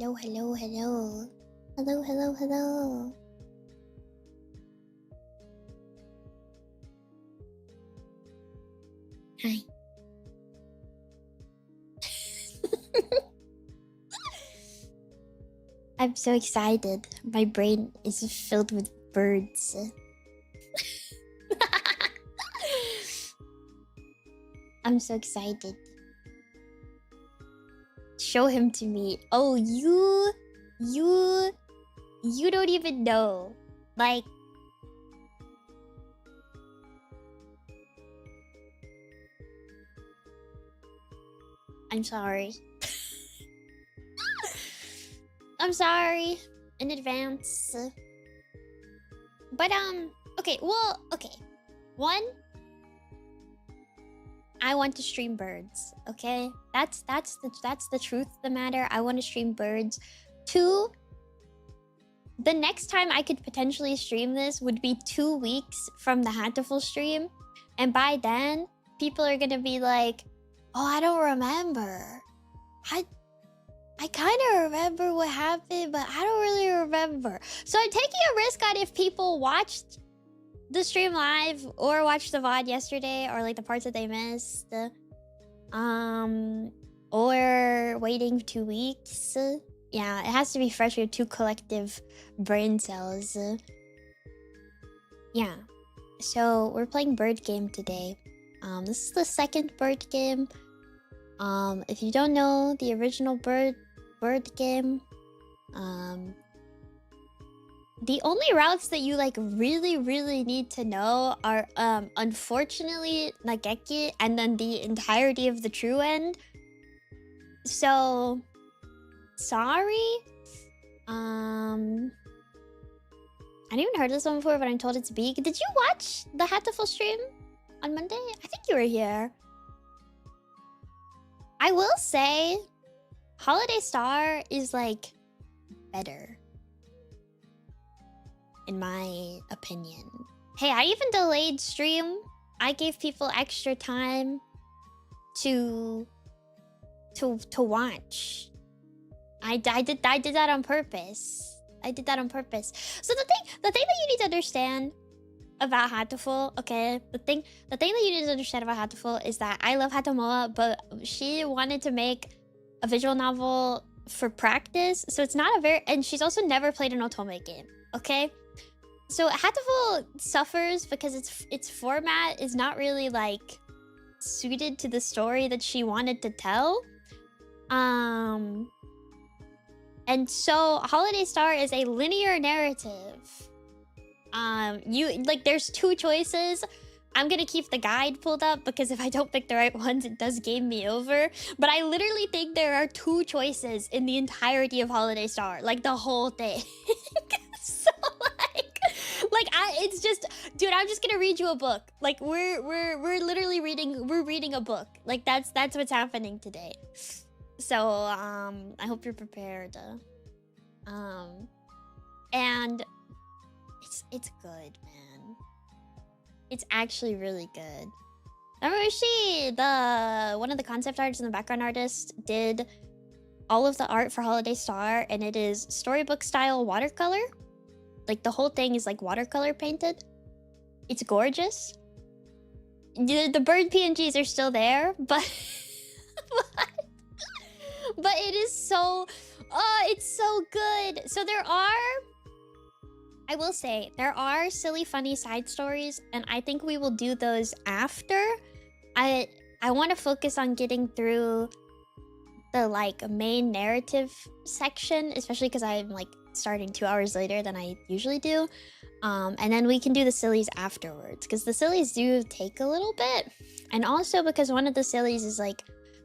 Hello, hello, hello. Hello, hello, hello. Hi. I'm so excited. My brain is filled with birds. I'm so excited. Show him to me. Oh, you don't even know. Like, I'm sorry. I'm sorry in advance. But okay, well, okay. One, I want to stream birds, okay? That's the truth of the matter. I want to stream birds. Two, the next time I could potentially stream this would be 2 weeks from the Hatoful stream. And by then, people are gonna be like, oh, I don't remember. I kind of remember what happened, but I don't really remember. So I'm taking a risk on if people watched the stream live or watched the VOD yesterday or like the parts that they missed. Or waiting 2 weeks. Yeah, it has to be fresh with 2 collective brain cells. Yeah. So we're playing bird game today. This is the second bird game. If you don't know the original bird game, the only routes that you like really need to know are unfortunately Nageki and then the entirety of the true end. So sorry. I haven't even heard this one before, but I'm told it's beak. Did you watch the Hatoful stream on Monday? I think you were here. I will say Holiday Star is like better, in my opinion. Hey, I even delayed stream. I gave people extra time to watch. I did that on purpose. I did that on purpose. So the thing that you need to understand about Hatoful, okay, the thing that you need to understand about Hatoful is that I love Hatomoa, but she wanted to make a visual novel for practice, so it's not a very, and she's also never played an otome game, okay? So Hatoful suffers because its format is not really like suited to the story that she wanted to tell. And so Holiday Star is a linear narrative. You like there's 2 choices. I'm gonna keep the guide pulled up because if I don't pick the right ones, it does game me over. But I literally think there are 2 choices in the entirety of Holiday Star, like the whole thing. So it's just, dude, I'm just gonna read you a book. Like we're literally reading a book. Like that's what's happening today. So I hope you're prepared. And it's good, man. It's actually really good. Narushi, one of the concept artists and the background artist, did all of the art for Holiday Star, and it is storybook style watercolor. Like the whole thing is like watercolor painted. It's gorgeous. The bird PNGs are still there, but but it is so, it's so good. So I will say, there are silly, funny side stories, and I think we will do those after. I want to focus on getting through the like main narrative section, especially because I'm like starting 2 hours later than I usually do. And then we can do the sillies afterwards, because the sillies do take a little bit. And also because one of the sillies is like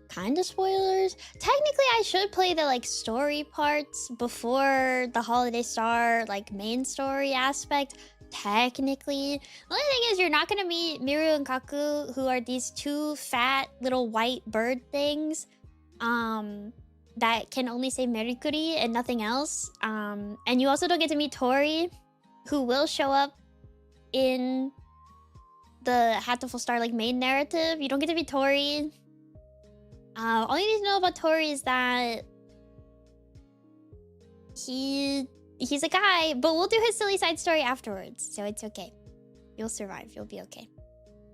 kind of spoilers. Technically, I should play the like story parts before the Holiday Star like main story aspect. Technically, the only thing is you're not gonna meet Miru and Kaku, who are these 2 fat little white bird things that can only say Merikuri and nothing else. And you also don't get to meet Tori, who will show up in the Hatoful Star like main narrative. You don't get to meet Tori. All you need to know about Tori is that he's a guy, but we'll do his silly side story afterwards, so it's okay. You'll survive. You'll be okay.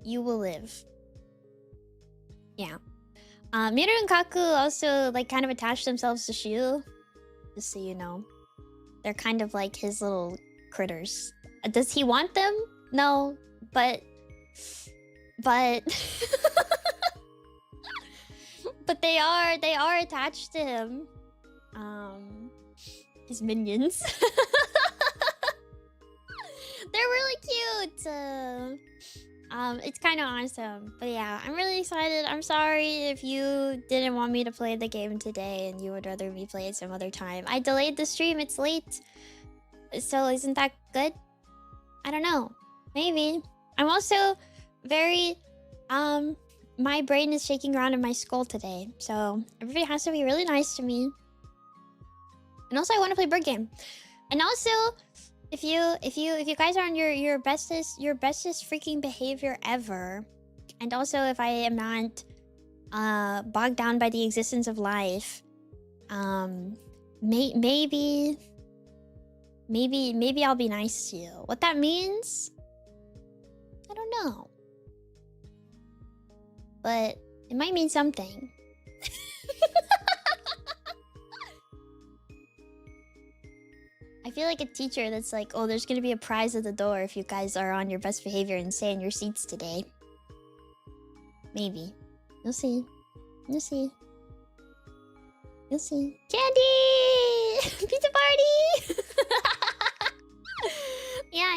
You will live. Yeah. Miru and Kaku also like kind of attach themselves to Shu. Just so you know. They're kind of like his little critters. Does he want them? No, but but they are attached to him. His minions. They're really cute. It's kind of awesome. But yeah, I'm really excited. I'm sorry if you didn't want me to play the game today and you would rather me play it some other time. I delayed the stream. It's late. So isn't that good? I don't know. Maybe. I'm also very... my brain is shaking around in my skull today. So everybody has to be really nice to me. And also I want to play board game. And also... If you guys are on your bestest freaking behavior ever, and also if I am not bogged down by the existence of life, maybe I'll be nice to you. What that means, I don't know, but it might mean something. I feel like a teacher that's like, oh, there's gonna be a prize at the door if you guys are on your best behavior and stay in your seats today. Maybe. You'll see. You'll see. You'll see. Candy! Pizza party! Yeah.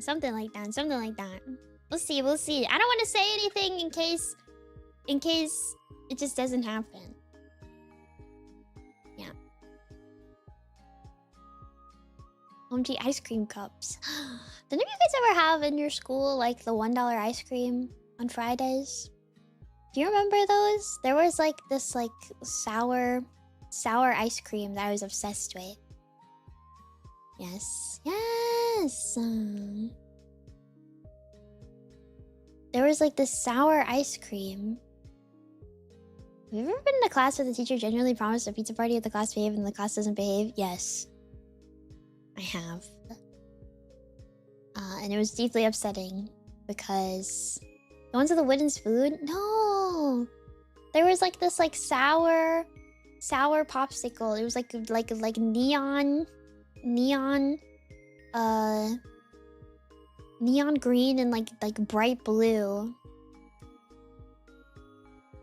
Something like that. We'll see. I don't want to say anything in case it just doesn't happen. Yeah. OMG ice cream cups. Did any of you guys ever have in your school like the $1 ice cream on Fridays? Do you remember those? There was like this like sour ice cream that I was obsessed with. Yes. There was like this sour ice cream. Have you ever been in a class where the teacher genuinely promised a pizza party if the class behaved and the class doesn't behave? Yes. I have. And it was deeply upsetting because the ones with the wooden spoon? No! There was like this like sour popsicle. It was like neon green and like bright blue.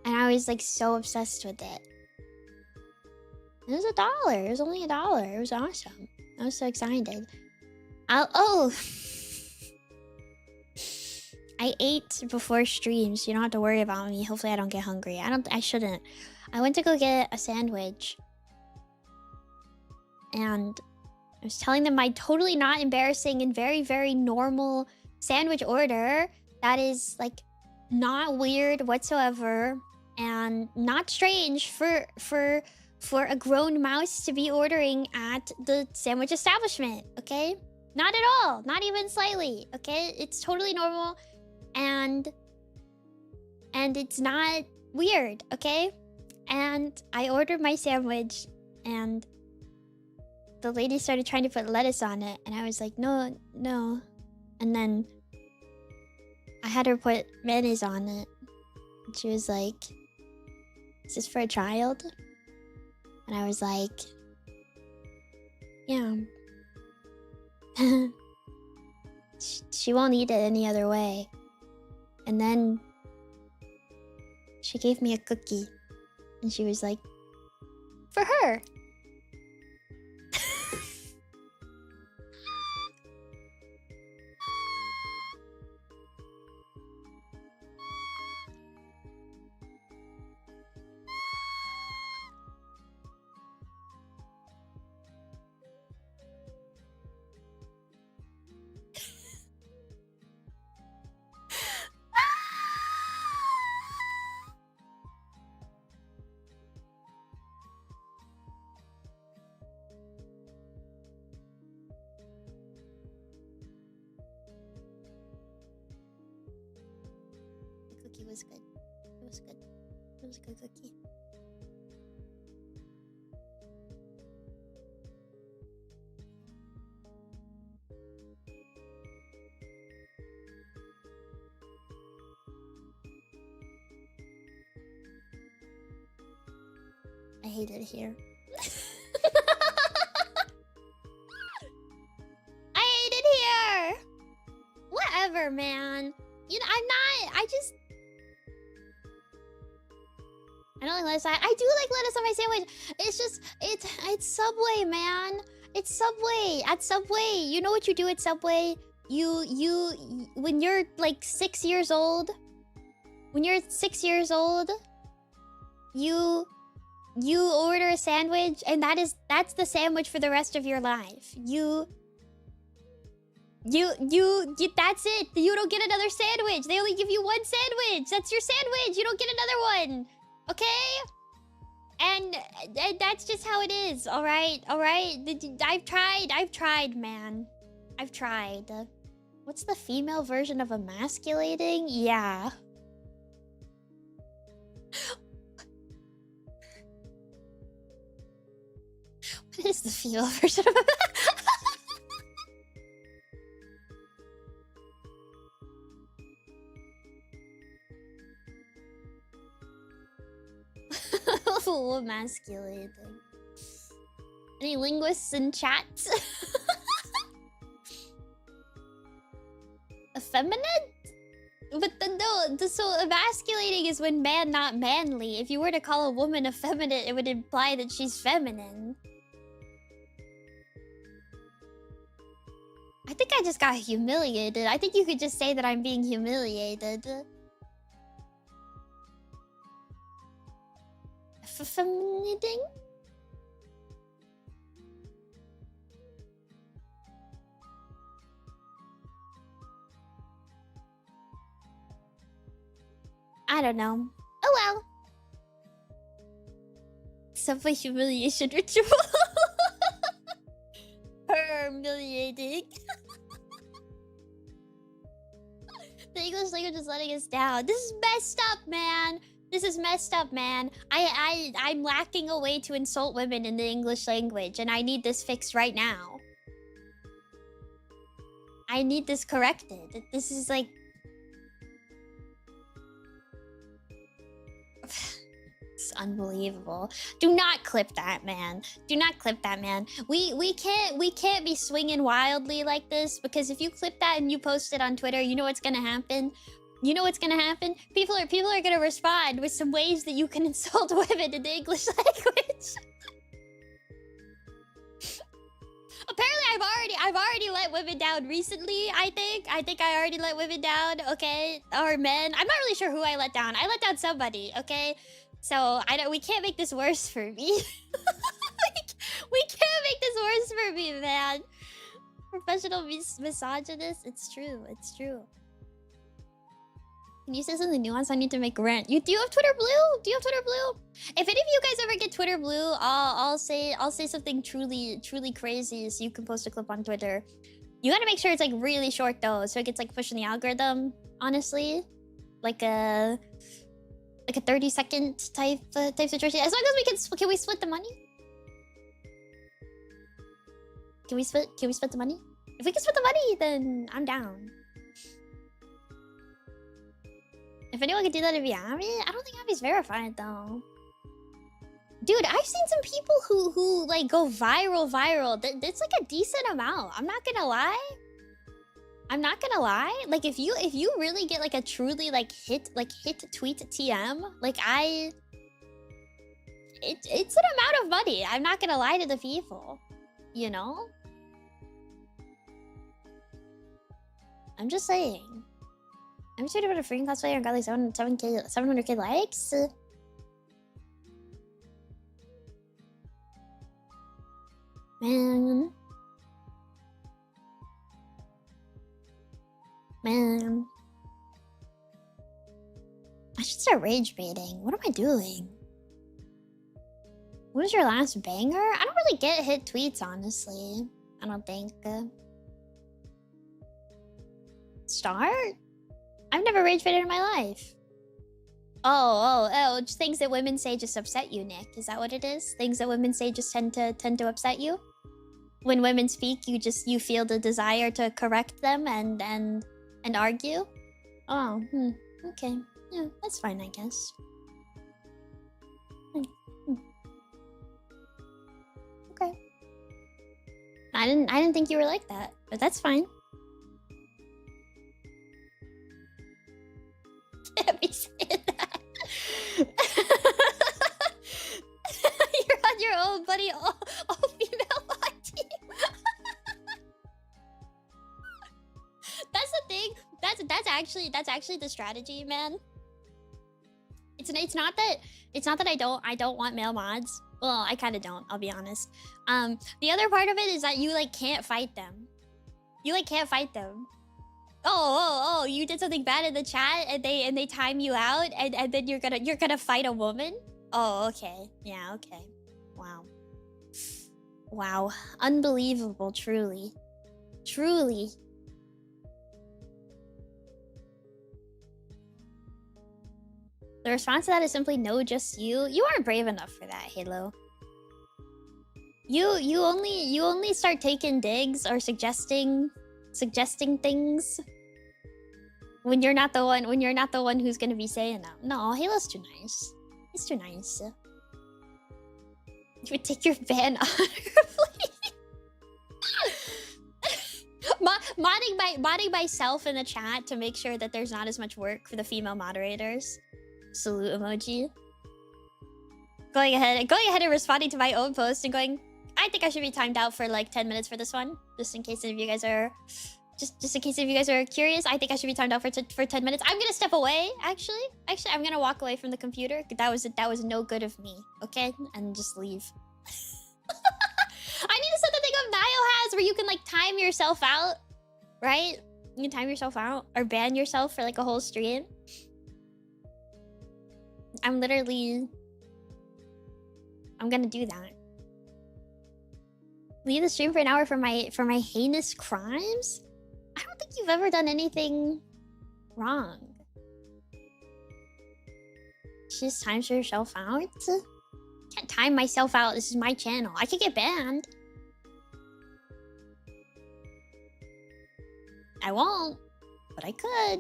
And I was like so obsessed with it. It was $1. It was only $1. It was awesome. I was so excited. Oh! I ate before stream, so you don't have to worry about me. Hopefully I don't get hungry. I shouldn't. I went to go get a sandwich. And I was telling them my totally not embarrassing and very, very normal sandwich order. That is, like, not weird whatsoever. And not strange for a grown mouse to be ordering at the sandwich establishment, okay? Not at all. Not even slightly, okay? It's totally normal and it's not weird, okay? And I ordered my sandwich and the lady started trying to put lettuce on it and I was like, no. And then I had her put mayonnaise on it. And she was like, is this for a child? And I was like, yeah. She won't eat it any other way. And then she gave me a cookie. And she was like, for her. The cookie was good. It was good. It was a good cookie. hate it here. I hate it here. Whatever, man. You know, I don't like lettuce. I do like lettuce on my sandwich. It's just, it's Subway, man. It's Subway. At Subway, you know what you do at Subway? When you're like 6 years old, you order a sandwich, and that's the sandwich for the rest of your life. That's it. You don't get another sandwich. They only give you one sandwich. That's your sandwich. You don't get another one. Okay? And that's just how it is. All right? All right? I've tried, man. I've tried. What's the female version of emasculating? Yeah. What is the female version of emasculating? Any linguists in chat? Effeminate? But so emasculating is when man, not manly. If you were to call a woman effeminate, it would imply that she's feminine. I think I just got humiliated. I think you could just say that I'm being humiliated. Effeminating? I don't know. Oh well. Subway humiliation ritual. Humiliating. The English language is letting us down. This is messed up, man. This is messed up, man. I'm lacking a way to insult women in the English language, and I need this fixed right now. I need this corrected. This is like... It's unbelievable. Do not clip that, man. Do not clip that, man. We can't be swinging wildly like this, because if you clip that and you post it on Twitter, you know what's gonna happen. You know what's gonna happen? People are gonna respond with some ways that you can insult women in the English language. Apparently, I've already let women down recently. I think I already let women down. Okay, or men. I'm not really sure who I let down. I let down somebody. Okay, so we can't make this worse for me. we can't make this worse for me, man. Professional misogynist. It's true. It's true. Can you say something nuanced? I need to make rent. Do you have Twitter Blue? Do you have Twitter Blue? If any of you guys ever get Twitter Blue, I'll say something truly crazy so you can post a clip on Twitter. You gotta make sure it's like really short though, so it gets like pushed in the algorithm. Honestly, like a 30-second type situation. As long as can we split the money? Can we split the money? If we can split the money, then I'm down. If anyone could do that, it'd be Abby. I don't think Abby's verified though. Dude, I've seen some people who like go viral. It's like a decent amount. I'm not gonna lie. Like if you really get like a truly like hit tweet TM, like it's an amount of money. I'm not gonna lie to the people. You know? I'm just saying. I'm just tweeting about a freaking cosplayer and got like 700k likes. Man. I should start rage baiting. What am I doing? What was your last banger? I don't really get hit tweets, honestly. I don't think. Start? I've never rage baited in my life. Oh, just things that women say just upset you, Nick. Is that what it is? Things that women say just tend to upset you? When women speak, you feel the desire to correct them and argue? Oh, okay. Yeah, that's fine, I guess. I didn't think you were like that, but that's fine. Can't be saying that. You're on your own, buddy. All female on team. That's the thing. That's actually the strategy, man. It's not that I don't want male mods. Well, I kind of don't, I'll be honest. The other part of it is that you like can't fight them. You like can't fight them. Oh, you did something bad in the chat and they time you out and then you're gonna fight a woman? Oh, okay. Yeah, okay. Wow. Wow. Unbelievable, truly. Truly. The response to that is simply no, just you. You aren't brave enough for that, Halo. You only start taking digs or suggesting things when you're not the one who's gonna be saying them. No, Halo's too nice. He's too nice. You would take your ban honorably. modding myself in the chat to make sure that there's not as much work for the female moderators. Salute emoji. Going ahead and responding to my own post and going, I think I should be timed out for like 10 minutes for this one, just in case if you guys are just in case if you guys are curious. I think I should be timed out for 10 minutes. I'm gonna step away. Actually, I'm gonna walk away from the computer. That was no good of me. Okay, and just leave. I need to set the thing up Nio has where you can like time yourself out, right? You can time yourself out or ban yourself for like a whole stream. I'm gonna do that. Leave the stream for an hour for my heinous crimes? I don't think you've ever done anything wrong. She just times herself out? Can't time myself out. This is my channel. I could get banned. I won't, but I could.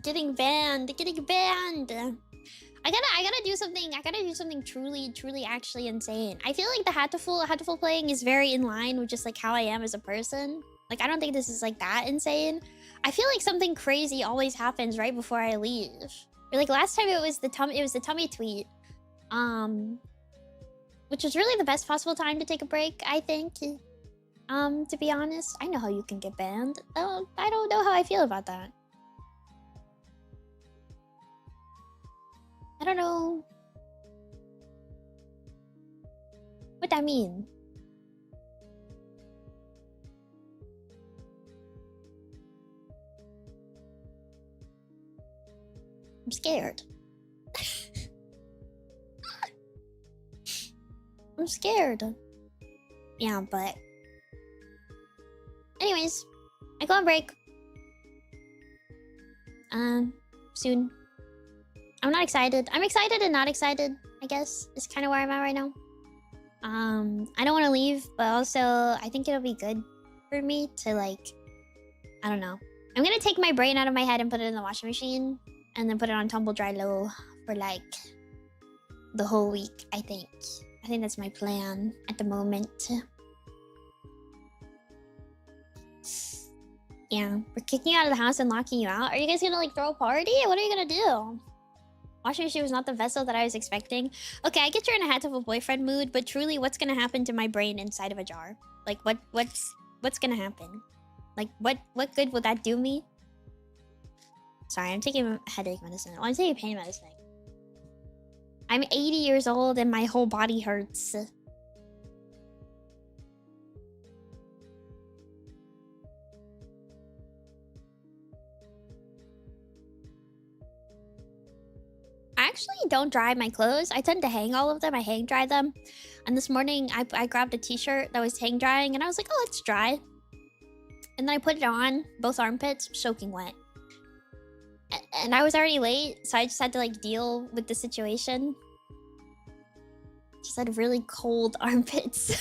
Getting banned. I gotta do something truly actually insane. I feel like the Hatoful playing is very in line with just like how I am as a person. Like I don't think this is like that insane. I feel like something crazy always happens right before I leave. Or like last time it was the tummy tweet. Which was really the best possible time to take a break, I think. To be honest. I know how you can get banned. I don't know how I feel about that. I don't know what that mean. I'm scared. I'm scared. Yeah, but anyways, I go on break. Soon. I'm not excited. I'm excited and not excited, I guess, is kind of where I'm at right now. I don't want to leave, but also I think it'll be good for me to like, I don't know. I'm gonna take my brain out of my head and put it in the washing machine and then put it on tumble dry low for like the whole week, I think. I think that's my plan at the moment. Yeah, we're kicking you out of the house and locking you out. Are you guys gonna like throw a party? What are you gonna do? Washing machine was not the vessel that I was expecting. Okay, I get you're in a Hatoful Boyfriend mood, but truly, what's gonna happen to my brain inside of a jar? Like, what's gonna happen? Like, what good will that do me? Sorry, I'm taking headache medicine. Oh, I'm taking pain medicine. I'm 80 years old and my whole body hurts. I actually don't dry my clothes. I tend to hang all of them. I hang dry them. And this morning, I grabbed a t-shirt that was hang drying and I was like, oh, it's dry. And then I put it on, both armpits, soaking wet. And I was already late, so I just had to like deal with the situation. Just had really cold armpits.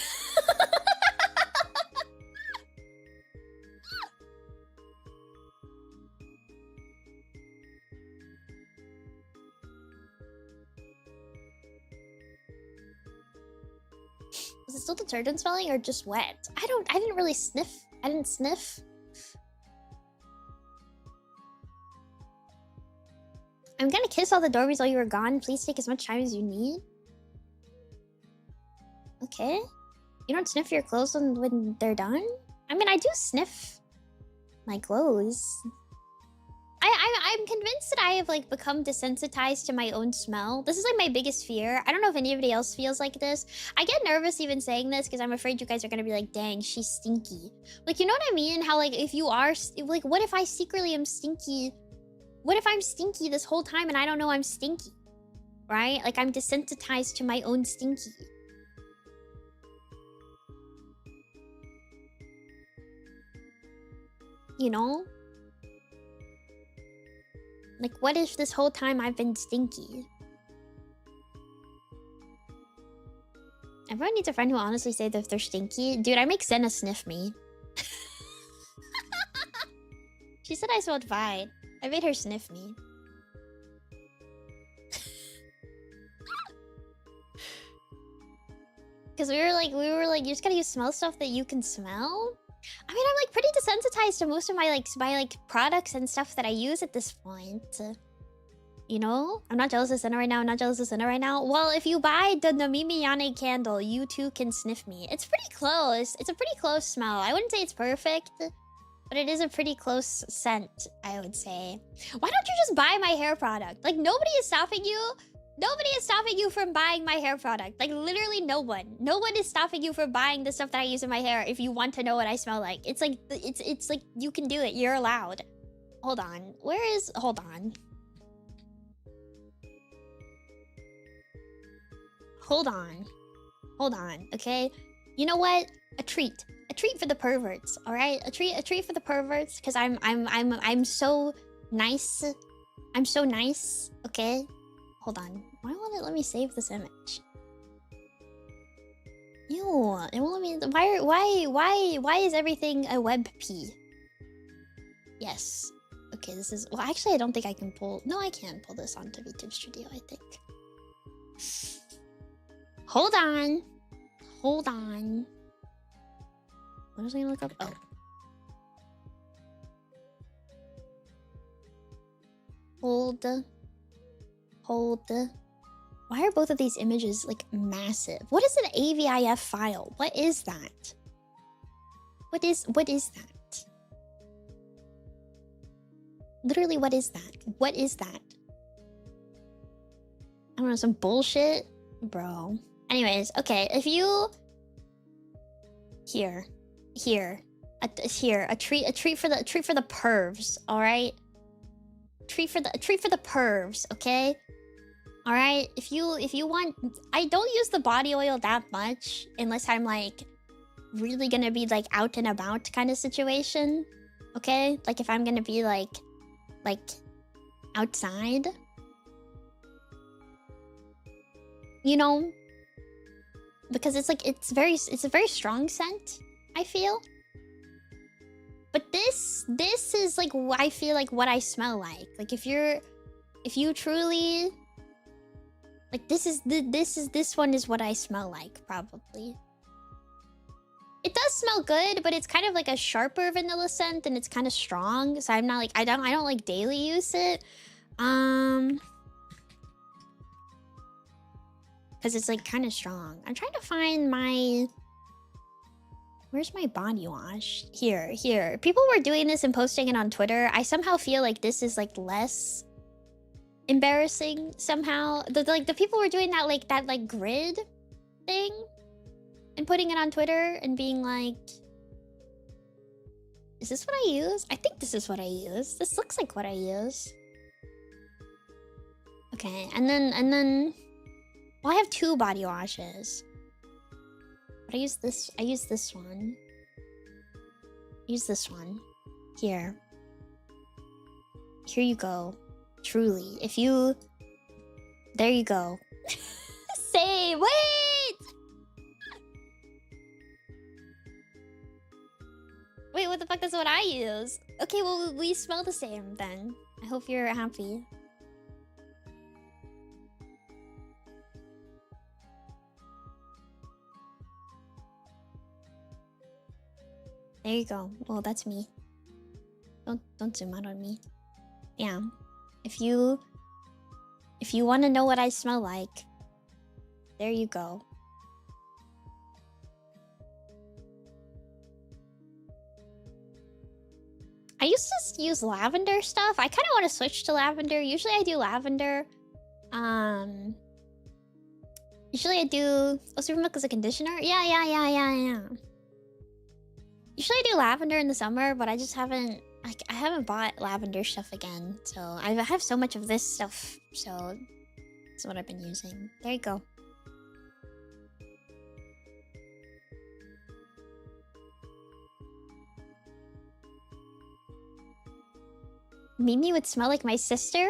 it still detergent smelling or just wet? I didn't really sniff. I didn't sniff. I'm gonna kiss all the doobies while you were gone. Please take as much time as you need. Okay. You don't sniff your clothes when they're done? I mean, I do sniff my clothes. I'm convinced that I have like become desensitized to my own smell. This is like my biggest fear. I don't know if anybody else feels like this. I get nervous even saying this because I'm afraid you guys are gonna be like, dang, she's stinky. Like, you know what I mean? How like if you are like, what if I secretly am stinky? What if I'm stinky this whole time and I don't know I'm stinky? Right? Like I'm desensitized to my own stinky. You know? Like, what if this whole time I've been stinky? Everyone needs a friend who honestly say that if they're stinky. Dude, I make Senna sniff me. She said I smelled fine. I made her sniff me. Because we were like, you just gotta use smell stuff that you can smell? I mean, I'm like pretty desensitized to most of my products and stuff that I use at this point. You know? I'm not jealous of Senna right now. I'm not jealous of Senna right now. Well, if you buy the Nemimi Yane candle, you too can sniff me. It's pretty close. It's a pretty close smell. I wouldn't say it's perfect, but it is a pretty close scent, I would say. Why don't you just buy my hair product? Like, nobody is stopping you. Nobody is stopping you from buying my hair product. Like, literally no one. No one is stopping you from buying the stuff that I use in my hair if you want to know what I smell like. It's like, it's like, you can do it. You're allowed. Hold on. Hold on. Hold on. Hold on, okay? You know what? A treat. A treat for the perverts, alright? A treat for the perverts, because I'm so nice. I'm so nice, okay? Hold on. Why won't it let me save this image? Ew, it won't let me. Why is everything a web p? Yes. Okay, this is. Well, actually, I don't think I can pull. No, I can pull this onto VTube Studio, I think. Hold on. Hold on. What was I gonna look up? Oh. Hold. Why are both of these images like massive? What is an AVIF file? What is that? What is that? Literally, what is that? What is that? I don't know, some bullshit? Bro. Anyways, okay, if you... Here. A treat for the pervs, alright? Treat for the pervs, okay? All right, if you want, I don't use the body oil that much unless I'm like really gonna be like out and about kind of situation. Okay, like if I'm gonna be like outside, you know, because it's like it's a very strong scent, I feel. But this is like I feel like what I smell like. Like if you truly like this one is what I smell like, probably. It does smell good, but it's kind of like a sharper vanilla scent and it's kind of strong. So I'm not like I don't like daily use it. Because it's like kind of strong. I'm trying to find my... Where's my body wash? Here. People were doing this and posting it on Twitter. I somehow feel like this is like less embarrassing somehow. The people were doing that grid thing and putting it on Twitter and being like, is this what I use? I think this is what I use. This looks like what I use. Okay, and then well, I have 2 body washes. But I use this one. Use this one. Here you go. Truly. If you... There you go. Save! Wait! Wait, what the fuck is what I use? Okay, well, we smell the same then. I hope you're happy. There you go. Well, that's me. Don't zoom out on me. Yeah. If you want to know what I smell like, there you go. I used to use lavender stuff. I kind of want to switch to lavender. Usually I do lavender. Usually I do... Oh, Super Milk is a conditioner? Yeah. Usually I do lavender in the summer, but I just haven't... I haven't bought lavender stuff again. So I have so much of this stuff. So that's what I've been using. There you go. Mimi would smell like my sister?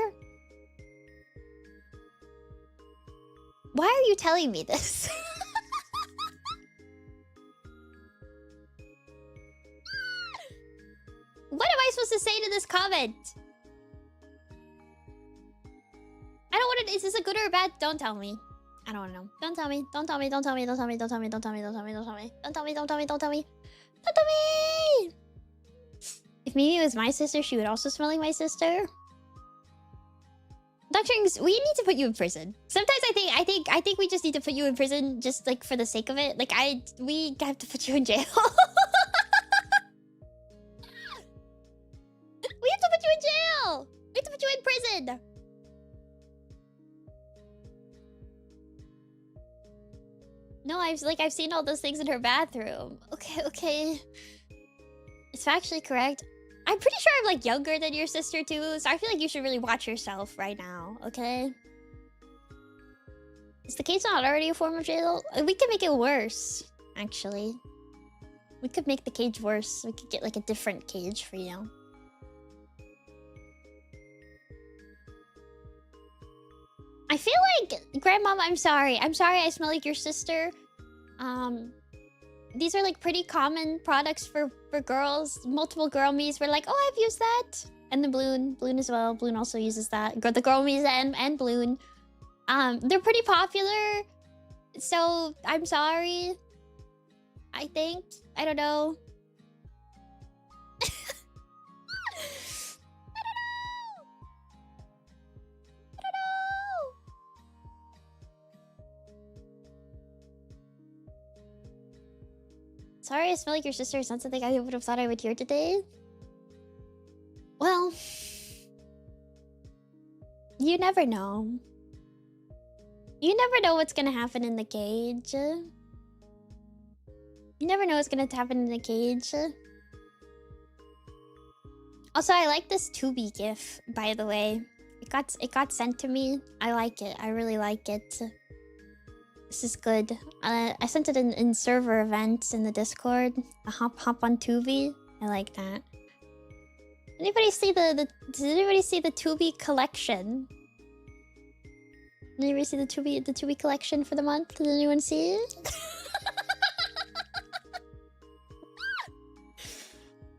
Why are you telling me this? What am I supposed to say to this comment? I don't want to... Is this a good or a bad? Don't tell me. I don't want to know. Don't tell me. Don't tell me. Don't tell me. Don't tell me. Don't tell me. Don't tell me. Don't tell me. Don't tell me. Don't tell me. Don't tell me. Don't tell me. Don't tell me. If Mimi was my sister, she would also smell like my sister. Dr. Ings, we need to put you in prison. Sometimes I think we just need to put you in prison just like for the sake of it. Like we have to put you in jail. We have to put you in jail. We have to put you in prison. No, I've seen all those things in her bathroom. Okay. It's factually correct. I'm pretty sure I'm like younger than your sister too, so I feel like you should really watch yourself right now, okay? Is the cage not already a form of jail? We could make it worse, actually. We could make the cage worse. We could get like a different cage for you. I feel like, Grandmama, I'm sorry. I'm sorry I smell like your sister. These are like pretty common products for girls. Multiple girl me's were like, oh, I've used that. And the Bloon as well. Bloon also uses that. The girl me's and Bloon. They're pretty popular. So I'm sorry. I think. I don't know. Sorry, I smell like your sister. It's not something I would have thought I would hear today. Well, you never know. You never know what's gonna happen in the cage. You never know what's gonna happen in the cage. Also, I like this Tubi gif, by the way. It got sent to me. I like it. I really like it. This is good. I sent it in server events in the Discord. A hop on Tubi. I like that. Anybody see did anybody see the Tubi collection? Did anybody see the Tubi collection for the month? Did anyone see it?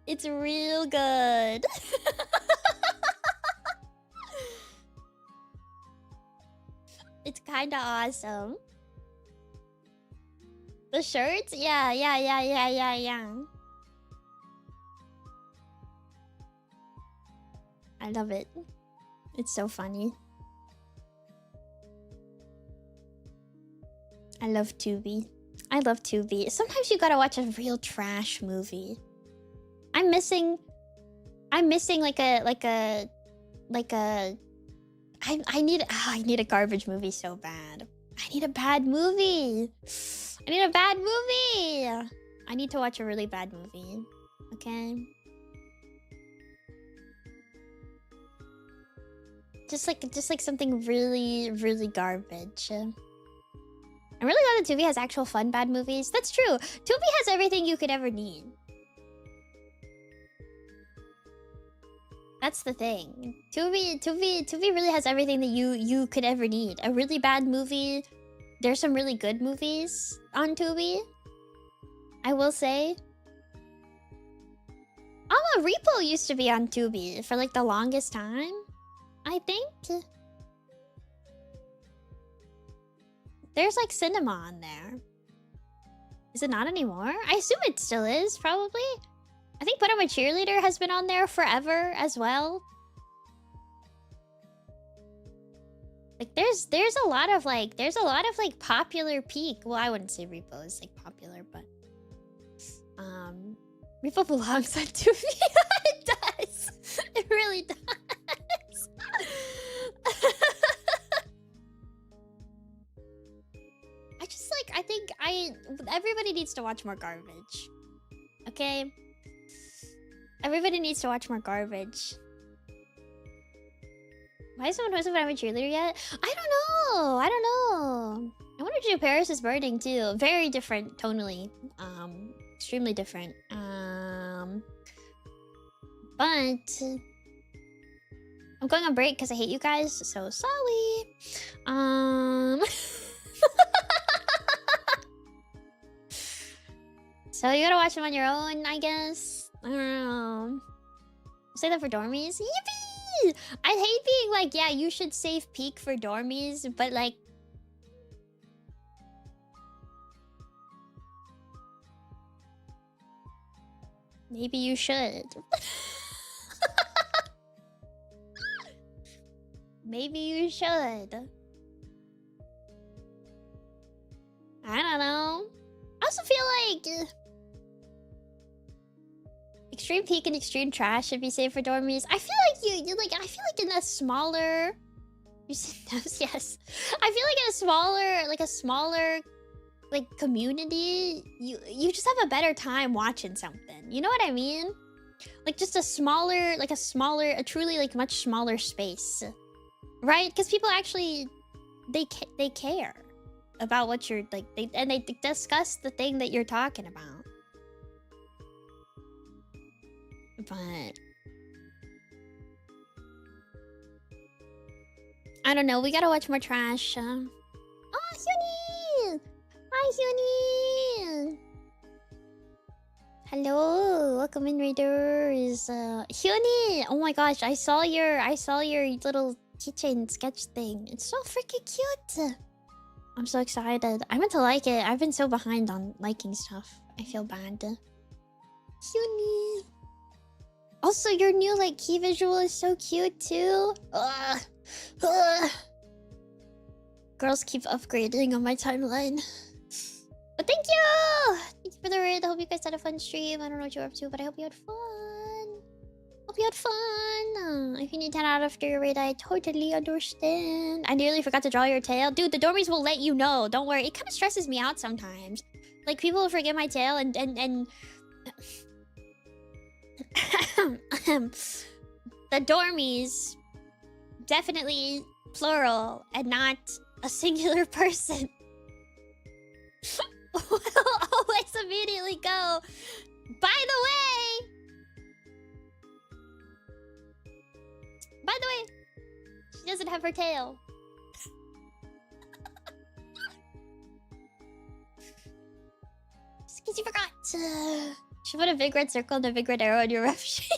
It's real good. It's kinda awesome. The shirts? Yeah. I love it. It's so funny. I love Tubi. I love Tubi. Sometimes you gotta watch a real trash movie. I'm missing I need a garbage movie so bad. I need a bad movie. I need to watch a really bad movie. Okay? Just like something really, really garbage. I'm really glad that Tubi has actual fun bad movies. That's true. Tubi has everything you could ever need. That's the thing. Tubi really has everything that you could ever need. A really bad movie. There's some really good movies on Tubi, I will say. Repo used to be on Tubi for like the longest time, I think. There's like cinema on there. Is it not anymore? I assume it still is, probably. I think But I'm a Cheerleader has been on there forever as well. Like there's a lot of like popular peak. Well, I wouldn't say Repo is like popular, but Repo belongs on 2 It does. It really does. I think everybody needs to watch more garbage. Okay? Everybody needs to watch more garbage. Why is someone hosting But I'm a Cheerleader yet? I don't know. I wanted to do Paris is Burning too. Very different tonally. Extremely different. But I'm going on break because I hate you guys, so sorry. So you gotta watch them on your own, I guess. I don't know. Say that for dormies. Yippee! I hate being like, yeah, you should save peak for dormies, but like, maybe you should. Maybe you should. I don't know. I also feel like extreme peak and extreme trash should be saved for dormies. I feel like you like. I feel like in a smaller. You said those, yes. I feel like in a smaller like community, you just have a better time watching something. You know what I mean? Like just a truly like much smaller space, right? Because people actually they care about what you're like, they discuss the thing that you're talking about. But I don't know. We gotta watch more trash. Oh, Hyuni! Hi, Hyuni! Hello, welcome in, readers. Hyuni! Oh my gosh, I saw your little keychain sketch thing. It's so freaking cute. I'm so excited. I meant to like it. I've been so behind on liking stuff. I feel bad. Hyuni! Also, your new like key visual is so cute too. Ugh. Ugh. Girls keep upgrading on my timeline. But thank you! Thank you for the raid. I hope you guys had a fun stream. I don't know what you're up to, but I hope you had fun. Hope you had fun. If you need 10 out after your raid, I totally understand. I nearly forgot to draw your tail. Dude, the dormies will let you know. Don't worry. It kind of stresses me out sometimes. Like, people will forget my tail and... the dormies... Definitely plural and not a singular person. Will always immediately go, by the way, she doesn't have her tail. Just because you forgot. She put a big red circle and a big red arrow on your ref sheet.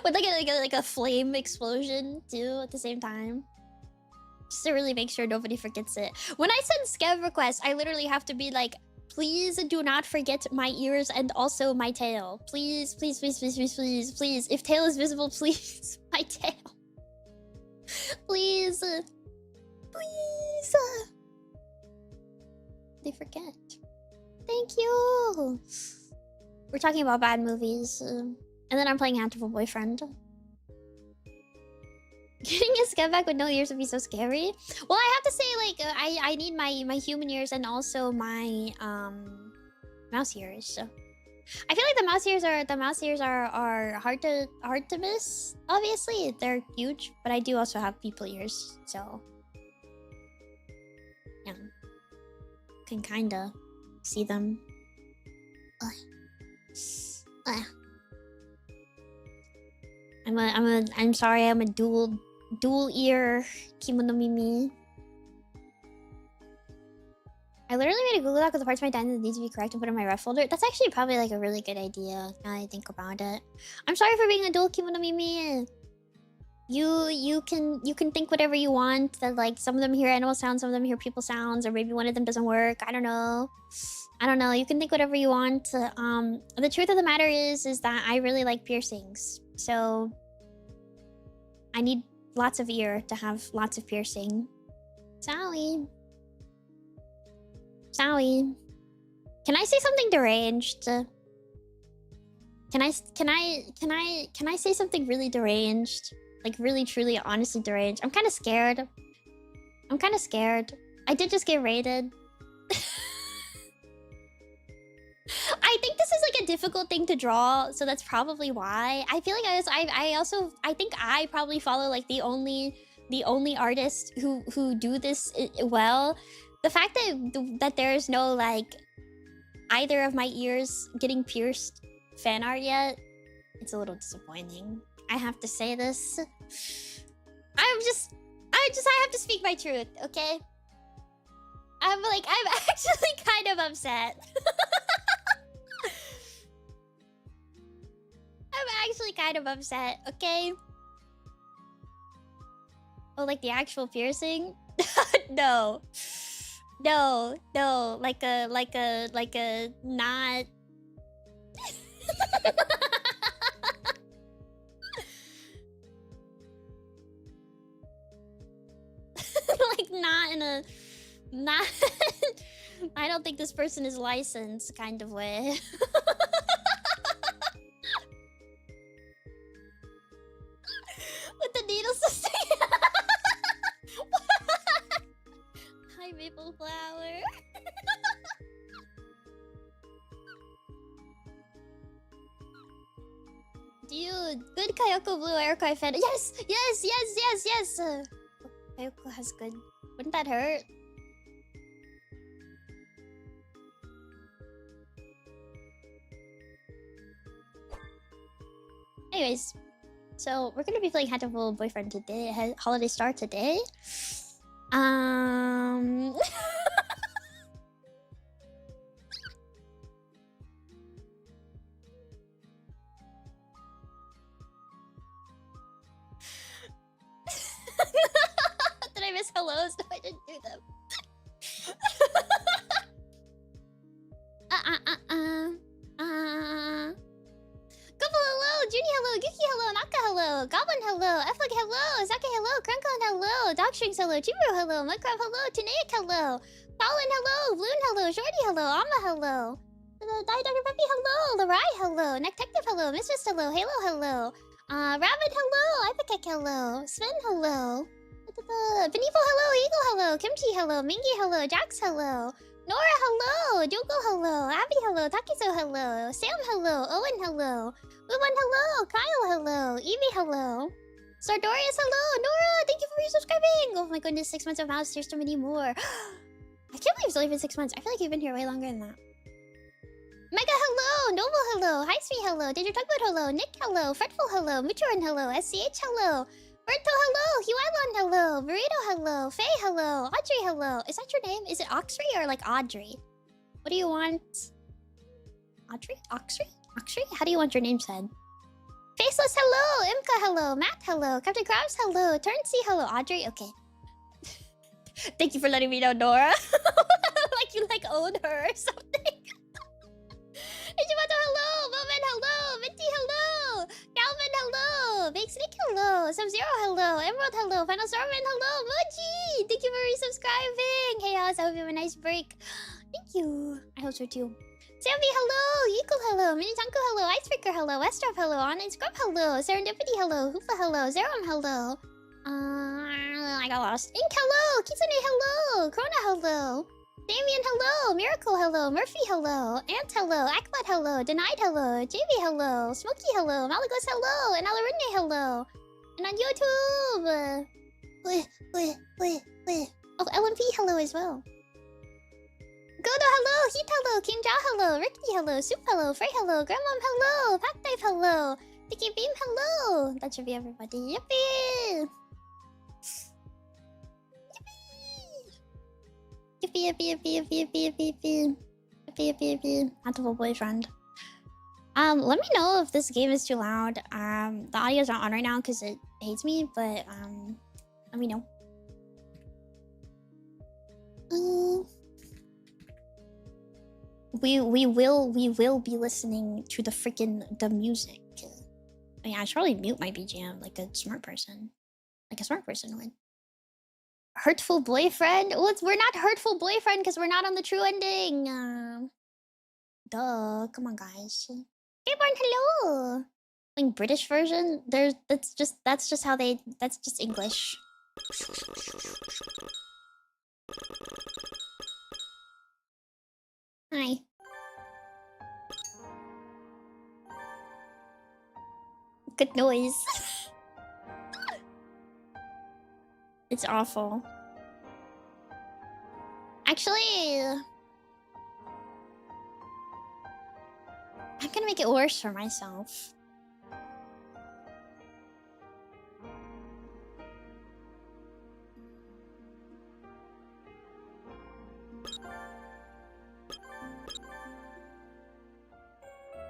With like a flame explosion too at the same time. Just to really make sure nobody forgets it. When I send scav requests, I literally have to be like, please do not forget my ears and also my tail. Please, please, please, please, please, please, please. If tail is visible, please. My tail. Please. Please. They forget. Thank you. We're talking about bad movies. And then I'm playing Hatoful Boyfriend. Getting a scav back with no ears would be so scary. Well, I have to say, like, I need my human ears and also my mouse ears. So. I feel like the mouse ears are hard to miss. Obviously, they're huge, but I do also have people ears, so yeah, can kinda see them. I'm sorry, I'm a dual ear Nemimi. I literally made a Google Doc with the parts of my dine that need to be correct and put in my ref folder. That's actually probably like a really good idea now I think about it. I'm sorry for being a dual Nemimi. You can think whatever you want, that like some of them hear animal sounds, some of them hear people sounds, or maybe one of them doesn't work. I don't know. I don't know. You can think whatever you want. The truth of the matter is that I really like piercings. So I need lots of ear to have lots of piercing. Sally. Sally. Can I say something deranged? Can I say something really deranged? Like really, truly, honestly deranged. I'm kind of scared. I'm kind of scared. I did just get raided. I think this is like a difficult thing to draw, so that's probably why. I feel like I think I probably follow like the only artists who do this well. The fact that there's no like either of my ears getting pierced fan art yet, it's a little disappointing. I have to say this. I have to speak my truth, okay? I'm actually kind of upset. I'm actually kind of upset, okay? Oh, like the actual piercing? No. No, no, like a not. Like not in a not I don't think this person is licensed kind of way. With the needle system. Hi, maple flower. Dude, good Kayoko Blue Archive fan. Yes, yes, yes, yes, yes. Kayoko has good. Wouldn't that hurt? Anyways, so we're gonna be playing Hatoful Boyfriend today. Holiday Star today. Did I miss hellos? No, I didn't do them. Couple hello, Junie hello, Guki hello, Naka hello, Goblin hello, Eflag hello, Zaka hello, Crunkon hello, Dogstrings hello, Chiburo hello, Minecraft hello, Tanaic hello, Colin hello, Bloon hello, Shorty hello, Amma hello, Dr. Peppy hello, Larai hello, Nectective hello, Mistress hello, Halo hello, Rabbit hello, Ipacek hello, Sven hello, Benevo hello, Eagle hello, Kimchi hello, Mingy hello, Jax hello, Nora hello, Joko hello, Abby hello, Takizo hello, Sam hello, Owen hello, Luban hello, Kyle hello, Evie hello, Sardorius hello, Nora, thank you for resubscribing. Oh my goodness, 6 months of house, here's so many more. I can't believe it's only been 6 months. I feel like you've been here way longer than that. Mega hello, Noble hello, High Sweet hello, Danger Tugboat hello, Nick hello, Fretful hello, Muturin hello, SCH hello, Berto hello, Huylon hello, Burrito hello, Faye hello, Audrey hello. Is that your name? Is it Oxrey or like Audrey? What do you want? Audrey? Oxrey? Oxrey? How do you want your name said? Faceless hello, Imka hello, Matt hello, Captain Krabs hello, Turnsey hello, Audrey? Okay. Thank you for letting me know, Nora. Like you like own her or something. Ichimato hello, Moment hello, Minty hello, Calvin hello, Big Snake hello, Sub-Zero hello, Emerald hello, Final Starman hello, Mochi! Thank you for resubscribing! Hey House, I hope you have a nice break. Thank you. I hope so too. Sammy hello, Yeekle hello, Minitanko hello, Icebreaker hello, Westrop hello, Online Scrub hello, Serendipity hello, Hoofa hello, Zerum hello. I got lost. Ink hello, Kitsune hello, Krona hello. Damien, hello! Miracle, hello! Murphy, hello! Ant, hello! Akbot, hello! Denied, hello! JB, hello! Smokey, hello! Malagos, hello! And Alarinde, hello! And on YouTube! Oh, LMP, hello as well. Godo, hello! Heat, hello! King Ja, hello! Ricky, hello! Soup, hello! Frey, hello! Grandmom, hello! Pack Knife, hello! Dicky Beam, hello! That should be everybody. Yippee! Yippee. Hatoful Boyfriend. Let me know if this game is too loud. The audio's not on right now because it hates me, but let me know. we will be listening to the music. I mean, I should probably mute my BGM like a smart person. Like a smart person would. Hurtful Boyfriend? Well, we're not Hurtful Boyfriend because we're not on the true ending. Duh, come on, guys. Keyboard, hello. Like British version, that's just how they. That's just English. Hi. Good noise. It's awful. Actually, I'm gonna make it worse for myself.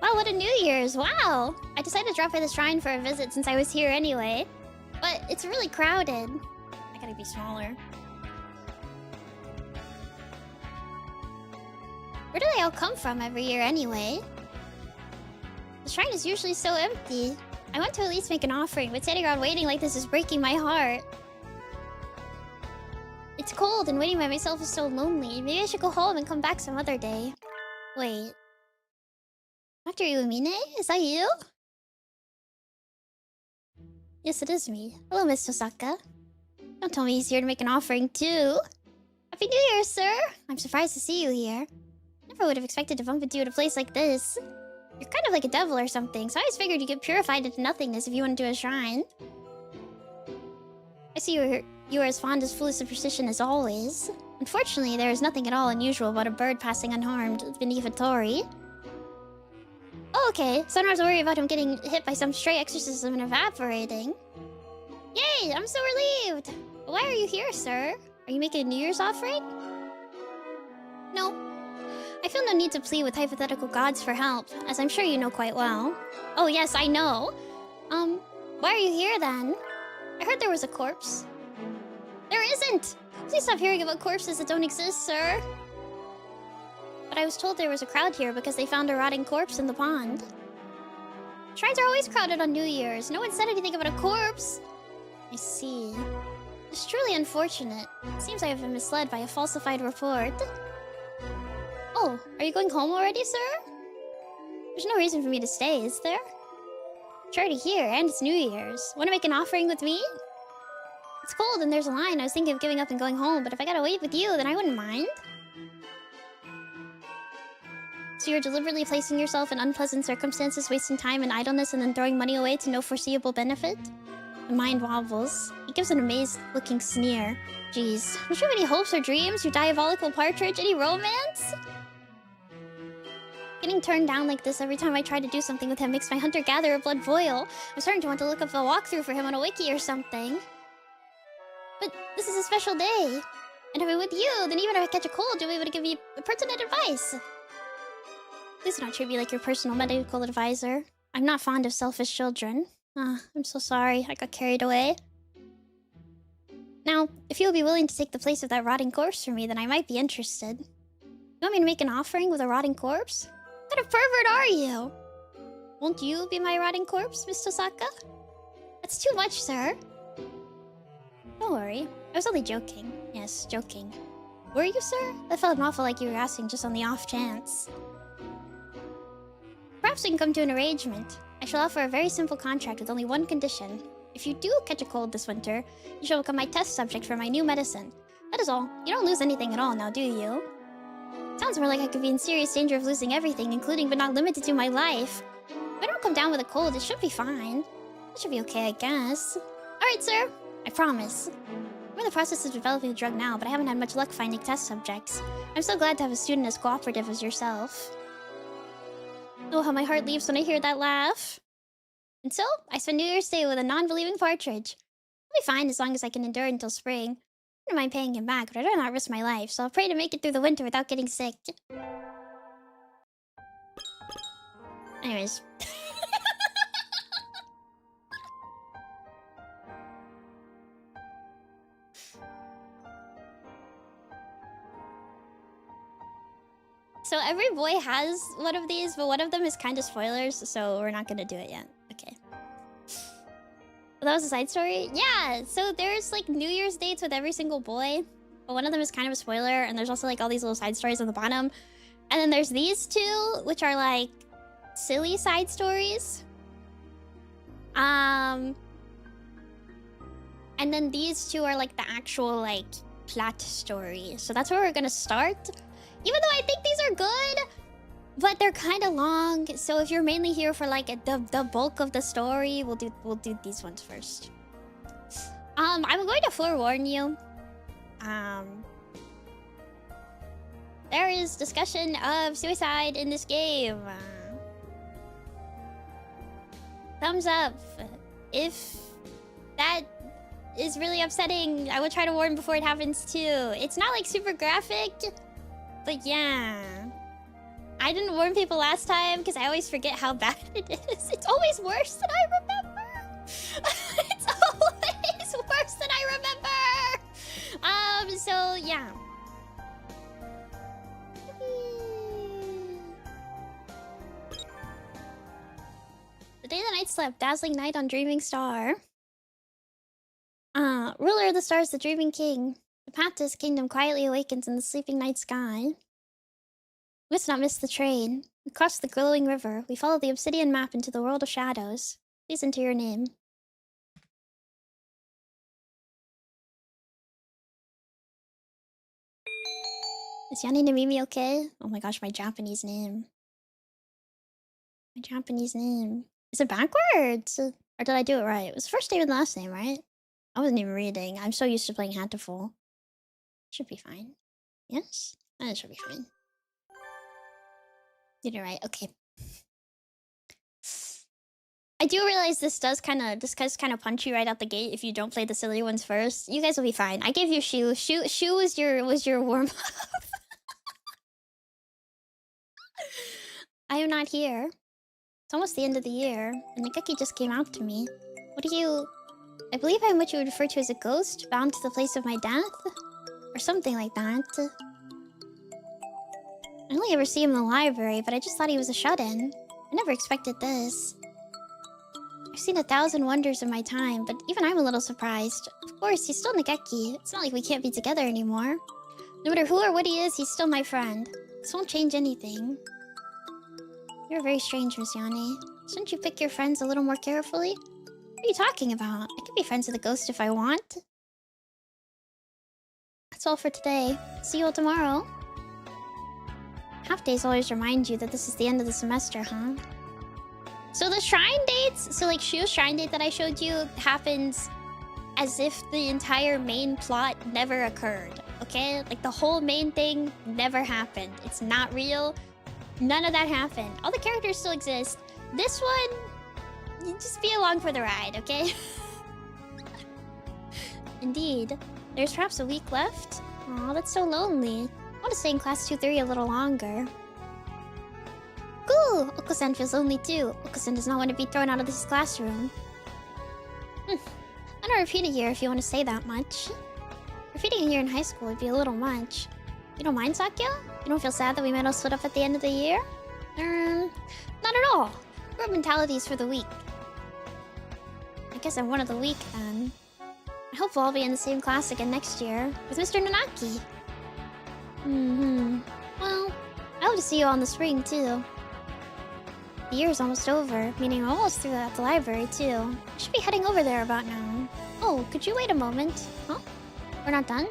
Wow, what a New Year's! Wow! I decided to drop by the shrine for a visit since I was here anyway. But it's really crowded. I gotta be smaller. Where do they all come from every year anyway? The shrine is usually so empty. I want to at least make an offering, but sitting around waiting like this is breaking my heart. It's cold and waiting by myself is so lonely. Maybe I should go home and come back some other day. Wait. Dr. Iwamine? Is that you? Yes, it is me. Hello, Miss Tosaka. Don't tell me he's here to make an offering, too. Happy New Year, sir! I'm surprised to see you here. Never would have expected to bump into you at a place like this. You're kind of like a devil or something, so I always figured you get purified into nothingness if you went into a shrine. I see you are as fond of foolish superstition as always. Unfortunately, there is nothing at all unusual about a bird passing unharmed beneath a torii. Oh, okay, so I don't have to worry about him getting hit by some stray exorcism and evaporating. Yay, I'm so relieved! Why are you here, sir? Are you making a New Year's offering? No. I feel no need to plead with hypothetical gods for help, as I'm sure you know quite well. Oh yes, I know. Why are you here then? I heard there was a corpse. There isn't! Please stop hearing about corpses that don't exist, sir. But I was told there was a crowd here because they found a rotting corpse in the pond. Shrines are always crowded on New Year's. No one said anything about a corpse. I see. It's truly unfortunate. It seems I have been misled by a falsified report. Oh, are you going home already, sir? There's no reason for me to stay, is there? It's already here, and it's New Year's. Want to make an offering with me? It's cold and there's a line. I was thinking of giving up and going home, but if I gotta wait with you, then I wouldn't mind. So you're deliberately placing yourself in unpleasant circumstances, wasting time in idleness, and then throwing money away to no foreseeable benefit? The mind wobbles. He gives an amazed-looking sneer. Jeez. Don't you have any hopes or dreams, you diabolical partridge? Any romance? Getting turned down like this every time I try to do something with him makes my hunter-gatherer blood boil. I'm starting to want to look up a walkthrough for him on a wiki or something. But this is a special day. And if I'm with you, then even if I catch a cold, you'll be able to give me pertinent advice. Please do not treat me like your personal medical advisor. I'm not fond of selfish children. I'm so sorry. I got carried away. Now, if you'll be willing to take the place of that rotting corpse for me, then I might be interested. You want me to make an offering with a rotting corpse? What kind of pervert are you? Won't you be my rotting corpse, Miss Tosaka? That's too much, sir. Don't worry. I was only joking. Yes, joking. Were you, sir? That felt awful like you were asking just on the off chance. Perhaps we can come to an arrangement. I shall offer a very simple contract with only one condition. If you do catch a cold this winter, you shall become my test subject for my new medicine. That is all. You don't lose anything at all now, do you? Sounds more like I could be in serious danger of losing everything, including but not limited to my life. If I don't come down with a cold, it should be fine. It should be okay, I guess. Alright, sir. I promise. I'm in the process of developing the drug now, but I haven't had much luck finding test subjects. I'm so glad to have a student as cooperative as yourself. Oh, how my heart leaps when I hear that laugh. And so, I spend New Year's Day with a non-believing partridge. I'll be fine as long as I can endure until spring. I don't mind paying him back, but I do not risk my life, so I'll pray to make it through the winter without getting sick. Anyways. So every boy has one of these, but one of them is kind of spoilers, so we're not gonna do it yet. Okay. That was a side story? Yeah, so there's like New Year's dates with every single boy, but one of them is kind of a spoiler, and there's also like all these little side stories on the bottom. And then there's these two, which are like silly side stories. And then these two are like the actual like plot story. So that's where we're gonna start. Even though I think these are good, but they're kind of long. So if you're mainly here for like the bulk of the story, we'll do these ones first. I'm going to forewarn you. There is discussion of suicide in this game. Thumbs up if that is really upsetting. I will try to warn before it happens too. It's not like super graphic, but yeah. I didn't warn people last time because I always forget how bad it is. It's always worse than I remember. It's always worse than I remember. So yeah. The day the night slept, dazzling night on dreaming star. Ruler of the stars, the dreaming king. The path to his kingdom quietly awakens in the sleeping night sky. Let's not miss the train. We cross the glowing river. We follow the obsidian map into the world of shadows. Please enter your name. Is Yane Nemimi okay? Oh my gosh, my Japanese name. My Japanese name. Is it backwards? Or did I do it right? It was the first name and last name, right? I wasn't even reading. I'm so used to playing Hatoful. Should be fine. Yes? It should be fine. Did it right. Okay. I do realize this does kind of punch you right out the gate if you don't play the silly ones first. You guys will be fine. I gave you Shu. Shu was your warm up. I am not here. It's almost the end of the year, and Nikaki just came out to me. What do you... I believe I'm what you would refer to as a ghost, bound to the place of my death? Or something like that. I only ever see him in the library, but I just thought he was a shut-in. I never expected this. I've seen 1,000 wonders in my time, but even I'm a little surprised. Of course, he's still Nikaki. It's not like we can't be together anymore. No matter who or what he is, he's still my friend. This won't change anything. You're very strange, Miss Yane. Shouldn't you pick your friends a little more carefully? What are you talking about? I can be friends with a ghost if I want. That's all for today. See you all tomorrow. Half days always remind you that this is the end of the semester, huh? So the shrine dates, so like Shu's shrine date that I showed you happens as if the entire main plot never occurred, okay? Like the whole main thing never happened. It's not real. None of that happened. All the characters still exist. This one, you just be along for the ride, okay? Indeed. There's perhaps a week left. Aw, that's so lonely. I want to stay in class 2-3 a little longer. Cool! Oko-san feels lonely too. Oko-san does not want to be thrown out of this classroom. I'm gonna repeat it here if you want to say that much. Repeating it here in high school would be a little much. You don't mind, Sakya? You don't feel sad that we might all split up at the end of the year? Not at all. Group mentality is for the weak. I guess I'm one of the weak then. I hope we'll all be in the same class again next year with Mr. Nanaki. Well, I hope to see you all in the spring too. The year's almost over, meaning I'm almost through at the library too. I should be heading over there about now. Oh, could you wait a moment? Huh? We're not done?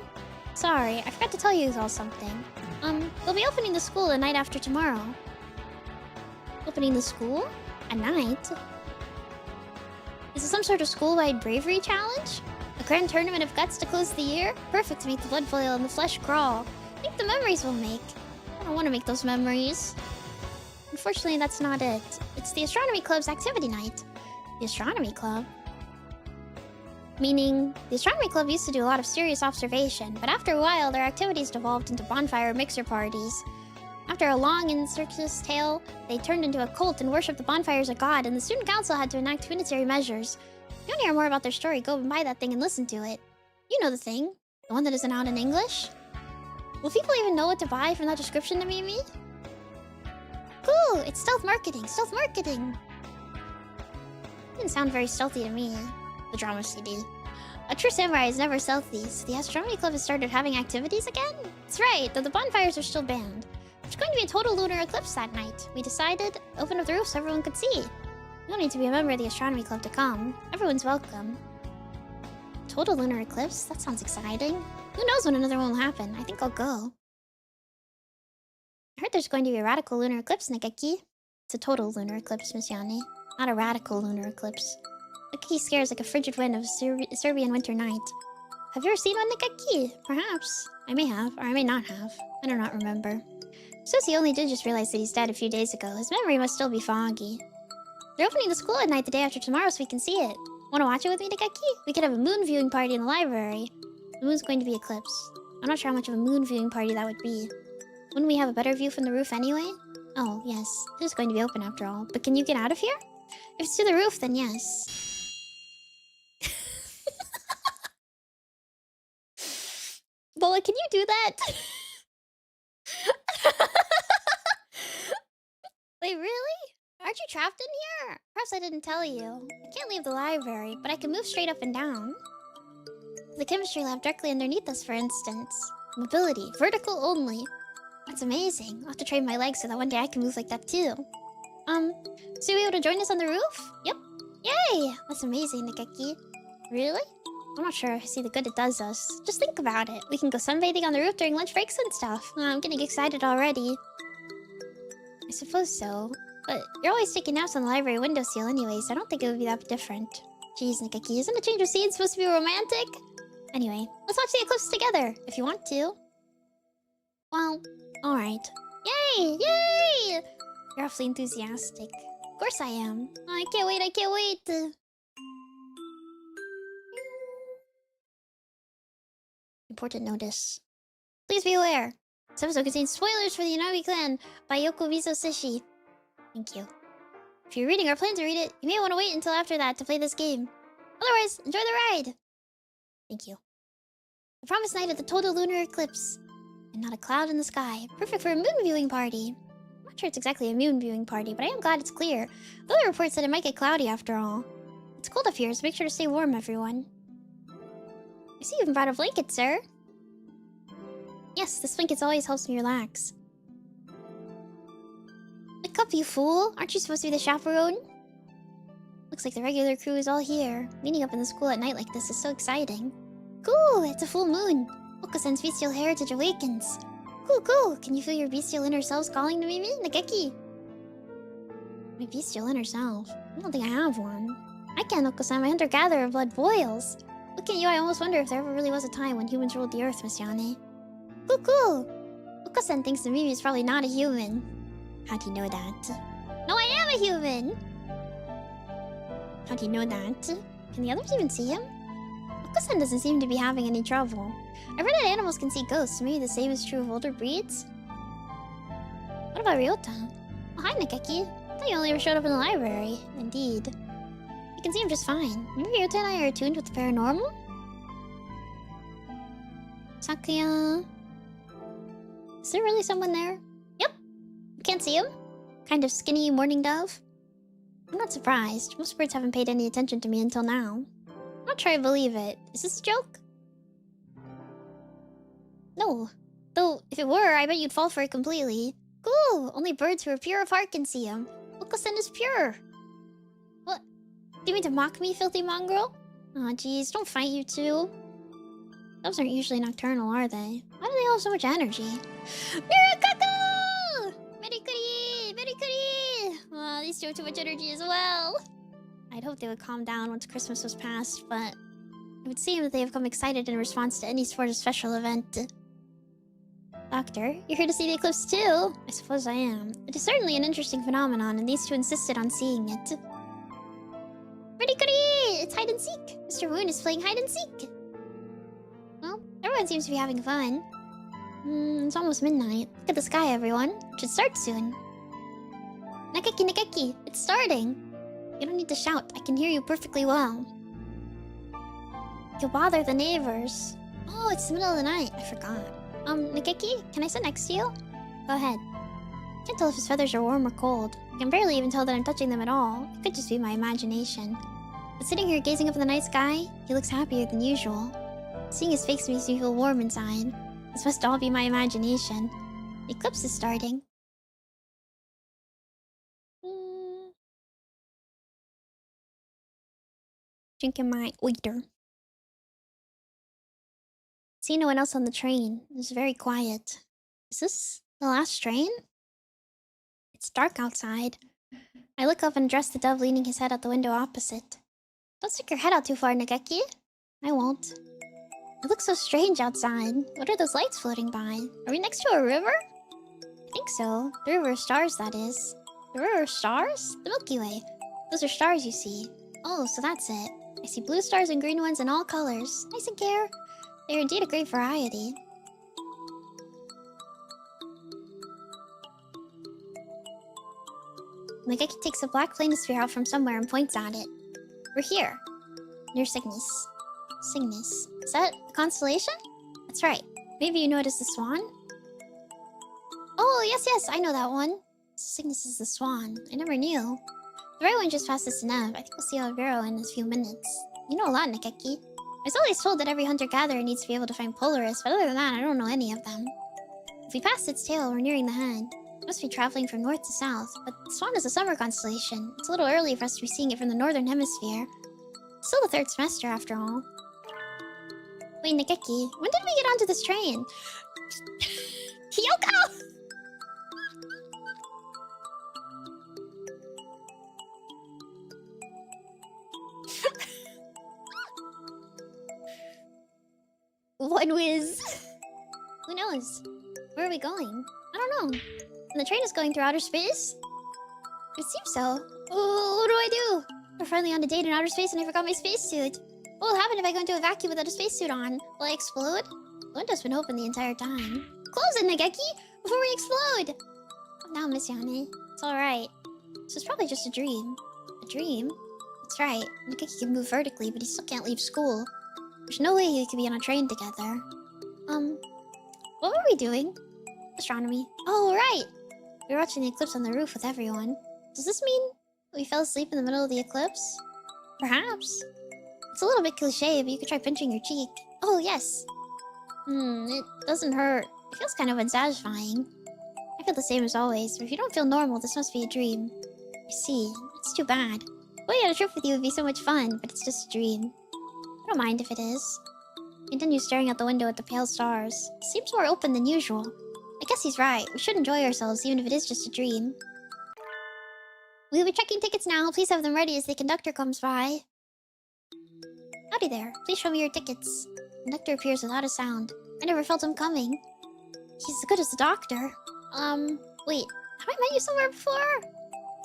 Sorry, I forgot to tell you all something. They'll be opening the school the night after tomorrow. Opening the school? At night? Is it some sort of school-wide bravery challenge? A grand tournament of guts to close the year? Perfect to make the blood boil and the flesh crawl. Think the memories we'll make. I don't want to make those memories. Unfortunately, that's not it. It's the Astronomy Club's activity night. The Astronomy Club? Meaning, the Astronomy Club used to do a lot of serious observation, but after a while, their activities devolved into bonfire mixer parties. After a long and circuitous tale, they turned into a cult and worshipped the bonfire as a god, and the student council had to enact unitary measures. If you want to hear more about their story, go and buy that thing and listen to it. You know the thing. The one that isn't out in English? Will people even know what to buy from that description, Nemimi? Cool! It's stealth marketing! Stealth marketing! Didn't sound very stealthy to me. The drama CD. A true samurai is never stealthy, so the astronomy club has started having activities again? That's right, though the bonfires are still banned. There's going to be a total lunar eclipse that night. We decided open up the roof so everyone could see. You don't need to be a member of the astronomy club to come. Everyone's welcome. Total lunar eclipse? That sounds exciting. Who knows when another one will happen? I think I'll go. I heard there's going to be a radical lunar eclipse, Nikeki. It's a total lunar eclipse, Miss Yane. Not a radical lunar eclipse. Nikeki scares like a frigid wind of a Serbian winter night. Have you ever seen one, Nikeki? Perhaps. I may have, or I may not have. I do not remember. Since he only did just realize that he's dead a few days ago, his memory must still be foggy. They're opening the school at night the day after tomorrow so we can see it. Wanna watch it with me, Nikeki? We could have a moon viewing party in the library. The moon's going to be eclipsed. I'm not sure how much of a moon viewing party that would be. Wouldn't we have a better view from the roof anyway? Oh, yes. It is going to be open after all. But can you get out of here? If it's to the roof, then yes. Bola, can you do that? Wait, really? Aren't you trapped in here? Perhaps I didn't tell you. I can't leave the library, but I can move straight up and down. The chemistry lab directly underneath us, for instance. Mobility, vertical only. That's amazing. I'll have to train my legs so that one day I can move like that too. So you able to join us on the roof? Yep. Yay! That's amazing, Nikeki. Really? I'm not sure I see the good it does us. Just think about it. We can go sunbathing on the roof during lunch breaks and stuff. I'm getting excited already. I suppose so. But you're always taking naps on the library windowsill anyway, so I don't think it would be that different. Jeez, Nikeki, isn't a change of scene supposed to be romantic? Anyway, let's watch the eclipse together, if you want to. Well, alright. Yay! Yay! You're awfully enthusiastic. Of course I am. Oh, I can't wait, I can't wait! Important notice. Please be aware. This episode contains spoilers for the Inari clan by Yokomizo Seshi. Thank you. If you're reading or plan to read it, you may want to wait until after that to play this game. Otherwise, enjoy the ride! Thank you. The promised night of the total lunar eclipse. And not a cloud in the sky. Perfect for a moon viewing party. I'm not sure it's exactly a moon viewing party, but I am glad it's clear. The other report said it might get cloudy after all. It's cold up here, so make sure to stay warm, everyone. I see you even brought a blanket, sir. Yes, this blanket always helps me relax. Wake up, you fool! Aren't you supposed to be the chaperone? Looks like the regular crew is all here. Meeting up in the school at night like this is so exciting. Cool! It's a full moon. Okusen's bestial heritage awakens. Cool, cool! Can you feel your bestial inner selves calling to Nemimi? Nageki? My bestial inner self? I don't think I have one. I can't, Okusen. My hunter-gatherer blood boils. Looking at you, I almost wonder if there ever really was a time when humans ruled the earth, Miss Yane. Cool, cool! Okusen thinks Nemimi is probably not a human. How do you know that? No, I am a human! How do you know that? Can the others even see him? Okusen doesn't seem to be having any trouble. I read that animals can see ghosts. Maybe the same is true of older breeds? What about Ryota? Oh, hi, Nikeki. I thought you only ever showed up in the library. Indeed. You can see him just fine. Maybe Ryota and I are attuned with the paranormal? Sakuya... Is there really someone there? Yep. You can't see him? Kind of skinny mourning dove? I'm not surprised. Most birds haven't paid any attention to me until now. I'm not sure I believe it. Is this a joke? No. Though, if it were, I bet you'd fall for it completely. Cool! Only birds who are pure of heart can see him. Okusen is pure! What? Do you mean to mock me, filthy mongrel? Aw, jeez, don't fight, you two. Doves aren't usually nocturnal, are they? Why do they all have so much energy? Mirakaku! Merikuri! Merikuri! Well, these two have too much energy as well. I'd hoped they would calm down once Christmas was past, but... it would seem that they have come excited in response to any sort of special event. Doctor, you're here to see the eclipse too? I suppose I am. It is certainly an interesting phenomenon, and these two insisted on seeing it. Merikuri! It's hide and seek! Mr. Moon is playing hide and seek! Well, everyone seems to be having fun. It's almost midnight. Look at the sky, everyone. It should start soon. Nakeki, Nakeki! It's starting! You don't need to shout. I can hear you perfectly well. You'll bother the neighbors. Oh, it's the middle of the night. I forgot. Nikeki, can I sit next to you? Go ahead. Can't tell if his feathers are warm or cold. I can barely even tell that I'm touching them at all. It could just be my imagination. But sitting here gazing up at the night sky, he looks happier than usual. Seeing his face makes me feel warm inside. This must all be my imagination. The eclipse is starting. Drinking my water. See no one else on the train. It's very quiet. Is this the last train? It's dark outside. I look up and address the dove leaning his head out the window opposite. Don't stick your head out too far, Nageki. I won't. It looks so strange outside. What are those lights floating by? Are we next to a river? I think so. The river of stars, that is. The river of stars? The Milky Way. Those are stars you see. Oh, so that's it. I see blue stars and green ones in all colors. Nice and care. They are indeed a great variety. Nageki takes a black planisphere out from somewhere and points at it. We're here. Near Cygnus. Cygnus. Is that a constellation? That's right. Maybe you know it as the swan? Oh, yes, I know that one. Cygnus is the swan. I never knew. The right one just passed us to Nev. I think we'll see Alvaro in a few minutes. You know a lot, Nageki. I was always told that every hunter-gatherer needs to be able to find Polaris, but other than that, I don't know any of them. If we pass its tail, we're nearing the head. It must be traveling from north to south, but the swan is a summer constellation. It's a little early for us to be seeing it from the northern hemisphere. Still the third semester, after all. Wait, Nageki, when did we get onto this train? Kyoko! One whiz. Who knows? Where are we going? I don't know. And the train is going through outer space? It seems so. Oh, what do I do? We're finally on a date in outer space and I forgot my spacesuit. What will happen if I go into a vacuum without a spacesuit on? Will I explode? The window's been open the entire time. Close it, Nageki! Before we explode! Calm down, Miss Yane. It's alright. This was probably just a dream. A dream? That's right. Nageki can move vertically, but he still can't leave school. There's no way we could be on a train together. What were we doing? Astronomy. Oh, right! We were watching the eclipse on the roof with everyone. Does this mean we fell asleep in the middle of the eclipse? Perhaps. It's a little bit cliché, but you could try pinching your cheek. Oh, yes. It doesn't hurt. It feels kind of unsatisfying. I feel the same as always, but if you don't feel normal, this must be a dream. I see. It's too bad. Going on a trip with you would be so much fun, but it's just a dream. I don't mind if it is. Continue staring out the window at the pale stars. It seems more open than usual. I guess he's right. We should enjoy ourselves, even if it is just a dream. We'll be checking tickets now. Please have them ready as the conductor comes by. Howdy there. Please show me your tickets. The conductor appears without a sound. I never felt him coming. He's as good as the doctor. Wait. Have I met you somewhere before?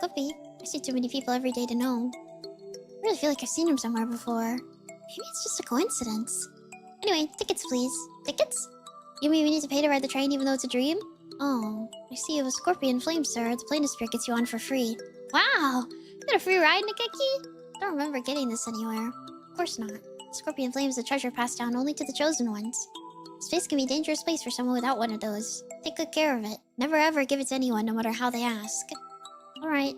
Could be. I see too many people every day to know. I really feel like I've seen him somewhere before. Maybe it's just a coincidence. Anyway, tickets please. Tickets? You mean we need to pay to ride the train even though it's a dream? Oh, I see you have a scorpion flame, sir. The planisphere gets you on for free. Wow! You got a free ride, Nageki? I don't remember getting this anywhere. Of course not. Scorpion flame is a treasure passed down only to the chosen ones. Space can be a dangerous place for someone without one of those. Take good care of it. Never ever give it to anyone, no matter how they ask. Alright.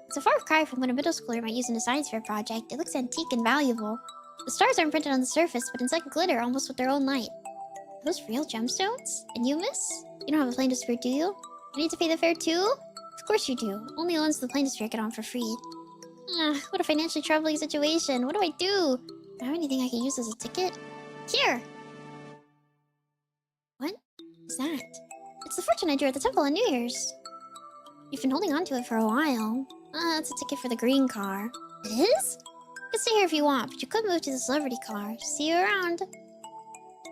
It's a far cry from what a middle schooler might use in a science fair project. It looks antique and valuable. The stars aren't printed on the surface, but inside glitter almost with their own light. Are those real gemstones? And you, miss? You don't have a planisphere, do you? I need to pay the fare too? Of course you do. Only the ones with the planisphere get on for free. What a financially troubling situation. What do I do? Do I have anything I can use as a ticket? Here! What is that? It's the fortune I drew at the temple on New Year's. You've been holding on to it for a while. It's a ticket for the green car. It is? You can stay here if you want, but you could move to the celebrity car. See you around.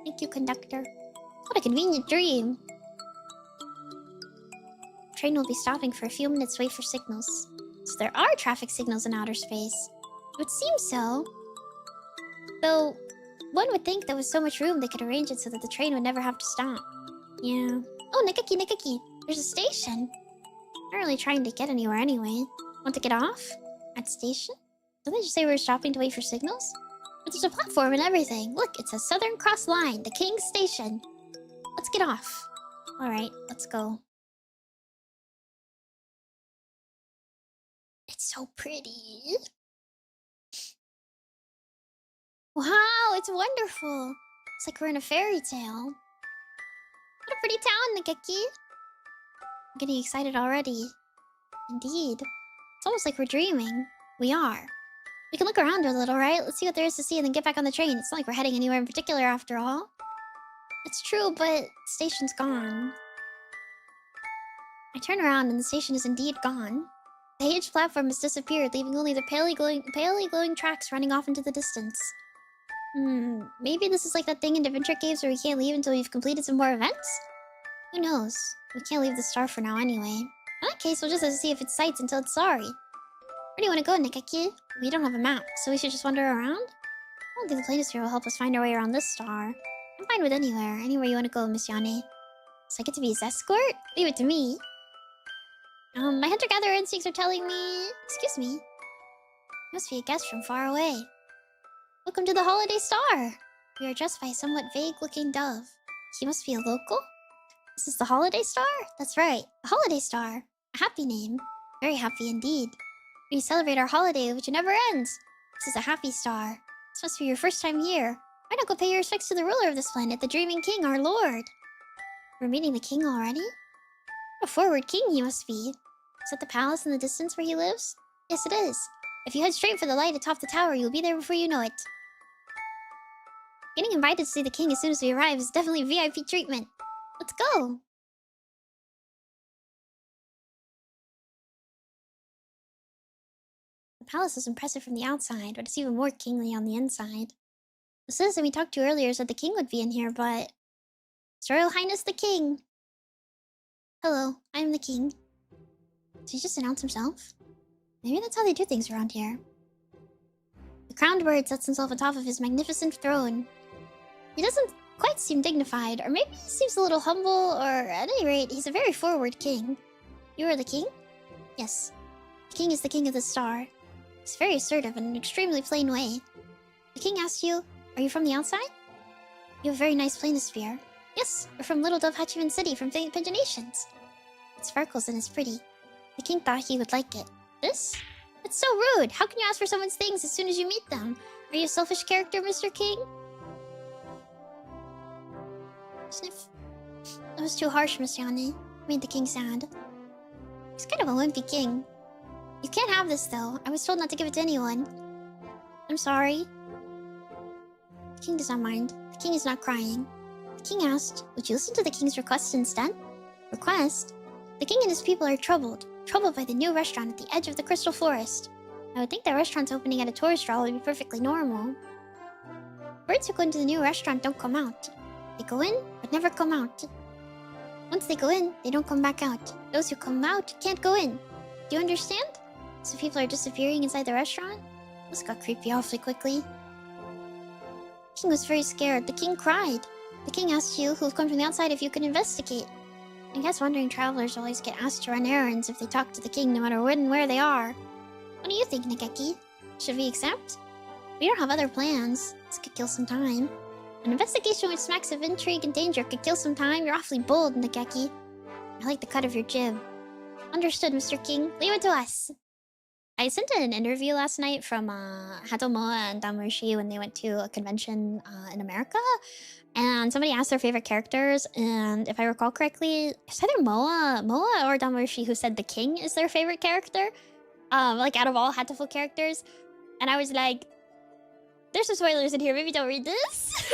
Thank you, conductor. What a convenient dream. The train will be stopping for a few minutes to wait for signals. So there are traffic signals in outer space. It would seem so. Though, one would think there was so much room they could arrange it so that the train would never have to stop. Yeah. Oh, Nageki! There's a station. I'm not really trying to get anywhere anyway. Want to get off? At station? Didn't they just say we were stopping to wait for signals? But there's a platform and everything. Look, it says Southern Cross Line, the King's Station. Let's get off. Alright, let's go. So pretty. Wow, it's wonderful. It's like we're in a fairy tale. What a pretty town, Nikeki. I'm getting excited already. Indeed. It's almost like we're dreaming. We are. We can look around a little, right? Let's see what there is to see and then get back on the train. It's not like we're heading anywhere in particular after all. It's true, but the station's gone. I turn around and the station is indeed gone. The huge platform has disappeared, leaving only the palely glowing tracks running off into the distance. Maybe this is like that thing in Adventure Caves where we can't leave until we've completed some more events? Who knows? We can't leave the star for now anyway. In that case, we'll just have to see if it sights until it's sorry. Where do you want to go, Nikeki? We don't have a map, so we should just wander around? I don't think the planisphere will help us find our way around this star. I'm fine with anywhere. Anywhere you want to go, Miss Yane. So I get to be his escort? Leave it to me. My hunter-gatherer instincts are telling me... Excuse me. You must be a guest from far away. Welcome to the Holiday Star. We are dressed by a somewhat vague-looking dove. He must be a local? This is the Holiday Star? That's right, the Holiday Star. A happy name. Very happy indeed. We celebrate our holiday, which never ends. This is a happy star. This must be your first time here. Why not go pay your respects to the ruler of this planet, the Dreaming King, our lord? We're meeting the king already? What a forward king he must be. Is that the palace in the distance where he lives? Yes, it is. If you head straight for the light atop the tower, you'll be there before you know it. Getting invited to see the king as soon as we arrive is definitely VIP treatment. Let's go! The palace is impressive from the outside, but it's even more kingly on the inside. The citizen we talked to earlier said the king would be in here, but... His Royal Highness the King! Hello, I'm the king. Did he just announce himself? Maybe that's how they do things around here. The crowned bird sets himself atop of his magnificent throne. He doesn't quite seem dignified, or maybe he seems a little humble, or at any rate, he's a very forward king. You are the king? Yes. The king is the king of the star. He's very assertive in an extremely plain way. The king asked you, are you from the outside? You have a very nice planisphere. Yes, we're from Little Dove Hachiman City from Pigeon Nations. It sparkles and is pretty. The king thought he would like it. This? It's so rude! How can you ask for someone's things as soon as you meet them? Are you a selfish character, Mr. King? Sniff. That was too harsh, Miss Yane. Made the king sad. He's kind of a wimpy king. You can't have this, though. I was told not to give it to anyone. I'm sorry. The king does not mind. The king is not crying. The king asked, would you listen to the king's request instead? Request? The king and his people are troubled. Troubled by the new restaurant at the edge of the Crystal Forest. I would think that restaurant's opening at a tourist draw would be perfectly normal. Birds who go into the new restaurant don't come out. They go in, but never come out. Once they go in, they don't come back out. Those who come out can't go in. Do you understand? So people are disappearing inside the restaurant? This got creepy awfully quickly. The king was very scared. The king cried. The king asked you, who have come from the outside, if you could investigate. I guess wandering travelers always get asked to run errands if they talk to the king, no matter when and where they are. What do you think, Nikeki? Should we accept? We don't have other plans. This could kill some time. An investigation which smacks of intrigue and danger could kill some time. You're awfully bold, Nikeki. I like the cut of your jib. Understood, Mr. King. Leave it to us. I sent an interview last night from Hatomoa and Damurishi when they went to a convention in America. And somebody asked their favorite characters, and if I recall correctly, it's either Moa or Damurishi who said the king is their favorite character. Like out of all Hatoful characters. And I was like, there's some spoilers in here, maybe don't read this.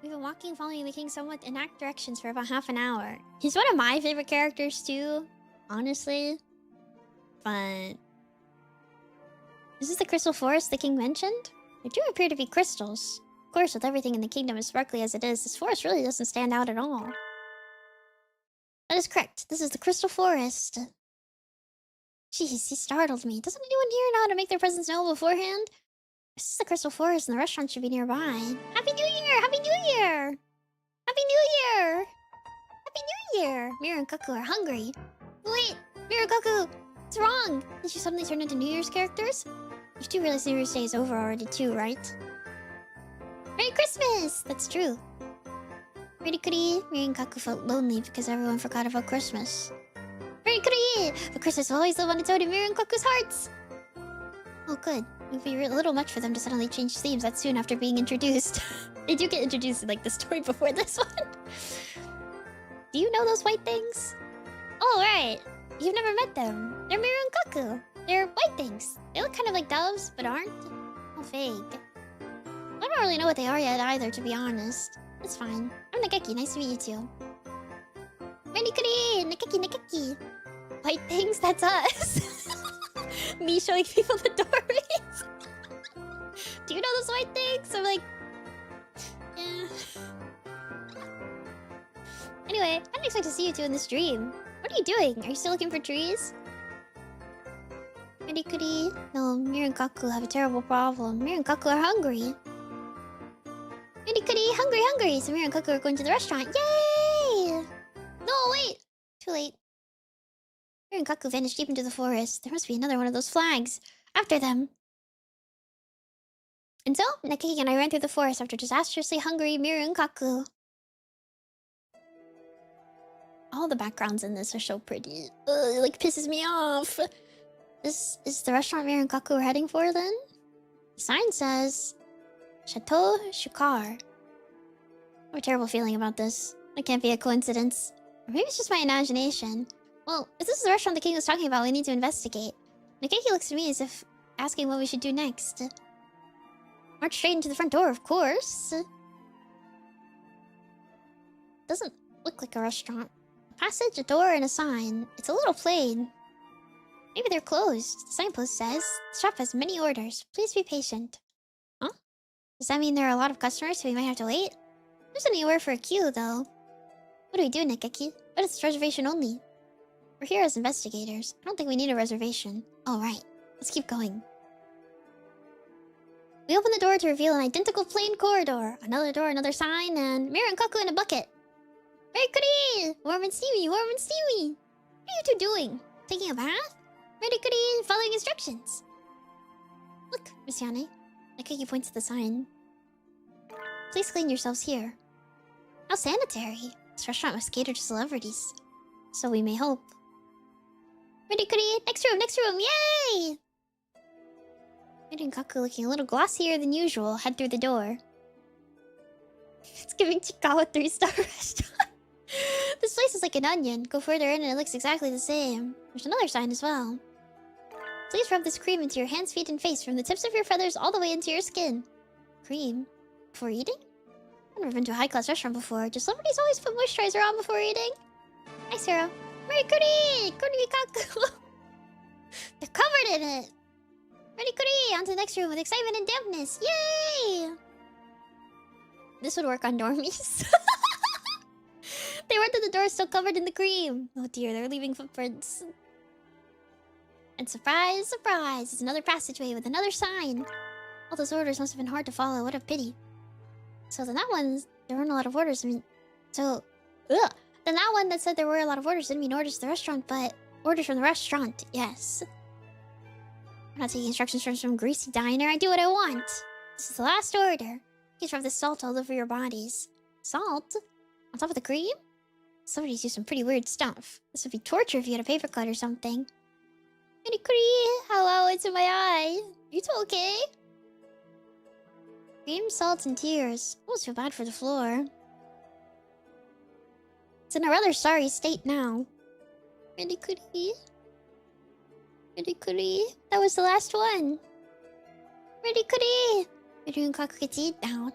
We've been walking following the king somewhat inactive directions for about half an hour. He's one of my favorite characters too, honestly. But... is this the crystal forest the king mentioned? There do appear to be crystals. Of course, with everything in the kingdom as sparkly as it is, this forest really doesn't stand out at all. That is correct. This is the crystal forest. Jeez, he startled me. Doesn't anyone here know how to make their presence known beforehand? This is the crystal forest and the restaurant should be nearby. Happy New Year! Happy New Year! Happy New Year! Happy New Year! Mira and Kaku are hungry. Wait! Mira, Kaku! What's wrong? Did you suddenly turn into New Year's characters? You do realize New Year's Day is over already too, right? Merry Christmas! That's true. Mira and Kaku felt lonely because everyone forgot about Christmas. But Christmas will always live on its own in Miru and Kaku's hearts. Oh, good. It would be a little much for them to suddenly change themes that soon after being introduced. They do get introduced in, like, the story before this one. Do you know those white things? Oh, right. You've never met them. They're Miru and Kaku. They're white things. They look kind of like doves, but aren't. Oh, vague. I don't really know what they are yet either, to be honest. It's fine. I'm Nakeki. Nice to meet you too. Menikuri! Nakeki, Nakeki! White things? That's us. Me showing people the doorways. Do you know those white things? I'm like... Yeah. Anyway, I didn't expect to see you two in this dream. What are you doing? Are you still looking for trees? Menikuri? No, Miru and Kaku have a terrible problem. Miru and Kaku are hungry. Menikuri, hungry! So Miru and Kaku are going to the restaurant. Yay! No, wait! Too late. Miru and Kaku vanished deep into the forest. There must be another one of those flags. After them. And so, Nakeki and I ran through the forest after disastrously hungry Miru and Kaku. All the backgrounds in this are so pretty. Ugh, it like pisses me off. This is the restaurant Miru and Kaku are heading for then? The sign says... Chateau Shukar. I have a terrible feeling about this. That can't be a coincidence. Or maybe it's just my imagination. Well, if this is the restaurant the king was talking about, we need to investigate. Nakeki looks to me as if asking what we should do next. March straight into the front door, of course. Doesn't look like a restaurant. A passage, a door, and a sign. It's a little plain. Maybe they're closed. The signpost says, the shop has many orders. Please be patient. Huh? Does that mean there are a lot of customers so we might have to wait? There's anywhere for a queue, though. What do we do, Nakeki? But it's reservation only. We're here as investigators. I don't think we need a reservation. All right. Let's keep going. We open the door to reveal an identical plain corridor. Another door, another sign, and Miru and Kaku in a bucket. Merikuri! Warm and steamy, warm and steamy! What are you two doing? Taking a bath? Merikuri, following instructions. Look, Miss Yane. Nakeki points to the sign. Please clean yourselves here. How sanitary. This restaurant must cater to celebrities. So we may hope. Merikuri, next room, yay! Miru and Kaku, looking a little glossier than usual, head through the door. It's giving Chikawa 3-star restaurant. This place is like an onion. Go further in and it looks exactly the same. There's another sign as well. Please rub this cream into your hands, feet, and face from the tips of your feathers all the way into your skin. Cream? Before eating? I've never been to a high-class restaurant before. Do celebrities always put moisturizer on before eating? Hi, Sarah. Merikuri! Kaku! They're covered in it! Merikuri! On to the next room with excitement and dampness! Yay! This would work on normies. They went to the door still covered in the cream. Oh dear, they're leaving footprints. And surprise, surprise! It's another passageway with another sign. All those orders must have been hard to follow. What a pity. So then that one, there weren't a lot of orders. Then that one that said there were a lot of orders didn't mean orders to the restaurant, but orders from the restaurant. Yes. I'm not taking instructions from some greasy diner. I do what I want. This is the last order. Please rub this salt all over your bodies. Salt? On top of the cream? Somebody's used some pretty weird stuff. This would be torture if you had a paper cut or something. Merikuri! Hello, it's in my eye. You two okay? Cream, salt, and tears. I almost feel bad for the floor. It's in a rather sorry state now. Merikuri? Merikuri? That was the last one. Merikuri! Miru and Kaku gets eat down.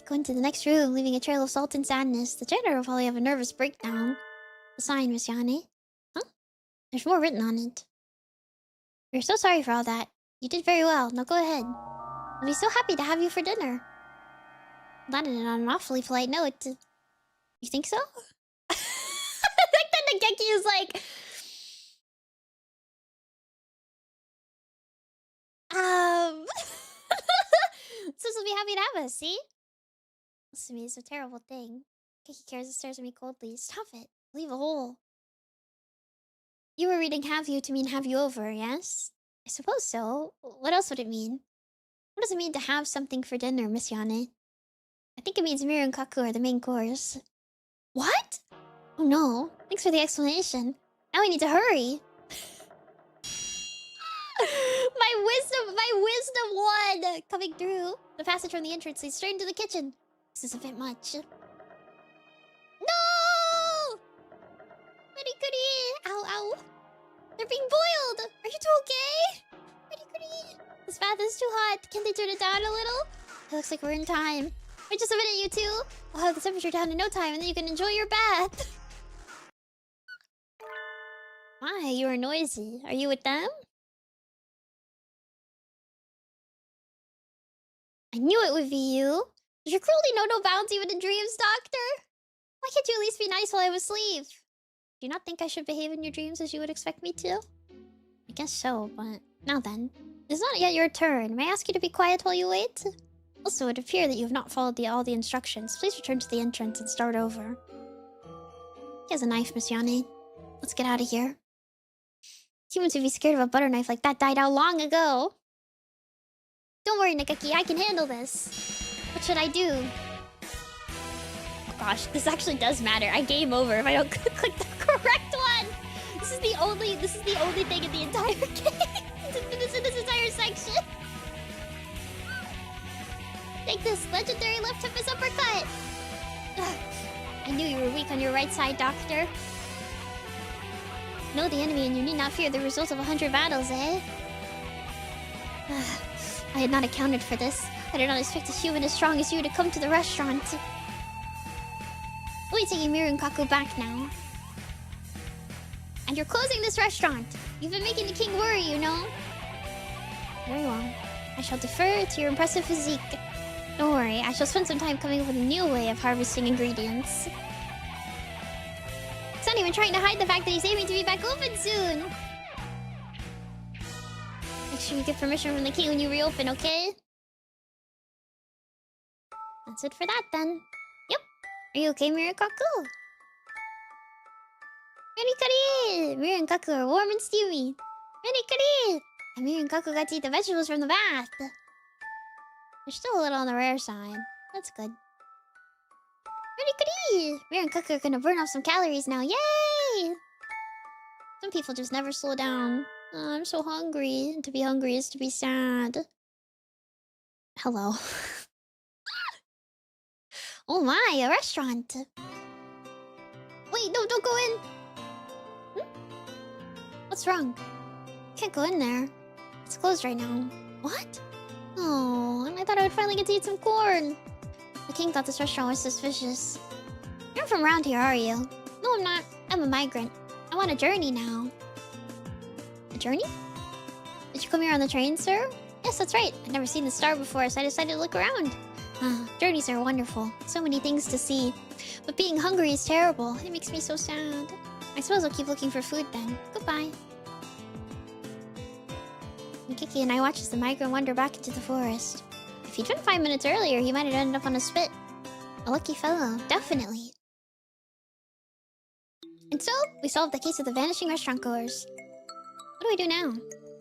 Go into the next room, leaving a trail of salt and sadness. The janitor will probably have a nervous breakdown. The sign, Miss Yane. Huh? There's more written on it. We're so sorry for all that. You did very well. Now go ahead. I'll be so happy to have you for dinner. Landed it on an awfully polite note. You think so? I think that Nageki is like... Supposed to be happy to have us, see? Listen to me, it's a terrible thing. Kiki cares and stares at me coldly. Stop it. Leave a hole. You were reading have you to mean have you over, yes? I suppose so. What else would it mean? What does it mean to have something for dinner, Miss Yane? I think it means Miru and Kaku are the main course. What? Oh no. Thanks for the explanation. Now we need to hurry. my wisdom won! Coming through. The passage from the entrance leads straight into the kitchen. This is a bit much. No! Goody goody! Ow, ow. They're being boiled! Are you two okay? Goody goody. This bath is too hot. Can they turn it down a little? It looks like we're in time. Wait just a minute, you two. I'll have the temperature down in no time, and then you can enjoy your bath. Why? You are noisy. Are you with them? I knew it would be you. Does your cruelty know no bounds even in dreams, Doctor? Why can't you at least be nice while I'm asleep? Do you not think I should behave in your dreams as you would expect me to? I guess so, but... Now then. It's not yet your turn. May I ask you to be quiet while you wait? Also, it would appear that you have not followed all the instructions. Please return to the entrance and start over. He has a knife, Miss Yane. Let's get out of here. Humans would be scared of a butter knife like that died out long ago. Don't worry, Nikaki, I can handle this. What should I do? Oh gosh, this actually does matter. I game over if I don't click the correct one. This is the only thing in the entire game. this entire section. Take this legendary left hip as uppercut. Ugh. I knew you were weak on your right side, Doctor. Know the enemy and you need not fear the result of 100 battles, eh? I had not accounted for this. I did not expect a human as strong as you to come to the restaurant. We'll be taking Miru and Kaku back now. And you're closing this restaurant. You've been making the king worry, you know. Very well. I shall defer to your impressive physique. Don't worry, I shall spend some time coming up with a new way of harvesting ingredients. He's not even trying to hide the fact that he's aiming to be back open soon. Make sure you get permission from the king when you reopen, okay? That's it for that, then. Yep. Are you okay, Miru and Kaku? Kari! Miru and Kaku are warm and steamy. Kari! And Miru and Kaku got to eat the vegetables from the bath. They're still a little on the rare side. That's good. Kari! Miru and Kaku are gonna burn off some calories now. Yay! Some people just never slow down. Oh, I'm so hungry. To be hungry is to be sad. Hello. Oh my, a restaurant. Wait, no, don't go in. What's wrong? Can't go in there. It's closed right now. What? Oh, and I thought I would finally get to eat some corn. The king thought this restaurant was suspicious. You're from around here, are you? No, I'm not. I'm a migrant. I want a journey now. A journey? Did you come here on the train, sir? Yes, that's right. I've never seen the star before, so I decided to look around. Journeys are wonderful. So many things to see. But being hungry is terrible. It makes me so sad. I suppose I'll keep looking for food then. Goodbye. And Kiki and I watch as the migrant wander back into the forest. If he'd been 5 minutes earlier, he might have ended up on a spit. A lucky fellow, definitely. And so, we solved the case of the vanishing restaurant goers. What do we do now?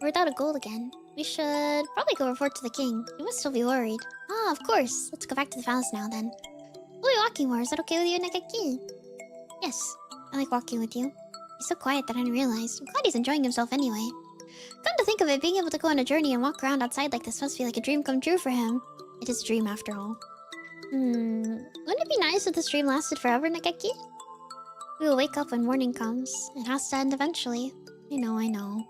We're without a goal again. We should probably go report to the king. He must still be worried. Ah, of course. Let's go back to the palace now then. We'll be walking more. Is that okay with you, Nekaki? Yes. I like walking with you. He's so quiet that I didn't realize. I'm glad he's enjoying himself anyway. Come to think of it, being able to go on a journey and walk around outside like this must be like a dream come true for him. It is a dream after all. Wouldn't it be nice if this dream lasted forever, Nekaki? We will wake up when morning comes. It has to end eventually. I know.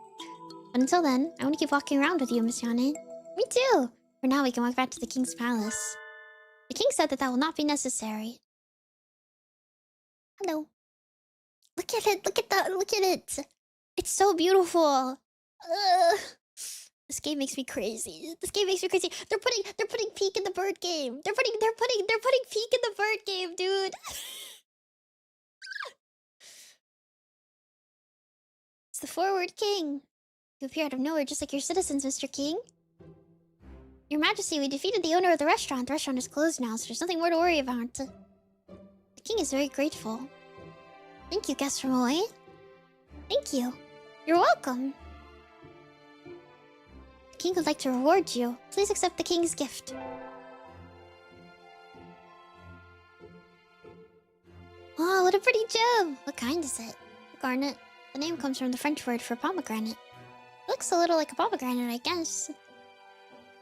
But until then, I want to keep walking around with you, Miss Yane. Me too! For now, we can walk back to the king's palace. The king said that will not be necessary. Hello. Look at it, look at it! It's so beautiful! This game makes me crazy. They're putting Peak in the bird game. They're putting Peak in the bird game, dude. It's the forward king. You appear out of nowhere just like your citizens, Mr. King. Your Majesty, we defeated the owner of the restaurant. The restaurant is closed now, so there's nothing more to worry about. The king is very grateful. Thank you, guests from away. Thank you. You're welcome. The king would like to reward you. Please accept the king's gift. Oh, what a pretty gem! What kind is it? A garnet. The name comes from the French word for pomegranate. It looks a little like a pomegranate, I guess.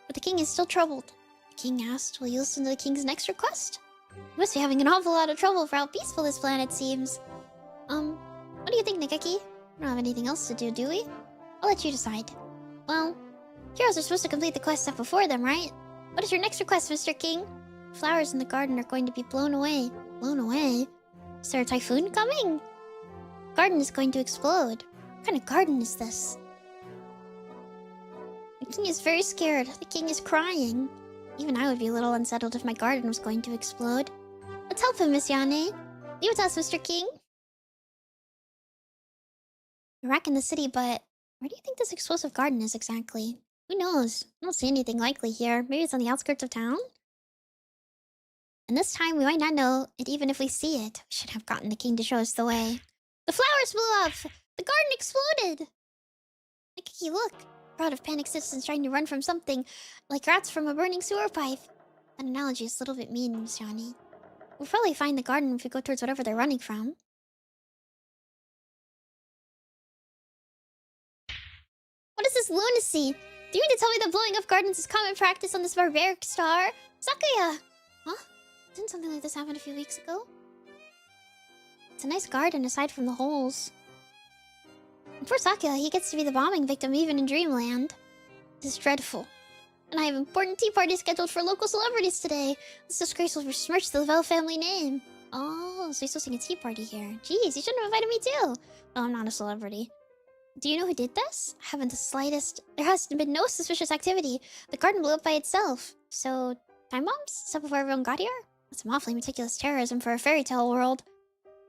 But the king is still troubled. The king asked, will you listen to the king's next request? You must be having an awful lot of trouble for how peaceful this planet seems. What do you think, Nikeki? We don't have anything else to do we? I'll let you decide. Well, heroes are supposed to complete the quest set before them, right? What is your next request, Mr. King? Flowers in the garden are going to be blown away. Blown away? Is there a typhoon coming? The garden is going to explode. What kind of garden is this? The king is very scared. The king is crying. Even I would be a little unsettled if my garden was going to explode. Let's help him, Miss Yane. Leave it to us, Mr. King. We're back in the city, but where do you think this explosive garden is exactly? Who knows? I don't see anything likely here. Maybe it's on the outskirts of town? And this time, we might not know it even if we see it. We should have gotten the king to show us the way. The flowers blew up! The garden exploded! Nikeki, look! A crowd of panicked citizens trying to run from something, like rats from a burning sewer pipe. That analogy is a little bit mean, Miss Yane. We'll probably find the garden if we go towards whatever they're running from. What is this lunacy? Do you mean to tell me that blowing up gardens is common practice on this barbaric star? Sakuya! Huh? Didn't something like this happen a few weeks ago? It's a nice garden aside from the holes. And poor Sakuya, he gets to be the bombing victim even in Dreamland. This is dreadful. And I have important tea parties scheduled for local celebrities today. This disgrace will besmirch the Lavelle family name. Oh, so he's hosting a tea party here. Jeez, you shouldn't have invited me too. Well, I'm not a celebrity. Do you know who did this? I haven't the slightest. There has been no suspicious activity. The garden blew up by itself. So, time bombs? Is that before everyone got here? That's some awfully meticulous terrorism for a fairy tale world.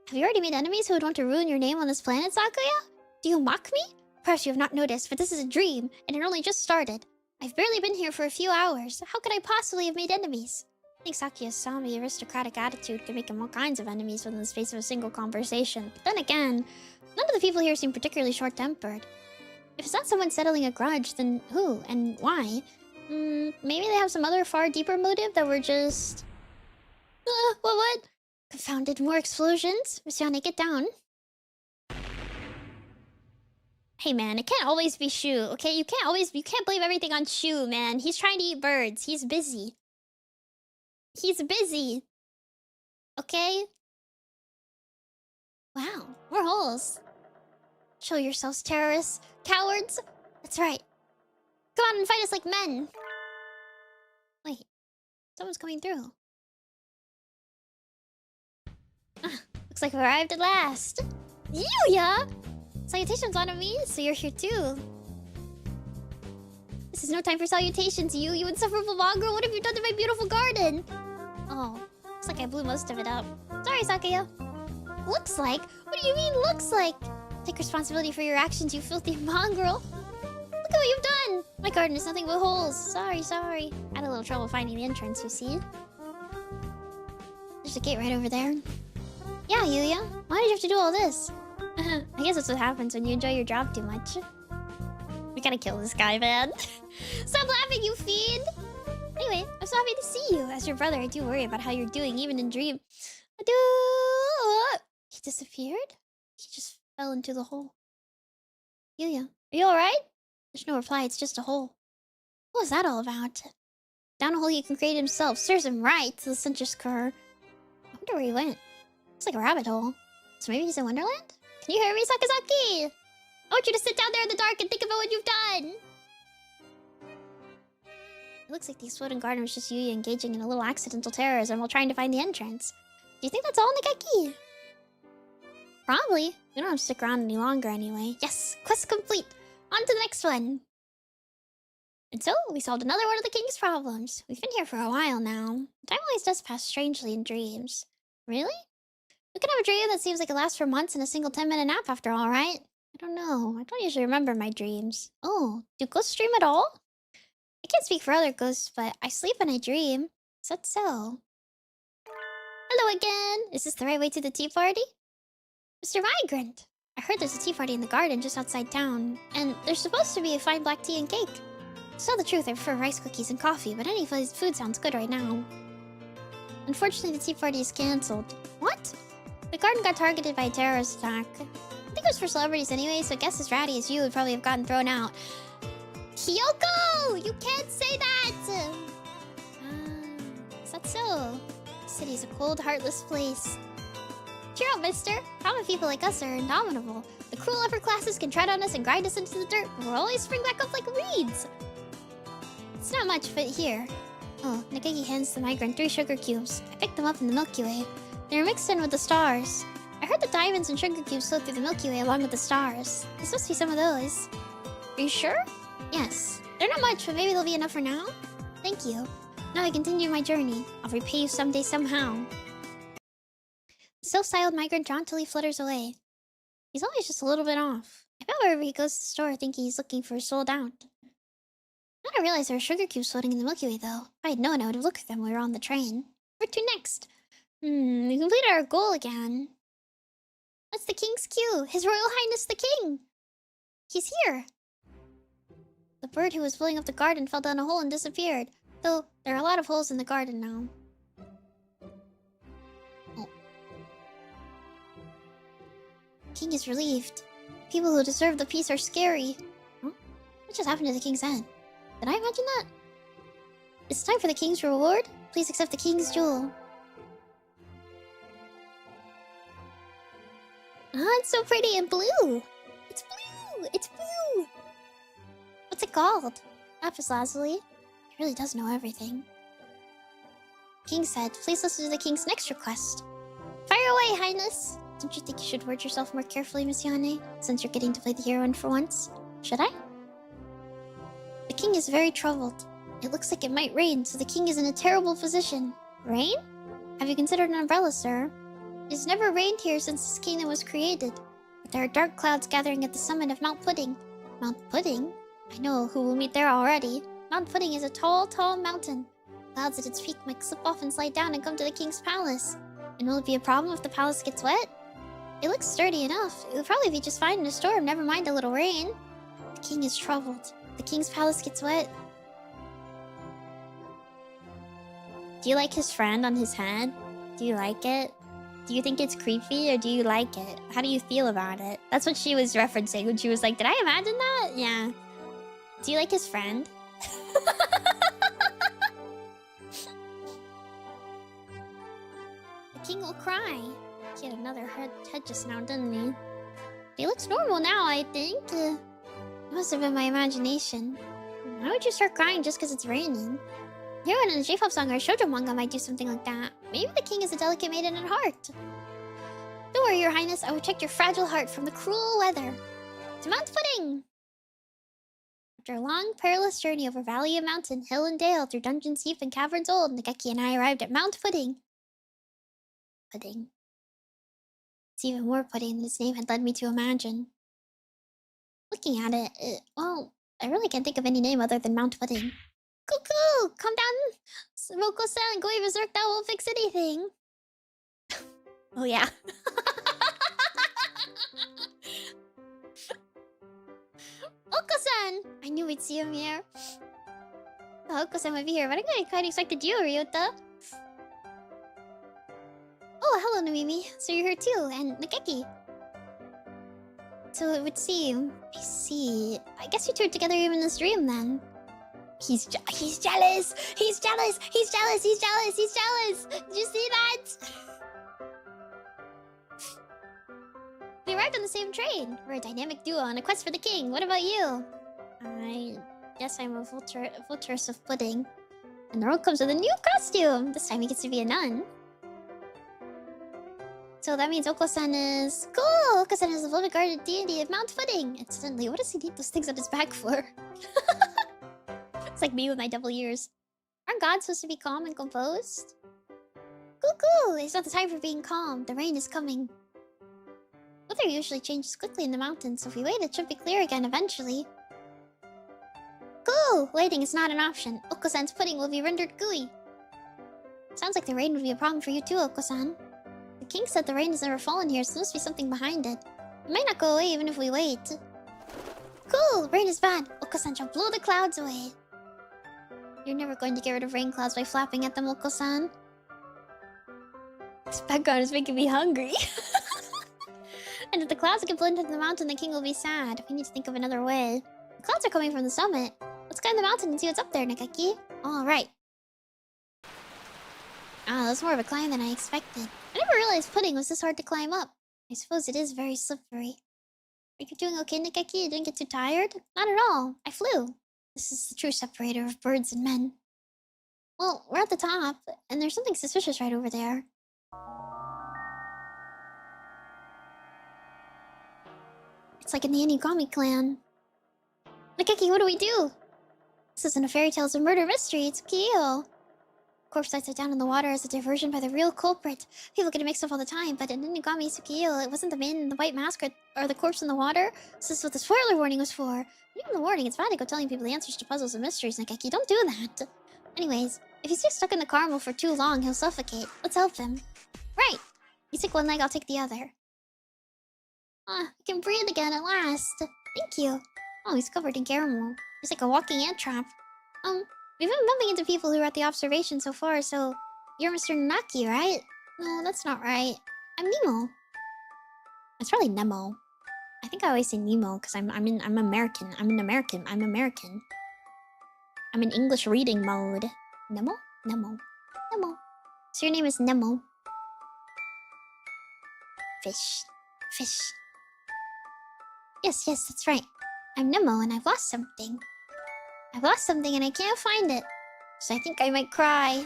Have you already made enemies who would want to ruin your name on this planet, Sakuya? Do you mock me? Perhaps you have not noticed, but this is a dream, and it only just started. I've barely been here for a few hours. How could I possibly have made enemies? I think Sakuya's Sami aristocratic attitude could make him all kinds of enemies within the space of a single conversation. But then again, none of the people here seem particularly short-tempered. If it's not someone settling a grudge, then who and why? Maybe they have some other far deeper motive that we're just... What? Confounded, more explosions? Miss Yane, get down. Hey man, it can't always be Shu, okay? You can't blame everything on Shu, man. He's trying to eat birds. He's busy. He's busy. Okay? Wow, more holes. Show yourselves, terrorists. Cowards. That's right. Come on and fight us like men. Wait, someone's coming through. Looks like we arrived at last. Yuya! Salutations, Anami, so you're here too. This is no time for salutations, you insufferable mongrel. What have you done to my beautiful garden? Oh, looks like I blew most of it up. Sorry, Sakuya. Looks like? What do you mean, looks like? Take responsibility for your actions, you filthy mongrel. Look at what you've done. My garden is nothing but holes. Sorry. I had a little trouble finding the entrance, you see. There's a gate right over there. Yeah, Yuya. Why did you have to do all this? I guess that's what happens when you enjoy your job too much. We gotta kill this guy, man. Stop laughing, you fiend! Anyway, I'm so happy to see you. As your brother, I do worry about how you're doing, even in dream. He disappeared? He just fell into the hole. Yuya, are you alright? There's no reply, it's just a hole. What was that all about? Down a hole he can create himself. Serves him right, the sensuous cur. I wonder where he went. Looks like a rabbit hole. So maybe he's in Wonderland? Can you hear me, Sakazaki? I want you to sit down there in the dark and think about what you've done. It looks like the exploding garden was just Yuya engaging in a little accidental terrorism while trying to find the entrance. Do you think that's all, Nikeki? Probably. We don't have to stick around any longer anyway. Yes, quest complete. On to the next one. And so, we solved another one of the king's problems. We've been here for a while now. Time always does pass strangely in dreams. Really? We can have a dream that seems like it lasts for months in a single 10-minute nap after all, right? I don't know. I don't usually remember my dreams. Oh, do ghosts dream at all? I can't speak for other ghosts, but I sleep and I dream. Is that so? Hello again! Is this the right way to the tea party? Mr. Migrant! I heard there's a tea party in the garden just outside town, and there's supposed to be a fine black tea and cake. To tell the truth, I prefer rice cookies and coffee, but any food sounds good right now. Unfortunately, the tea party is cancelled. What? The garden got targeted by a terrorist attack. I think it Vtubers for celebrities anyway, so guess as ratty as you would probably have gotten thrown out. Kyoko! You can't say that! Is that so? The city's a cold, heartless place. Cheer up, mister. Common people like us are indomitable. The cruel upper classes can tread on us and grind us into the dirt, but we'll always spring back up like reeds. It's not much, but here. Oh, Nageki hands the migrant 3 sugar cubes. I picked them up in the Milky Way. They were mixed in with the stars. I heard that diamonds and sugar cubes float through the Milky Way along with the stars. This must be some of those. Are you sure? Yes. They're not much, but maybe they'll be enough for now. Thank you. Now I continue my journey. I'll repay you someday somehow. The self-styled migrant jauntily flutters away. He's always just a little bit off. I bet wherever he goes to the store thinking he's looking for a sold out. I didn't realize there were sugar cubes floating in the Milky Way, though. If I had known, I would have looked for them when we were on the train. Where to next? We completed our goal again. That's the king's cue. His Royal Highness the King. He's here. The bird who was filling up the garden fell down a hole and disappeared. Though, there are a lot of holes in the garden now. Oh. The king is relieved. People who deserve the peace are scary. Huh? What just happened to the king's head? Did I imagine that? It's time for the king's reward. Please accept the king's jewel. Ah, it's so pretty and blue. It's blue. It's blue. What's it called? Lapis lazuli. He really does know everything. King said, please listen to the king's next request. Fire away, Highness. Don't you think you should word yourself more carefully, Miss Yane, since you're getting to play the heroine for once? Should I? The king is very troubled. It looks like it might rain, so the king is in a terrible position. Rain? Have you considered an umbrella, sir? It has never rained here since this kingdom was created. But there are dark clouds gathering at the summit of Mount Pudding. Mount Pudding? I know who will meet there already. Mount Pudding is a tall, tall mountain. Clouds at its peak might slip off and slide down and come to the king's palace. And will it be a problem if the palace gets wet? It looks sturdy enough. It would probably be just fine in a storm, never mind a little rain. The king is troubled. The king's palace gets wet. Do you like his friend on his head? Do you like it? Do you think it's creepy or do you like it? How do you feel about it? That's what she was referencing when she was like, did I imagine that? Yeah. Do you like his friend? The king will cry. He had another head just now, didn't he? He looks normal now, I think. It must have been my imagination. Why would you start crying just because it's raining? Heroine in a J-pop song or a shoujo manga might do something like that. Maybe the king is a delicate maiden at heart. Don't worry, your highness. I will protect your fragile heart from the cruel weather. To Mount Pudding! After a long, perilous journey over valley and mountain, hill and dale, through dungeons deep and caverns old, Nageki and I arrived at Mount Pudding. Pudding. It's even more pudding than its name had led me to imagine. Looking at it, well, I really can't think of any name other than Mount Pudding. Cuckoo! Calm down! Roko-san, going berserk, that won't fix anything. Oh yeah. Oko-san! I knew we'd see him here. Oh, Oko-san might be here, but I quite expected you, Ryota. Oh, hello, Nemimi. So you're here too, and Nageki. So it would seem... I see. I guess you two are together even in this dream, then. He's jealous! He's jealous! He's jealous! He's jealous! He's jealous! Did you see that? We arrived on the same train. We're a dynamic duo on a quest for the king. What about you? I guess I'm a vulturess of pudding. And the road comes with a new costume. This time he gets to be a nun. So that means Oko-san is... Cool! Oko-san is the beloved guarded deity of Mount Pudding. Incidentally, what does he need those things on his back for? It's like me with my double ears. Aren't gods supposed to be calm and composed? Cuckoo! It's not the time for being calm. The rain is coming. Weather usually changes quickly in the mountains, so if we wait, it should be clear again eventually. Cool! Waiting is not an option. Oko-san's pudding will be rendered gooey. Sounds like the rain would be a problem for you too, Oko-san. The king said the rain has never fallen here, so there must be something behind it. It might not go away even if we wait. Cool! Rain is bad. Oko-san shall blow the clouds away. You're never going to get rid of rain clouds by flapping at them, Oko-san. This background is making me hungry. And if the clouds get blended into the mountain, the king will be sad. We need to think of another way. The clouds are coming from the summit. Let's climb the mountain and see what's up there, Nekaki. Alright. Ah, that's more of a climb than I expected. I never realized pudding was this hard to climb up. I suppose it is very slippery. Are you doing okay, Nekaki? You didn't get too tired? Not at all. I flew. This is the true separator of birds and men. Well, we're at the top, and there's something suspicious right over there. It's like in the Inugami clan. Nekaki, what do we do? This isn't a fairy tale, it's a murder mystery. It's Kyo. Corpse upside down in the water as a diversion by the real culprit. People get it mixed up all the time, but in Inugami Tsukio, it wasn't the man in the white mask or the corpse in the water. This is what the spoiler warning was for. Even the warning, it's bad to go telling people the answers to puzzles and mysteries, Nekaki. Don't do that. Anyways, if he's just stuck in the caramel for too long, he'll suffocate. Let's help him. Right. You take one leg, I'll take the other. Ah, I can breathe again at last. Thank you. Oh, he's covered in caramel. He's like a walking ant trap. We've been bumping into people who are at the observation so far, so... You're Mr. Naki, right? No, that's not right. I'm Nemo. It's probably Nemo. I think I always say Nemo, because I'm American. I'm American. I'm in English reading mode. Nemo? Nemo. Nemo. So your name is Nemo. Fish. Fish. Yes, that's right. I'm Nemo, and I've lost something. I've lost something and I can't find it. So I think I might cry.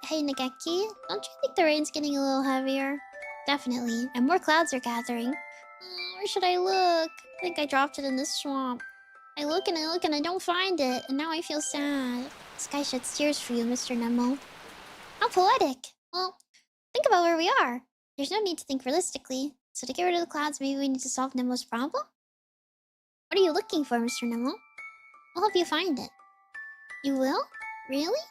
Hey, Nekaki, don't you think the rain's getting a little heavier? Definitely, and more clouds are gathering. Where should I look? I think I dropped it in this swamp. I look and I don't find it, and now I feel sad. The sky sheds tears for you, Mr. Nemo. How poetic. Well, think about where we are. There's no need to think realistically. So to get rid of the clouds, maybe we need to solve Nemo's problem? What are you looking for, Mr. Nemo? I'll help you find it. You will? Really?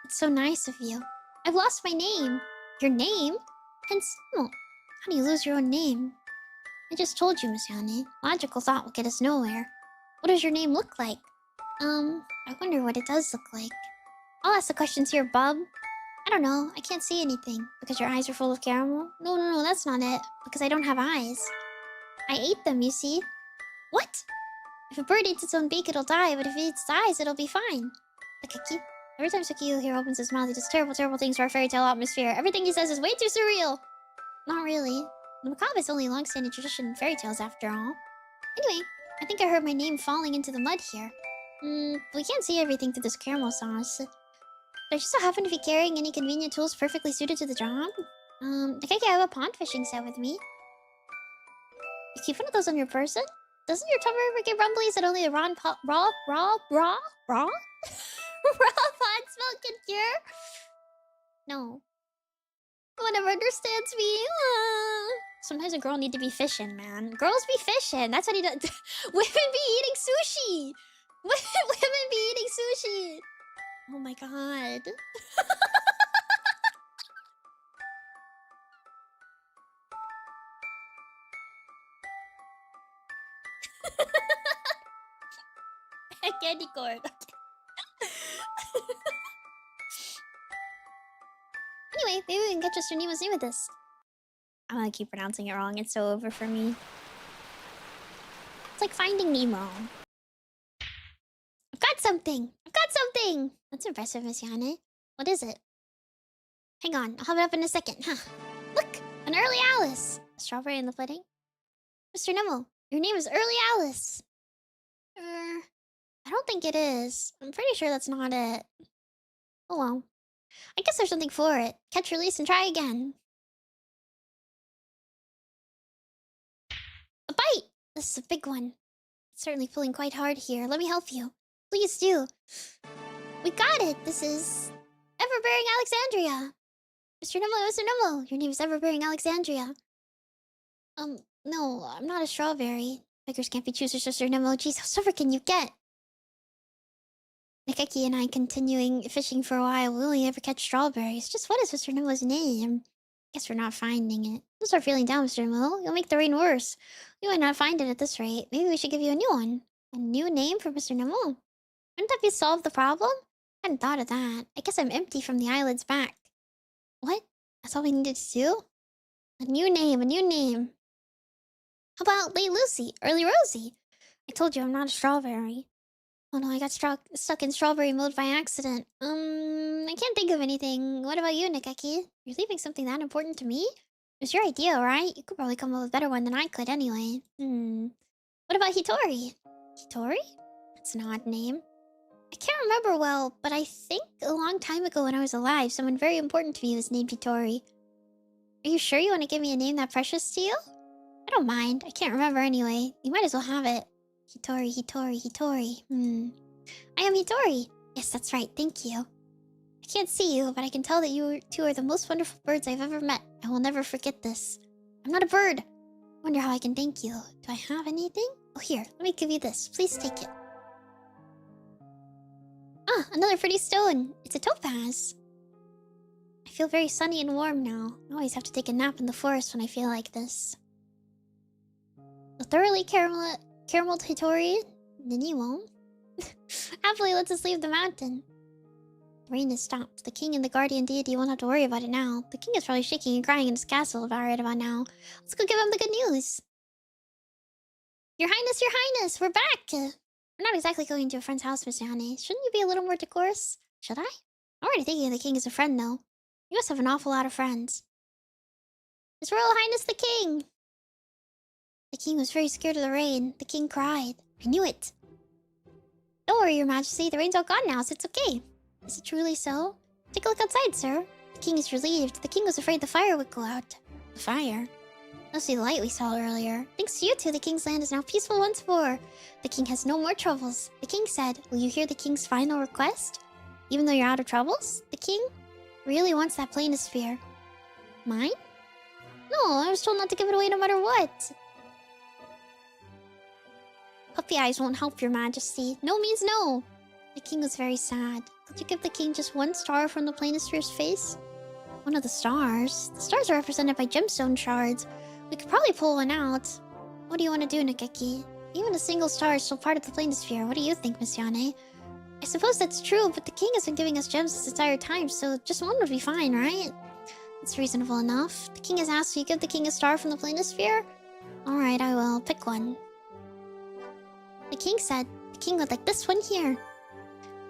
It's so nice of you. I've lost my name. Your name? Hence, Nemo. How do you lose your own name? I just told you, Miss Yane. Logical thought will get us nowhere. What does your name look like? I wonder what it does look like. I'll ask the questions here, bub. I don't know. I can't see anything. Because your eyes are full of caramel? No, that's not it. Because I don't have eyes. I ate them, you see. What? If a bird eats its own beak, it'll die, but if it eats its eyes, it'll be fine. Nekaki. Every time Tsukio here opens his mouth, he does terrible, terrible things to our fairy tale atmosphere. Everything he says is way too surreal. Not really. The macabre is only a long-standing tradition in fairy tales, after all. Anyway, I think I heard my name falling into the mud here. We can't see everything through this caramel sauce. But I just so happen to be carrying any convenient tools perfectly suited to the job. Nekaki, I have a pond fishing set with me. You keep one of those on your person? Doesn't your tummy ever get rumblies that only a raw pot smell can cure? No. No one ever understands me. Sometimes a girl need to be fishing, man. Girls be fishing. That's what he does. Women be eating sushi. Women be eating sushi. Oh my god. Candy corn. Anyway, maybe we can catch Mr. Nemo's name with this. I'm gonna keep pronouncing it wrong. It's so over for me. It's like finding Nemo. I've got something! That's impressive, Miss Yane. What is it? Hang on, I'll have it up in a second. Huh. Look! An early Alice! A strawberry in the pudding? Mr. Nemo, your name is Early Alice. I don't think it is. I'm pretty sure that's not it. Oh well. I guess there's something for it. Catch, release, and try again. A bite! This is a big one. It's certainly pulling quite hard here. Let me help you. Please do. We got it! This is... Everbearing Alexandria! Mr. Nemo, your name is Everbearing Alexandria. No, I'm not a strawberry. Beggars can't be choosers, Mr. Nemo. Jeez, how stubborn can you get? Nekaki and I continuing fishing for a while, we only ever catch strawberries. Just what is Mr. Nemo's name? Guess we're not finding it. Don't start feeling down, Mr. Nemo. You'll make the rain worse. We might not find it at this rate. Maybe we should give you a new one. A new name for Mr. Nemo. Wouldn't that be solve the problem? I hadn't thought of that. I guess I'm empty from the eyelids back. What? That's all we needed to do? A new name. How about late Lucy, early Rosie? I told you I'm not a strawberry. Oh no, I got stuck in strawberry mode by accident. I can't think of anything. What about you, Nikeki? You're leaving something that important to me? It was your idea, right? You could probably come up with a better one than I could anyway. What about Hitori? Hitori? That's an odd name. I can't remember well, but I think a long time ago when I was alive, someone very important to me was named Hitori. Are you sure you want to give me a name that precious to you? I don't mind. I can't remember anyway. You might as well have it. Hitori, Hitori, Hitori. I am Hitori. Yes, that's right. Thank you. I can't see you, but I can tell that you two are the most wonderful birds I've ever met. I will never forget this. I'm not a bird. I wonder how I can thank you. Do I have anything? Oh, here. Let me give you this. Please take it. Ah, another pretty stone. It's a topaz. I feel very sunny and warm now. I always have to take a nap in the forest when I feel like this. A thoroughly carameled Hitori? Then you won't. Happily lets us leave the mountain. The rain has stopped. The king and the guardian deity won't have to worry about it now. The king is probably shaking and crying in his castle right about now. Let's go give him the good news. Your Highness, we're back! We're not exactly going to a friend's house, Miss Yane. Shouldn't you be a little more decorous? Should I? I'm already thinking of the king as a friend, though. You must have an awful lot of friends. His Royal Highness the King! The king was very scared of the rain. The king cried. I knew it. Don't worry, Your Majesty. The rain's all gone now, so it's okay. Is it truly so? Take a look outside, sir. The king is relieved. The king was afraid the fire would go out. The fire? Must be the light we saw earlier. Thanks to you two, the king's land is now peaceful once more. The king has no more troubles. The king said, will you hear the king's final request? Even though you're out of troubles? The king really wants that planisphere. Mine? No, I was told not to give it away no matter what. Puppy eyes won't help, Your Majesty. No means no. The king was very sad. Could you give the king just one star from the planisphere's face? One of the stars? The stars are represented by gemstone shards. We could probably pull one out. What do you want to do, Nikeki? Even a single star is still part of the planisphere. What do you think, Miss Yane? I suppose that's true, but the king has been giving us gems this entire time, so just one would be fine, right? It's reasonable enough. The king has asked, will you give the king a star from the planisphere? Alright, I will. Pick one. The king said the king would like this one here.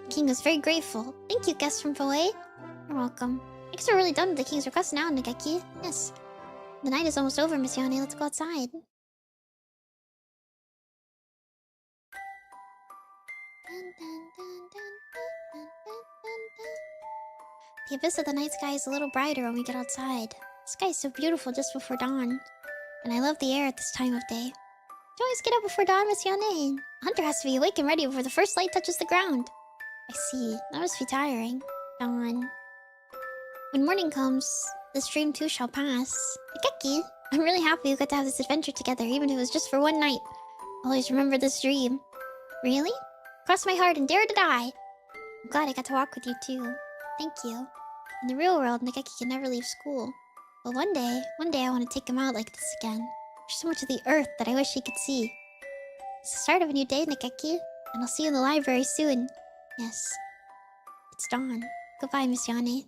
The king was very grateful. Thank you, guest from Foe. You're welcome. I guess we're really done with the king's request now, Nikeki. Yes. The night is almost over, Miss Yane. Let's go outside. The abyss of the night sky is a little brighter when we get outside. The sky is so beautiful just before dawn. And I love the air at this time of day. You always get up before dawn, Miss Yane. A hunter has to be awake and ready before the first light touches the ground. I see. That must be tiring. Dawn. When morning comes, this dream too shall pass. Nikeki, I'm really happy we got to have this adventure together, even if it was just for one night. I'll always remember this dream. Really? Cross my heart and dare to die. I'm glad I got to walk with you too. Thank you. In the real world, Nikeki can never leave school. But one day I want to take him out like this again. There's so much of the earth that I wish he could see. It's the start of a new day, Nikeki, and I'll see you in the library soon. Yes. It's dawn. Goodbye, Miss Yane.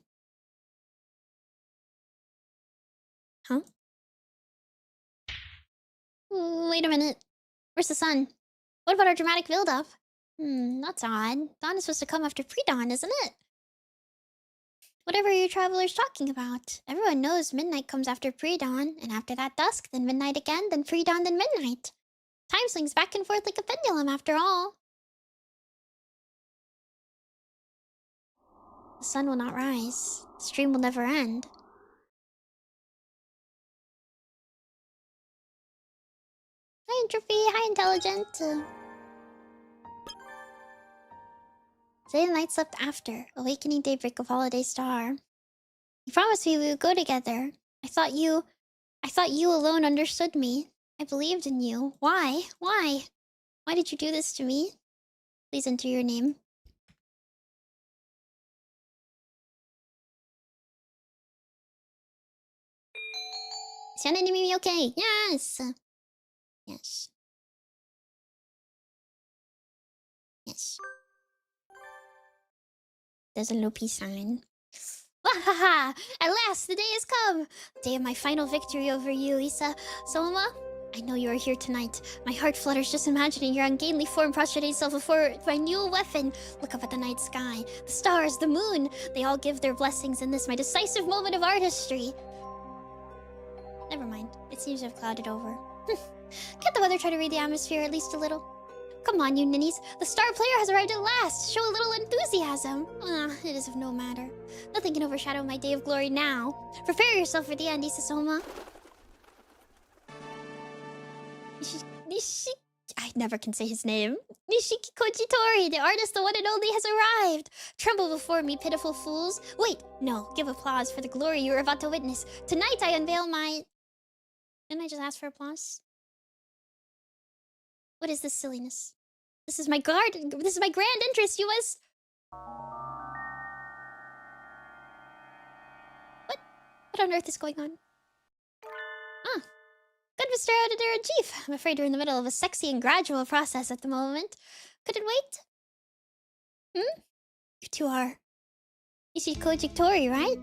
Huh? Wait a minute. Where's the sun? What about our dramatic build-up? That's odd. Dawn is supposed to come after pre-dawn, isn't it? Whatever are you travelers talking about? Everyone knows midnight comes after pre-dawn, and after that dusk, then midnight again, then pre-dawn, then midnight. Time swings back and forth like a pendulum after all. The sun will not rise. The stream will never end. Hi, Entropy. Hi, Intelligent. Today the night slept after, awakening daybreak of holiday star. You promised me we would go together. I thought you alone understood me. I believed in you. Why? Why? Why did you do this to me? Please enter your name. Is Yane Nemimi okay? Yes! Yes. Yes. There's a low peace sign. Wahaha! At last, the day has come! The day of my final victory over you, Isa. Soma, I know you are here tonight. My heart flutters just imagining your ungainly form prostrating itself before my new weapon. Look up at the night sky. The stars, the moon, they all give their blessings in this, my decisive moment of artistry. Never mind. It seems to have clouded over. Can't the weather try to read the atmosphere at least a little? Come on, you ninnies. The star player has arrived at last. Show a little enthusiasm. It is of no matter. Nothing can overshadow my day of glory now. Prepare yourself for the end, Isasoma. I never can say his name. Nishiki Kojitori, the artist, the one and only, has arrived. Tremble before me, pitiful fools. Wait, no, give applause for the glory you are about to witness. Tonight I unveil my... Didn't I just ask for applause? What is this silliness? This is my garden. This is my grand entrance, you must... What on earth is going on? Ah. Good, Mr. Editor-in-Chief. I'm afraid we're in the middle of a sexy and gradual process at the moment. Could it wait? You two are... Nishiki Kojitori, right?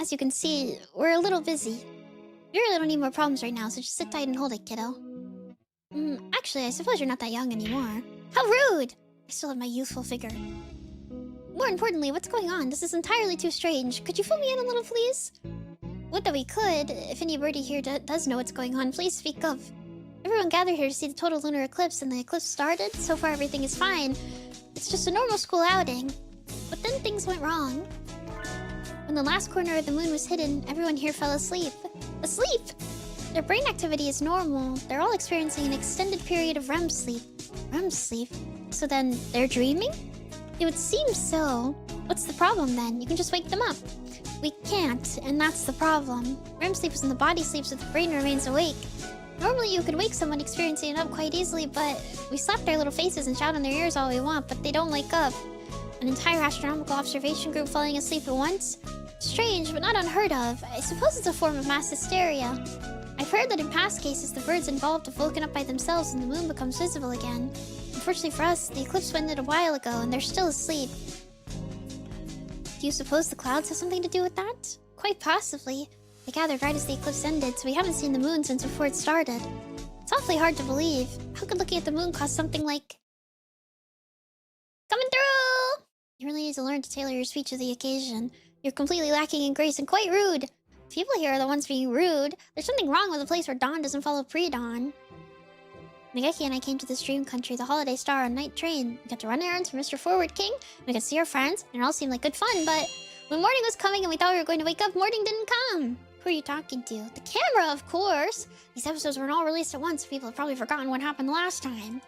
As you can see, we're a little busy. We really don't need more problems right now, so just sit tight and hold it, kiddo. Actually, I suppose you're not that young anymore. How rude! I still have my youthful figure. More importantly, what's going on? This is entirely too strange. Could you fill me in a little, please? Would that we could. If anybody here does know what's going on, please speak up. Everyone gathered here to see the total lunar eclipse, and the eclipse started. So far, everything is fine. It's just a normal school outing. But then things went wrong. When the last corner of the moon was hidden, everyone here fell asleep. Asleep? Their brain activity is normal. They're all experiencing an extended period of REM sleep. REM sleep? So then, they're dreaming? It would seem so. What's the problem then? You can just wake them up. We can't, and that's the problem. REM sleep is when the body sleeps but the brain remains awake. Normally you could wake someone experiencing it up quite easily, but we slap their little faces and shout in their ears all we want, but they don't wake up. An entire astronomical observation group falling asleep at once? Strange, but not unheard of. I suppose it's a form of mass hysteria. I've heard that in past cases, the birds involved have woken up by themselves and the moon becomes visible again. Unfortunately for us, the eclipse ended a while ago and they're still asleep. Do you suppose the clouds have something to do with that? Quite possibly. They gathered right as the eclipse ended, so we haven't seen the moon since before it started. It's awfully hard to believe. How could looking at the moon cause something like... Coming through! You really need to learn to tailor your speech to the occasion. You're completely lacking in grace and quite rude. People here are the ones being rude. There's something wrong with a place where dawn doesn't follow pre-dawn. Nageki and I came to this dream country, the Holiday Star, on night train. We got to run errands for Mr. Forward King, we got to see our friends, and it all seemed like good fun, but when morning was coming and we thought we were going to wake up, morning didn't come. Who are you talking to? The camera, of course! These episodes weren't all released at once, so people have probably forgotten what happened last time.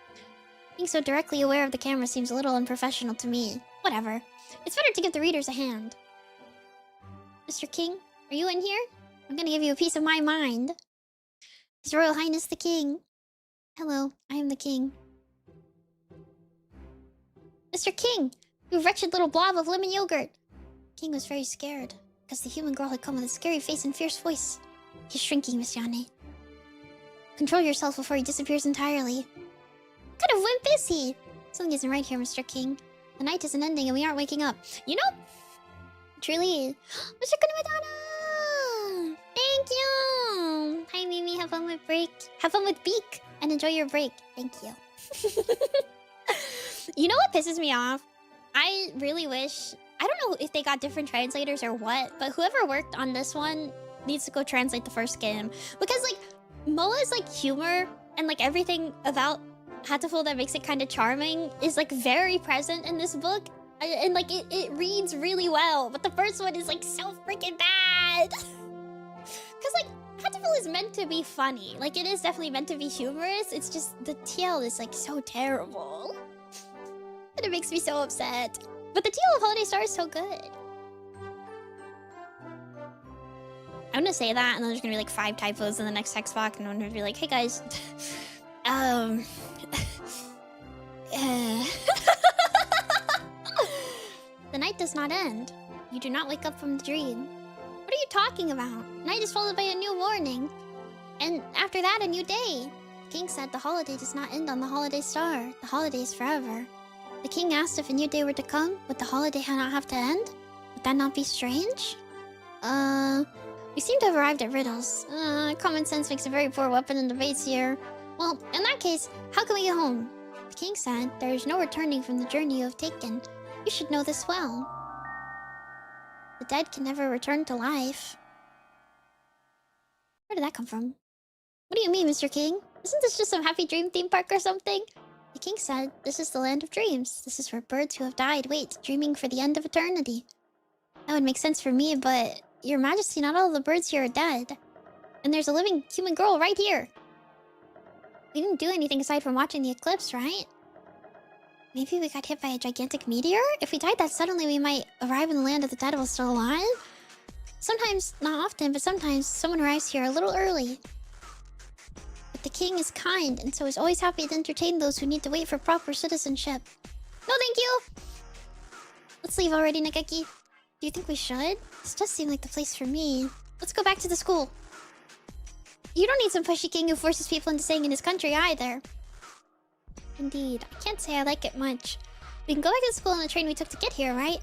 Being so directly aware of the camera seems a little unprofessional to me. Whatever. It's better to give the readers a hand. Mr. King, are you in here? I'm gonna give you a piece of my mind. His Royal Highness the King. Hello, I am the king. Mr. King, you wretched little blob of lemon yogurt. King was very scared, because the human girl had come with a scary face and fierce voice. He's shrinking, Miss Yane. Control yourself before he disappears entirely. What kind of wimp is he? Something isn't right here, Mr. King. The night isn't ending and we aren't waking up. You know, truly, Mr. Kunamadana! Thank you! Hi, Mimi, have fun with break. Have fun with Beak, and enjoy your break. Thank you. You know what pisses me off? I really wish... I don't know if they got different translators or what, but whoever worked on this one needs to go translate the first game. Because, like, Moa's, like, humor and, like, everything about Hatoful that makes it kind of charming is, like, very present in this book. And, like, it reads really well, but the first one is, like, so freaking bad. Because, like, Hatoful is meant to be funny. Like, it is definitely meant to be humorous. It's just the TL is, like, so terrible. And it makes me so upset. But the TL of Holiday Star is so good. I'm gonna say that, and then there's gonna be, like, 5 typos in the next text box, and I'm gonna be like, hey, guys. The night does not end. You do not wake up from the dream. What are you talking about? Night is followed by a new morning. And after that, a new day. The king said the holiday does not end on the Holiday Star. The holiday is forever. The king asked if a new day were to come, would the holiday not have to end? Would that not be strange? We seem to have arrived at riddles. Common sense makes a very poor weapon in debates here. Well, in that case, how can we get home? The king said, there is no returning from the journey you have taken. You should know this well. The dead can never return to life. Where did that come from? What do you mean, Mr. King? Isn't this just some happy dream theme park or something? The king said, this is the land of dreams. This is where birds who have died wait, dreaming for the end of eternity. That would make sense for me, but... Your Majesty, not all the birds here are dead. And there's a living human girl right here. We didn't do anything aside from watching the eclipse, right? Maybe we got hit by a gigantic meteor? If we died that suddenly, we might arrive in the land of the dead while still alive? Sometimes, not often, but sometimes, someone arrives here a little early. But the king is kind, and so is always happy to entertain those who need to wait for proper citizenship. No, thank you! Let's leave already, Nageki. Do you think we should? This does seem like the place for me. Let's go back to the school. You don't need some pushy king who forces people into staying in his country either. Indeed, I can't say I like it much. We can go back to school on the train we took to get here, right?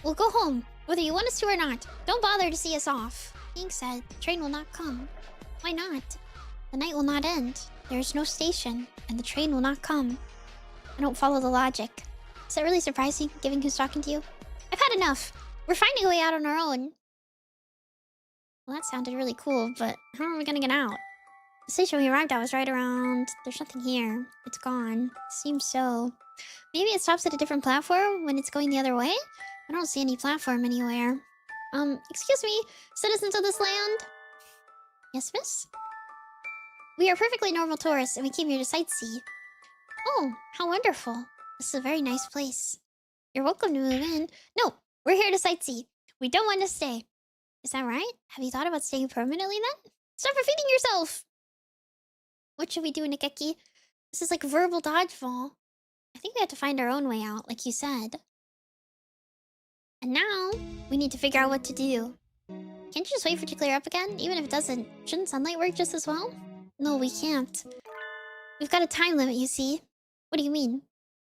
We'll go home, whether you want us to or not. Don't bother to see us off. King said, the train will not come. Why not? The night will not end. There is no station, and the train will not come. I don't follow the logic. Is that really surprising, given who's talking to you? I've had enough. We're finding a way out on our own. Well, that sounded really cool, but how are we gonna get out? The station we arrived at was right around... There's nothing here. It's gone. Seems so. Maybe it stops at a different platform when it's going the other way? I don't see any platform anywhere. Excuse me, citizens of this land? Yes, miss? We are perfectly normal tourists, and we came here to sightsee. Oh, how wonderful. This is a very nice place. You're welcome to move in. No! We're here to sightsee. We don't want to stay. Is that right? Have you thought about staying permanently then? Stop repeating yourself! What should we do, Nikeki? This is like verbal dodgeball. I think we have to find our own way out, like you said. And now, we need to figure out what to do. Can't you just wait for it to clear up again? Even if it doesn't, shouldn't sunlight work just as well? No, we can't. We've got a time limit, you see. What do you mean?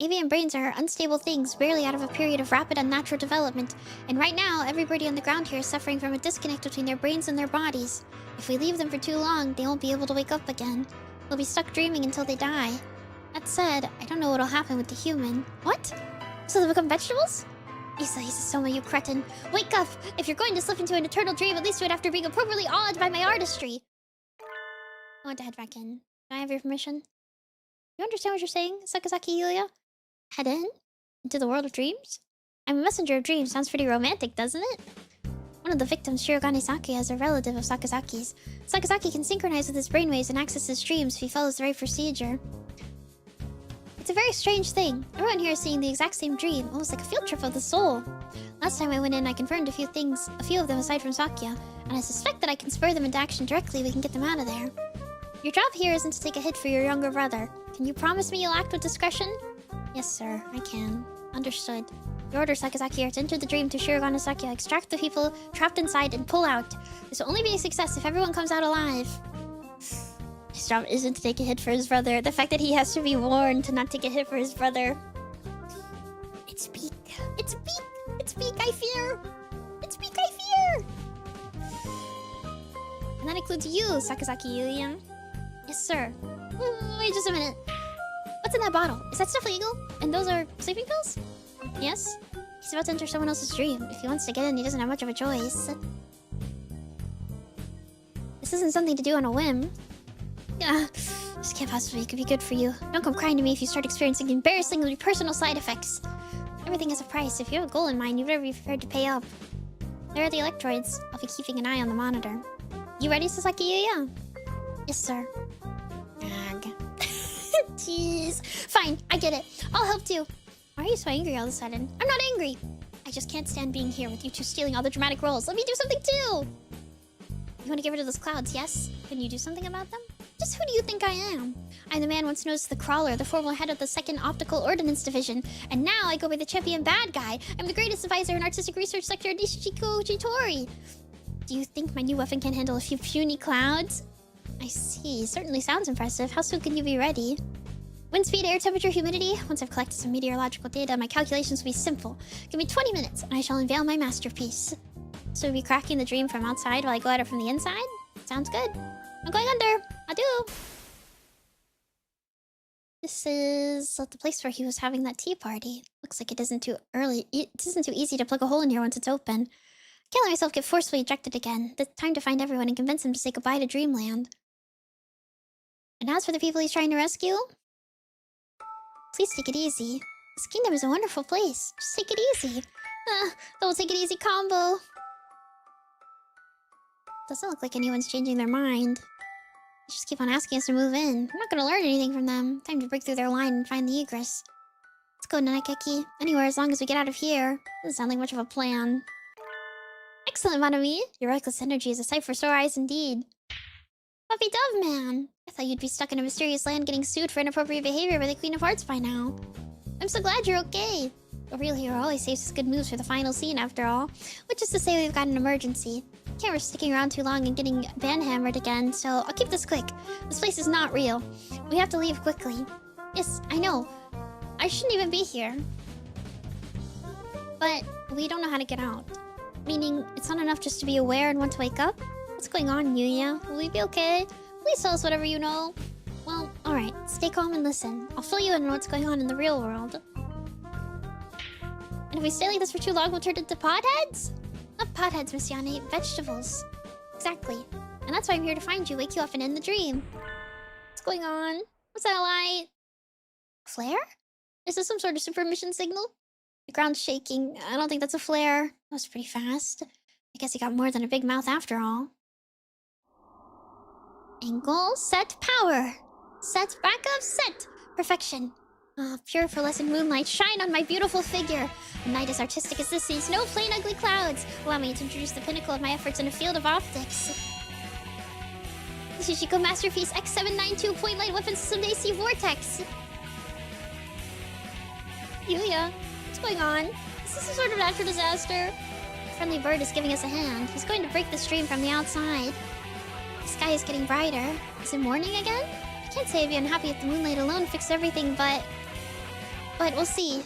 Avian brains are unstable things, barely out of a period of rapid unnatural development, and right now, everybody on the ground here is suffering from a disconnect between their brains and their bodies. If we leave them for too long, they won't be able to wake up again. They'll be stuck dreaming until they die. That said, I don't know what'll happen with the human. What? So they'll become vegetables? Isa, Soma, you cretin. Wake up! If you're going to slip into an eternal dream, at least do it after being appropriately awed by my artistry. I want to head back in. Do I have your permission? You understand what you're saying, Sakazaki Yuya? Head in? Into the world of dreams? I'm a messenger of dreams. Sounds pretty romantic, doesn't it? One of the victims, Shirogane Saki, is a relative of Sakazaki's. Sakazaki can synchronize with his brainwaves and access his dreams if he follows the right procedure. It's a very strange thing. Everyone here is seeing the exact same dream, almost like a field trip of the soul. Last time I went in, I confirmed a few of them aside from Sakya, and I suspect that I can spur them into action directly. We can get them out of there. Your job here isn't to take a hit for your younger brother. Can you promise me you'll act with discretion? Yes, sir, I can. Understood. Your order, Sakazaki, are to enter the dream to Shirogane Sakya, extract the people trapped inside, and pull out. This will only be a success if everyone comes out alive. His job isn't to take a hit for his brother. The fact that he has to be warned to not take a hit for his brother. It's Beak. It's Beak. It's Beak, I fear. It's Beak, I fear. And that includes you, Sakazaki Yuya. Yes, sir. Wait just a minute. What's in that bottle? Is that stuff legal? And those are sleeping pills? Yes? He's about to enter someone else's dream. If he wants to get in, he doesn't have much of a choice. This isn't something to do on a whim. This can't possibly be good for you. Don't come crying to me if you start experiencing embarrassingly personal side effects. Everything has a price. If you have a goal in mind, you better be prepared to pay up. There are the electrodes. I'll be keeping an eye on the monitor. You ready, Sasaki Yuya? Yes, sir. Ugh. Jeez. Fine, I get it. I'll help too. Why are you so angry all of a sudden? I'm not angry. I just can't stand being here with you two stealing all the dramatic roles. Let me do something too. You want to get rid of those clouds, yes? Can you do something about them? Just who do you think I am? I'm the man once known as the Crawler, the former head of the 2nd Optical Ordnance Division, and now I go by the champion bad guy. I'm the greatest advisor in artistic research sector Nishichiko Chitori. Do you think my new weapon can handle a few puny clouds? I see. Certainly sounds impressive. How soon can you be ready? Wind speed, air temperature, humidity. Once I've collected some meteorological data, my calculations will be simple. Give me 20 minutes, and I shall unveil my masterpiece. So we'll be cracking the dream from outside while I go at it from the inside? Sounds good. I'm going under. Adieu. This is the place where he was having that tea party. Looks like it isn't too early. It isn't too easy to plug a hole in here once it's open. Can't let myself get forcefully ejected again. It's time to find everyone and convince them to say goodbye to Dreamland. And as for the people he's trying to rescue, please take it easy. This kingdom is a wonderful place. Just take it easy. Don't take it easy combo. Doesn't look like anyone's changing their mind. They just keep on asking us to move in. I'm not gonna learn anything from them. Time to break through their line and find the egress. Let's go, Nanakeki. Anywhere as long as we get out of here. Doesn't sound like much of a plan. Excellent, Nemimi. Your reckless energy is a sight for sore eyes indeed. Puppy Dove Man. I thought you'd be stuck in a mysterious land getting sued for inappropriate behavior by the Queen of Hearts by now. I'm so glad you're okay. A real hero always saves his good moves for the final scene after all. Which is to say we've got an emergency. Can't risk sticking around too long and getting banhammered again, so I'll keep this quick. This place is not real. We have to leave quickly. Yes, I know. I shouldn't even be here. But we don't know how to get out. Meaning, it's not enough just to be aware and want to wake up? What's going on, Yuya? Will we be okay? Please tell us whatever you know. Well, alright. Stay calm and listen. I'll fill you in on what's going on in the real world. And if we stay like this for too long, we'll turn into potheads? Not potheads, Miss Yane. Vegetables. Exactly. And that's why I'm here to find you, wake you up, and end the dream. What's going on? What's that light? Flare? Is this some sort of super mission signal? The ground's shaking. I don't think that's a flare. That was pretty fast. I guess he got more than a big mouth after all. Angle, set, power. Set, back up, set. Perfection. Pure pearlescent moonlight, shine on my beautiful figure. A night as artistic as this sees no plain ugly clouds. Allow me to introduce the pinnacle of my efforts in a field of optics. The Shishiko Masterpiece X792 Point Light Weapon System AC Vortex. Yuya, what's going on? Is this some sort of natural disaster? A friendly bird is giving us a hand. He's going to break the stream from the outside. The sky is getting brighter. Is it morning again? I can't say I'd be unhappy if the moonlight alone fixed everything, but we'll see. What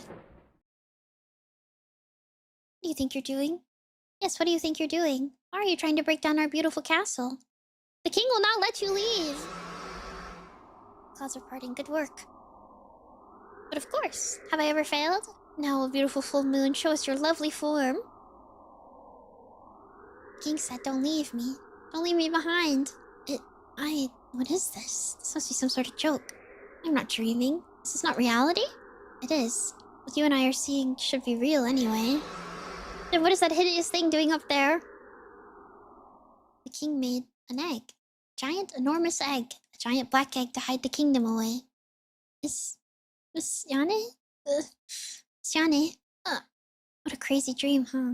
do you think you're doing? Yes, what do you think you're doing? Why are you trying to break down our beautiful castle? The king will not let you leave! Clouds are parting. Good work. But of course, have I ever failed? Now, a beautiful full moon, show us your lovely form. The king said, don't leave me. Don't leave me behind. What is this? This must be some sort of joke. I'm not dreaming. This is not reality? It is. What you and I are seeing should be real anyway. Then what is that hideous thing doing up there? The king made an egg. Giant, enormous egg. A giant black egg to hide the kingdom away. Miss Yane? Miss Yane? What a crazy dream, huh?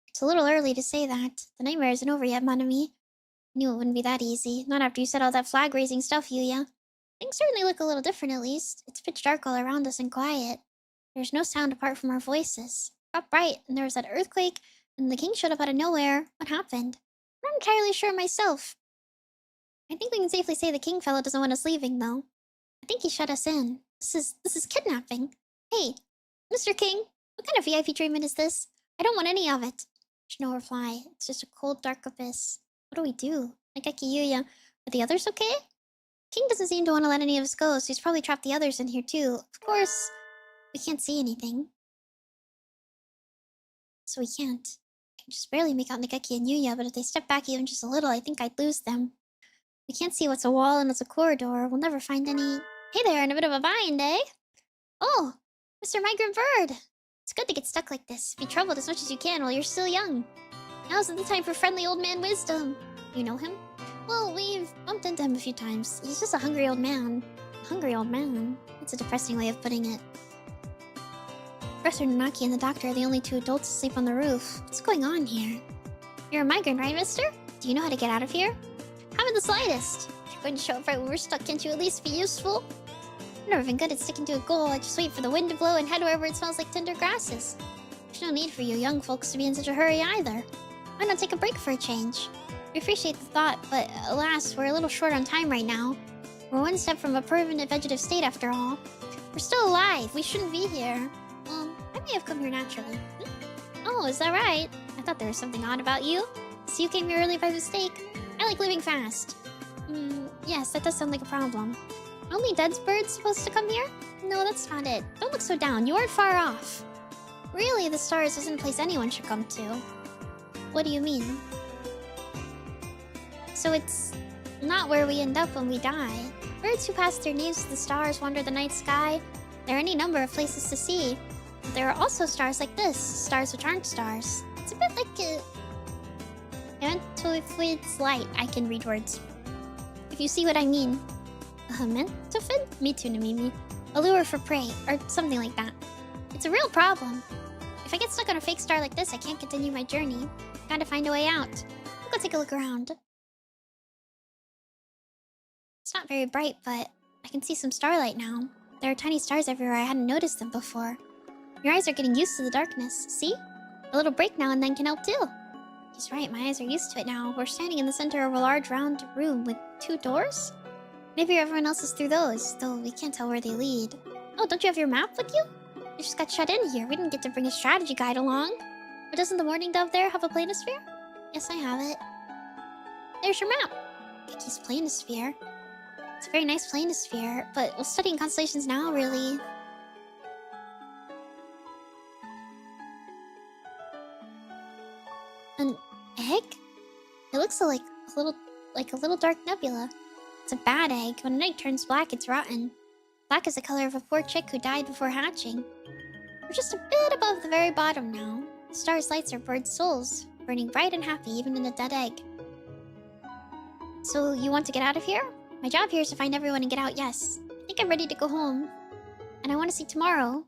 It's a little early to say that. The nightmare isn't over yet, Nemimi. I knew it wouldn't be that easy. Not after you said all that flag-raising stuff, Yuya. Things certainly look a little different, at least. It's pitch dark all around us and quiet. There's no sound apart from our voices. It got bright, and there was that earthquake, and the king showed up out of nowhere. What happened? I'm not entirely sure myself. I think we can safely say the king fellow doesn't want us leaving, though. I think he shut us in. This is kidnapping. Hey, Mr. King, what kind of VIP treatment is this? I don't want any of it. There's no reply. It's just a cold, dark abyss. What do we do? Nageki Yuya, are the others okay? King doesn't seem to want to let any of us go, so he's probably trapped the others in here too. Of course, we can't see anything. So we can't. I can just barely make out Nageki and Yuya, but if they step back even just a little, I think I'd lose them. We can't see what's a wall and what's a corridor. We'll never find any... Hey there, in a bit of a bind, eh? Oh, Mr. Migrant Bird. It's good to get stuck like this. Be troubled as much as you can while you're still young. Now's the time for friendly old man wisdom. You know him? Well, we've bumped into him a few times. He's just a hungry old man. A hungry old man? That's a depressing way of putting it. Professor Nanaki and the doctor are the only two adults to sleep on the roof. What's going on here? You're a migrant, right, mister? Do you know how to get out of here? Haven't the slightest. If you're going to show up right when we're stuck, can't you at least be useful? I've never been good at sticking to a goal. I just wait for the wind to blow and head wherever it smells like tender grasses. There's no need for you young folks to be in such a hurry either. Why not take a break for a change? We appreciate the thought, but alas, we're a little short on time right now. We're one step from a permanent vegetative state after all. We're still alive. We shouldn't be here. I may have come here naturally. Oh, is that right? I thought there was something odd about you. So you came here early by mistake. I like living fast. Yes, that does sound like a problem. Only dead birds supposed to come here? No, that's not it. Don't look so down. You aren't far off. Really, the stars isn't a place anyone should come to. What do you mean? So it's not where we end up when we die. Birds who pass their names to the stars wander the night sky. There are any number of places to see. But there are also stars like this, stars which aren't stars. It's a bit like a... Mentofid's light. I can read words. If you see what I mean. Mentofid? Me too, Nemimi. A lure for prey, or something like that. It's a real problem. If I get stuck on a fake star like this, I can't continue my journey. Gotta find a way out. I'll go take a look around. It's not very bright, but I can see some starlight now. There are tiny stars everywhere. I hadn't noticed them before. Your eyes are getting used to the darkness. See? A little break now and then can help too. He's right, my eyes are used to it now. We're standing in the center of a large round room with 2 doors? Maybe everyone else is through those, though we can't tell where they lead. Oh, don't you have your map with you? You just got shut in here. We didn't get to bring a strategy guide along. But doesn't the Morning Dove there have a planisphere? Yes, I have it. There's your map. Kiki's planisphere. It's a very nice planisphere, but we'll study in constellations now, really. An egg? It looks like a little dark nebula. It's a bad egg. When an egg turns black, it's rotten. Black is the color of a poor chick who died before hatching. We're just a bit above the very bottom now. The star's lights are birds' souls, burning bright and happy even in a dead egg. So you want to get out of here? My job here is to find everyone and get out, yes. I think I'm ready to go home. And I want to see tomorrow.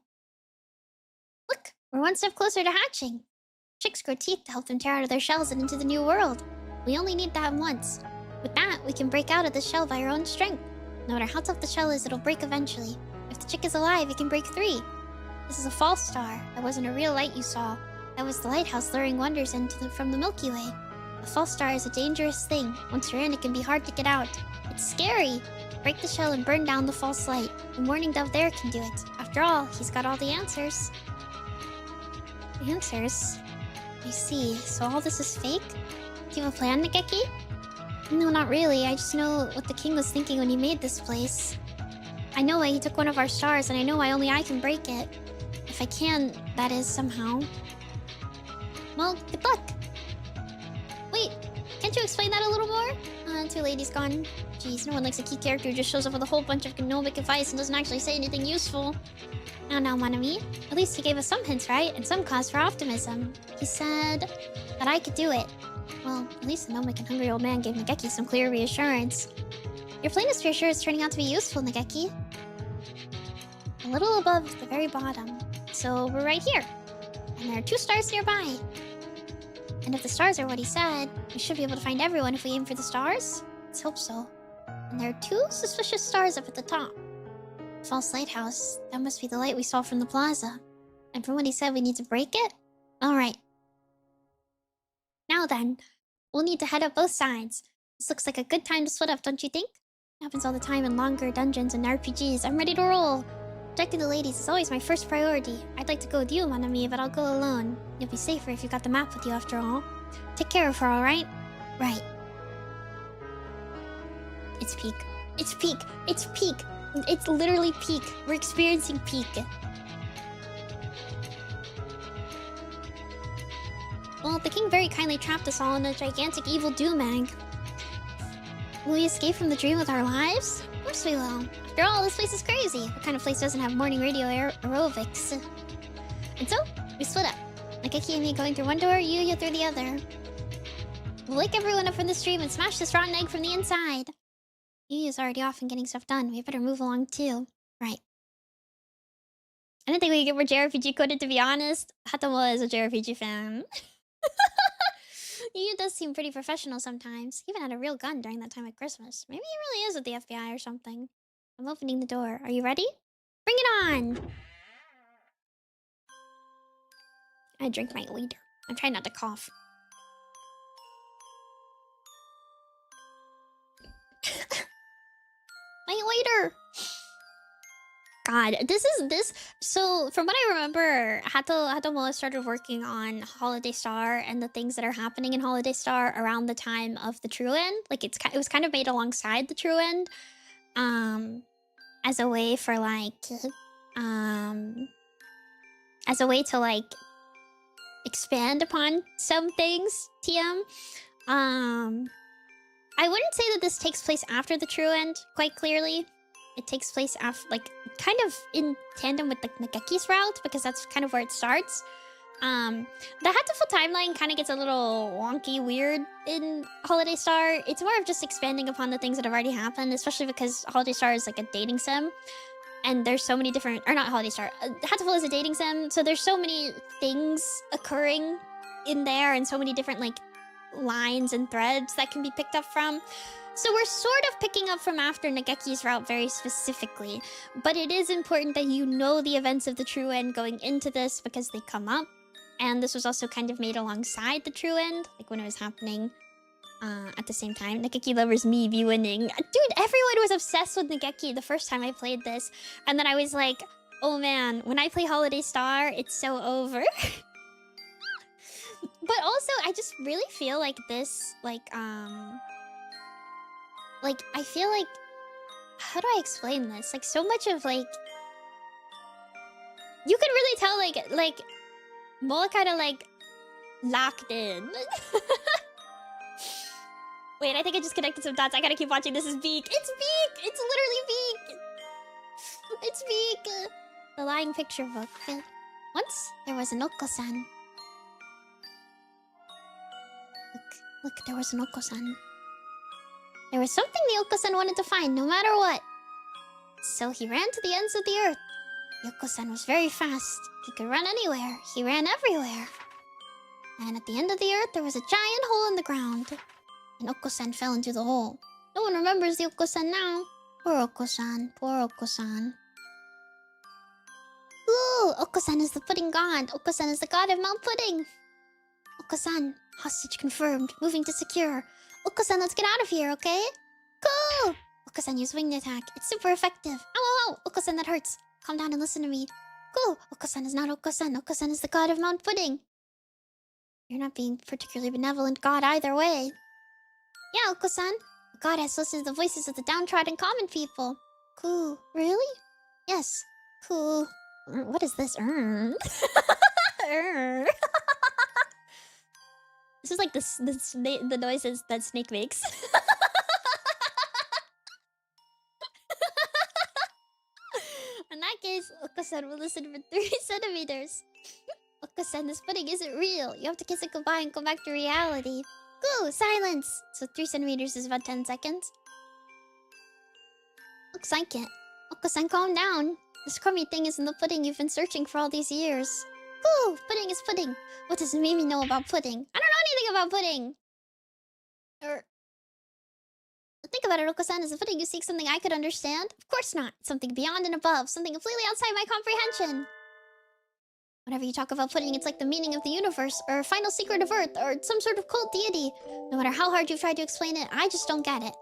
Look, we're one step closer to hatching. Chicks grow teeth to help them tear out of their shells and into the new world. We only need that once. With that, we can break out of the shell by our own strength. No matter how tough the shell is, it'll break eventually. If the chick is alive, it can break 3. This is a false star. That wasn't a real light you saw. That was the lighthouse luring wonders from the Milky Way. A false star is a dangerous thing. Once you're in, it can be hard to get out. It's scary. Break the shell and burn down the false light. The Morning Dove there can do it. After all, he's got all the answers. Answers? I see. So all this is fake? Do you have a plan, Nageki? No, not really. I just know what the king was thinking when he made this place. I know why he took one of our stars, and I know why only I can break it. If I can, that is, somehow. Well, good luck! Wait, can't you explain that a little more? Too late, he's gone. Jeez, no one likes a key character who just shows up with a whole bunch of gnomic advice and doesn't actually say anything useful. Now, Monami. At least he gave us some hints, right? And some cause for optimism. He said that I could do it. Well, at least the gnomic and hungry old man gave Nageki some clear reassurance. Your planisphere sure is turning out to be useful, Nageki. A little above the very bottom. So we're right here. And there are 2 stars nearby. And if the stars are what he said, we should be able to find everyone if we aim for the stars? Let's hope so. And there are 2 suspicious stars up at the top. False lighthouse. That must be the light we saw from the plaza. And from what he said, we need to break it? Alright. Now then, we'll need to head up both sides. This looks like a good time to split up, don't you think? It happens all the time in longer dungeons and RPGs. I'm ready to roll. Protecting the ladies is always my first priority. I'd like to go with you, Monami, but I'll go alone. You'll be safer if you got the map with you after all. Take care of her, alright? Right. It's peak. It's peak. It's peak. It's literally peak. We're experiencing peak. Well, the king very kindly trapped us all in a gigantic evil doom egg. Will we escape from the dream with our lives? Of course we will. After all, this place is crazy. What kind of place doesn't have morning radio aerobics? And so, we split up. Nageki and me going through one door, you through the other. We'll wake everyone up from this dream and smash this rotten egg from the inside. Yu's already off and getting stuff done. We better move along too. Right. I didn't think we could get more JRPG coded, to be honest. Hatomo is a JRPG fan. Yu does seem pretty professional sometimes. He even had a real gun during that time at Christmas. Maybe he really is with the FBI or something. I'm opening the door. Are you ready? Bring it on! I drink my leader. I'm trying not to cough. My waiter! God, this. So from what I remember, Hatomoa started working on Holiday Star and the things that are happening in Holiday Star around the time of the True End. Like it was kind of made alongside the True End, as a way for like, um, as a way to like expand upon some things. TM. I wouldn't say that this takes place after the True End, quite clearly. It takes place after, like, kind of in tandem with like Nageki's route, because that's kind of where it starts. The Hatoful timeline kind of gets a little wonky, weird in Holiday Star. It's more of just expanding upon the things that have already happened, especially because Holiday Star is like a dating sim. And there's so many different, or not Holiday Star, Hatoful is a dating sim, so there's so many things occurring in there and so many different like lines and threads that can be picked up from. So we're sort of picking up from after Nageki's route very specifically, but it is important that you know the events of the True End going into this because they come up. And this was also kind of made alongside the True End, like when it was happening at the same time. Nageki lovers me be winning. Dude, everyone was obsessed with Nageki the first time I played this. And then I was like, oh man, when I play Holiday Star, it's so over. But also, I just really feel like this, like, I feel like... How do I explain this? Like, so much of, like... You can really tell, like... Moa kind of, like, locked in. Wait, I think I just connected some dots. I gotta keep watching. This is Beak. It's Beak! It's literally Beak! It's Beak! The Lying Picture book. Once, there was an Oko-san. Look, there was an Oko-san. There was something the Oko-san wanted to find, no matter what. So he ran to the ends of the earth. The Oko-san was very fast. He could run anywhere. He ran everywhere. And at the end of the earth, there was a giant hole in the ground. And Oko-san fell into the hole. No one remembers the Oko-san now. Poor Oko-san. Poor Oko-san. Ooh, Oko-san is the pudding god. Oko-san is the god of Mount Pudding. Oko-san, hostage confirmed. Moving to secure. Oko-san, let's get out of here, okay? Go! Oko-san, use winged attack. It's super effective. Ow, ow, ow! Oko-san, that hurts. Calm down and listen to me. Go! Oko-san is not Oko-san. Oko-san is the god of Mount Pudding. You're not being particularly benevolent god either way. Yeah, Oko-san. The god has listened to the voices of the downtrodden common people. Cool. Really? Yes. Cool. What is this? This is like the noises that Snake makes. In that case, Oko-san will listen for 3 centimeters. Oko-san, this pudding isn't real. You have to kiss it goodbye and come back to reality. Go! Silence! So 3 centimeters is about 10 seconds. Looks like it. Oko-san, calm down. This crummy thing isn't the pudding you've been searching for all these years. Go! Pudding is pudding. What does Nemimi know about pudding? I don't know anything about pudding! Think about it, Oko-san. Is the pudding you seek something I could understand? Of course not. It's something beyond and above. Something completely outside my comprehension. Whenever you talk about pudding, it's like the meaning of the universe, or a final secret of Earth, or some sort of cult deity. No matter how hard you've tried to explain it, I just don't get it.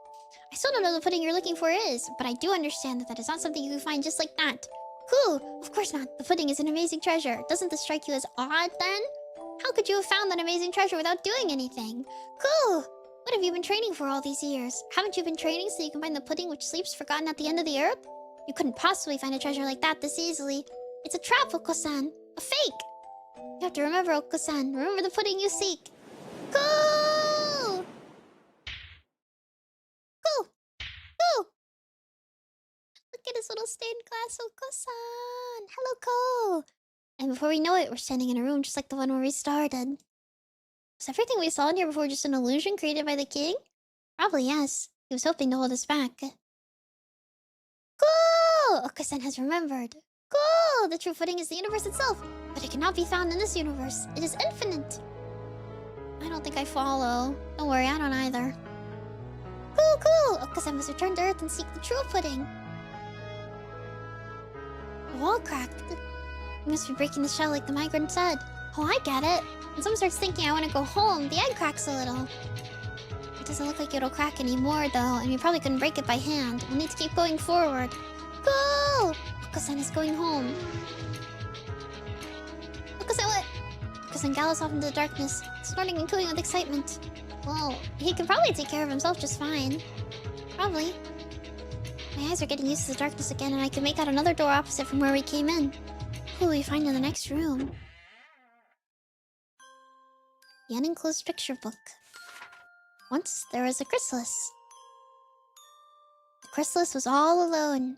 I still don't know the pudding you're looking for is, but I do understand that is not something you can find just like that. Cool! Of course not. The pudding is an amazing treasure. Doesn't this strike you as odd, then? How could you have found that amazing treasure without doing anything? Cool! What have you been training for all these years? Haven't you been training so you can find the pudding which sleeps forgotten at the end of the earth? You couldn't possibly find a treasure like that this easily. It's a trap, Oko-san. A fake! You have to remember, Oko-san. Remember the pudding you seek. Go! Go! Go! Look at his little stained glass, Oko-san. Hello, Ko! And before we know it, we're standing in a room just like the one where we started. Was everything we saw in here before just an illusion created by the king? Probably yes. He was hoping to hold us back. Go! Oko-san has remembered. Go! The true pudding is the universe itself, but it cannot be found in this universe. It is infinite. I don't think I follow. Don't worry, I don't either. Cool! Oko-san must return to Earth and seek the true pudding. The wall cracked. You must be breaking the shell like the migrant said. Oh, I get it. When someone starts thinking I want to go home, the egg cracks a little. It doesn't look like it'll crack anymore, though, and we probably couldn't break it by hand. We'll need to keep going forward. Go! Oko-san is going home. Oko-san what? Oko-san gallops off into the darkness, snorting and cooing with excitement. Well, he can probably take care of himself just fine. Probably. My eyes are getting used to the darkness again, and I can make out another door opposite from where we came in. Who will we find in the next room? The unenclosed picture book. Once there was a chrysalis. The chrysalis was all alone.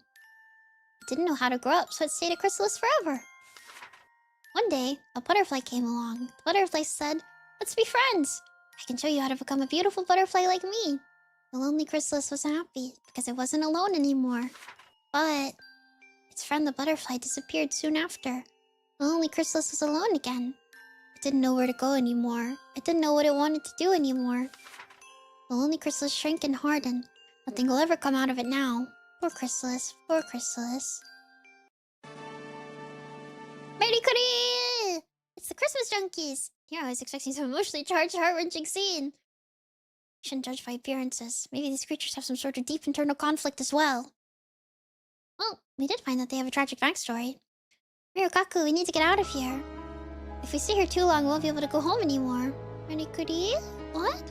It didn't know how to grow up, so it stayed a chrysalis forever. One day, a butterfly came along. The butterfly said, "Let's be friends. I can show you how to become a beautiful butterfly like me." The lonely chrysalis was happy because it wasn't alone anymore. But its friend the butterfly disappeared soon after. The lonely chrysalis was alone again. It didn't know where to go anymore. It didn't know what it wanted to do anymore. The lonely chrysalis shrank and hardened. Nothing will ever come out of it now. Poor chrysalis, poor chrysalis. Merry Christmas! It's the Christmas junkies! Here I was expecting some emotionally charged, heart-wrenching scene. Shouldn't judge by appearances. Maybe these creatures have some sort of deep internal conflict as well. Well, we did find that they have a tragic backstory. Mirukaku, we need to get out of here. If we stay here too long, we won't be able to go home anymore. Merry What?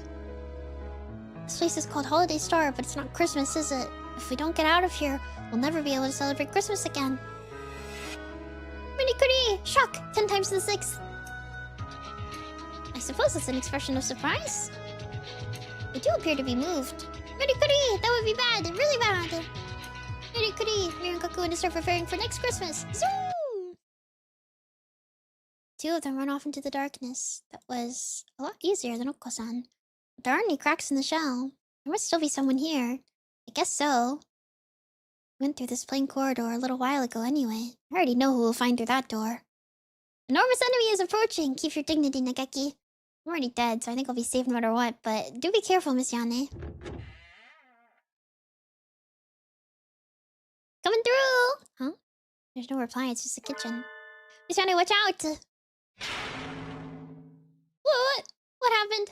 This place is called Holiday Star, but it's not Christmas, is it? If we don't get out of here, we'll never be able to celebrate Christmas again. Merry Shock! 10 times to the 6th. I suppose it's an expression of surprise. They do appear to be moved. Merry that would be bad, really bad. Merry Mirukaku and start preparing for next Christmas. Zoom! Two of them run off into the darkness. That was a lot easier than Oko-san. But there aren't any cracks in the shell. There must still be someone here. I guess so. Went through this plain corridor a little while ago anyway. I already know who we'll find through that door. Enormous enemy is approaching. Keep your dignity, Nageki. I'm already dead, so I think I'll be safe no matter what, but do be careful, Miss Yane. Coming through! Huh? There's no reply, it's just a kitchen. Miss Yane, watch out! What? What happened?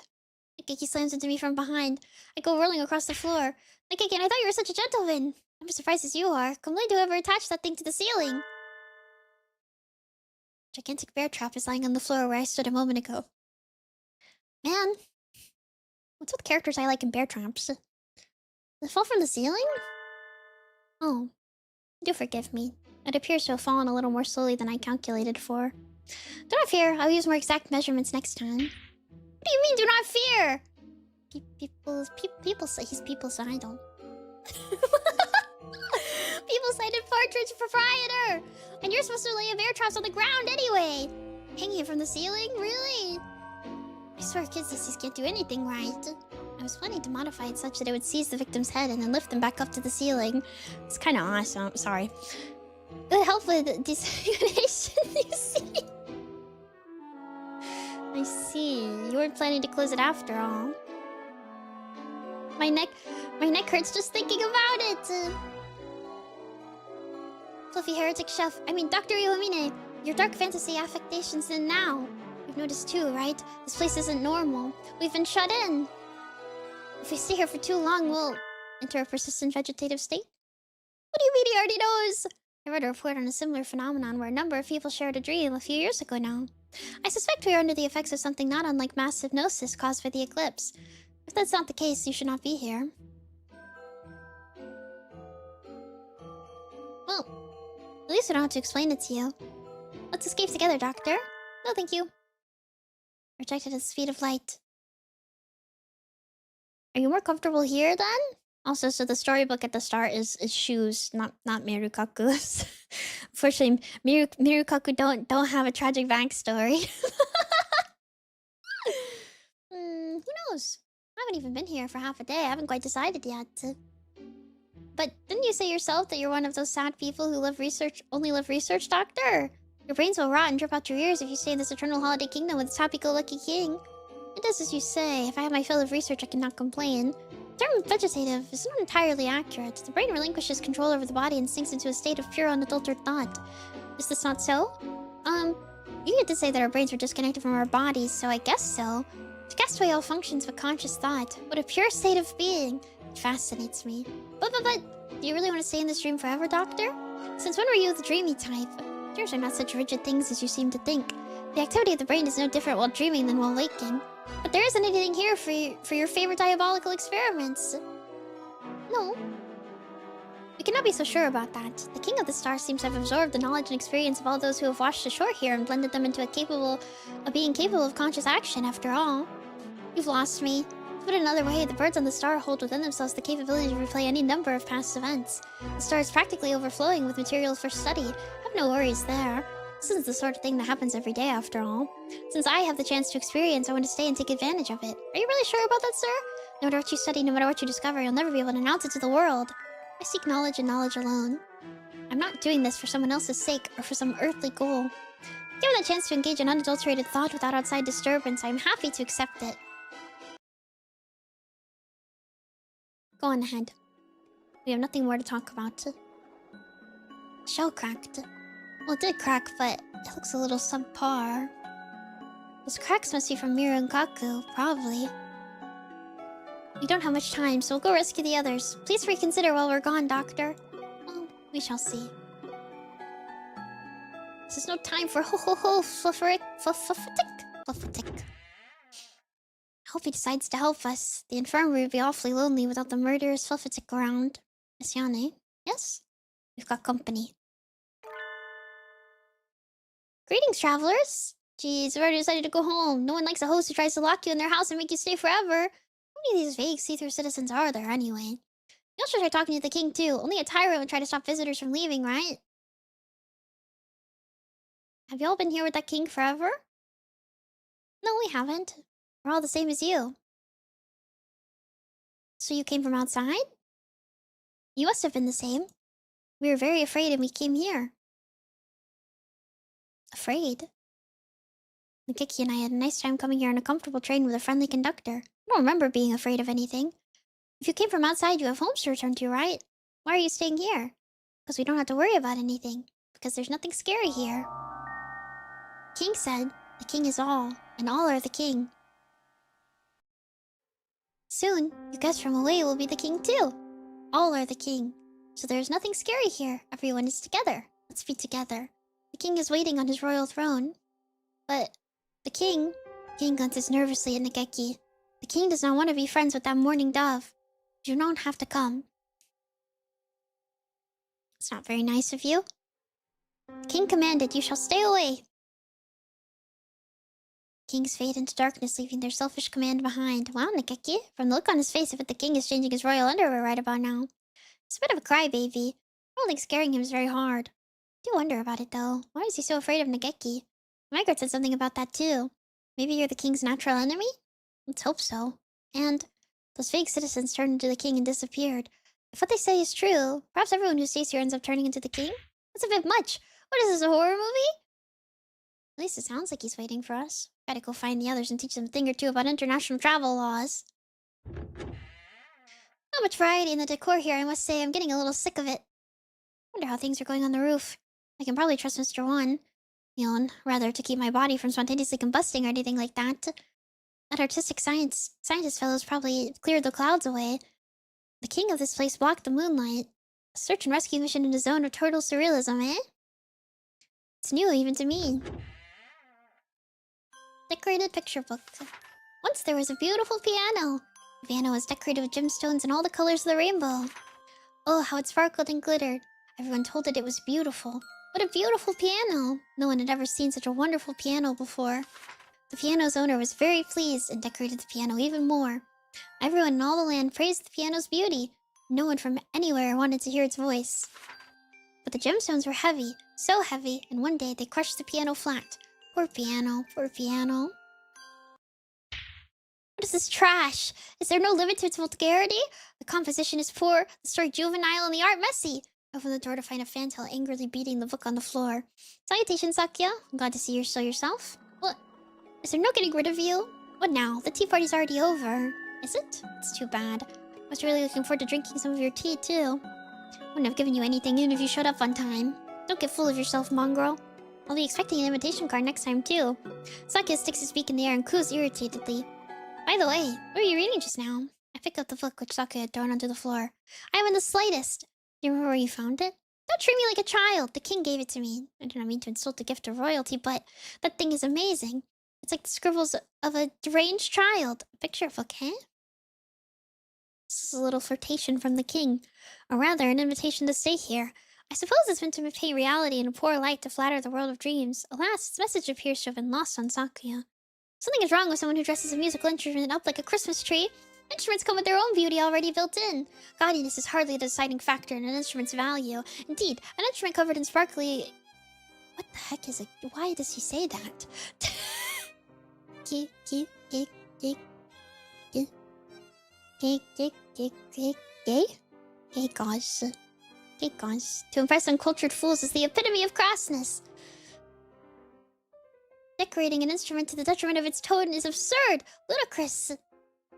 Nageki slams into me from behind. I go rolling across the floor. Nageki, I thought you were such a gentleman. I'm as surprised as you are. Complain to whoever attached that thing to the ceiling. Gigantic bear trap is lying on the floor where I stood a moment ago. Man, what's with characters I like in bear traps? Did it fall from the ceiling? Oh, do forgive me. It appears to have fallen a little more slowly than I calculated for. Do not fear, I'll use more exact measurements next time. What do you mean, do not fear? People say he's people's idol. People cited Partridge Proprietor! And you're supposed to lay a bear traps on the ground anyway! Hanging it from the ceiling? Really? I swear kids these days can't do anything right. I was planning to modify it such that it would seize the victim's head and then lift them back up to the ceiling. It's kind of awesome. Sorry. It would help with desegregation, you see? I see. You weren't planning to close it after all. My neck hurts just thinking about it. Fluffy heretic chef, Dr. Iwamine, your dark fantasy affectations in now. You've noticed too, right? This place isn't normal. We've been shut in. If we stay here for too long, we'll enter a persistent vegetative state. What do you mean he already knows? I read a report on a similar phenomenon where a number of people shared a dream a few years ago now. I suspect we are under the effects of something not unlike mass hypnosis caused by the eclipse. If that's not the case, you should not be here. Well, at least I don't have to explain it to you. Let's escape together, Doctor. No, thank you. Rejected at the speed of light. Are you more comfortable here, then? Also, so the storybook at the start is shoes, not Mirukaku's. Unfortunately, Mirukaku don't have a tragic backstory. Who knows? I haven't even been here for half a day. I haven't quite decided yet. But didn't you say yourself that you're one of those sad people who only love research, Doctor? Your brains will rot and drip out your ears if you stay in this eternal holiday kingdom with its happy-go-lucky king. It is as you say. If I have my fill of research, I cannot complain. The term vegetative is not entirely accurate. The brain relinquishes control over the body and sinks into a state of pure unadulterated thought. Is this not so? You did say that our brains were disconnected from our bodies, so I guess so. To cast away all functions but conscious thought. What a pure state of being. It fascinates me. But, do you really want to stay in this dream forever, Doctor? Since when were you the dreamy type? Dreams are not such rigid things as you seem to think. The activity of the brain is no different while dreaming than while waking. But there isn't anything here for your favorite diabolical experiments. No. We cannot be so sure about that. The King of the Stars seems to have absorbed the knowledge and experience of all those who have washed ashore here and blended them into a being capable of conscious action, after all. You've lost me. To put it another way, the birds on the star hold within themselves the capability to replay any number of past events. The star is practically overflowing with material for study. I have no worries there. This isn't the sort of thing that happens every day, after all. Since I have the chance to experience, I want to stay and take advantage of it. Are you really sure about that, sir? No matter what you study, no matter what you discover, you'll never be able to announce it to the world. I seek knowledge and knowledge alone. I'm not doing this for someone else's sake or for some earthly goal. Given the chance to engage in unadulterated thought without outside disturbance, I'm happy to accept it. Go on ahead. We have nothing more to talk about. Shell cracked. Well, it did crack, but it looks a little subpar. Those cracks must be from Miru and Kaku, probably. We don't have much time, so we'll go rescue the others. Please reconsider while we're gone, Doctor. Well, we shall see. This is no time for ho-ho-ho fluffatic. I hope he decides to help us. The infirmary would be awfully lonely without the murderous Fluffatic around. Miss Yane? Yes? We've got company. Greetings, travelers! Jeez, I've already decided to go home. No one likes a host who tries to lock you in their house and make you stay forever. How many of these vague see-through citizens are there, anyway? You should try talking to the king, too. Only a tyrant would try to stop visitors from leaving, right? Have you all been here with that king forever? No, we haven't. We're all the same as you. So you came from outside? You must have been the same. We were very afraid and we came here. Afraid? Nikiki and I had a nice time coming here on a comfortable train with a friendly conductor. I don't remember being afraid of anything. If you came from outside, you have homes to return to, right? Why are you staying here? Because we don't have to worry about anything. Because there's nothing scary here. King said, the king is all, and all are the king. Soon, you guys from away will be the king too. All are the king. So there's nothing scary here. Everyone is together. Let's be together. The king is waiting on his royal throne. But the king glances nervously at Nikeki. The king does not want to be friends with that mourning dove. You don't have to come. It's not very nice of you. The king commanded, you shall stay away. Kings fade into darkness, leaving their selfish command behind. Wow, Nikeki. From the look on his face, I bet the king is changing his royal underwear right about now. He's a bit of a crybaby. I don't think scaring him is very hard. I do wonder about it, though. Why is he so afraid of Nikeki? Margaret said something about that, too. Maybe you're the king's natural enemy? Let's hope so. And those fake citizens turned into the king and disappeared. If what they say is true, perhaps everyone who stays here ends up turning into the king? That's a bit much. What is this, a horror movie? At least it sounds like he's waiting for us. Gotta go find the others and teach them a thing or two about international travel laws. Not much variety in the decor here, I must say. I'm getting a little sick of it. Wonder how things are going on the roof. I can probably trust Mr. Wan. Rather to keep my body from spontaneously combusting or anything like that. That artistic scientist fellow's probably cleared the clouds away. The king of this place blocked the moonlight. A search and rescue mission in a zone of total surrealism, eh? It's new even to me. Decorated picture book. Once there was a beautiful piano. The piano was decorated with gemstones and all the colors of the rainbow. Oh, how it sparkled and glittered. Everyone told it was beautiful. What a beautiful piano! No one had ever seen such a wonderful piano before. The piano's owner was very pleased and decorated the piano even more. Everyone in all the land praised the piano's beauty. No one from anywhere wanted to hear its voice. But the gemstones were heavy, so heavy, and one day they crushed the piano flat. Poor piano, poor piano. What is this trash? Is there no limit to its vulgarity? The composition is poor, the story juvenile, and the art messy. I opened the door to find a fantail angrily beating the book on the floor. Salutations, Sakya. I'm glad to see you're still yourself. What? Is there no getting rid of you? What now? The tea party's already over. Is it? It's too bad. I was really looking forward to drinking some of your tea, too. Wouldn't have given you anything even if you showed up on time. Don't get full of yourself, mongrel. I'll be expecting an invitation card next time, too. Sakya sticks his beak in the air and coos irritatedly. By the way, what were you reading just now? I picked up the book which Sakya had thrown onto the floor. I haven't the slightest. Do you remember where you found it? Don't treat me like a child. The king gave it to me. I do not mean to insult the gift of royalty, but that thing is amazing. It's like the scribbles of a deranged child. A picture of okay? This is a little flirtation from the king, or rather an invitation to stay here. I suppose it's meant to paint reality in a poor light to flatter the world of dreams. Alas, its message appears to have been lost on Sakuya. Something is wrong with someone who dresses a musical instrument up like a Christmas tree. Instruments come with their own beauty already built in. Gaudiness is hardly the deciding factor in an instrument's value. Indeed, an instrument covered in sparkly... What the heck is it? Why does he say that? Gay? Gay gosh. Gay gosh. To impress uncultured fools is the epitome of crassness. Decorating an instrument to the detriment of its tone is absurd, ludicrous.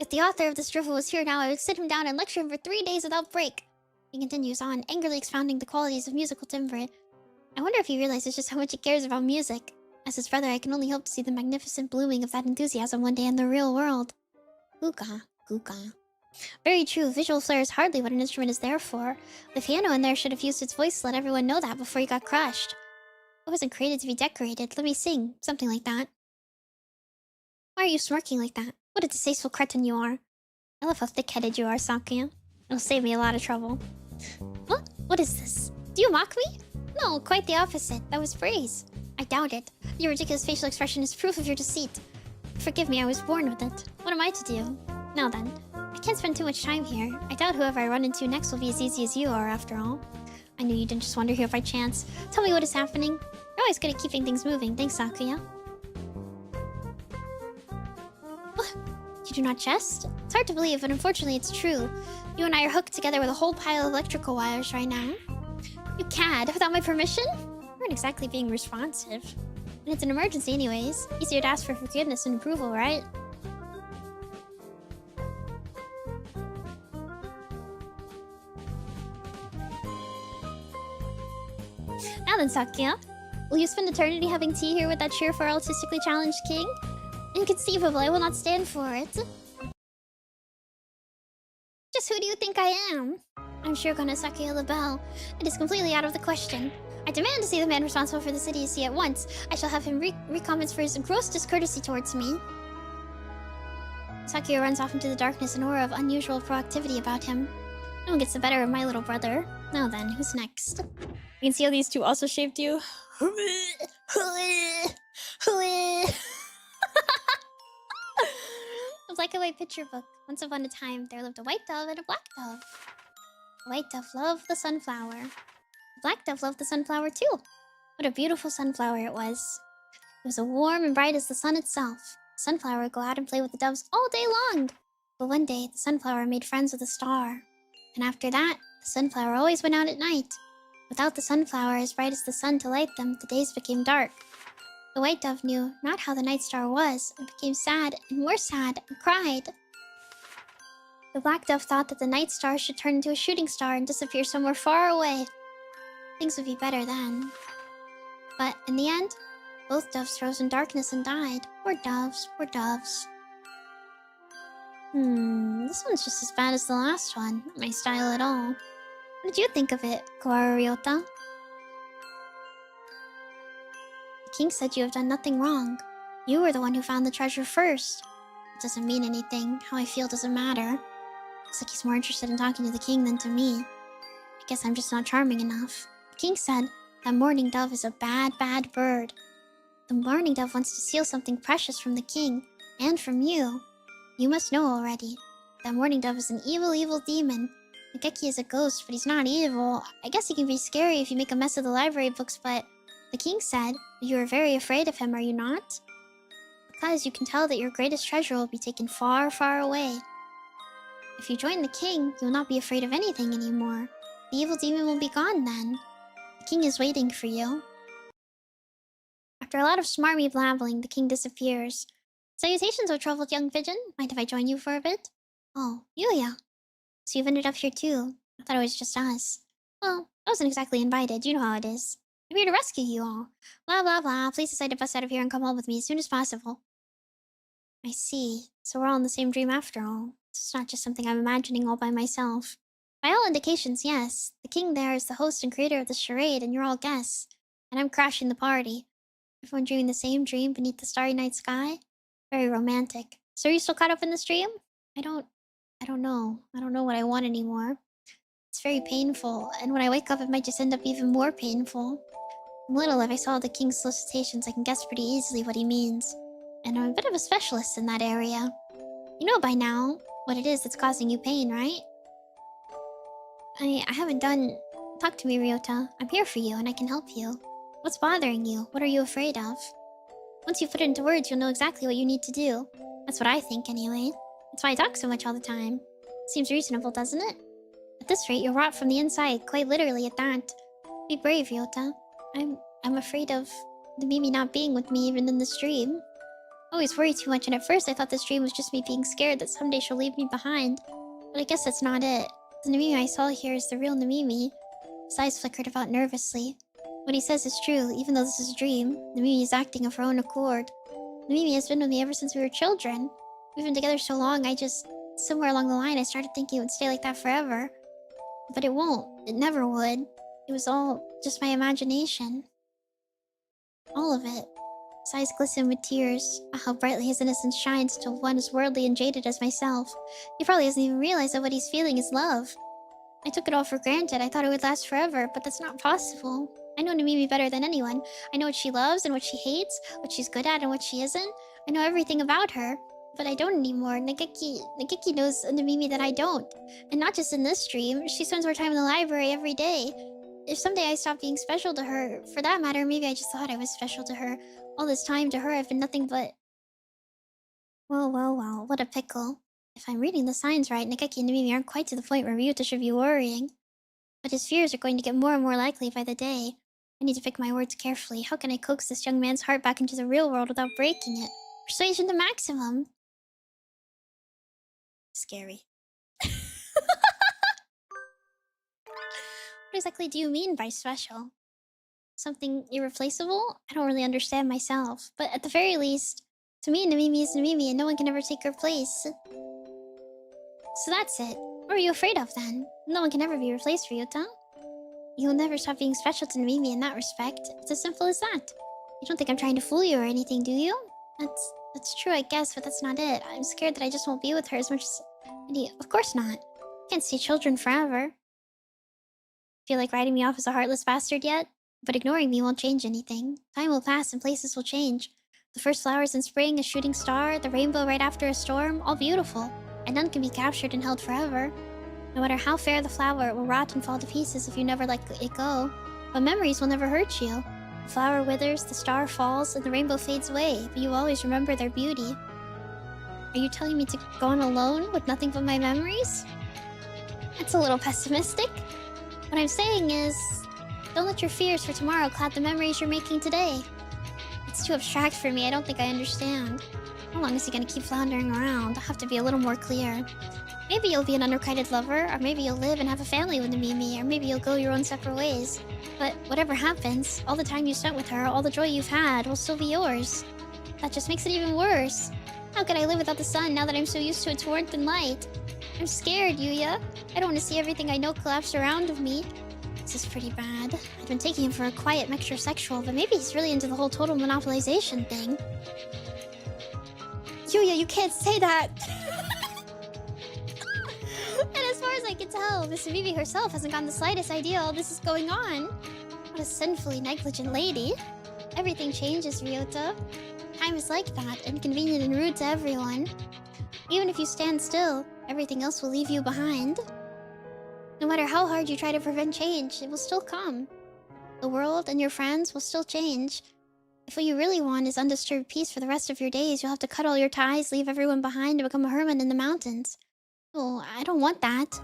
If the author of this drivel was here now, I would sit him down and lecture him for 3 days without break. He continues on, angrily expounding the qualities of musical timbre. I wonder if he realizes just how much he cares about music. As his brother, I can only hope to see the magnificent blooming of that enthusiasm one day in the real world. Guga. Very true, visual flair is hardly what an instrument is there for. The piano in there should have used its voice to let everyone know that before he got crushed. It wasn't created to be decorated. Let me sing. Something like that. Why are you smirking like that? What a distasteful cretin you are. I love how thick-headed you are, Sakuya. It'll save me a lot of trouble. What? What is this? Do you mock me? No, quite the opposite. That was praise. I doubt it. Your ridiculous facial expression is proof of your deceit. Forgive me, I was born with it. What am I to do? Now then, I can't spend too much time here. I doubt whoever I run into next will be as easy as you are, after all. I knew you didn't just wander here by chance. Tell me what is happening. You're always good at keeping things moving. Thanks, Sakuya. You do not jest? It's hard to believe, but unfortunately it's true. You and I are hooked together with a whole pile of electrical wires right now. You cad, without my permission? You aren't exactly being responsive. And it's an emergency anyways. Easier to ask for forgiveness and approval, right? Now then, Sakuya. Will you spend eternity having tea here with that cheerful, artistically challenged king? Inconceivable, I will not stand for it. Just who do you think I am? I'm Shirogane Sakuya LaBelle. It is completely out of the question. I demand to see the man responsible for the city you see at once. I shall have him recompense for his gross discourtesy towards me. Sakuya runs off into the darkness, an aura of unusual proactivity about him. No one gets the better of my little brother. Now then, who's next? You can see how these two also shaped you. A black and white picture book. Once upon a time, there lived a white dove and a black dove. The white dove loved the sunflower. The black dove loved the sunflower too. What a beautiful sunflower it was. It was as warm and bright as the sun itself. The sunflower would go out and play with the doves all day long. But one day, the sunflower made friends with a star. And after that, the sunflower always went out at night. Without the sunflower as bright as the sun to light them, the days became dark. The white dove knew not how the night star was, and became sad and more sad and cried. The black dove thought that the night star should turn into a shooting star and disappear somewhere far away. Things would be better then. But in the end, both doves froze in darkness and died. Poor doves, poor doves. This one's just as bad as the last one. Not my style at all. What did you think of it, Kawaru Ryota? The king said you have done nothing wrong. You were the one who found the treasure first. It doesn't mean anything. How I feel doesn't matter. Looks like he's more interested in talking to the king than to me. I guess I'm just not charming enough. The king said that mourning dove is a bad, bad bird. The mourning dove wants to steal something precious from the king, and from you. You must know already. That mourning dove is an evil, evil demon. Nageki is a ghost, but he's not evil. I guess he can be scary if you make a mess of the library books, but... The king said, you are very afraid of him, are you not? Because you can tell that your greatest treasure will be taken far, far away. If you join the king, you will not be afraid of anything anymore. The evil demon will be gone then. The king is waiting for you. After a lot of smarmy blabbling, the king disappears. Salutations, O troubled young pigeon. Mind if I join you for a bit? Oh, Yuya. So you've ended up here too. I thought it was just us. Well, I wasn't exactly invited. You know how it is. I'm here to rescue you all. Blah, blah, blah. Please decide to bust out of here and come home with me as soon as possible. I see. So we're all in the same dream after all. It's not just something I'm imagining all by myself. By all indications, yes. The king there is the host and creator of the charade, and you're all guests. And I'm crashing the party. Everyone dreaming the same dream beneath the starry night sky. Very romantic. So are you still caught up in this dream? I don't know. I don't know what I want anymore. It's very painful, and when I wake up, it might just end up even more painful. I'm little, if I saw the king's solicitations, I can guess pretty easily what he means. And I'm a bit of a specialist in that area. You know by now what it is that's causing you pain, right? I haven't done... Talk to me, Ryota. I'm here for you, and I can help you. What's bothering you? What are you afraid of? Once you put it into words, you'll know exactly what you need to do. That's what I think, anyway. That's why I talk so much all the time. Seems reasonable, doesn't it? At this rate, you'll rot from the inside, quite literally at that. Be brave, Ryota. I'm afraid of Nemimi not being with me even in this dream. I always worry too much, and at first I thought this dream was just me being scared that someday she'll leave me behind. But I guess that's not it. The Nemimi I saw here is the real Nemimi. His eyes flickered about nervously. What he says is true, even though this is a dream. Nemimi is acting of her own accord. Nemimi has been with me ever since we were children. We've been together so long, somewhere along the line I started thinking it would stay like that forever. But it won't. It never would. It was all just my imagination. All of it. His eyes glisten with tears. Ah, how brightly his innocence shines to one as worldly and jaded as myself. He probably hasn't even realized that what he's feeling is love. I took it all for granted. I thought it would last forever, but that's not possible. I know Nemimi better than anyone. I know what she loves and what she hates, what she's good at and what she isn't. I know everything about her. But I don't anymore. Nageki knows a Nemimi that I don't. And not just in this dream. She spends more time in the library every day. If someday I stop being special to her, for that matter, maybe I just thought I was special to her. All this time, to her, I've been nothing but... Well, what a pickle. If I'm reading the signs right, Nageki and Nemimi aren't quite to the point where Ryota should be worrying. But his fears are going to get more and more likely by the day. I need to pick my words carefully. How can I coax this young man's heart back into the real world without breaking it? Persuasion to maximum. Scary. What exactly do you mean by special? Something irreplaceable? I don't really understand myself. But at the very least, to me, Nemimi is Nemimi and no one can ever take her place. So that's it. What are you afraid of then? No one can ever be replaced, Ryota. You'll never stop being special to Nemimi in that respect. It's as simple as that. You don't think I'm trying to fool you or anything, do you? That's true, I guess, but that's not it. I'm scared that I just won't be with her as much as... Of course not. Can't stay children forever. Feel like writing me off as a heartless bastard yet? But ignoring me won't change anything. Time will pass and places will change. The first flowers in spring, a shooting star, the rainbow right after a storm, all beautiful. And none can be captured and held forever. No matter how fair the flower, it will rot and fall to pieces if you never let it go. But memories will never hurt you. The flower withers, the star falls, and the rainbow fades away, but you always remember their beauty. Are you telling me to go on alone with nothing but my memories? That's a little pessimistic. What I'm saying is, don't let your fears for tomorrow cloud the memories you're making today. It's too abstract for me, I don't think I understand. How long is he gonna keep floundering around? I'll have to be a little more clear. Maybe you'll be an unrequited lover, or maybe you'll live and have a family with Nemimi, or maybe you'll go your own separate ways. But whatever happens, all the time you spent with her, all the joy you've had, will still be yours. That just makes it even worse. How could I live without the sun now that I'm so used to its warmth and light? I'm scared, Yuya. I don't want to see everything I know collapse around of me. This is pretty bad. I've been taking him for a quiet metrosexual, but maybe he's really into the whole total monopolization thing. Yuya, you can't say that! And as far as I can tell, Miss Nemimi herself hasn't gotten the slightest idea all this is going on. What a sinfully negligent lady. Everything changes, Ryota. Time is like that, inconvenient and rude to everyone. Even if you stand still, everything else will leave you behind. No matter how hard you try to prevent change, it will still come. The world and your friends will still change. If what you really want is undisturbed peace for the rest of your days, you'll have to cut all your ties, leave everyone behind, and become a hermit in the mountains. Oh, I don't want that.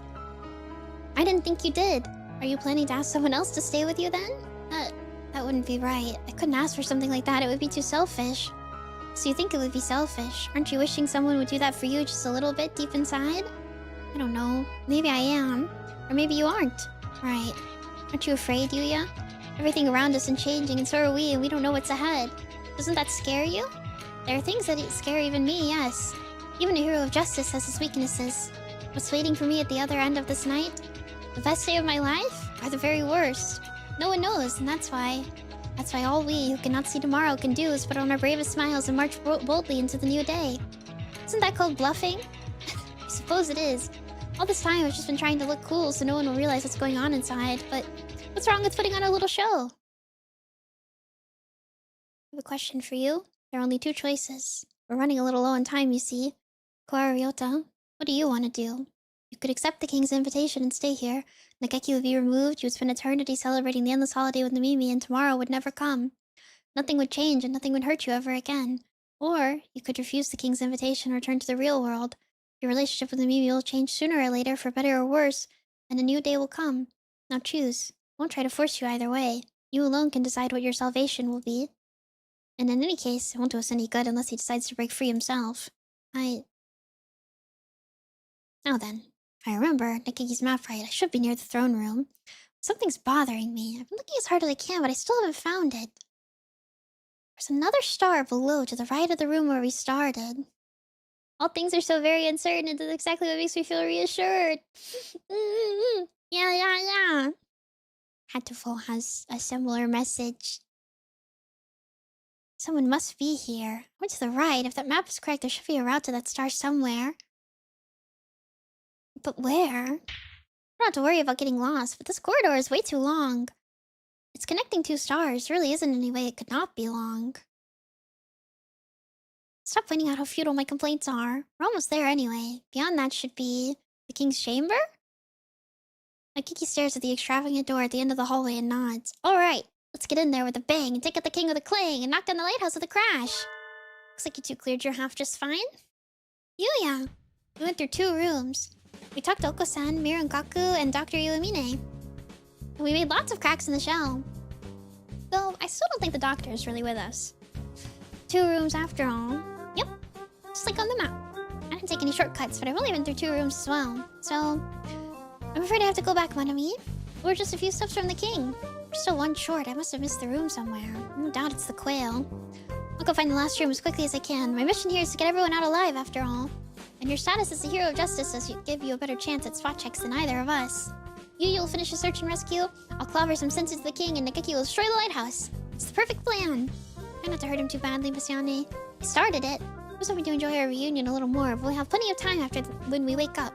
I didn't think you did. Are you planning to ask someone else to stay with you then? That wouldn't be right. I couldn't ask for something like that. It would be too selfish. So you think it would be selfish? Aren't you wishing someone would do that for you just a little bit deep inside? I don't know. Maybe I am. Or maybe you aren't. Right. Aren't you afraid, Yuya? Everything around us is changing, and so are we, and we don't know what's ahead. Doesn't that scare you? There are things that scare even me, yes. Even a hero of justice has his weaknesses. What's waiting for me at the other end of this night? The best day of my life? Or the very worst? No one knows, and that's why. That's why all we who cannot see tomorrow can do is put on our bravest smiles and march boldly into the new day. Isn't that called bluffing? I suppose it is. All this time I've just been trying to look cool so no one will realize what's going on inside, but what's wrong with putting on a little show? I have a question for you. There are only two choices. We're running a little low on time, you see. Koa Ryota, what do you want to do? You could accept the king's invitation and stay here. Nageki would be removed, you would spend eternity celebrating the endless holiday with Nemimi, and tomorrow would never come. Nothing would change and nothing would hurt you ever again. Or you could refuse the king's invitation and return to the real world. Your relationship with Nemimi will change sooner or later, for better or worse, and a new day will come. Now choose. I won't try to force you either way. You alone can decide what your salvation will be. And in any case, it won't do us any good unless he decides to break free himself. Now then, if I remember Nakeki's map right, I should be near the throne room. Something's bothering me. I've been looking as hard as I can, but I still haven't found it. There's another star below, to the right of the room where we started. All things are so very uncertain, and that's exactly what makes me feel reassured. Yeah. Hatoful has a similar message. Someone must be here. I went to the right. If that map is correct, there should be a route to that star somewhere. But where? I don't have to worry about getting lost, but this corridor is way too long. It's connecting two stars. There really isn't any way it could not be long. Stop pointing out how futile my complaints are. We're almost there anyway. Beyond that should be the king's chamber? Kiki stares at the extravagant door at the end of the hallway and nods. Alright, let's get in there with a bang and take out the king with a clang and knock down the lighthouse with a crash. Looks like you two cleared your half just fine. Yuya! We went through 2 rooms. We talked to Oko-san, Mirankaku, and Dr. Iwamine. And we made lots of cracks in the shell. Though, I still don't think the doctor is really with us. 2 rooms after all. Yep, just like on the map. I didn't take any shortcuts, but I've only been through 2 rooms as well. So, I'm afraid I have to go back, Monami. We're just a few steps from the king. We're still 1 short. I must have missed the room somewhere. No doubt it's the quail. I'll go find the last room as quickly as I can. My mission here is to get everyone out alive, after all. And your status as a hero of justice does give you a better chance at spot checks than either of us. You'll finish the search and rescue. I'll clobber some sense into the king, and Nageki will destroy the lighthouse. It's the perfect plan. Try not to hurt him too badly, Miss Yane. He started it. I was hoping to enjoy our reunion a little more, but we'll have plenty of time after when we wake up.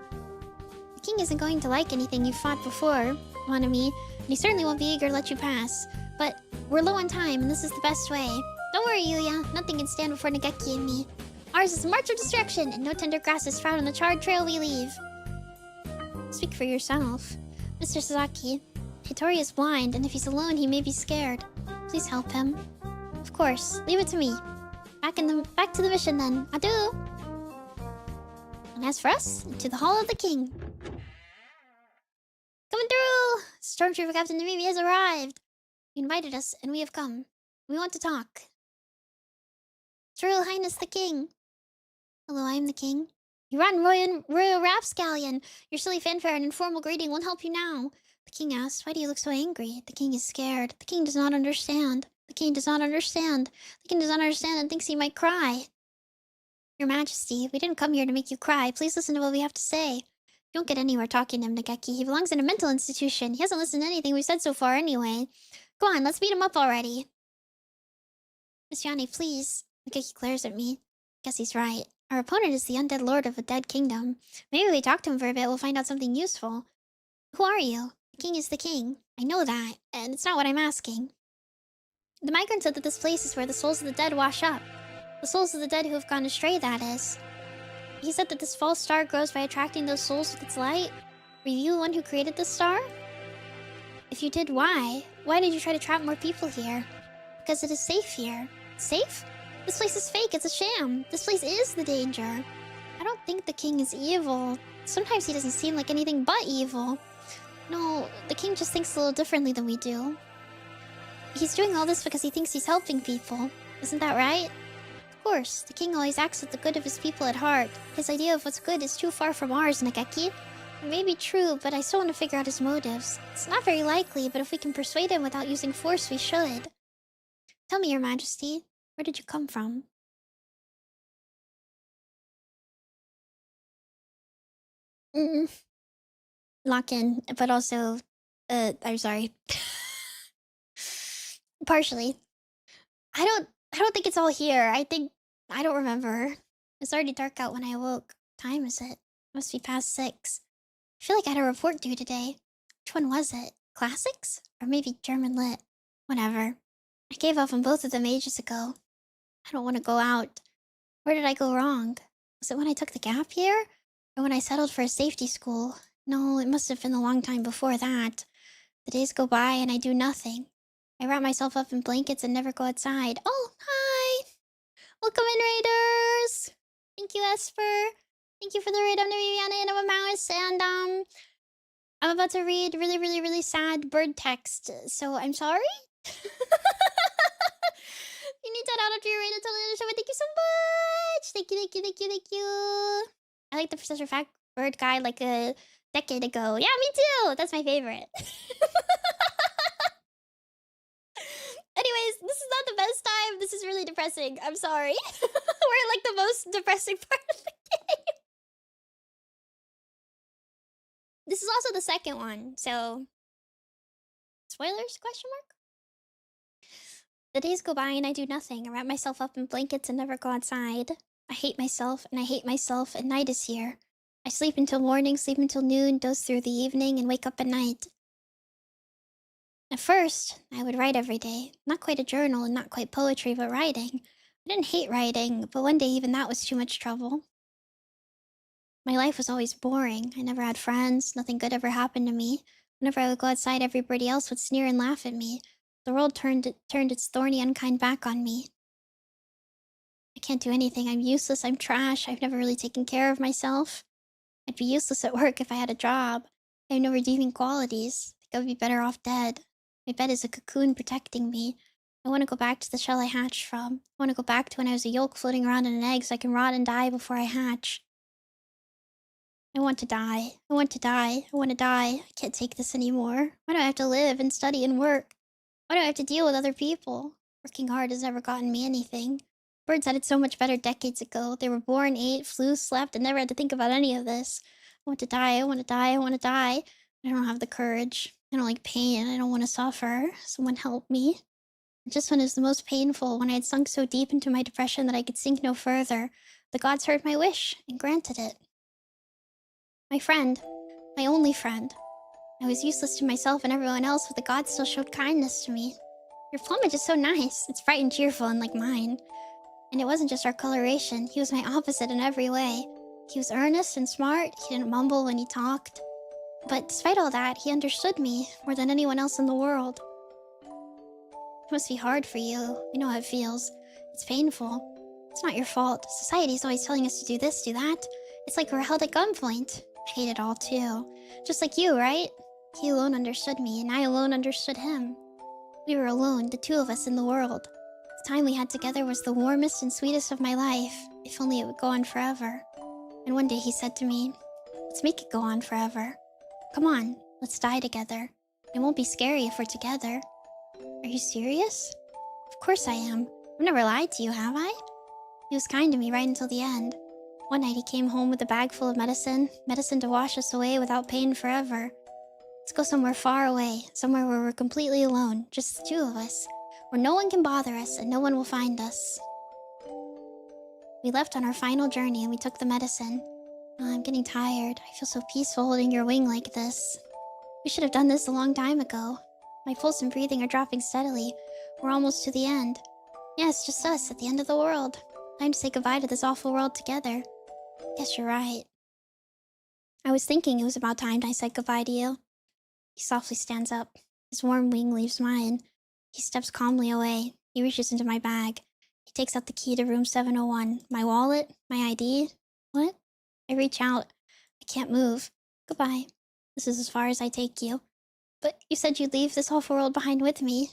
The king isn't going to like anything you fought before, Monami, and he certainly won't be eager to let you pass. But we're low on time, and this is the best way. Don't worry, Yuya. Nothing can stand before Nageki and me. Ours is a march of destruction, and no tender grass is found on the charred trail we leave. Speak for yourself. Mr. Sasaki, Hitori is blind, and if he's alone, he may be scared. Please help him. Of course. Leave it to me. Back to the mission, then. Adieu! And as for us, to the Hall of the King. Coming through! Stormtrooper Captain Nemimi has arrived. He invited us, and we have come. We want to talk. His Royal Highness the King. Hello, I am the king. You run, Royal Rapscallion. Your silly fanfare and informal greeting won't help you now. The king asked, why do you look so angry? The king is scared. The king does not understand. The king does not understand. The king does not understand and thinks he might cry. Your Majesty, we didn't come here to make you cry. Please listen to what we have to say. You don't get anywhere talking to him, Nageki. He belongs in a mental institution. He hasn't listened to anything we've said so far anyway. Go on, let's beat him up already. Miss Yane, please. Nageki glares at me. Guess he's right. Our opponent is the undead lord of a dead kingdom. Maybe if we talk to him for a bit, we'll find out something useful. Who are you? The king is the king. I know that, and it's not what I'm asking. The migrant said that this place is where the souls of the dead wash up. The souls of the dead who have gone astray, that is. He said that this false star grows by attracting those souls with its light. Were you the one who created this star? If you did, why? Why did you try to trap more people here? Because it is safe here. Safe? This place is fake, it's a sham. This place is the danger. I don't think the king is evil. Sometimes he doesn't seem like anything but evil. No, the king just thinks a little differently than we do. He's doing all this because he thinks he's helping people. Isn't that right? Of course, the king always acts with the good of his people at heart. His idea of what's good is too far from ours, Nageki. It may be true, but I still want to figure out his motives. It's not very likely, but if we can persuade him without using force, we should. Tell me, Your Majesty. Where did you come from? lock in, but also, I'm sorry. Partially. I don't think it's all here. I don't remember. It's already dark out when I awoke. Time is it? Must be past 6. I feel like I had a report due today. Which one was it? Classics? Or maybe German Lit? Whatever. I gave up on both of them ages ago. I don't want to go out. Where did I go wrong? Was it when I took the gap year? Or when I settled for a safety school? No, it must have been a long time before that. The days go by and I do nothing. I wrap myself up in blankets and never go outside. Oh, hi! Welcome in, Raiders! Thank you, Esper. Thank you for the raid. I'm Nemimi, Yane, and I'm a mouse, and I'm about to read really, really, really sad bird text, so I'm sorry? You need to out after your raid until the end of the show, but thank you so much! Thank you, thank you, thank you, thank you. I like the Professor Fact Bird guy like a decade ago. Yeah, me too! That's my favorite. Anyways, this is not the best time. This is really depressing. I'm sorry. We're at like the most depressing part of the game. This is also the second one, so spoilers, question mark? The days go by and I do nothing. I wrap myself up in blankets and never go outside. I hate myself and I hate myself, and night is here. I sleep until morning, sleep until noon, doze through the evening, and wake up at night. At first, I would write every day. Not quite a journal and not quite poetry, but writing. I didn't hate writing, but one day even that was too much trouble. My life was always boring. I never had friends. Nothing good ever happened to me. Whenever I would go outside, everybody else would sneer and laugh at me. The world turned its thorny, unkind back on me. I can't do anything. I'm useless. I'm trash. I've never really taken care of myself. I'd be useless at work if I had a job. I have no redeeming qualities. I think I would be better off dead. My bed is a cocoon protecting me. I want to go back to the shell I hatched from. I want to go back to when I was a yolk floating around in an egg so I can rot and die before I hatch. I want to die. I want to die. I want to die. I can't take this anymore. Why do I have to live and study and work? Why do I have to deal with other people? Working hard has never gotten me anything. Birds had it so much better decades ago. They were born, ate, flew, slept, and never had to think about any of this. I want to die. I want to die. I want to die. I don't have the courage. I don't like pain. I don't want to suffer. Someone help me. Just when it was the most painful, when I had sunk so deep into my depression that I could sink no further, the gods heard my wish and granted it. My friend. My only friend. I was useless to myself and everyone else, but the gods still showed kindness to me. Your plumage is so nice. It's bright and cheerful, unlike mine. And it wasn't just our coloration. He was my opposite in every way. He was earnest and smart. He didn't mumble when he talked. But despite all that, he understood me more than anyone else in the world. It must be hard for you. I know how it feels. It's painful. It's not your fault. Society's always telling us to do this, do that. It's like we're held at gunpoint. I hate it all too. Just like you, right? He alone understood me, and I alone understood him. We were alone, the two of us in the world. The time we had together was the warmest and sweetest of my life. If only it would go on forever. And one day he said to me, let's make it go on forever. Come on, let's die together. It won't be scary if we're together. Are you serious? Of course I am. I've never lied to you, have I? He was kind to me right until the end. One night he came home with a bag full of medicine to wash us away without pain forever. Let's go somewhere far away, somewhere where we're completely alone, just the two of us, where no one can bother us and no one will find us. We left on our final journey and we took the medicine. Oh, I'm getting tired. I feel so peaceful holding your wing like this. We should have done this a long time ago. My pulse and breathing are dropping steadily. We're almost to the end. Yes, just us at the end of the world. Time to say goodbye to this awful world together. Guess you're right. I was thinking it was about time I said goodbye to you. He softly stands up. His warm wing leaves mine. He steps calmly away. He reaches into my bag. He takes out the key to room 701. My wallet? My ID? What? I reach out. I can't move. Goodbye. This is as far as I take you. But you said you'd leave this awful world behind with me.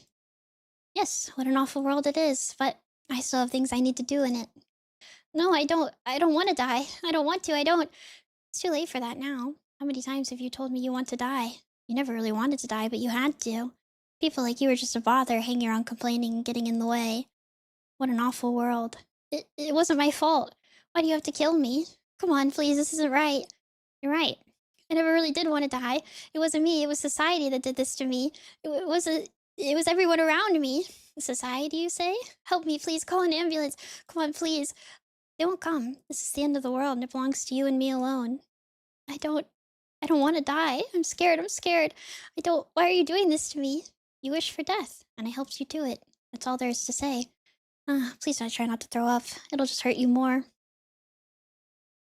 Yes, what an awful world it is, but I still have things I need to do in it. No, I don't want to die. I don't want to, I don't. It's too late for that now. How many times have you told me you want to die? You never really wanted to die, but you had to. People like you were just a bother, hanging around complaining and getting in the way. What an awful world. It wasn't my fault. Why do you have to kill me? Come on, please, this isn't right. You're right. I never really did want to die. It wasn't me. It was society that did this to me. It was everyone around me. Society, you say? Help me, please. Call an ambulance. Come on, please. They won't come. This is the end of the world, and it belongs to you and me alone. I don't. I don't want to die. I'm scared. I'm scared. I don't. Why are you doing this to me? You wish for death, and I helped you do it. That's all there is to say. Please don't try not to throw up. It'll just hurt you more.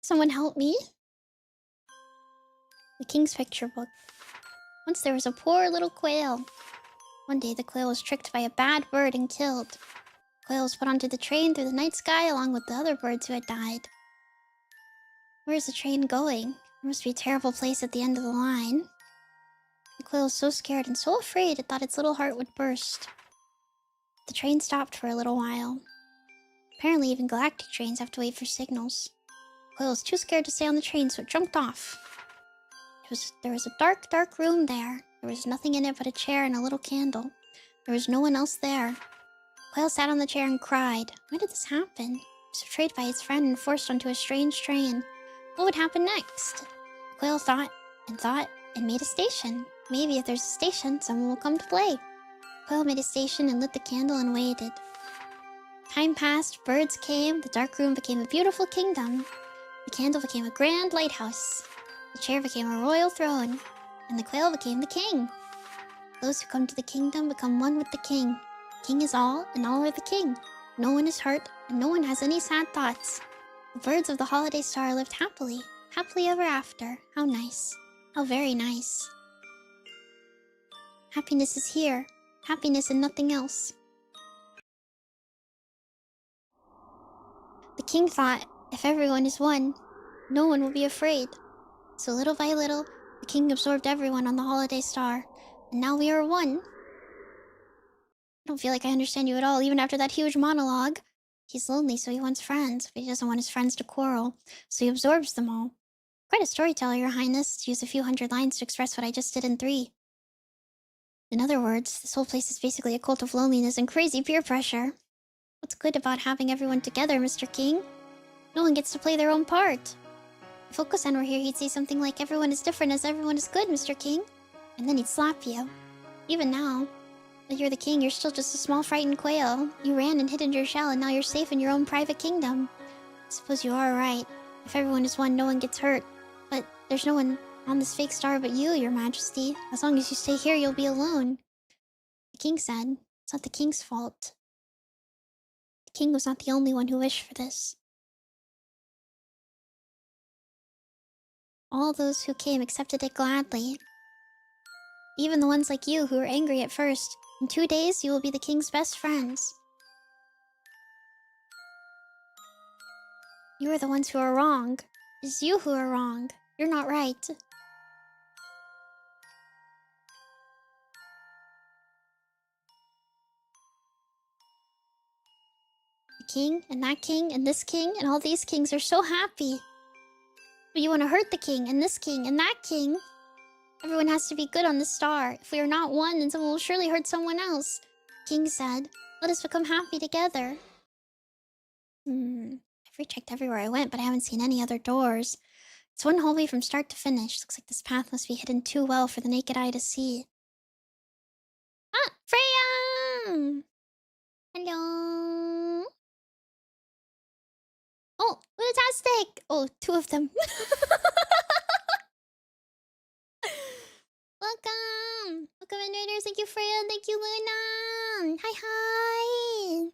Someone help me? The King's Picture Book. Once there was a poor little quail. One day the quail was tricked by a bad bird and killed. The quail was put onto the train through the night sky along with the other birds who had died. Where is the train going? There must be a terrible place at the end of the line. The quail was so scared and so afraid it thought its little heart would burst. The train stopped for a little while. Apparently even galactic trains have to wait for signals. The quail was too scared to stay on the train, so it jumped off. There was a dark, dark room there. There was nothing in it but a chair and a little candle. There was no one else there. The quail sat on the chair and cried. Why did this happen? It was betrayed by its friend and forced onto a strange train. What would happen next? The quail thought and made a station. Maybe if there's a station, someone will come to play. The quail made a station and lit the candle and waited. Time passed, birds came, the dark room became a beautiful kingdom. The candle became a grand lighthouse. The chair became a royal throne, and the quail became the king. Those who come to the kingdom become one with the king. The king is all, and all are the king. No one is hurt, and no one has any sad thoughts. The birds of the holiday star lived happily, happily ever after. How nice. How very nice. Happiness is here. Happiness and nothing else. The king thought, if everyone is one, no one will be afraid. So little by little, the king absorbed everyone on the holiday star, and now we are one. I don't feel like I understand you at all, even after that huge monologue. He's lonely, so he wants friends, but he doesn't want his friends to quarrel, so he absorbs them all. Quite a storyteller, Your Highness, to use a few hundred lines to express what I just did in 3. In other words, this whole place is basically a cult of loneliness and crazy peer pressure. What's good about having everyone together, Mr. King? No one gets to play their own part. If Oko-san were here, he'd say something like, everyone is different as everyone is good, Mr. King. And then he'd slap you. Even now, that you're the king, you're still just a small frightened quail. You ran and hid in your shell, and now you're safe in your own private kingdom. I suppose you are right. If everyone is one, no one gets hurt. But there's no one on this fake star but you, Your Majesty. As long as you stay here, you'll be alone. The king said, it's not the king's fault. The king was not the only one who wished for this. All those who came accepted it gladly. Even the ones like you who were angry at first. In 2 days, you will be the king's best friends. You are the ones who are wrong. It's you who are wrong. You're not right. The king, and that king, and this king, and all these kings are so happy. But you want to hurt the king, and this king, and that king. Everyone has to be good on the star. If we are not one, then someone will surely hurt someone else. The king said, let us become happy together. I've rechecked everywhere I went, but I haven't seen any other doors. It's one hallway from start to finish. Looks like this path must be hidden too well for the naked eye to see. Ah, Freya! Hello? Oh, fantastic! Oh, 2 of them. Welcome! Welcome, invaders. Thank you, Freya. Thank you, Luna. Hi.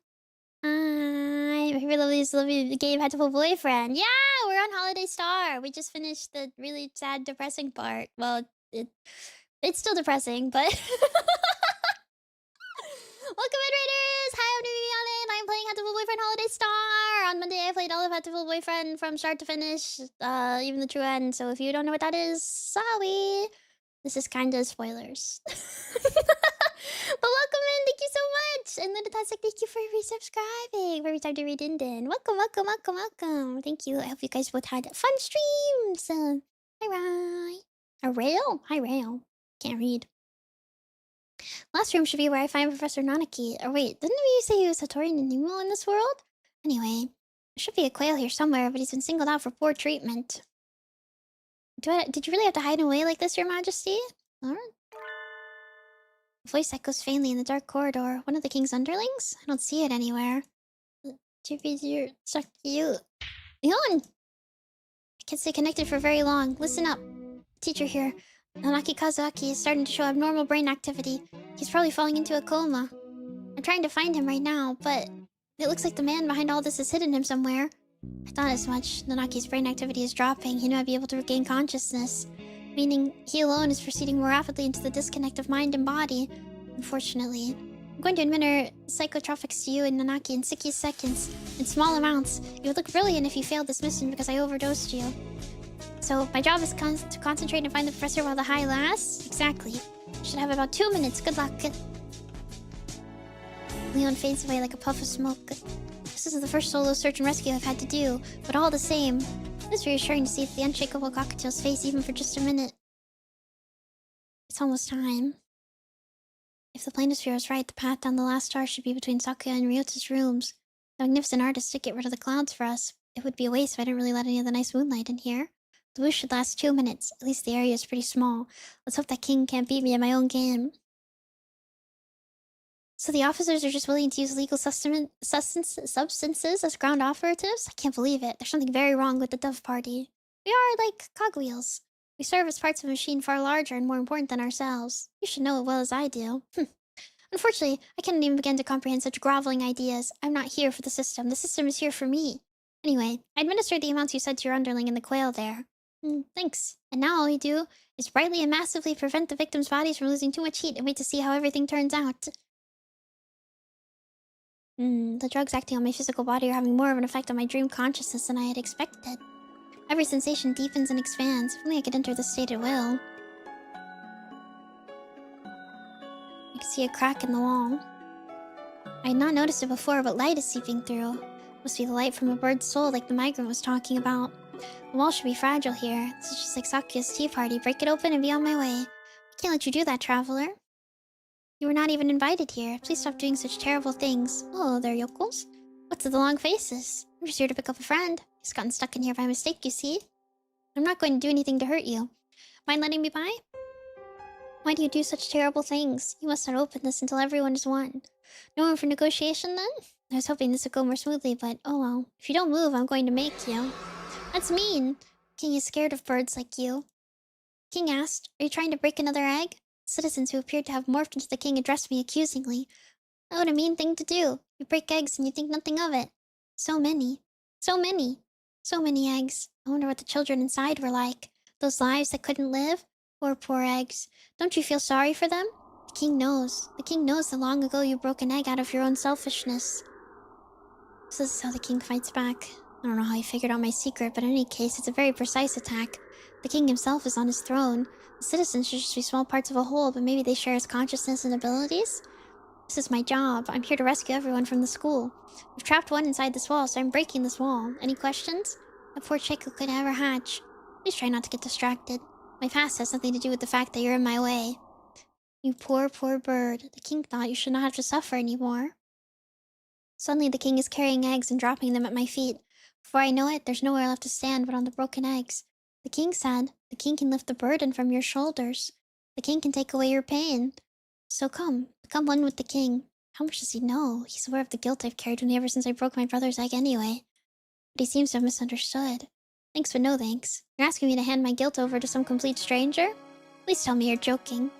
My favorite lovely game, Hatoful Boyfriend. Yeah, we're on Holiday Star. We just finished the really sad, depressing part. Well, it's still depressing, but... Welcome, invaders! Hi, I'm Nemimi Yane. I'm playing Hatoful Boyfriend Holiday Star. On Monday, I played all of Hatoful Boyfriend from start to finish, even the true end. So if you don't know what that is, sorry. This is kinda spoilers. But welcome in, thank you so much! And Lunatastic, thank you for resubscribing. Every time to read Inden. Welcome, welcome, welcome, welcome. Thank you. I hope you guys both had fun streams. Hi, Rai. A rail? Hi, rail. Can't read. Last room should be where I find Professor Nanaki. Or wait, didn't we say he was Hattori Nanimo in this world? Anyway, there should be a quail here somewhere, but he's been singled out for poor treatment. Did you really have to hide away like this, Your Majesty? Alright. A voice echoes faintly in the dark corridor. One of the king's underlings? I don't see it anywhere. Chippy, you're so cute. Yawn! I can't stay connected for very long. Listen up. Teacher here. Nanaki Kazuaki is starting to show abnormal brain activity. He's probably falling into a coma. I'm trying to find him right now, but it looks like the man behind all this has hidden him somewhere. I thought as much. Nanaki's brain activity is dropping. He might be able to regain consciousness, meaning he alone is proceeding more rapidly into the disconnect of mind and body. Unfortunately, I'm going to administer psychotropics to you and Nanaki in 60 seconds, in small amounts. It would look brilliant if you failed this mission because I overdosed you. So my job is to concentrate and find the professor while the high lasts? Exactly. Should have about 2 minutes. Good luck. Leon fades away like a puff of smoke. This isn't the first solo search and rescue I've had to do, but all the same, it's reassuring to see the unshakable cockatiel's face even for just a minute. It's almost time. If the planisphere is right, the path down the last star should be between Sakuya and Ryota's rooms. The magnificent artist did get rid of the clouds for us. It would be a waste if I didn't really let any of the nice moonlight in here. The wish should last 2 minutes. At least the area is pretty small. Let's hope that king can't beat me at my own game. So the officers are just willing to use legal substances as ground operatives? I can't believe it. There's something very wrong with the Dove Party. We are like cogwheels. We serve as parts of a machine far larger and more important than ourselves. You should know it well as I do. Unfortunately, I cannot even begin to comprehend such groveling ideas. I'm not here for the system. The system is here for me. Anyway, I administered the amounts you said to your underling in the quail there. Thanks. And now all you do is brightly and massively prevent the victims' bodies from losing too much heat and wait to see how everything turns out. The drugs acting on my physical body are having more of an effect on my dream consciousness than I had expected. Every sensation deepens and expands. If only I could enter this state at will. I can see a crack in the wall. I had not noticed it before, but light is seeping through. Must be the light from a bird's soul like the migrant was talking about. The wall should be fragile here. This is just like Sakuya's tea party. Break it open and be on my way. I can't let you do that, traveler. You were not even invited here. Please stop doing such terrible things. Oh, there, yokels. What's with the long faces? I'm just here to pick up a friend. He's gotten stuck in here by mistake, you see. I'm not going to do anything to hurt you. Mind letting me by? Why do you do such terrible things? You must not open this until everyone is won. No room for negotiation, then? I was hoping this would go more smoothly, but oh well. If you don't move, I'm going to make you. That's mean. King is scared of birds like you. King asked, are you trying to break another egg? Citizens who appeared to have morphed into the king addressed me accusingly. What a mean thing to do. You break eggs and you think nothing of it. So many. So many. So many eggs. I wonder what the children inside were like. Those lives that couldn't live? Poor eggs. Don't you feel sorry for them? The king knows. The king knows that long ago you broke an egg out of your own selfishness. So this is how the king fights back. I don't know how he figured out my secret, but in any case, it's a very precise attack. The king himself is on his throne. The citizens should just be small parts of a whole, but maybe they share his consciousness and abilities? This is my job. I'm here to rescue everyone from the school. We've trapped one inside this wall, so I'm breaking this wall. Any questions? That poor chick who could never hatch. Please try not to get distracted. My past has nothing to do with the fact that you're in my way. You poor bird. The king thought you should not have to suffer anymore. Suddenly the king is carrying eggs and dropping them at my feet. Before I know it, there's nowhere left to stand but on the broken eggs. The king said, the king can lift the burden from your shoulders. The king can take away your pain. So come, become one with the king. How much does he know? He's aware of the guilt I've carried with me ever since I broke my brother's egg anyway. But he seems to have misunderstood. Thanks but no thanks. You're asking me to hand my guilt over to some complete stranger? Please tell me you're joking.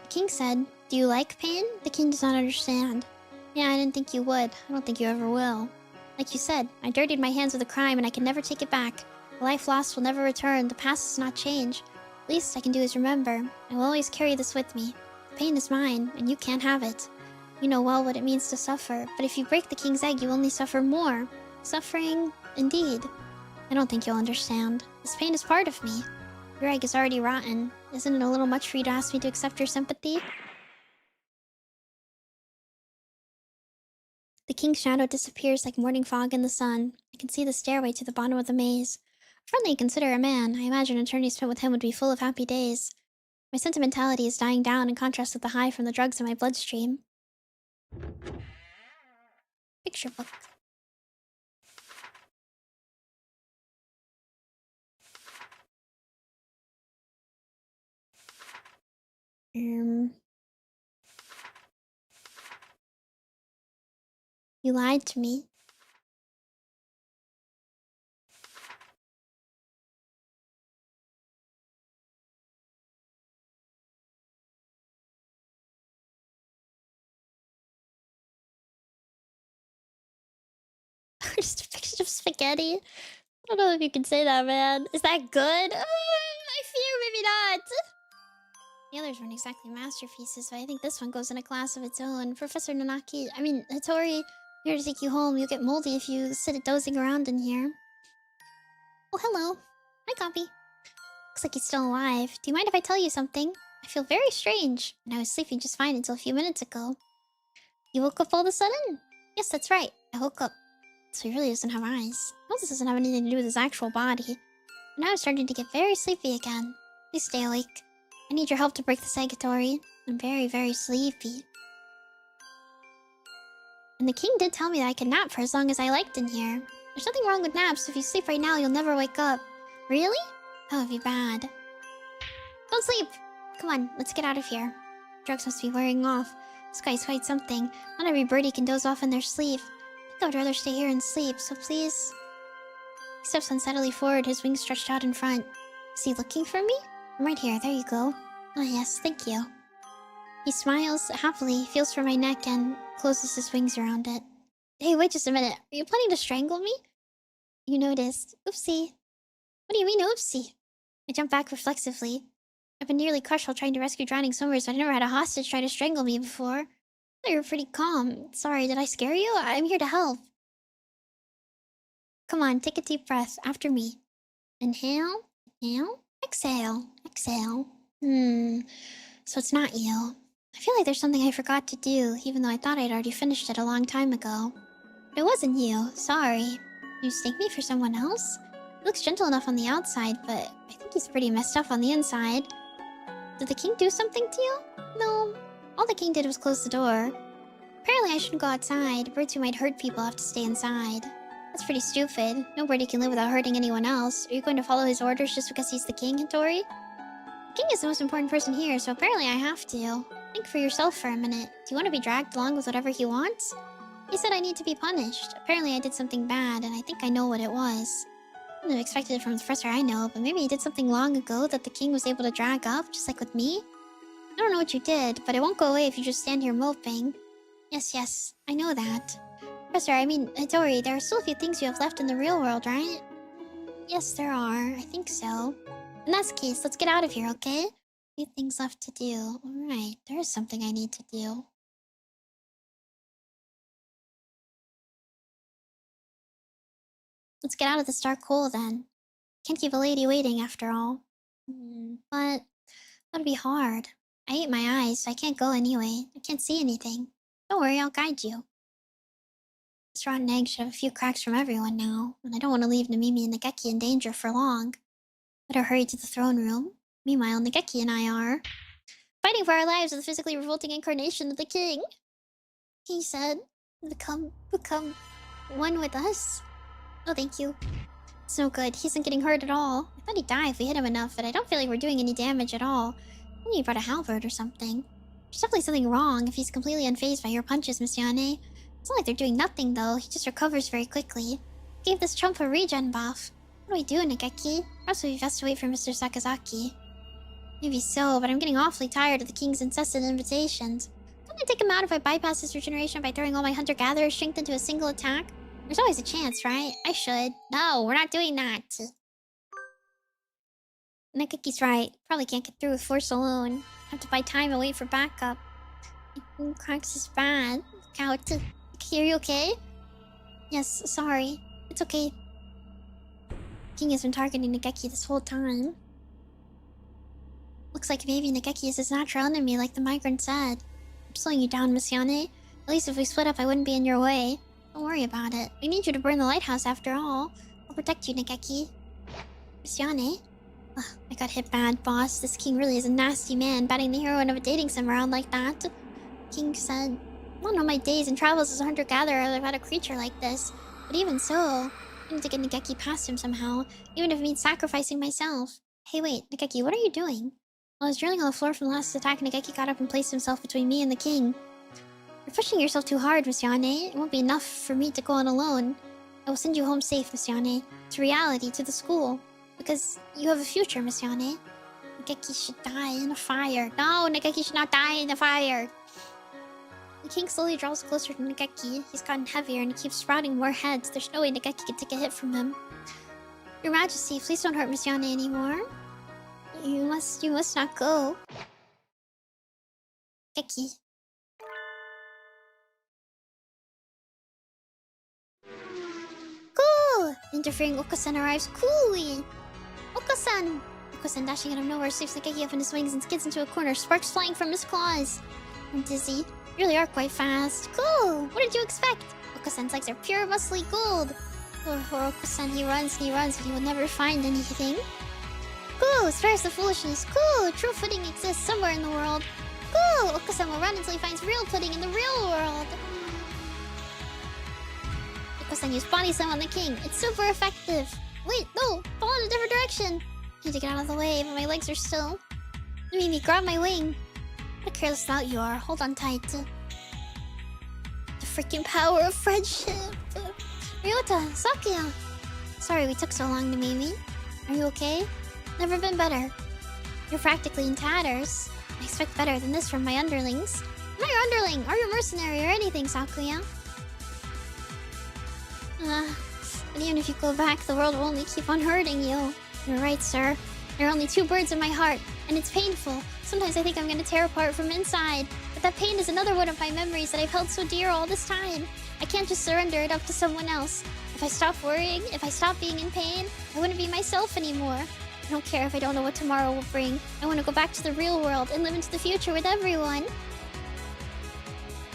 The king said, do you like pain? The king does not understand. Yeah, I didn't think you would. I don't think you ever will. Like you said, I dirtied my hands with a crime and I can never take it back. The life lost will never return. The past does not change. The least I can do is remember. I will always carry this with me. The pain is mine, and you can't have it. You know well what it means to suffer, but if you break the king's egg, you only suffer more. Suffering, indeed. I don't think you'll understand. This pain is part of me. Your egg is already rotten. Isn't it a little much for you to ask me to accept your sympathy? The king's shadow disappears like morning fog in the sun. I can see the stairway to the bottom of the maze. Friendly and considerate man, I imagine an eternity spent with him would be full of happy days. My sentimentality is dying down in contrast with the high from the drugs in my bloodstream. Picture book. You lied to me. Just a picture of spaghetti. I don't know if you can say that, man. Is that good? I fear maybe not. The others weren't exactly masterpieces, but I think this one goes in a class of its own. Professor Hattori, here to take you home. You'll get moldy if you sit dozing around in here. Oh, hello. Hi, Copy. Looks like he's still alive. Do you mind if I tell you something? I feel very strange, and I was sleeping just fine until a few minutes ago. You woke up all of a sudden? Yes, that's right. I woke up. So he really doesn't have eyes. Well, this doesn't have anything to do with his actual body. But now I'm starting to get very sleepy again. Please stay awake. I need your help to break the Hattori. I'm very, very sleepy. And the king did tell me that I could nap for as long as I liked in here. There's nothing wrong with naps. If you sleep right now, you'll never wake up. Really? That would be bad. Don't sleep! Come on, let's get out of here. Drugs must be wearing off. This guy's quite something. Not every birdie can doze off in their sleep. I think I would rather stay here and sleep, so please... He steps unsteadily forward, his wings stretched out in front. Is he looking for me? I'm right here, there you go. Oh yes, thank you. He smiles happily, feels for my neck, and closes his wings around it. Hey, wait just a minute. Are you planning to strangle me? You noticed. Oopsie. What do you mean, oopsie? I jump back reflexively. I've been nearly crushed while trying to rescue drowning swimmers, but I never had a hostage try to strangle me before. I thought you were pretty calm. Sorry, did I scare you? I'm here to help. Come on, take a deep breath after me. Inhale, inhale, exhale, exhale. So it's not you. I feel like there's something I forgot to do, even though I thought I'd already finished it a long time ago. But it wasn't you, sorry. You mistake me for someone else? He looks gentle enough on the outside, but I think he's pretty messed up on the inside. Did the king do something to you? No. All the king did was close the door. Apparently I shouldn't go outside. Birds who might hurt people have to stay inside. That's pretty stupid. No birdie can live without hurting anyone else. Are you going to follow his orders just because he's the king, Hattori? The king is the most important person here, so apparently I have to. Think for yourself for a minute. Do you want to be dragged along with whatever he wants? He said I need to be punished. Apparently I did something bad, and I think I know what it was. I wouldn't have expected it from the professor I know, but maybe he did something long ago that the king was able to drag up, just like with me? I don't know what you did, but it won't go away if you just stand here moping. Yes, I know that. Professor, Hattori, there are still a few things you have left in the real world, right? Yes, there are. I think so. In that case, let's get out of here, okay? Few things left to do. Alright, there is something I need to do. Let's get out of this dark hole then. Can't keep a lady waiting after all. But that'd be hard. I ate my eyes, so I can't go anyway. I can't see anything. Don't worry, I'll guide you. This rotten egg should have a few cracks from everyone now, and I don't want to leave Nemimi and Nageki in danger for long. Better hurry to the throne room. Meanwhile, Nageki and I are fighting for our lives with the physically revolting incarnation of the king. He said, become one with us. Oh, thank you. It's no good. He isn't getting hurt at all. I thought he'd die if we hit him enough, but I don't feel like we're doing any damage at all. Maybe he brought a halberd or something. There's definitely something wrong if he's completely unfazed by your punches, Miss Yane. It's not like they're doing nothing, though. He just recovers very quickly. Gave this chump a regen buff. What do we do, Nageki? Perhaps we best to wait for Mr. Sakazaki. Maybe so, but I'm getting awfully tired of the king's incessant invitations. Don't I take him out if I bypass his regeneration by throwing all my hunter-gatherer strength into a single attack? There's always a chance, right? I should. No, we're not doing that. Nageki's right. Probably can't get through with force alone. Have to buy time and wait for backup. Cracks is bad. Count. Are you okay? Yes, sorry. It's okay. King has been targeting Nageki this whole time. Looks like maybe Nageki is his natural enemy, like the migrant said. I'm slowing you down, Miss Yane. At least if we split up, I wouldn't be in your way. Don't worry about it. We need you to burn the lighthouse after all. I'll protect you, Nageki. Miss Yane? Ugh, I got hit bad, boss. This king really is a nasty man, batting the heroine of a dating sim around like that. King said, not on my days and travels as a hunter-gatherer I've had a creature like this. But even so, I need to get Nageki past him somehow, even if it means sacrificing myself. Hey wait, Nageki, what are you doing? While I was drilling on the floor from the last attack, Nageki got up and placed himself between me and the king. You're pushing yourself too hard, Miss Yane. It won't be enough for me to go on alone. I will send you home safe, Miss Yane. To reality, to the school. Because you have a future, Miss Yane. Nageki should die in a fire. No, Nageki should not die in a fire. The king slowly draws closer to Nageki. He's gotten heavier and he keeps sprouting more heads. There's no way Nageki can take a hit from him. Your Majesty, please don't hurt Miss Yane anymore. You must not go. Nageki. Cool! Interfering Oka-san arrives coolly. Oka-san! Oka-san dashing out of nowhere sweeps Nageki up in his wings and skids into a corner, sparks flying from his claws. I'm dizzy. You really are quite fast. Cool! What did you expect? Oka-san's legs are pure muscly gold. Poor Oka-san, he runs, but he will never find anything. Cool! Spares the foolishness. Cool! True footing exists somewhere in the world. Cool! Oka-san will run until he finds real pudding in the real world. Oka-san used body slam on the king. It's super effective. Wait, no! Fall in a different direction. I need to get out of the way, but my legs are still. Nemimi, grab my wing. What a careless thought you are. Hold on tight. The freaking power of friendship. Ryota, Sakuya. Sorry we took so long, Nemimi. Are you okay? Never been better. You're practically in tatters. I expect better than this from my underlings. I'm not your underling, or your mercenary, or anything, Sakuya. But even if you go back, the world will only keep on hurting you. You're right, sir. There are only two birds in my heart, and it's painful. Sometimes I think I'm gonna tear apart from inside. But that pain is another one of my memories that I've held so dear all this time. I can't just surrender it up to someone else. If I stop worrying, if I stop being in pain, I wouldn't be myself anymore. I don't care if I don't know what tomorrow will bring. I want to go back to the real world and live into the future with everyone.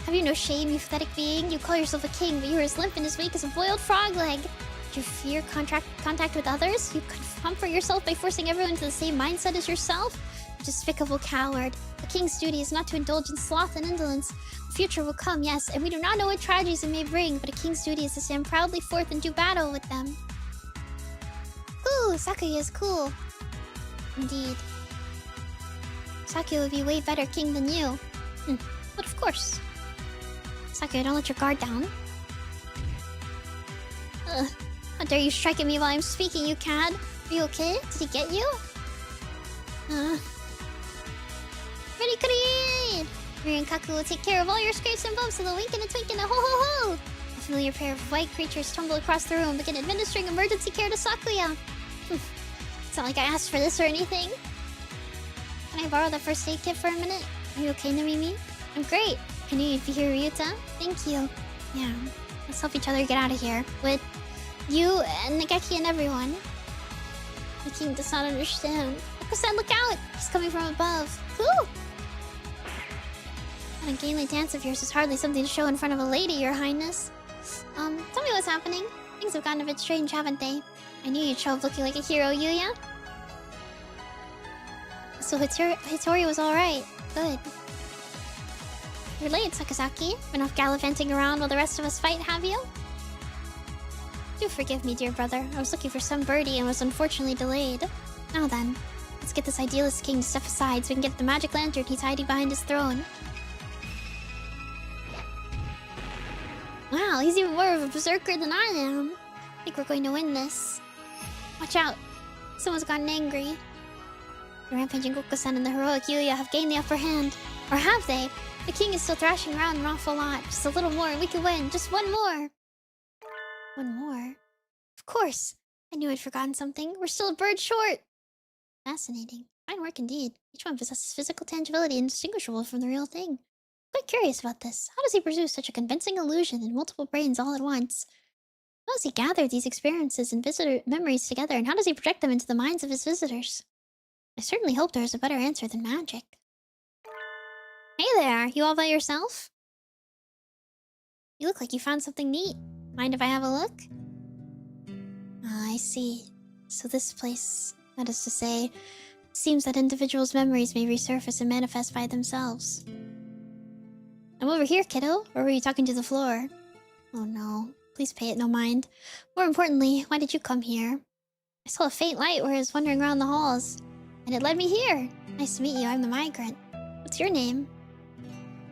Have you no shame, you pathetic being? You call yourself a king, but you are as limp and as weak as a boiled frog leg. Do you fear contact with others? You comfort yourself by forcing everyone to the same mindset as yourself? You despicable coward. The king's duty is not to indulge in sloth and indolence. The future will come, yes, and we do not know what tragedies it may bring, but a king's duty is to stand proudly forth and do battle with them. Ooh, Sakuya is cool. Indeed. Sakuya would be way better king than you. But of course. Sakuya, don't let your guard down. How dare you strike at me while I'm speaking, you cad? Are you okay? Did he get you? Ready, Kuri! Rin and Kaku will take care of all your scrapes and bumps with a wink and a twink and a ho-ho-ho! A familiar pair of white creatures tumble across the room, begin administering emergency care to Sakuya. It's not like I asked for this or anything. Can I borrow the first aid kit for a minute? Are you okay, Nemimi? I'm great. I knew you'd be here, Ryuta. Thank you. Yeah, let's help each other get out of here. With you and Nageki and everyone. The king does not understand. Oka-san, look out! He's coming from above. Woo! That ungainly dance of yours is hardly something to show in front of a lady, your highness. Tell me what's happening. Things have gotten a bit strange, haven't they? I knew you'd show up looking like a hero, Yuya. So Hitori was alright. Good. You're late, Sakazaki. Been off gallivanting around while the rest of us fight, have you? Do forgive me, dear brother. I was looking for some birdie and was unfortunately delayed. Now then, let's get this idealist king to step aside so we can get the magic lantern he's hiding behind his throne. Wow, he's even more of a berserker than I am. I think we're going to win this. Watch out. Someone's gotten angry. The rampaging Goku-san and the heroic Yuya have gained the upper hand. Or have they? The king is still thrashing around an awful lot. Just a little more and we can win. Just one more. One more? Of course. I knew I'd forgotten something. We're still a bird short. Fascinating. Fine work indeed. Each one possesses physical tangibility indistinguishable from the real thing. I'm quite curious about this. How does he produce such a convincing illusion in multiple brains all at once? How does he gather these experiences and visitor memories together, and how does he project them into the minds of his visitors? I certainly hope there is a better answer than magic. Hey there, you all by yourself? You look like you found something neat. Mind if I have a look? Ah, I see. So this place, that is to say, it seems that individuals' memories may resurface and manifest by themselves. I'm over here, kiddo, or were you talking to the floor? Oh no, please pay it no mind. More importantly, why did you come here? I saw a faint light where I was wandering around the halls, and it led me here. Nice to meet you. I'm the migrant. What's your name?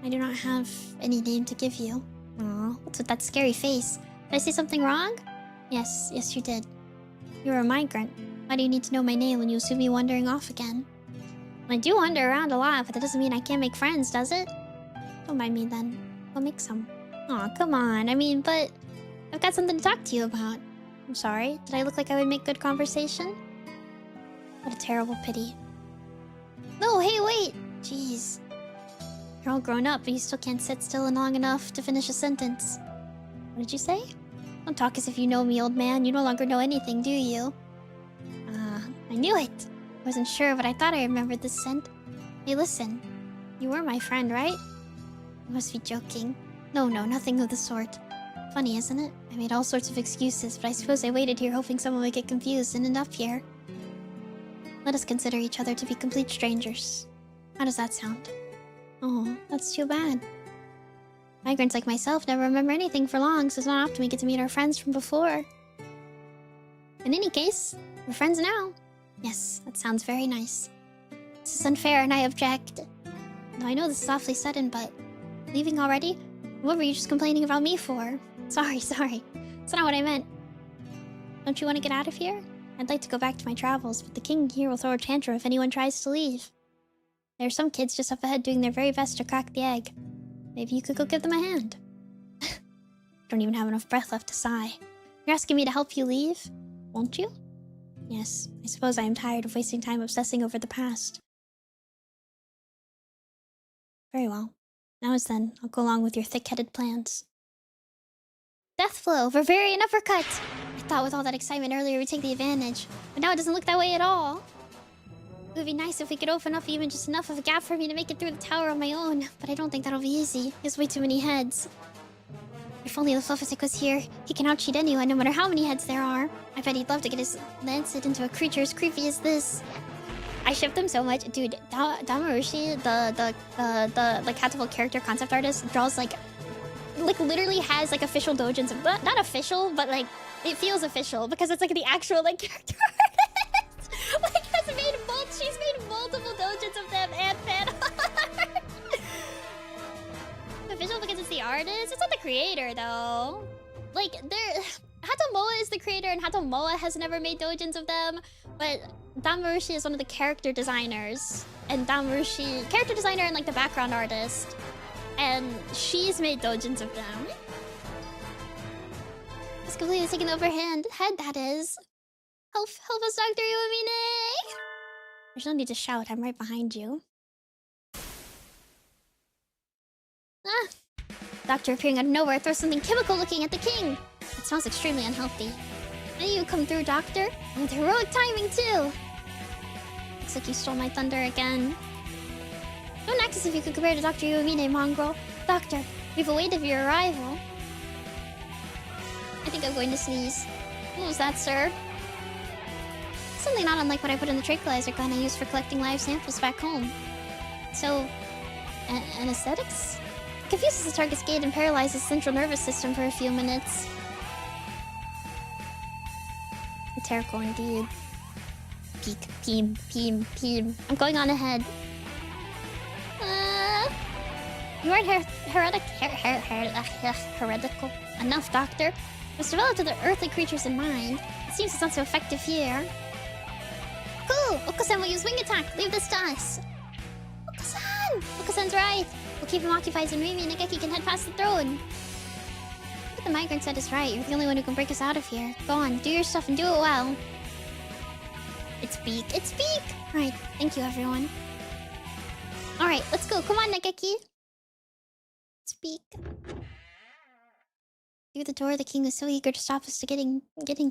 I do not have any name to give you. Aw, what's with that scary face? Did I say something wrong? Yes, you did. You're a migrant. Why do you need to know my name when you assume me wandering off again? I do wander around a lot, but that doesn't mean I can't make friends, does it? Don't mind me then. Go make some. Aw, come on. I mean, but I've got something to talk to you about. I'm sorry. Did I look like I would make good conversation? What a terrible pity. No, hey, wait! Jeez. You're all grown up, but you still can't sit still long enough to finish a sentence. What did you say? Don't talk as if you know me, old man. You no longer know anything, do you? I knew it. I wasn't sure, but I thought I remembered this scent. Hey, listen. You were my friend, right? You must be joking. No, nothing of the sort. Funny, isn't it? I made all sorts of excuses, but I suppose I waited here hoping someone would get confused and end up here. Let us consider each other to be complete strangers. How does that sound? Oh, that's too bad. Migrants like myself never remember anything for long, so it's not often we get to meet our friends from before. In any case, we're friends now. Yes, that sounds very nice. This is unfair and I object. Now I know this is awfully sudden, but... Leaving already? What were you just complaining about me for? Sorry. That's not what I meant. Don't you want to get out of here? I'd like to go back to my travels, but the king here will throw a tantrum if anyone tries to leave. There are some kids just up ahead doing their very best to crack the egg. Maybe you could go give them a hand. Don't even have enough breath left to sigh. You're asking me to help you leave? Won't you? Yes, I suppose I am tired of wasting time obsessing over the past. Very well. Now as then, I'll go along with your thick-headed plans. Deathflow, Bavarian uppercut! I thought with all that excitement earlier we'd take the advantage, but now it doesn't look that way at all. It would be nice if we could open up even just enough of a gap for me to make it through the tower on my own, but I don't think that'll be easy. There's way too many heads. If only the Fluffasic was here, he can out-cheat anyone no matter how many heads there are. I bet he'd love to get his lancet into a creature as creepy as this. I ship them so much. Dude, Damarushi, the Hatoful character concept artist, draws like literally has like official dojins of, not official, but like it feels official because it's like the actual like character artist. Like she's made multiple dojins of them and fan art. Official because it's the artist. It's not the creator though. Like Hatomoa is the creator and Hatomoa has never made dojins of them, but Damarushi is one of the character designers. And Damarushi, character designer and like the background artist. And she's made dojins of them. It's completely taking the upper hand. That is. Help us, Dr. Iwamine! There's no need to shout, I'm right behind you. Ah! Doctor appearing out of nowhere throws something chemical looking at the king. It smells extremely unhealthy. Then you come through, Doctor. And with heroic timing, too. Looks like you stole my thunder again. Don't act as if you could compare to Dr. Iwamine, mongrel. Doctor, we've awaited your arrival. I think I'm going to sneeze. What was that, sir? Something not unlike what I put in the tranquilizer gun I used for collecting live samples back home. So, anesthetics? It confuses the target's gait and paralyzes the central nervous system for a few minutes. Terrible indeed. Peek, peem. I'm going on ahead. You aren't heretical enough, Doctor. It was developed with the earthly creatures in mind. It seems it's not so effective here. Cool! Oko-san will use wing attack. Leave this to us. Oko-san! Oko-san's right. We'll keep him occupied so Nemimi and Nageki can head past the throne. What the migrant said is right. You're the only one who can break us out of here. Go on, do your stuff and do it well. It's Beak. It's Beak! Alright, thank you, everyone. Alright, let's go. Come on, Nageki. Speak. Through the door the king was so eager to stop us to getting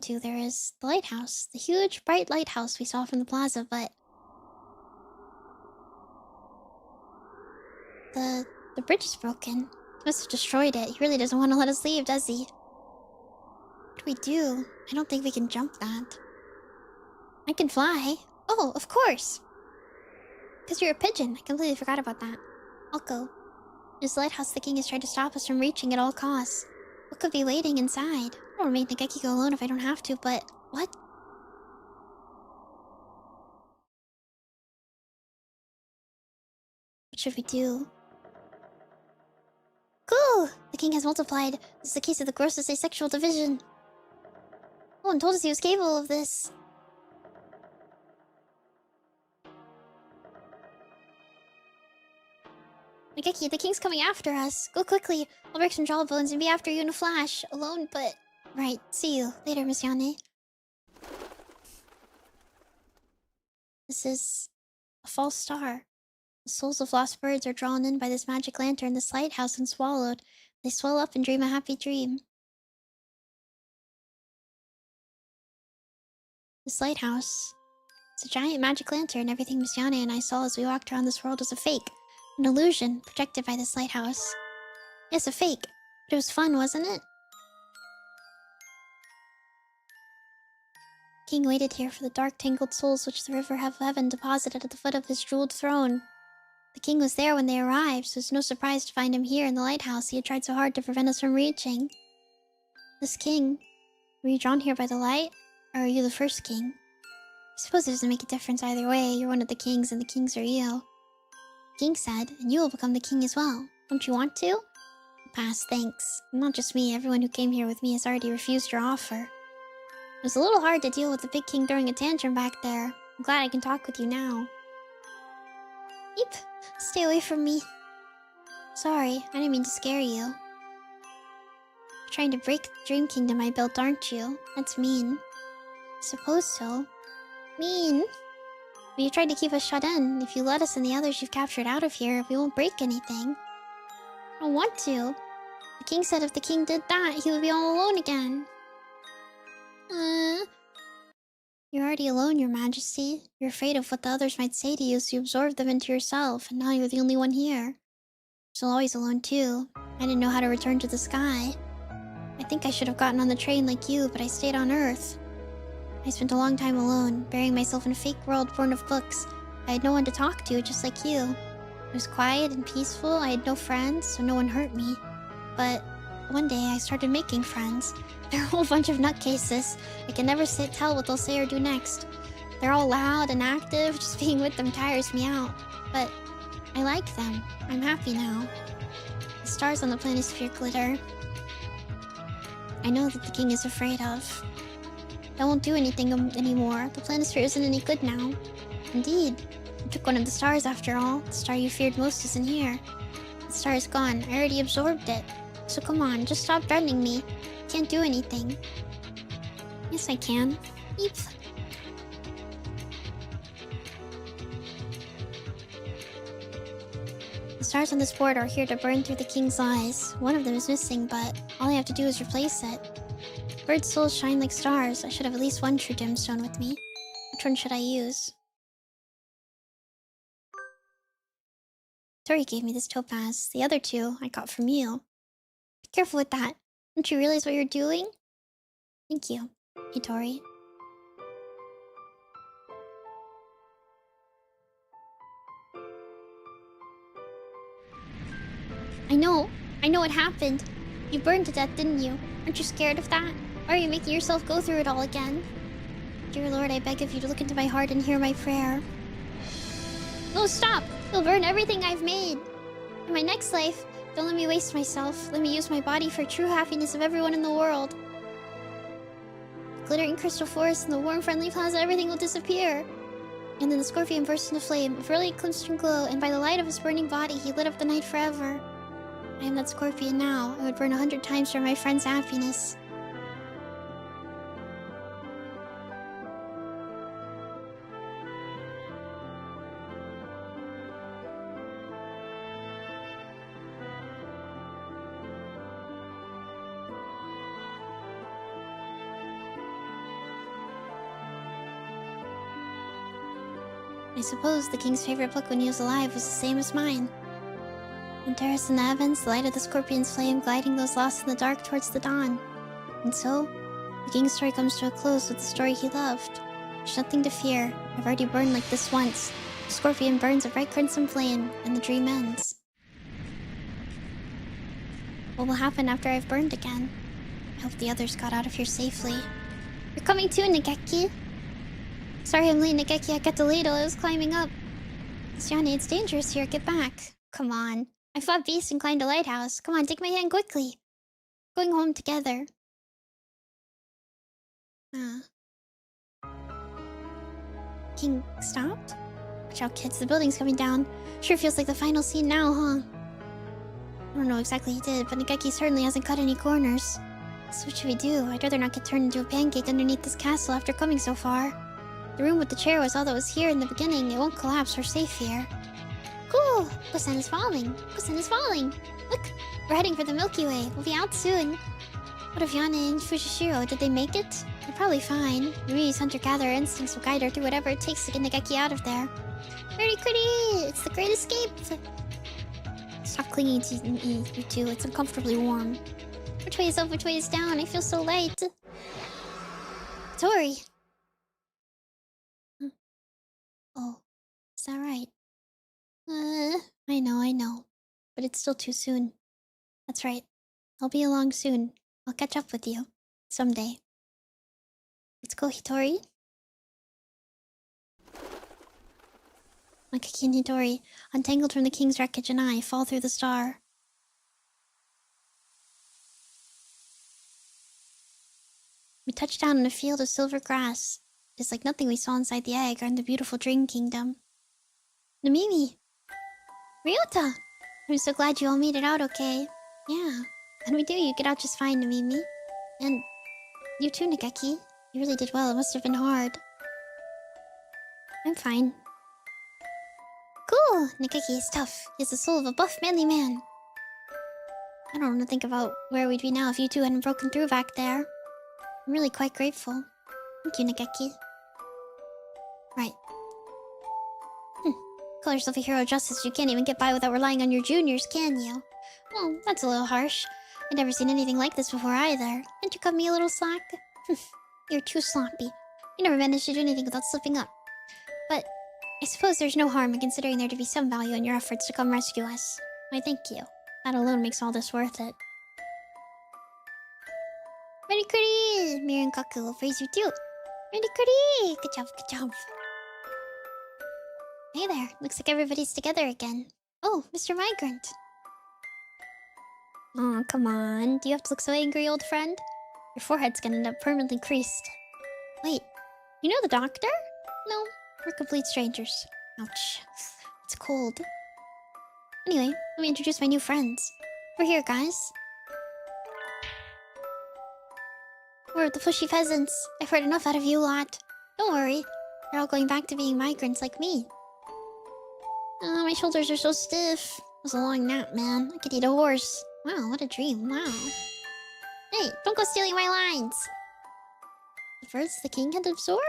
to, there is the lighthouse. The huge, bright lighthouse we saw from the plaza, but... The bridge is broken. He must have destroyed it. He really doesn't want to let us leave, does he? What do we do? I don't think we can jump that. I can fly. Oh, of course! Because you're a pigeon. I completely forgot about that. I'll go. This lighthouse the king is trying to stop us from reaching at all costs. What could be waiting inside? I don't make Nageki go alone if I don't have to, but... What? should we do? Cool! The king has multiplied. This is the case of the grossest asexual division. No one told us he was capable of this. Nageki, the king's coming after us. Go quickly. I'll break some jawbones and be after you in a flash. Alone, but... Right. See you later, Miss Yane. This is... a false star. The souls of lost birds are drawn in by this magic lantern, this lighthouse, and swallowed. They swell up and dream a happy dream. This lighthouse. It's a giant magic lantern. Everything Miss Yane and I saw as we walked around this world was a fake. An illusion projected by this lighthouse. Yes, a fake. But it was fun, wasn't it? King waited here for the dark, tangled souls which the river of heaven deposited at the foot of his jeweled throne. The king was there when they arrived, so it's no surprise to find him here in the lighthouse he had tried so hard to prevent us from reaching. This king, were you drawn here by the light, or are you the first king? I suppose it doesn't make a difference either way. You're one of the kings, and the kings are you. The king said, and you will become the king as well. Don't you want to? Pass, thanks. Not just me, everyone who came here with me has already refused your offer. It was a little hard to deal with the big king throwing a tantrum back there. I'm glad I can talk with you now. Eep, stay away from me. Sorry, I didn't mean to scare you. You're trying to break the dream kingdom I built, aren't you? That's mean. I suppose so. Mean? But you tried to keep us shut in. If you let us and the others you've captured out of here, we won't break anything. I don't want to. The king said if the king did that, he would be all alone again. You're already alone, your majesty. You're afraid of what the others might say to you, so you absorbed them into yourself, and now you're the only one here. You're still always alone, too. I didn't know how to return to the sky. I think I should have gotten on the train like you, but I stayed on Earth. I spent a long time alone, burying myself in a fake world born of books. I had no one to talk to, just like you. It was quiet and peaceful. I had no friends, so no one hurt me. But one day I started making friends. They're a whole bunch of nutcases. I can never tell what they'll say or do next. They're all loud and active. Just being with them tires me out. But I like them. I'm happy now. The stars on the planisphere glitter. I know that the king is afraid of. I won't do anything anymore. The planisphere isn't any good now. Indeed. I took one of the stars after all. The star you feared most isn't here. The star is gone. I already absorbed it. So come on, just stop threatening me. I can't do anything. Yes, I can. Eep. The stars on this board are here to burn through the king's eyes. One of them is missing, but all I have to do is replace it. Birds' souls shine like stars. I should have at least one true gemstone with me. Which one should I use? Tori gave me this topaz. The other two I got from you. Be careful with that. Don't you realize what you're doing? Thank you, Tori. I know what happened. You burned to death, didn't you? Aren't you scared of that? Or are you making yourself go through it all again? Dear Lord, I beg of you to look into my heart and hear my prayer. No, stop! You'll burn everything I've made. In my next life, don't let me waste myself. Let me use my body for true happiness of everyone in the world. The glittering crystal forest and the warm, friendly plaza, everything will disappear. And then the scorpion burst into flame, a brilliant crimson glow, and by the light of his burning body, he lit up the night forever. I am that scorpion now. I would burn 100 times for my friend's happiness. I suppose the king's favorite book when he was alive was the same as mine. And terrace in the heavens, the light of the scorpion's flame gliding those lost in the dark towards the dawn. And so, the king's story comes to a close with the story he loved. There's nothing to fear. I've already burned like this once. The scorpion burns a bright crimson flame, and the dream ends. What will happen after I've burned again? I hope the others got out of here safely. You're coming too, Nageki! Sorry I'm late, Nageki. I got delayed while I was climbing up. Miss Yane, it's dangerous here. Get back. Come on. I fought beasts and climbed a lighthouse. Come on, take my hand quickly. Going home together. Ah. King stopped? Watch out, kids. The building's coming down. Sure feels like the final scene now, huh? I don't know exactly he did, but Nageki certainly hasn't cut any corners. So what should we do? I'd rather not get turned into a pancake underneath this castle after coming so far. The room with the chair was all that was here in the beginning. It won't collapse. We're safe here. Cool! Busan is falling. Busan is falling. Look, we're heading for the Milky Way. We'll be out soon. What of Yane and Fujishiro? Did they make it? They're probably fine. Yumi's hunter-gatherer instincts will guide her through whatever it takes to get Nageki out of there. Pretty pretty! It's the great escape! Stop clinging to me, you two. It's uncomfortably warm. Which way is up? Which way is down? I feel so light. Tori! Oh, is that right? I know. But it's still too soon. That's right. I'll be along soon. I'll catch up with you. Someday. Let's go, Hitori. Nageki and Hitori, untangled from the king's wreckage, and I fall through the star. We touch down in a field of silver grass. It is like nothing we saw inside the egg or in the beautiful Dream Kingdom. Nemimi! Ryota! I'm so glad you all made it out okay. Yeah, and we do. You get out just fine, Nemimi. And you too, Nageki. You really did well. It must have been hard. I'm fine. Cool! Nageki is tough. He has the soul of a buff, manly man. I don't want to think about where we'd be now if you two hadn't broken through back there. I'm really quite grateful. Thank you, Nageki. Right. Call yourself a hero of justice. You can't even get by without relying on your juniors, can you? Well, that's a little harsh. I've never seen anything like this before either. Can't you cut me a little slack? You're too sloppy. You never managed to do anything without slipping up. But I suppose there's no harm in considering there to be some value in your efforts to come rescue us. Why, thank you. That alone makes all this worth it. Ready, Kuri! Mir and Kaku will praise you too. Ready, Kuri! Good job, good job. Hey there, looks like everybody's together again. Oh, Mr. Migrant. Oh, come on. Do you have to look so angry, old friend? Your forehead's gonna end up permanently creased. Wait, you know the doctor? No, we're complete strangers. Ouch. It's cold. Anyway, let me introduce my new friends. We're here, guys. We're the Pushy Peasants. I've heard enough out of you lot. Don't worry. You're all going back to being migrants like me. Oh, my shoulders are so stiff. It was a long nap, man. I could eat a horse. Wow, what a dream. Wow. Hey, don't go stealing my lines. The birds the king had absorbed?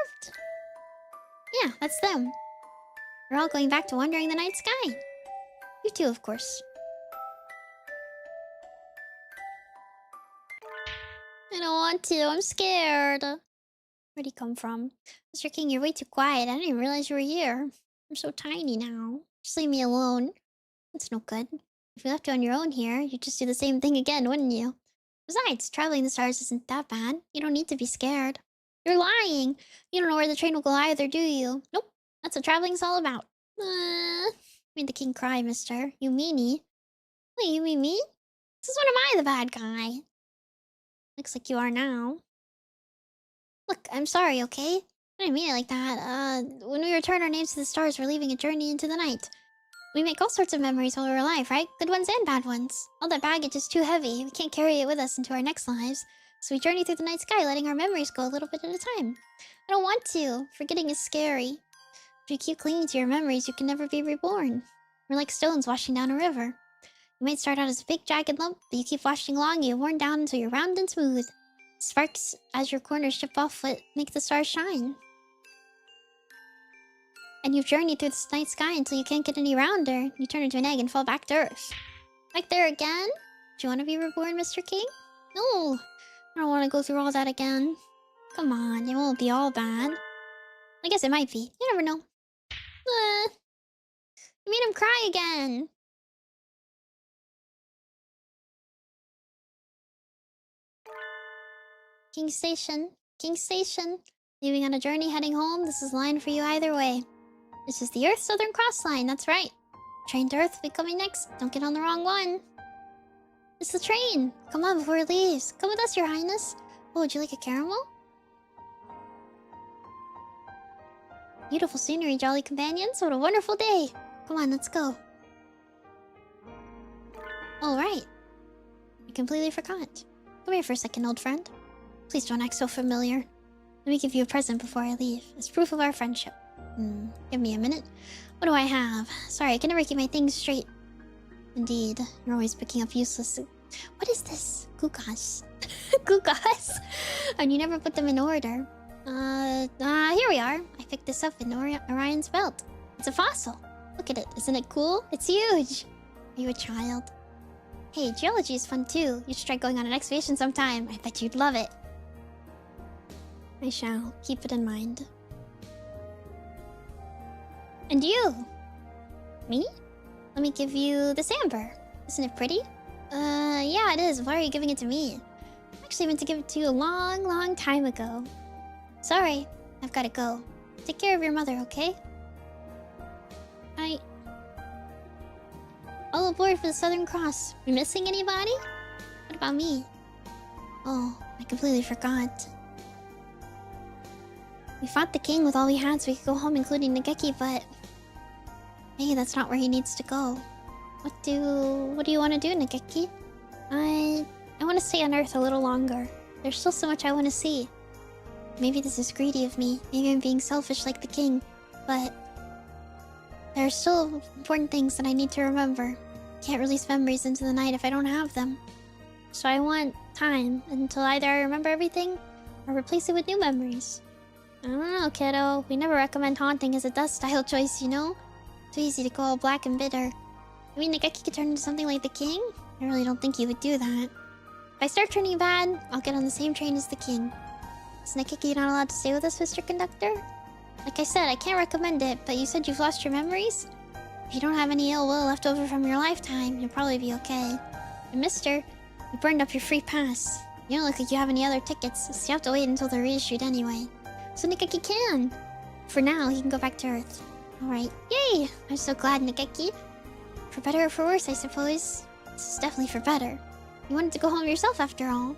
Yeah, that's them. We're all going back to wandering the night sky. You too, of course. I don't want to. I'm scared. Where'd he come from? Mr. King, you're way too quiet. I didn't even realize you were here. I'm so tiny now. Just leave me alone. That's no good. If we left you on your own here, you'd just do the same thing again, wouldn't you? Besides, traveling the stars isn't that bad. You don't need to be scared. You're lying. You don't know where the train will go either, do you? Nope. That's what traveling's all about. Made the king cry, mister. You meanie. Wait, you mean me? Since when am I the bad guy? Looks like you are now. Look, I'm sorry, okay? I didn't mean it like that. When we return our names to the stars, we're leaving a journey into the night. We make all sorts of memories while we're alive, right? Good ones and bad ones. All that baggage is too heavy. We can't carry it with us into our next lives. So we journey through the night sky, letting our memories go a little bit at a time. I don't want to. Forgetting is scary. If you keep clinging to your memories, you can never be reborn. We're like stones washing down a river. You might start out as a big jagged lump, but you keep washing along, you get worn down until you're round and smooth. Sparks as your corners chip off what make the stars shine. And you've journeyed through the night sky until you can't get any rounder. You turn into an egg and fall back to Earth. Back there again? Do you want to be reborn, Mr. King? No, I don't want to go through all that again. Come on, it won't be all bad. I guess it might be. You never know. You made him cry again. King Station. King Station. Leaving on a journey heading home. This is line for you either way. This is the Earth Southern Cross Line, that's right. Train to Earth will be coming next. Don't get on the wrong one. It's the train. Come on before it leaves. Come with us, Your Highness. Oh, would you like a caramel? Beautiful scenery, jolly companions. What a wonderful day. Come on, let's go. Alright. I completely forgot. Come here for a second, old friend. Please don't act so familiar. Let me give you a present before I leave, as proof of our friendship. Give me a minute. What do I have? Sorry, I can never keep my things straight. Indeed, you're always picking up useless... What is this? Gugas. Gugas? And you never put them in order. Here we are. I picked this up in Orion's belt. It's a fossil. Look at it. Isn't it cool? It's huge. Are you a child? Hey, geology is fun too. You should try going on an excavation sometime. I bet you'd love it. I shall. Keep it in mind. And you? Me? Let me give you this amber. Isn't it pretty? Yeah, it is. Why are you giving it to me? I actually meant to give it to you a long, long time ago. Sorry, I've gotta go. Take care of your mother, okay? All aboard for the Southern Cross. You missing anybody? What about me? Oh, I completely forgot. We fought the king with all we had so we could go home, including Nageki, but... Hey, that's not where he needs to go. What do you want to do, Nageki? I want to stay on Earth a little longer. There's still so much I want to see. Maybe this is greedy of me. Maybe I'm being selfish like the king. But... there are still important things that I need to remember. Can't release memories into the night if I don't have them. So I want time until either I remember everything or replace it with new memories. I don't know, kiddo. We never recommend haunting as a death style choice, you know? Too easy to go all black and bitter. I mean, Nageki could turn into something like the king? I really don't think he would do that. If I start turning bad, I'll get on the same train as the king. Is Nageki not allowed to stay with us, Mr. Conductor? Like I said, I can't recommend it, but you said you've lost your memories? If you don't have any ill will left over from your lifetime, you'll probably be okay. And mister, you burned up your free pass. You don't look like you have any other tickets, so you have to wait until they're reissued anyway. So Nageki can! For now, he can go back to Earth. Alright, yay! I'm so glad, Nageki. For better or for worse, I suppose. This is definitely for better. You wanted to go home yourself after all.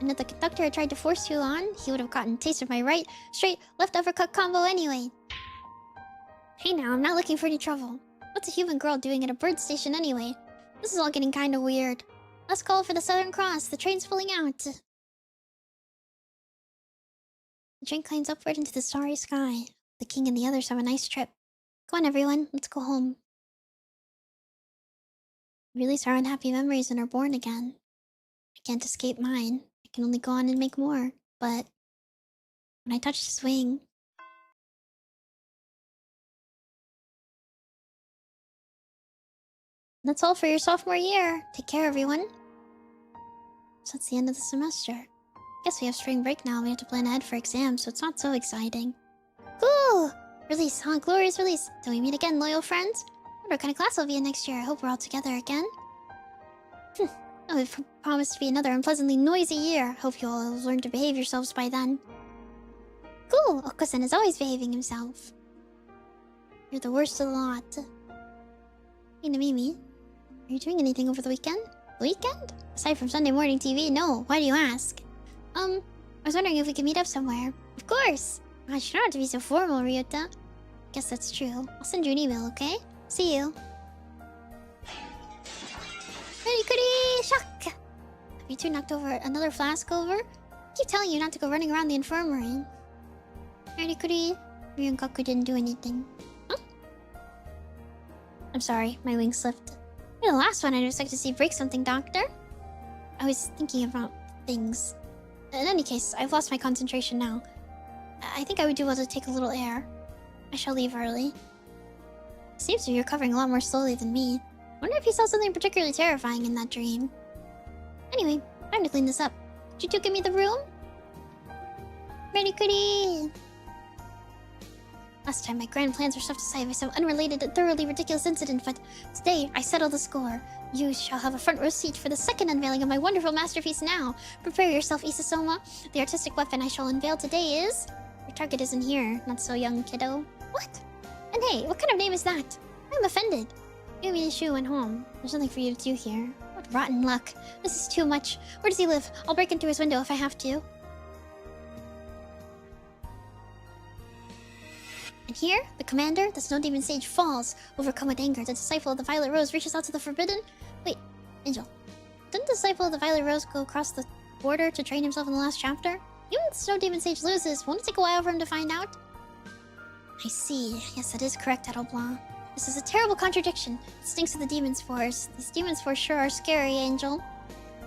And if the conductor had tried to force you on, he would have gotten a taste of my right, straight, left uppercut combo anyway. Hey now, I'm not looking for any trouble. What's a human girl doing at a bird station anyway? This is all getting kinda weird. Let's call for the Southern Cross, the train's pulling out. The train climbs upward into the starry sky. The king and the others have a nice trip. Come on everyone, let's go home. Release our unhappy memories and are born again. I can't escape mine. I can only go on and make more. But when I touch this wing... That's all for your sophomore year. Take care, everyone. So it's the end of the semester. Guess we have spring break now. We have to plan ahead for exams, so it's not so exciting. Cool! Release, huh? Glorious release. Till we meet again, loyal friends. I wonder what kind of class I'll be in next year. I hope we're all together again. Oh, we've promised to be another unpleasantly noisy year. Hope you all have learned to behave yourselves by then. Cool! Okusan is always behaving himself. You're the worst of the lot. Hey, Nemimi. Are you doing anything over the weekend? The weekend? Aside from Sunday morning TV, no. Why do you ask? I was wondering if we could meet up somewhere. Of course! Gosh, you don't have to be so formal, Ryota. Guess that's true. I'll send you an email, okay? See you. Ready, shock! Have you two knocked over another flask over? I keep telling you not to go running around the infirmary. Ready, Ryunkaku didn't do anything. Huh? I'm sorry, my wing slipped. You're the last one I'd expect to see break something, Doctor. I was thinking about things. In any case, I've lost my concentration now. I think I would do well to take a little air. I shall leave early. Seems to be recovering a lot more slowly than me. Wonder if he saw something particularly terrifying in that dream. Anyway, time to clean this up. Did you two give me the room? Ready, goody! Last time my grand plans were swept aside by some unrelated and thoroughly ridiculous incident, but today I settle the score. You shall have a front row seat for the second unveiling of my wonderful masterpiece now. Prepare yourself, Isasoma. The artistic weapon I shall unveil today is... Your target isn't here, not so young, kiddo. What? And hey, what kind of name is that? I'm offended. Maybe the shoe went home. There's nothing for you to do here. What rotten luck. This is too much. Where does he live? I'll break into his window if I have to. And here, the commander, the Snow Demon Sage, falls. Overcome with anger, the disciple of the Violet Rose reaches out to the forbidden... Wait, Angel. Didn't the disciple of the Violet Rose go across the border to train himself in the last chapter? Even if the Snow Demon Sage loses, won't it take a while for him to find out? I see. Yes, that is correct, Adoblah. This is a terrible contradiction. It stinks of the Demon's Force. These Demon's Force sure are scary, Angel.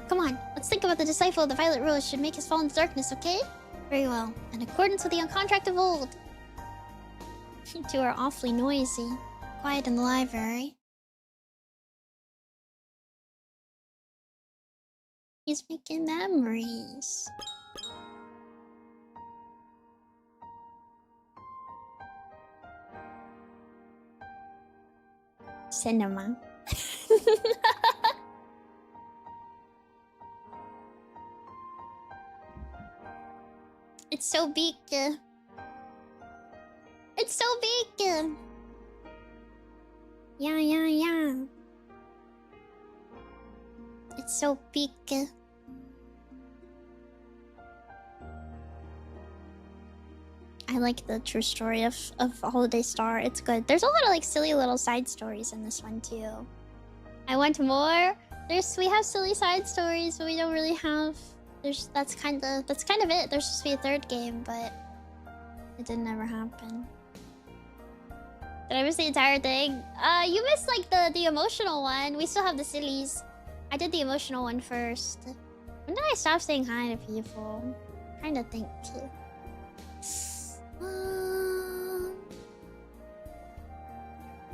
Come on, let's think about the disciple of the Violet Rose should make his fall into darkness, okay? Very well. In accordance with the contract of old. You two are awfully noisy. Quiet in the library. He's making memories. Cinema. It's so big. It's so big. Yeah. It's so big. I like the true story of Holiday Star. It's good. There's a lot of like silly little side stories in this one too. I want more. We have silly side stories, but we don't really have. That's kind of it. There's supposed to be a third game, but it didn't ever happen. Did I miss the entire thing? You missed like the emotional one. We still have the sillies. I did the emotional one first. When did I stop saying hi to people? I'm trying to think too.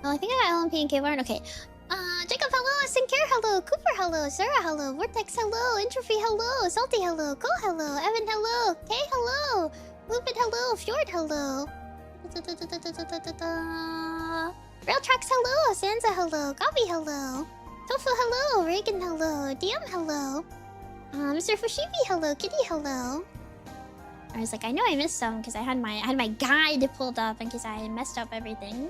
Well, I think I got LMP and K-Barn. Okay. Jacob, hello. Sinclair, hello. Cooper, hello. Sarah, hello. Vortex, hello. Entropy, hello. Salty, hello. Cole, hello. Evan, hello. Kay, hello. Lupin, hello. Fjord, hello. Railtracks, hello. Sansa, hello. Gabi, hello. Tofu, hello. Reagan, hello. DM, hello. Mr. Fushibi, hello. Kitty, hello. I was like, I know I missed some because I had my guide pulled up in case I messed up everything.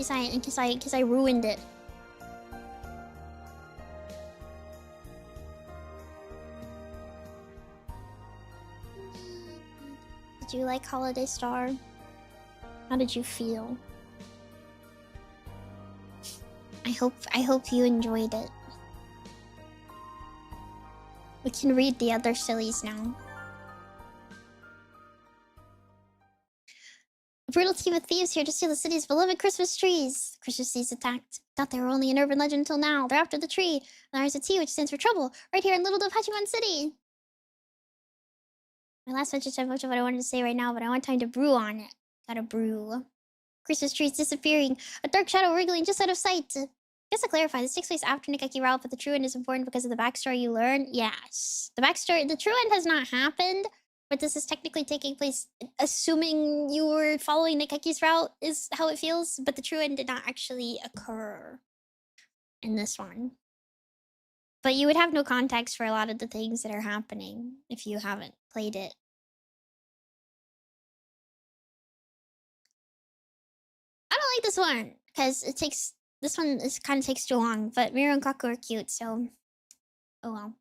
in case I ruined it. Did you like Holiday Star? How did you feel? I hope you enjoyed it. We can read the other sillies now. A brutal team of thieves here to steal the city's beloved Christmas trees. Christmas trees attacked. Thought they were only an urban legend until now. They're after the tree. There's a T, which stands for trouble, right here in Little Dove Hachiman City. My last message had much of what I wanted to say right now, but I want time to brew on it. Gotta brew. Christmas trees disappearing. A dark shadow wriggling just out of sight. Just to clarify, this takes place after Nikaki route, but the true end is important because of the backstory you learn. Yes. The true end has not happened, but this is technically taking place assuming you were following Nikaki's route is how it feels, but the true end did not actually occur in this one. But you would have no context for a lot of the things that are happening if you haven't played it. I don't like this one because this one kind of takes too long, but Miru and Kaku are cute, so oh well.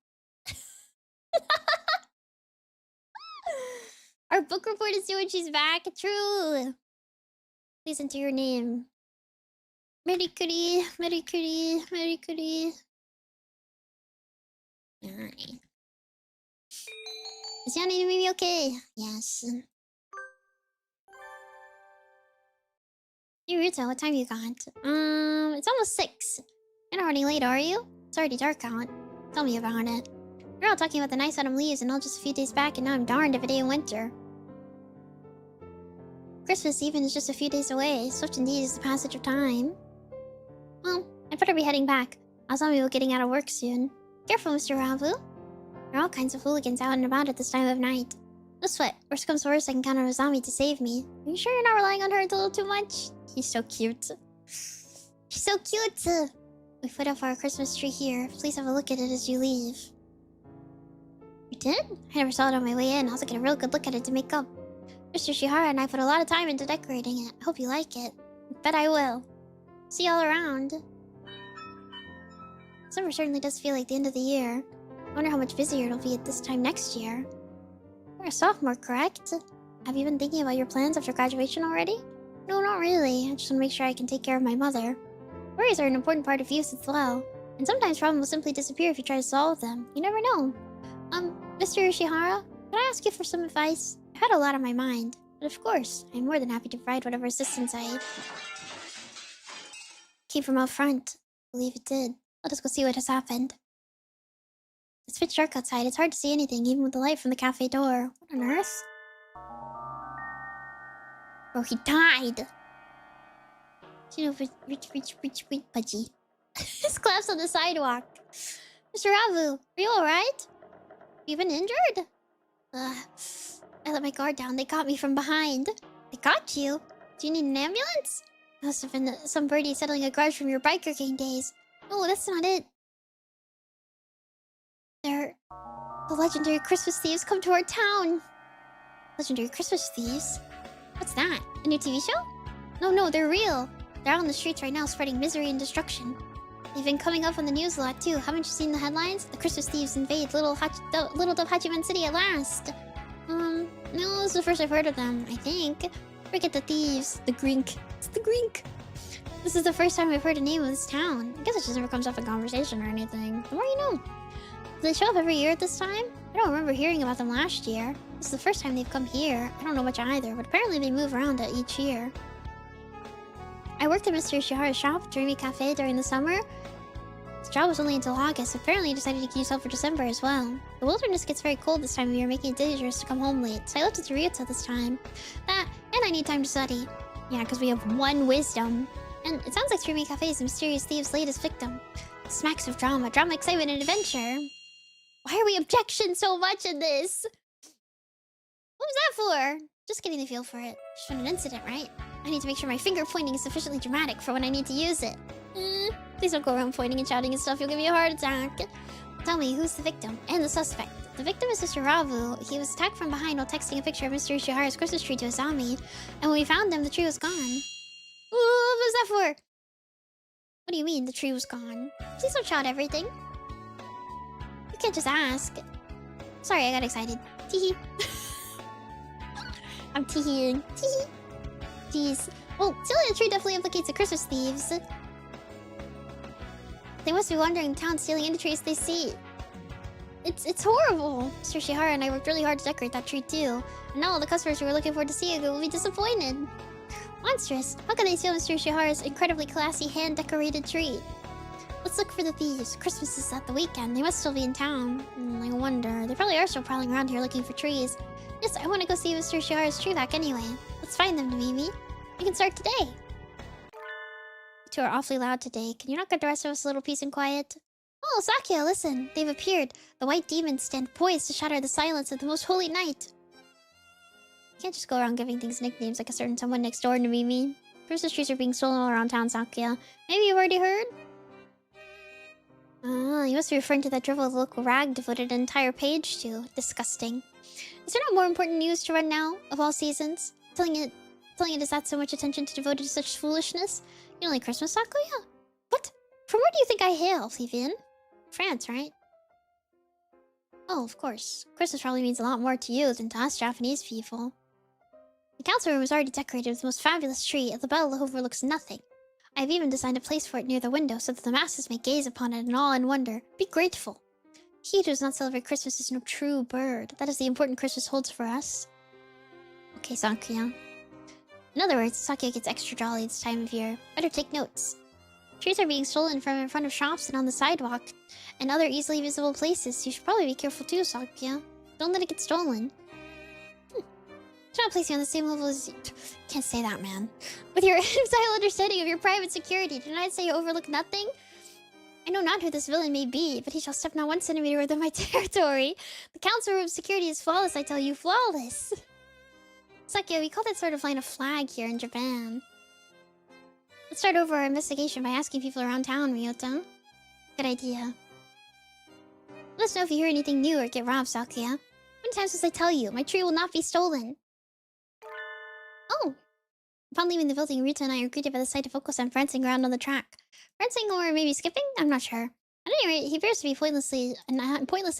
Our book report is due when she's back. True. Please enter your name. Merikuri, Merikuri, Merikuri. Alright. Is Yane and Nemimi okay? Yes. Hey Ruta, what time you got? It's almost 6. You're not running late, are you? It's already dark out. Tell me about it. We're all talking about the nice autumn leaves and all just a few days back, and now I'm darned if it ain't winter. Christmas even is just a few days away. Swift indeed is the passage of time. Well, I'd better be heading back. Azami will be getting out of work soon. Careful, Mr. Ravu. There are all kinds of hooligans out and about at this time of night. No sweat. Worst comes to worst, I can count on Azami to save me. Are you sure you're not relying on her a little too much? He's so cute. She's so cute! We put up our Christmas tree here. Please have a look at it as you leave. You did? I never saw it on my way in. I'll have to get a real good look at it to make up. Mr. Shihara and I put a lot of time into decorating it. I hope you like it. Bet I will. See y'all around. Summer certainly does feel like the end of the year. I wonder how much busier it'll be at this time next year. You're a sophomore, correct? Have you been thinking about your plans after graduation already? No, not really. I just want to make sure I can take care of my mother. Worries are an important part of youth as well. And sometimes problems will simply disappear if you try to solve them. You never know. Mr. Yoshihara, could I ask you for some advice? I've had a lot on my mind. But of course, I'm more than happy to provide whatever assistance I came from out front. I believe it did. Let us go see what has happened. It's pitch dark outside. It's hard to see anything, even with the light from the cafe door. What on earth? Bro, he died. You know, rich, pudgy. His collapsed on the sidewalk. Mr. Ravu, are you alright? You been injured? I let my guard down. They caught me from behind. They got you? Do you need an ambulance? Must have been some birdie settling a grudge from your biker gang days. No, that's not it. They're the legendary Christmas thieves come to our town. Legendary Christmas thieves? What's that? A new TV show? No, they're real. They're out on the streets right now spreading misery and destruction. They've been coming up on the news a lot too. Haven't you seen the headlines? The Christmas thieves invade Little Hachiman City at last. No, this is the first I've heard of them, I think. Forget the thieves. The Grink. It's the Grink. This is the first time I've heard the name of this town. I guess it just never comes up in conversation or anything. The more you know. Do they show up every year at this time? I don't remember hearing about them last year. This is the first time they've come here. I don't know much either, but apparently they move around each year. I worked at Mr. Ishihara's shop, Dreamy Cafe, during the summer. His job was only until August, so apparently he decided to keep himself for December as well. The wilderness gets very cold this time of year, making it dangerous to come home late, so I left it to Ryuta this time. That, and I need time to study. Yeah, because we have one wisdom. And it sounds like Dreamy Cafe is the mysterious thieves' latest victim. Smacks of drama, excitement, and adventure. Why are we objection so much in this? What was that for? Just getting the feel for it. Just been an incident, right? I need to make sure my finger pointing is sufficiently dramatic for when I need to use it. Please don't go around pointing and shouting and stuff. You'll give me a heart attack. Tell me, who's the victim and the suspect? The victim is Mr. Ravu. He was attacked from behind while texting a picture of Mr. Ishihara's Christmas tree to Asami. And when we found him, the tree was gone. Ooh, what was that for? What do you mean, the tree was gone? Please don't shout everything. You can't just ask. Sorry, I got excited. Teehee. I'm teeheeing. Teehee. Jeez. Well, stealing a tree definitely implicates the Christmas thieves. They must be wandering the town stealing any trees they see. It's horrible. Mr. Shihara and I worked really hard to decorate that tree too. And now all the customers who were looking forward to seeing it will be disappointed. Monstrous. How can they steal Mr. Shihara's incredibly classy hand-decorated tree? Let's look for the thieves. Christmas is at the weekend. They must still be in town. I wonder. They probably are still prowling around here looking for trees. Yes, I want to go see Mr. Shihara's tree back anyway. Let's find them, Nemimi. We can start today. You two are awfully loud today. Can you not get the rest of us a little peace and quiet? Oh, Sakia, listen. They've appeared. The white demons stand poised to shatter the silence of the most holy night. You can't just go around giving things nicknames like a certain someone next door, Nemimi. Christmas trees are being stolen all around town, Sakia. Maybe you've already heard? You must be referring to that drivel of local rag devoted an entire page to. Disgusting. Is there not more important news to run now, of all seasons? Telling it is that so much attention to devoted to such foolishness? You don't like Christmas, Sakuya? What? From where do you think I hail, Vivian? France, right? Oh, of course. Christmas probably means a lot more to you than to us Japanese people. The council room is already decorated with the most fabulous tree, and the bell overlooks nothing. I have even designed a place for it near the window so that the masses may gaze upon it in awe and wonder. Be grateful. He who does not celebrate Christmas is no true bird. That is the important Christmas holds for us. Okay, Sakuya. In other words, Sakuya gets extra jolly this time of year. Better take notes. Trees are being stolen from in front of shops and on the sidewalk, and other easily visible places. You should probably be careful too, Sakuya. Don't let it get stolen. Should not place you on the same level as... Can't say that, man. With your style understanding of your private security, did I say you overlook nothing? I know not who this villain may be, but he shall step not 1 centimeter within my territory. The council room security is flawless, I tell you, flawless. Sakuya, we call that sort of line a flag here in Japan. Let's start over our investigation by asking people around town, Ryota. Good idea. Let us know if you hear anything new or get robbed, Sakuya. How many times must I tell you? My tree will not be stolen. Oh! Upon leaving the building, Ryuta and I are greeted by the sight of Oko-san prancing around on the track. Prancing or maybe skipping? I'm not sure. At any rate, he appears to be pointlessly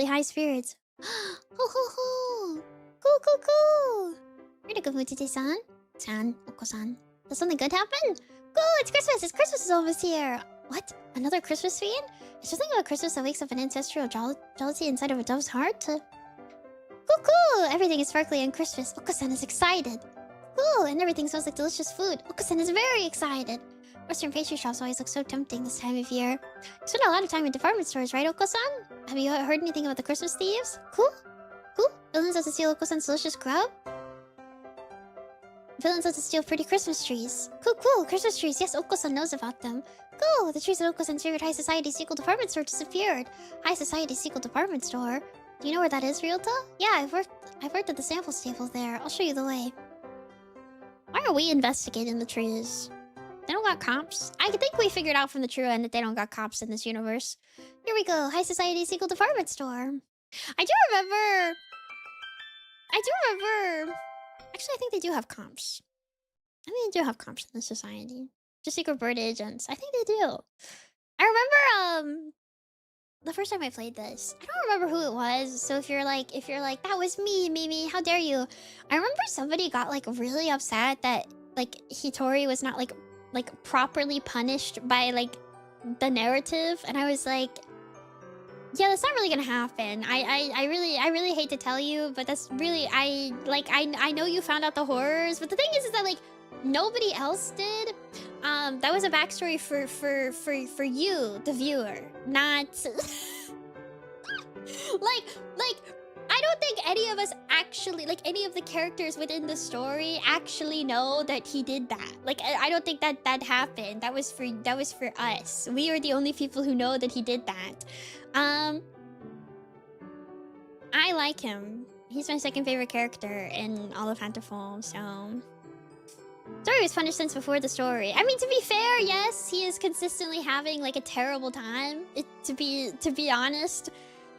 high spirits. Ho ho ho! Cool, cool, cool! You're in a good mood today, san. Oko-san. Does something good happen? Cool, it's Christmas! Christmas is almost here! What? Another Christmas fiend? Is there something about Christmas that wakes up an ancestral jealousy inside of a dove's heart? Cool, cool! Everything is sparkly and Christmas. Oko-san is excited. Cool, and everything smells like delicious food. Oko-san is very excited. Western pastry shops always look so tempting this time of year. You spend a lot of time in department stores, right, Oko-san? Have you heard anything about the Christmas thieves? Cool? Cool? Villains have to steal Oko-san's delicious grub? Villains have to steal pretty Christmas trees. Cool, cool. Christmas trees. Yes, Oko-san knows about them. Cool. The trees at Oko-san's favorite high society sequel department store disappeared. High society sequel department store? Do you know where that is, Ryota? Yeah, I've worked at the sample stable there. I'll show you the way. Why are we investigating the trees? They don't got cops. I think we figured out from the true end that they don't got cops in this universe. Here we go. High society sequel department store. I do remember... Actually, I think they do have comps. I mean, they do have comps in the society. Just secret bird agents. I think they do. I remember, the first time I played this. I don't remember who it was. So if you're like, that was me, Mimi, how dare you? I remember somebody got, like, really upset that, like, Hitori was not, like properly punished by, like, the narrative. And I was like... Yeah, that's not really gonna happen. I really hate to tell you, but that's really I know you found out the horrors, but the thing is that like nobody else did. That was a backstory for you, the viewer, not like I don't think any of us actually, like any of the characters within the story actually know that he did that. Like I don't think that happened. That was for us. We are the only people who know that he did that. I like him. He's my second favorite character in all of Hatoful, so... Story was punished since before the story. I mean, to be fair, yes, he is consistently having, like, a terrible time. To be honest,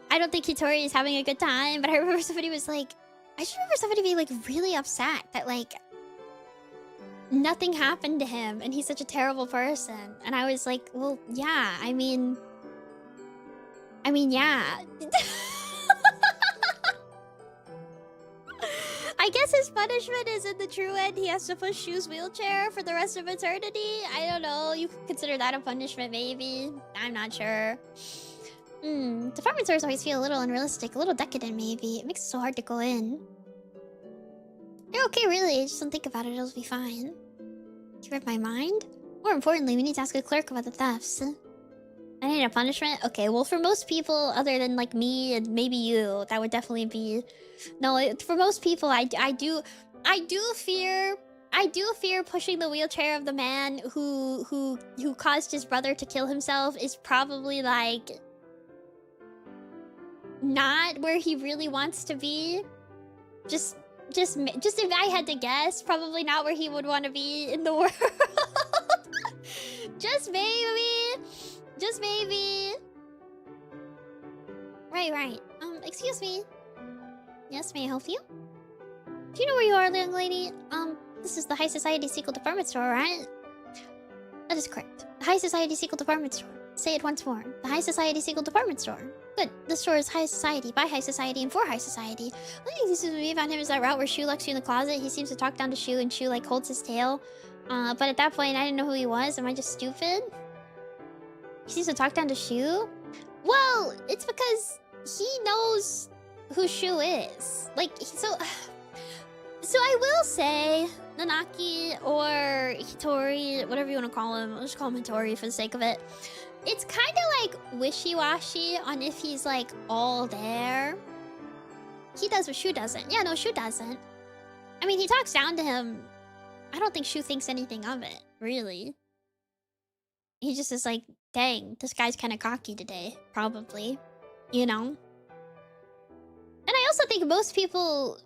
I don't think Hitori is having a good time, but I remember somebody was like... I just remember somebody being, like, really upset that, like... nothing happened to him, and he's such a terrible person. And I was like, well, yeah, I mean, yeah. I guess his punishment is in the true end. He has to push Shu's wheelchair for the rest of eternity. I don't know. You could consider that a punishment, maybe. I'm not sure. Department stores always feel a little unrealistic, a little decadent, maybe. It makes it so hard to go in. You're okay, really. Just don't think about it. It'll be fine. You read my mind? More importantly, we need to ask a clerk about the thefts. I need a punishment? Okay, well, for most people, other than, like, me and maybe you, that would definitely be... No, for most people, I do fear pushing the wheelchair of the man who caused his brother to kill himself is probably, like... not where he really wants to be. Just if I had to guess, probably not where he would want to be in the world. Just maybe. Just maybe. Right. Excuse me. Yes, may I help you? Do you know where you are, young lady? This is the High Society Sequel Department Store, right? That is correct. The High Society Sequel Department Store. Say it once more. The High Society Sequel Department Store. Good. The store is high society, by high society, and for high society. I think this is what we found him is that route where Shu locks you in the closet. He seems to talk down to Shu, and Shu, like, holds his tail. But at that point, I didn't know who he was. Am I just stupid? He seems to talk down to Shu? Well, it's because he knows who Shu is. Like, so I will say, Nanaki or Hitori, whatever you want to call him. I'll just call him Hitori for the sake of it. It's kind of like wishy-washy on if he's like all there. He does what Shu doesn't. Yeah, no, Shu doesn't. I mean, he talks down to him. I don't think Shu thinks anything of it, really. He just is like, dang, this guy's kind of cocky today, probably. You know? And I also think most people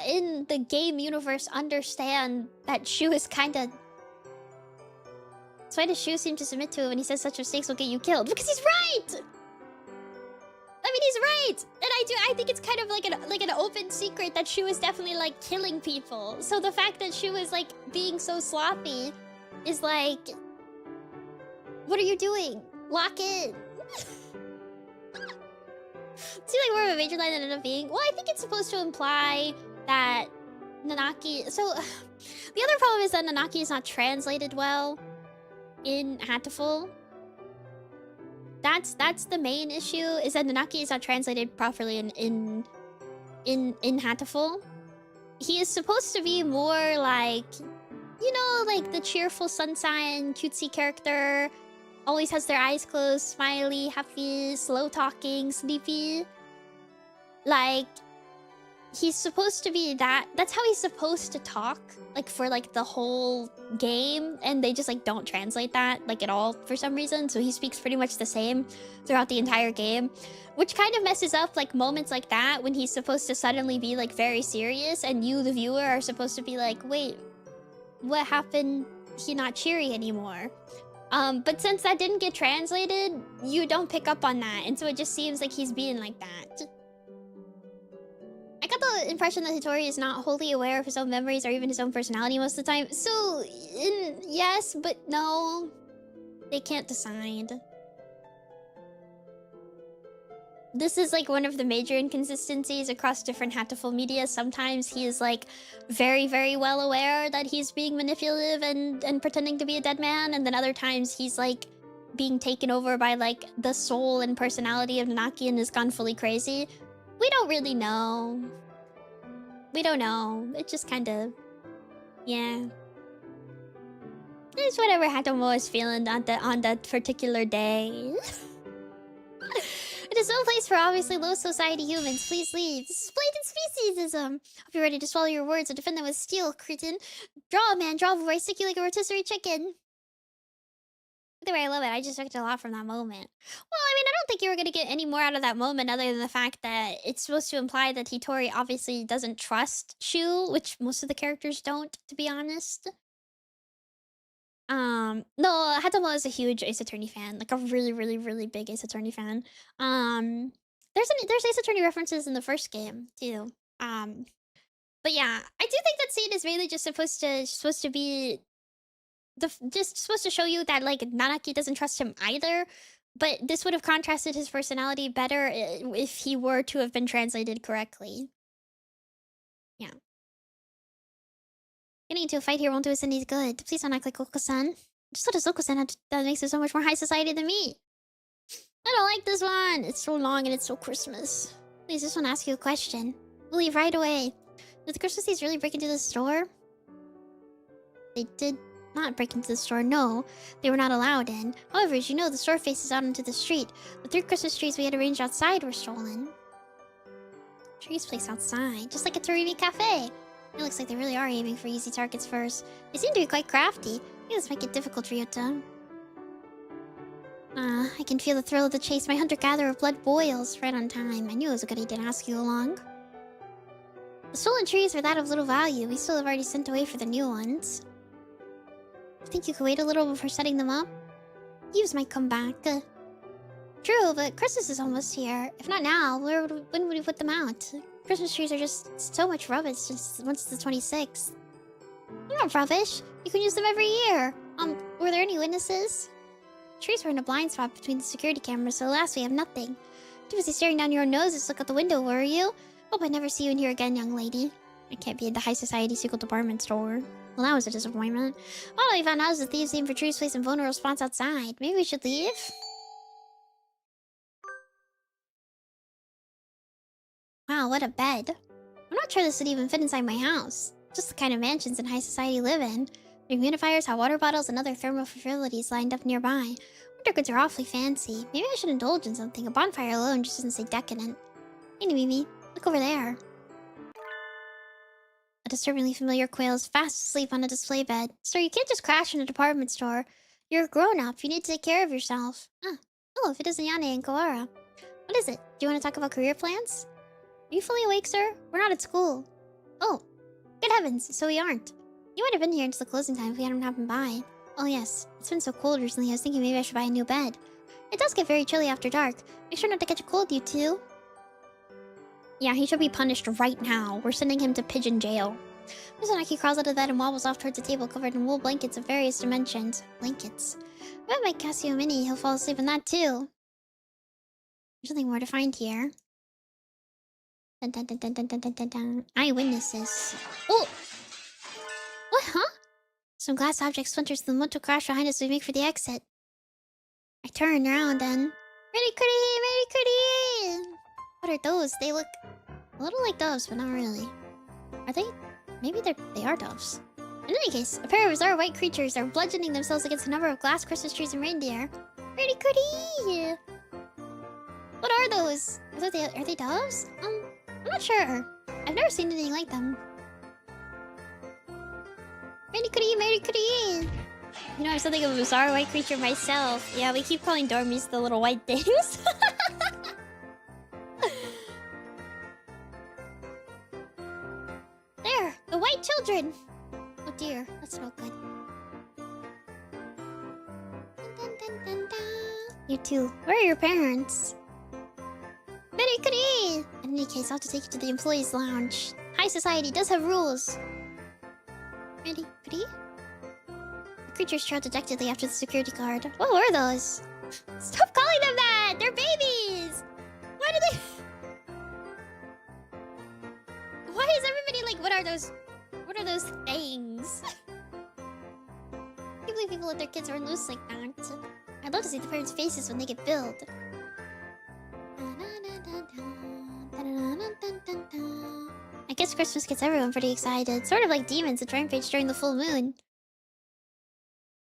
in the game universe understand that Shu is kind of... That's why does Shu seem to submit to it when he says such mistakes will get you killed? Because he's right! I mean, he's right, and I think it's kind of like an open secret that she was definitely like killing people. So the fact that she was like being so sloppy is like, what are you doing? Lock in. Seems like more of a major line than it ended up being. Well, I think it's supposed to imply that Nanaki. So the other problem is that Nanaki is not translated well in Hatoful. That's the main issue, is that Nanaki is not translated properly in Hatoful. He is supposed to be more like, you know, like the cheerful sunshine cutesy character, always has their eyes closed, smiley, happy, slow talking, sleepy. Like, he's supposed to be that. That's how he's supposed to talk, like for like the whole game, and they just like don't translate that like at all for some reason. So he speaks pretty much the same throughout the entire game, which kind of messes up like moments like that when he's supposed to suddenly be like very serious, and you, the viewer, are supposed to be like, wait, what happened? He not cheery anymore. But since that didn't get translated, you don't pick up on that, and so it just seems like he's being like that. I got the impression that Hitori is not wholly aware of his own memories or even his own personality most of the time. So, yes, but no. They can't decide. This is like one of the major inconsistencies across different Hatoful media. Sometimes he is like very, very well aware that he's being manipulative and pretending to be a dead man. And then other times he's like being taken over by like the soul and personality of Nanaki and has gone fully crazy. We don't really know. We don't know. It just kind of... yeah. It's whatever Hatomo is feeling on that particular day. It is no place for obviously low society humans. Please leave. This is blatant speciesism. Hope you're ready to swallow your words and defend them with steel, cretin. Draw, man. Draw before I stick you like a rotisserie chicken. Either way, I love it. I just expected a lot from that moment. Well, I mean, I don't think you were going to get any more out of that moment other than the fact that it's supposed to imply that Hitori obviously doesn't trust Shu, which most of the characters don't, to be honest. No, Hatomo is a huge Ace Attorney fan, like a really, really, really big Ace Attorney fan. There's Ace Attorney references in the first game too. But yeah, I do think that scene is really just supposed to be just supposed to show you that like Nanaki doesn't trust him either, but this would have contrasted his personality better if he were to have been translated correctly. Yeah. Getting into a fight here won't do us any good. Please don't act like Oko-san. Just what does Oko-san have that makes it so much more high society than me? I don't like this one. It's so long and it's so Christmas. Please, just want to ask you a question. We'll leave right away. Did the Christmas thieves really break into the store? They did not break into the store, no. They were not allowed in. However, as you know, the store faces out onto the street. The 3 Christmas trees we had arranged outside were stolen. Trees placed outside, just like a Torimi cafe. It looks like they really are aiming for easy targets first. They seem to be quite crafty. I think this might get difficult, Ryota. I can feel the thrill of the chase. My hunter-gatherer blood boils right on time. I knew it was a good idea to ask you along. The stolen trees are that of little value. We still have already sent away for the new ones. I think you could wait a little before setting them up. Thieves might come back. True, but Christmas is almost here. If not now, when would we put them out? Christmas trees are just so much rubbish just once it's the 26th. They're not rubbish. You can use them every year. Were there any witnesses? Trees were in a blind spot between the security cameras, so alas, we have nothing. Too busy staring down your own nose, just look out the window, were you? Hope I never see you in here again, young lady. I can't be in the high society secret department store. Well, that was a disappointment. All we found out is the thieves aim for trees placed in vulnerable spots outside. Maybe we should leave? Wow, what a bed. I'm not sure this would even fit inside my house. Just the kind of mansions in high society live in. Humidifiers, hot water bottles, and other thermal facilities lined up nearby. Winter goods are awfully fancy. Maybe I should indulge in something. A bonfire alone just doesn't say decadent. Hey, Nemimi, look over there. A disturbingly familiar quail is fast asleep on a display bed. Sir, you can't just crash in a department store. You're a grown-up. You need to take care of yourself. Ah, hello, if it isn't Yane and Kawara. What is it? Do you want to talk about career plans? Are you fully awake, sir? We're not at school. Oh, good heavens, so we aren't. You might have been here until the closing time if we hadn't happened by. Oh yes, it's been so cold recently, I was thinking maybe I should buy a new bed. It does get very chilly after dark. Make sure not to catch a cold, you two. Yeah, he should be punished right now. We're sending him to pigeon jail. Mizunaki crawls out of bed and wobbles off towards the table covered in wool blankets of various dimensions. Blankets. I bet my Casio Mini, he'll fall asleep in that too. There's nothing more to find here. Dun, dun, dun, dun, dun, dun, dun, dun, dun. Eyewitnesses. Oh! What, huh? Some glass object splinters the motor crash behind us as we make for the exit. I turn around and... Very pretty! What are those? They look a little like doves, but not really. Are they? Maybe they are doves. In any case, a pair of bizarre white creatures are bludgeoning themselves against a number of glass Christmas trees and reindeer. Very pretty! What are those? Are they doves? I'm not sure. I've never seen anything like them. Very pretty! You know, I'm something of a bizarre white creature myself. Yeah, we keep calling dormies the little white things. There! The white children! Oh dear, that's not good. Dun, dun, dun, dun. You two, where are your parents? Very pretty! In any case, I'll have to take you to the employees' lounge. High society does have rules. Very pretty? The creatures trailed dejectedly after the security guard. What were those? Stop calling them that! They're babies! Why do they... Why is everybody like, what are those things? I can't believe people let their kids run loose like that. I'd love to see the parents' faces when they get billed. I guess Christmas gets everyone pretty excited. Sort of like demons that rampage during the full moon.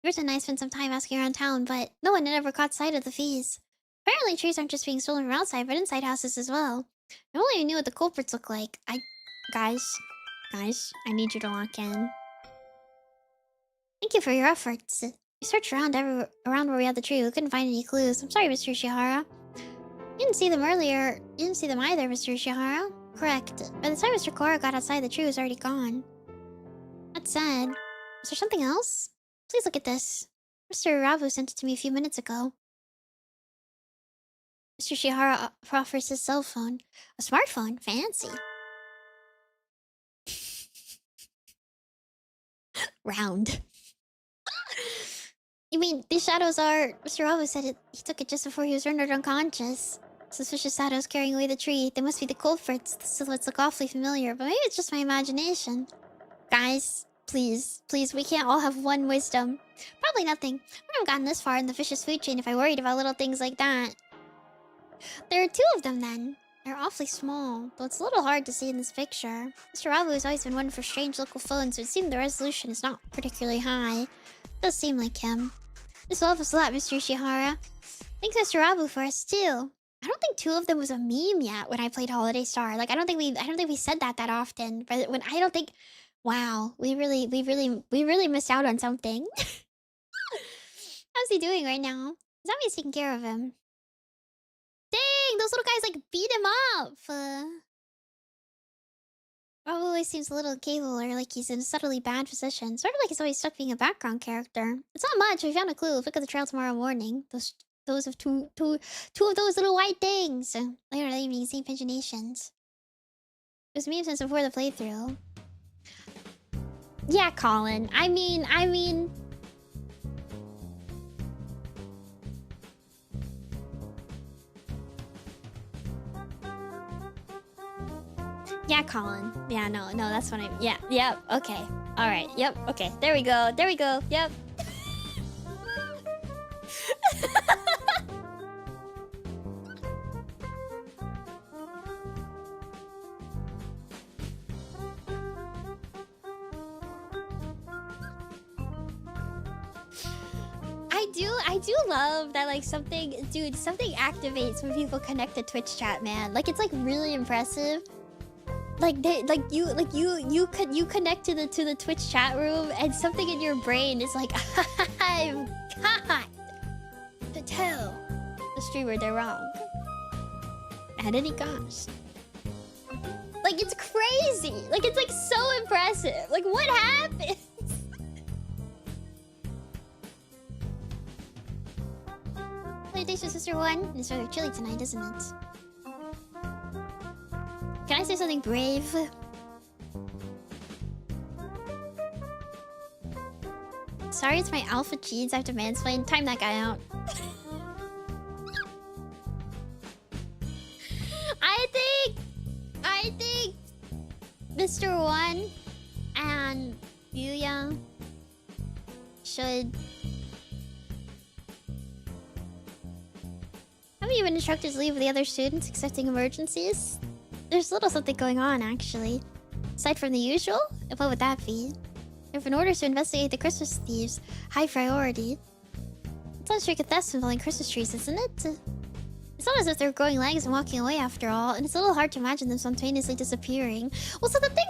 Yours and I spent some time asking around town, but no one had ever caught sight of the fees. Apparently trees aren't just being stolen from outside, but inside houses as well. If only I knew what the culprits look like. Guys, I need you to lock in. Thank you for your efforts. We searched around where we had the tree. We couldn't find any clues. I'm sorry, Mr. Ishihara. You didn't see them earlier. You didn't see them either, Mr. Ishihara. Correct. By the time Mr. Kora got outside, the tree was already gone. That said, is there something else? Please look at this. Mr. Urabu sent it to me a few minutes ago. Mr. Ishihara offers his cell phone. A smartphone? Fancy. Round. You mean, these shadows are... Mr. Urabu said he took it just before he was rendered unconscious. Suspicious shadows carrying away the tree. They must be the culprits. The silhouettes look awfully familiar, but maybe it's just my imagination. Guys, please, we can't all have one wisdom. Probably nothing. I wouldn't have gotten this far in the vicious food chain if I worried about little things like that. There are two of them then. They're awfully small, though it's a little hard to see in this picture. Mr. Rabu has always been one for strange local phones, so it seems the resolution is not particularly high. It does seem like him. This will help us a lot, Mr. Ishihara. Thanks, Mr. Rabu, for us too. I don't think two of them was a meme yet when I played Holiday Star. Like I don't think we said that often. But when I don't think, wow, we really missed out on something. How's he doing right now? Zami's taking care of him. Dang, those little guys like beat him up. Rabu always seems a little capable, or like he's in a subtly bad position. Sort of like he's always stuck being a background character. It's not much. We found a clue. We'll pick up the trail tomorrow morning. Those of two of those little white things. Later that evening, same paginations. It was me since before the playthrough. Yeah, Colin. I mean. Yeah, Colin. Yeah, no, that's what I... Yeah, yep, okay. Alright, yep, okay. There we go, yep. I do love that, like, something activates when people connect to Twitch chat, man. Like, it's like really impressive. You connect to the Twitch chat room and something in your brain is like, I've got to tell the streamer they're wrong at any cost. Like, it's crazy. Like, it's like so impressive. Like, what happened? taste with Sister One? It's rather chilly tonight, isn't it? Can I say something brave? Sorry, it's my alpha cheese. I have to mansplain. Time that guy out. I think Mr. One and Yuya should... Haven't you been instructed to leave with the other students accepting emergencies? There's a little something going on, actually. Aside from the usual, and what would that be? There have been orders to investigate the Christmas thieves. High priority. It's not a strict theft involving Christmas trees, isn't it? It's not as if they're growing legs and walking away after all, and it's a little hard to imagine them spontaneously disappearing. Well, so the thing...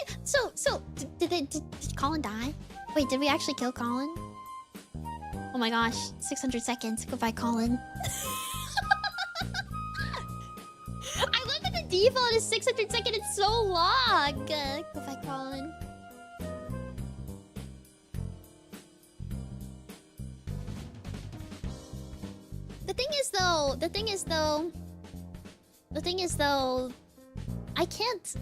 Did Colin die? Wait, did we actually kill Colin? Oh my gosh, 600 seconds. Goodbye, Colin. I love that the default is 600 seconds. It's so long. Goodbye, Colin. The thing is though, I can't... So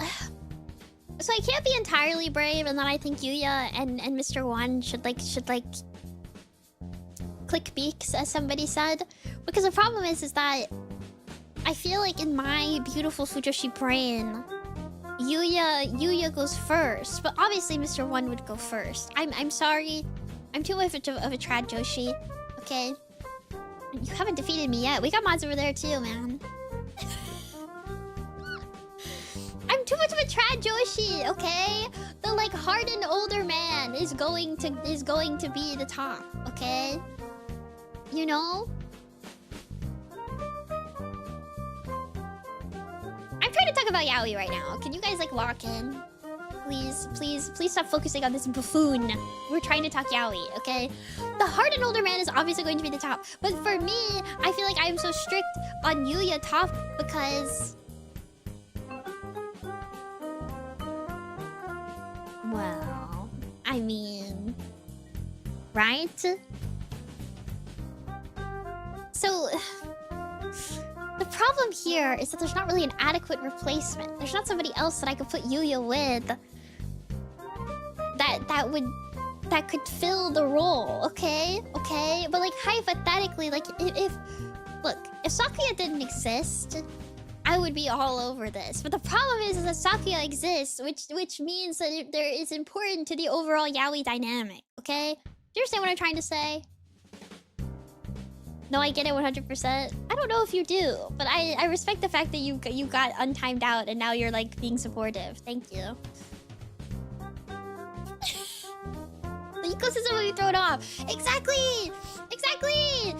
I can't be entirely brave, and then I think Yuya and Mr. One should click beaks, as somebody said. Because the problem is that I feel like in my beautiful Fujoshi brain, Yuya goes first. But obviously Mr. One would go first. I'm sorry. I'm too much of a trad Joshi. Okay? You haven't defeated me yet. We got mods over there too, man. I'm too much of a trad Joshi, okay? The like hardened older man is going to be the top, okay? You know? I'm trying to talk about Yaoi right now. Can you guys like lock in? Please stop focusing on this buffoon. We're trying to talk Yaoi, okay? The hardened older man is obviously going to be the top. But for me, I feel like I'm so strict on Yuya top because... Well, I mean... Right? So... The problem here is that there's not really an adequate replacement. There's not somebody else that I could put Yuya with that could fill the role, okay? Okay? But like hypothetically, like if Sakuya didn't exist, I would be all over this. But the problem is that Sakuya exists, which means that there is important to the overall Yaoi dynamic, okay? Do you understand what I'm trying to say? No, I get it 100%. I don't know if you do, but I respect the fact that you got untimed out and now you're like being supportive. Thank you. The ecosystem will be thrown off. Exactly! Exactly!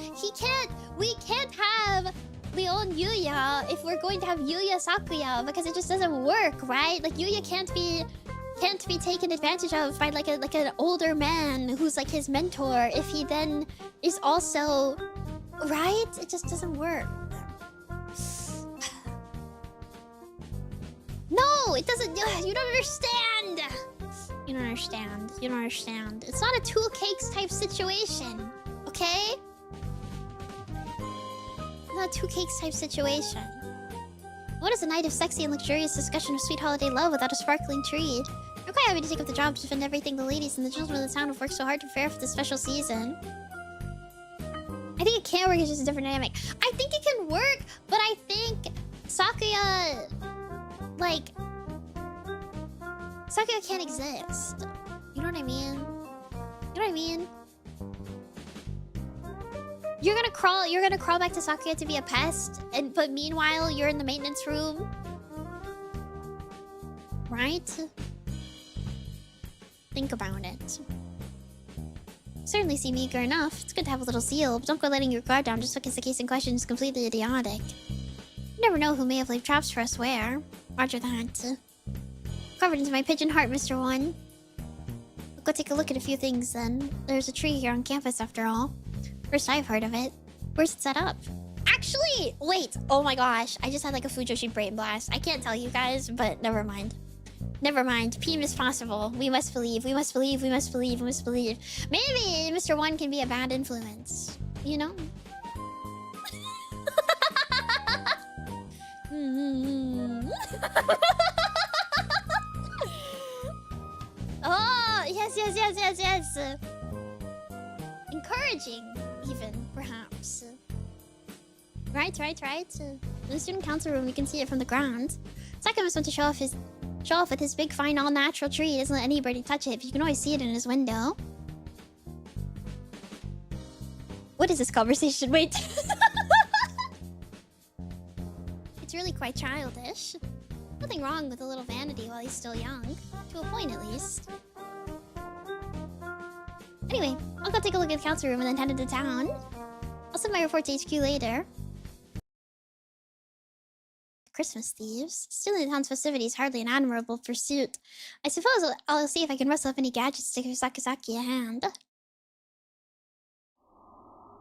We can't have Leon Yuya if we're going to have Yuya Sakuya because it just doesn't work, right? Like Yuya can't be taken advantage of by like an older man who's like his mentor if he then is also... Right? It just doesn't work. No, it doesn't. You don't understand. You don't understand. You don't understand. It's not a two cakes type situation. Okay? It's not a two cakes type situation. What is a night of sexy and luxurious discussion of sweet holiday love without a sparkling tree? I'm quite happy to take up the job to defend everything the ladies and the children of the town have worked so hard to prepare for this special season. I think it can work, it's just a different dynamic. I think it can work, but I think Sakuya... Like... Sakuya can't exist. You know what I mean? You know what I mean? You're gonna crawl back to Sakuya to be a pest, but meanwhile, you're in the maintenance room. Right? Think about it. Certainly seem eager enough. It's good to have a little zeal, but don't go letting your guard down just because the case in question is completely idiotic. You never know who may have laid traps for us where. Roger that. Covered into my pigeon heart, Mr. One. We'll go take a look at a few things then. There's a tree here on campus after all. First I've heard of it. Where's it set up? Actually, wait. Oh my gosh. I just had like a Fujoshi brain blast. I can't tell you guys, but never mind. Never mind. Peem is possible. We must believe. We must believe. We must believe. We must believe. Maybe Mr. One can be a bad influence. You know? Oh, yes, yes, yes, yes, yes. Encouraging, even, perhaps. Right. In the student council room, you can see it from the ground. Saki must want to show off with his big, fine, all-natural tree. He doesn't let anybody touch it, but you can always see it in his window. What is this conversation? Wait. It's really quite childish. Nothing wrong with a little vanity while he's still young. To a point, at least. Anyway, I'll go take a look at the council room and then head into town. I'll send my report to HQ later. Christmas thieves. Stealing the town's festivities is hardly an admirable pursuit. I suppose I'll see if I can rustle up any gadgets to give Sakazaki a hand.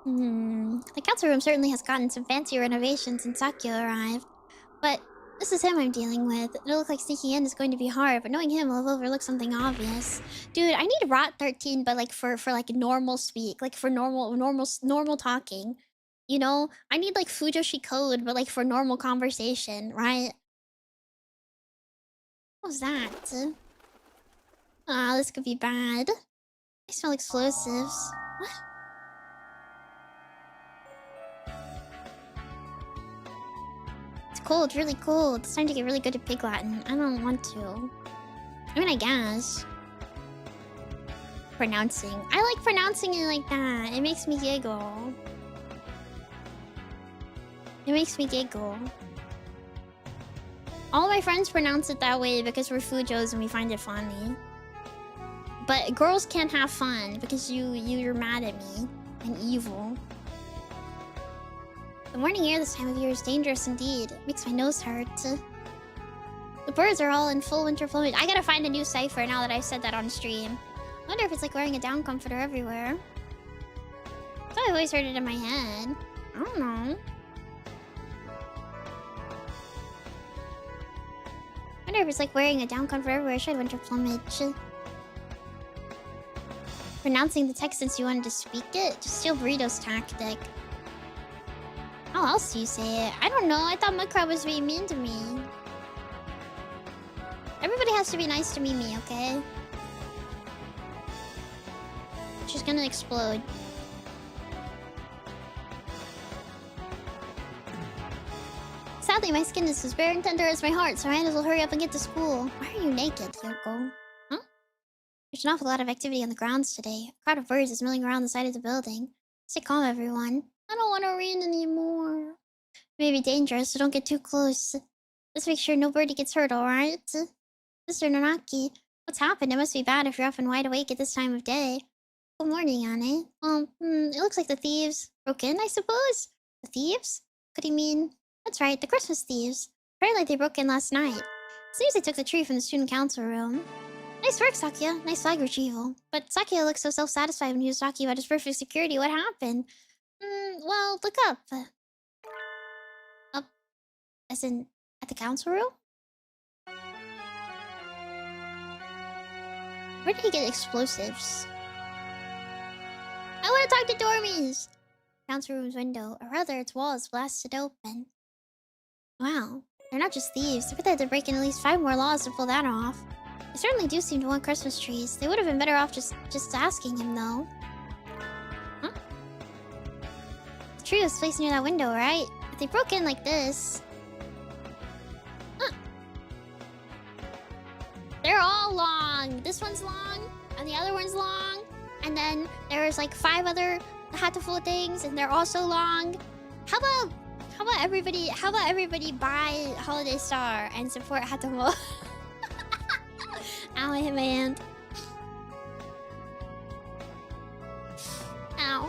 The council room certainly has gotten some fancy renovations since Sakyo arrived. But this is him I'm dealing with. It'll look like sneaking in is going to be hard, but knowing him will have overlooked something obvious. Dude, I need Rot 13, but like for like normal speak, like for normal talking. You know, I need like Fujoshi code, but like for normal conversation, right? What was that? Ah, this could be bad. I smell explosives. What? It's cold, really cold. It's time to get really good at Pig Latin. I don't want to. I mean, I guess. Pronouncing. I like pronouncing it like that. It makes me giggle. It makes me giggle. All my friends pronounce it that way because we're Fujos and we find it funny. But girls can't have fun because you're mad at me and evil. The morning air this time of year is dangerous indeed. It makes my nose hurt. The birds are all in full winter plumage. I gotta find a new cipher now that I've said that on stream. I wonder if it's like wearing a down comforter everywhere. I thought I've always heard it in my head. I don't know. I wonder if it's like wearing a down comforter everywhere. Should winter plumage. Pronouncing the text since you wanted to speak it? Just steal Burrito's tactic. How else do you say it? I don't know. I thought Mudcrab was being mean to me. Everybody has to be nice to Mimi, okay? She's gonna explode. Sadly, my skin is as bare and tender as my heart, so I might as well hurry up and get to school. Why are you naked, Yoko? Huh? There's an awful lot of activity on the grounds today. A crowd of birds is milling around the side of the building. Stay calm, everyone. I don't want to rain anymore. It may be dangerous, so don't get too close. Let's make sure nobody gets hurt, alright? Mr. Nanaki, what's happened? It must be bad if you're up and wide awake at this time of day. Good morning, Yane. It looks like the thieves broke in, I suppose? The thieves? Could he mean... That's right, the Christmas thieves. Apparently they broke in last night. Seems they took the tree from the student council room. Nice work, Sakia. Nice flag retrieval. But Sakia looked so self-satisfied when he was talking about his perfect security. What happened? Well, look up. Up? As in, at the council room? Where did he get explosives? I want to talk to Dormies! Council room's window, or rather its wall, is blasted open. Wow, they're not just thieves. I bet they had to break in at least 5 more laws to pull that off. They certainly do seem to want Christmas trees. They would have been better off just asking him, though. Huh? The tree was placed near that window, right? If they broke in like this... Huh. They're all long. This one's long, and the other one's long. And then there's like 5 other Hatoful things, and they're also long. How about everybody buy Holiday Star and support Hatoful? Ow, I hit my hand. Ow.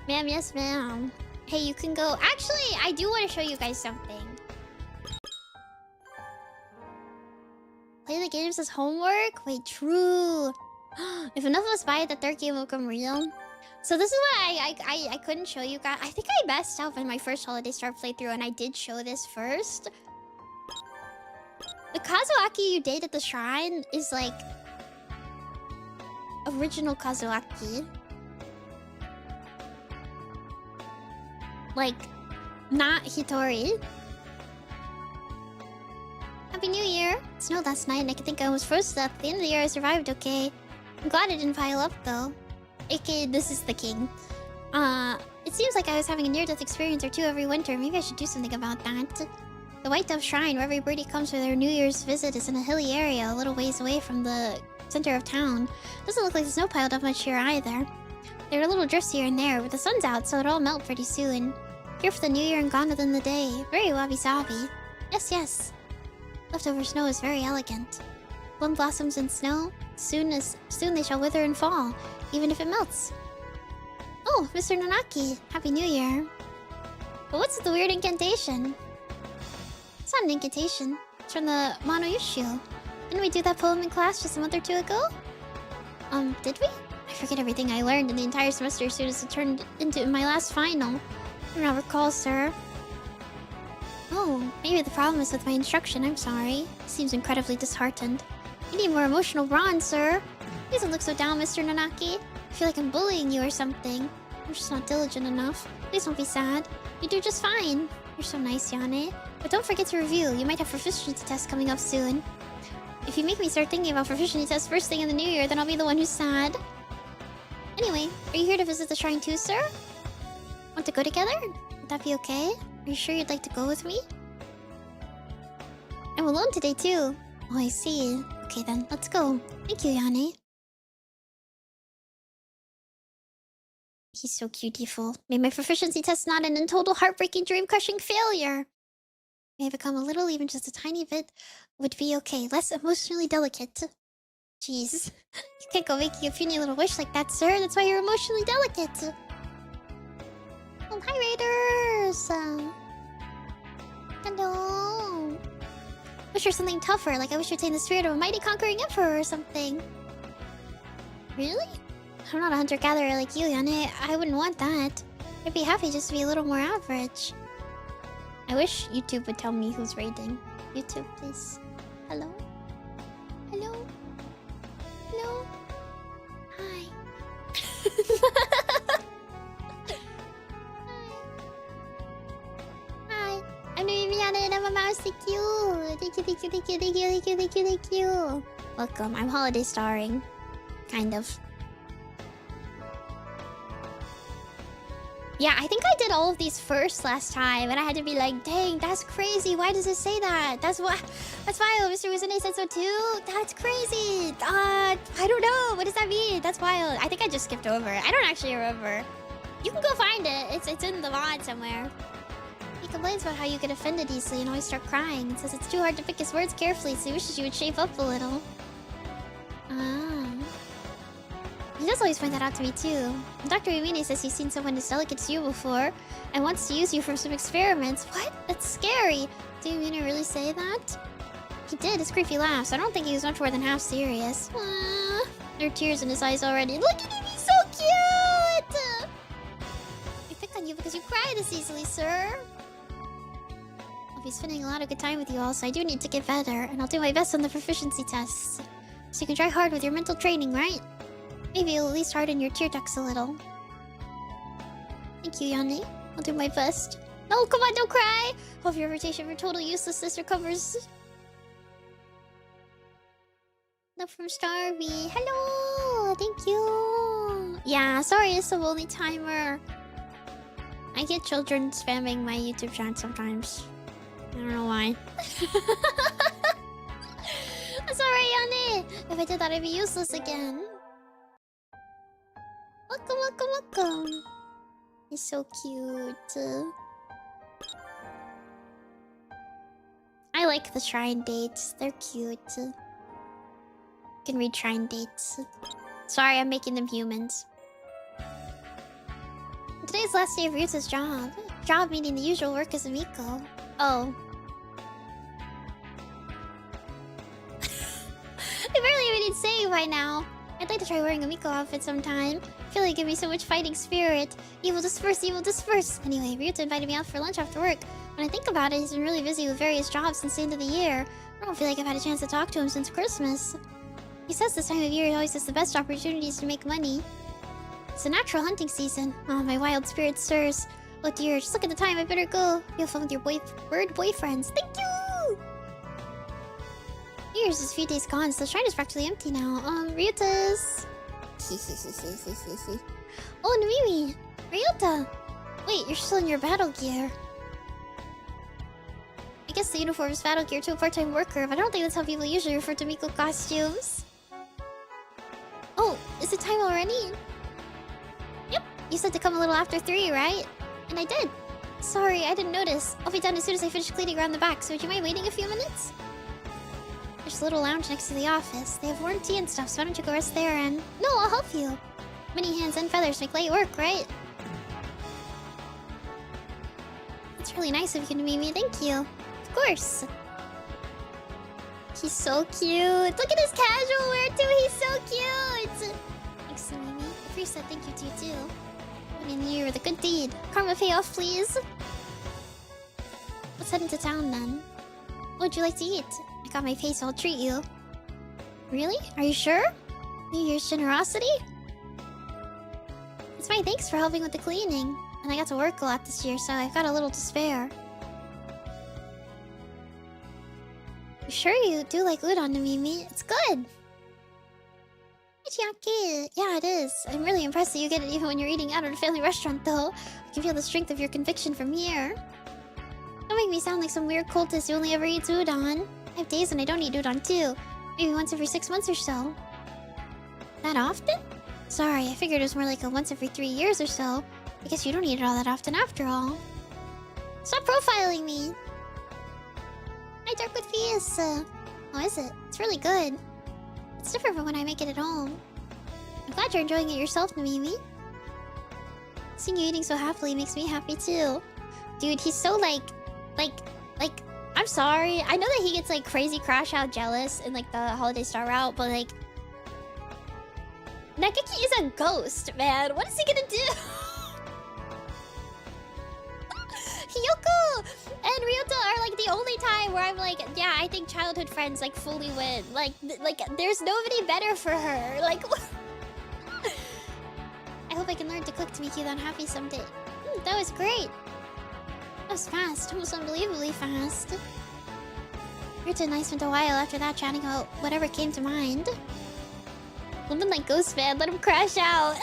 Ma'am, yes ma'am. Hey, you can go. Actually, I do want to show you guys something. Play the games as homework? Wait, true. If enough of us buy it, the third game will become real. So this is what I couldn't show you guys. I think I messed up in my first Holiday Star playthrough, and I did show this first. The Kazuaki you date at the shrine is like original Kazuaki. Like, not Hitori. Happy New Year! It snowed last night and I could think I almost froze to death. At the end of the year I survived okay. I'm glad it didn't pile up though. AKA, this is the king. It seems like I was having a near-death experience or two every winter. Maybe I should do something about that. The White Dove Shrine, where every birdie comes for their New Year's visit, is in a hilly area a little ways away from the center of town. Doesn't look like the snow piled up much here either. There are little drifts here and there, but the sun's out, so it'll all melt pretty soon. Here for the New Year and gone within the day. Very wabi-sabi. Yes, yes. Leftover snow is very elegant. Plum blossoms in snow. Soon they shall wither and fall, even if it melts. Oh, Mr. Nanaki, Happy New Year. But what's the weird incantation? It's not an incantation. It's from the Mono Yushio. Didn't we do that poem in class just a month or two ago? Did we? I forget everything I learned in the entire semester as soon as it turned into my last final. I do not recall, sir. Oh, maybe the problem is with my instruction, I'm sorry. He seems incredibly disheartened. You need more emotional bronze, sir. Please don't look so down, Mr. Nanaki. I feel like I'm bullying you or something. I'm just not diligent enough. Please don't be sad. You do just fine. You're so nice, Yane. But don't forget to review. You might have proficiency tests coming up soon. If you make me start thinking about proficiency tests first thing in the new year, then I'll be the one who's sad. Anyway, are you here to visit the shrine too, sir? Want to go together? Would that be okay? Are you sure you'd like to go with me? I'm alone today too. Oh, I see. Okay then, let's go. Thank you, Yane. He's so cutiful. Made my proficiency test not end in total heartbreaking dream-crushing failure. May I become a little, even just a tiny bit, would be okay. Less emotionally delicate. Jeez. You can't go making a puny little wish like that, sir. That's why you're emotionally delicate. Oh, hi, Raiders! Hello! Wish for something tougher, like I wish to attain the spirit of a mighty conquering emperor or something. Really? I'm not a hunter-gatherer like you, Yane. I wouldn't want that. I'd be happy just to be a little more average. I wish YouTube would tell me who's raiding. YouTube, please. Hello? Hello? Hello? Hi. Hi. I'm Nemimi and I'm a mouse. Thank you. Thank you, thank you, thank you, thank you, thank you, thank you, thank you. Welcome. I'm holiday starring. Kind of. Yeah, I think I did all of these first last time, and I had to be like, dang, that's crazy. Why does it say that? That's why. That's why Mr. Wizane said so too. That's crazy. I don't know. What does that mean? That's wild. I think I just skipped over it. I don't actually remember. You can go find it. It's in the VOD somewhere. He complains about how you get offended easily and always start crying. And says it's too hard to pick his words carefully, so he wishes you would shape up a little. He does always point that out to me too. Dr. Yane says he's seen someone as delicate as you before and wants to use you for some experiments. What? That's scary. Do you mean to really say that? He did. His creepy laughs. I don't think he was much more than half serious. There are tears in his eyes already. Look at him. He's so cute. I pick on you because you cry this easily, sir. I'll be spending a lot of good time with you all, so I do need to get better, and I'll do my best on the proficiency tests. So you can try hard with your mental training, right? Maybe you'll at least harden your tear ducts a little. Thank you, Yane. I'll do my best. No, come on, don't cry! Hope your reputation for total uselessness recovers. Love from Starby. Hello! Thank you! Yeah, sorry, it's the only timer. I get children spamming my YouTube chat sometimes. I don't know why. That's alright, Yane! If I did that, I'd be useless again. Welcome, welcome, welcome. He's so cute. I like the shrine dates. They're cute. You can read shrine dates. Sorry, I'm making them humans. Today's last day of Ryuta's job. Job meaning the usual work as a Miko. Oh. I barely even need saying by now. I'd like to try wearing a Miko outfit sometime. I feel like it gives me so much fighting spirit. Evil disperse, evil disperse. Anyway, Ryuta invited me out for lunch after work. When I think about it, he's been really busy with various jobs since the end of the year. I don't feel like I've had a chance to talk to him since Christmas. He says this time of year he always has the best opportunities to make money. It's a natural hunting season. Oh, my wild spirit stirs. Oh dear, just look at the time, I better go. You have fun with your bird boyfriends. Thank you! Years is a few days gone, so the shrine is practically empty now. Ryuta's... Oh, Nemimi! Ryuta! Wait, you're still in your battle gear. I guess the uniform is battle gear to a part-time worker, but I don't think that's how people usually refer to Miko costumes. Oh, is it time already? Yep, you said to come a little after 3, right? And I did. Sorry, I didn't notice. I'll be done as soon as I finish cleaning around the back, so would you mind waiting a few minutes? There's a little lounge next to the office. They have warm tea and stuff, so why don't you go rest there and... No, I'll help you. Many hands and feathers make light work, right? That's really nice of you, Nemimi. Thank you. Of course. He's so cute. Look at his casual wear, too. He's so cute. Thanks, Nemimi. The priest said thank you to you, too. Putting you with a good deed. Karma payoff, please. Let's head into town, then. What would you like to eat? I got my face, so I'll treat you. Really? Are you sure? New Year's generosity? It's my thanks for helping with the cleaning. And I got to work a lot this year, so I've got a little to spare. You sure you do like udon, Nemimi? It's good! Ichiyaki! Yeah, it is. I'm really impressed that you get it even when you're eating out at a family restaurant, though. I can feel the strength of your conviction from here. Don't make me sound like some weird cultist who only ever eats udon. I have days when I don't eat udon, too. Maybe once every 6 months or so. That often? Sorry, I figured it was more like a once every 3 years or so. I guess you don't eat it all that often after all. Stop profiling me! My dark with Fias. How is it? It's really good. It's different from when I make it at home. I'm glad you're enjoying it yourself, Nemimi. Seeing you eating so happily makes me happy too. Dude, he's so like, I'm sorry. I know that he gets like crazy crash out jealous in like the Holiday Star route, but like... Nekiki is a ghost, man. What is he gonna do? Hiyoko and Ryota are like the only time where I'm like, yeah, I think childhood friends like fully win. Like there's nobody better for her. Like, I hope I can learn to cook to make you that happy someday. That was great. That was fast, almost unbelievably fast. Ryota and I spent a while after that chatting about whatever came to mind. Living like Ghost Man, let him crash out.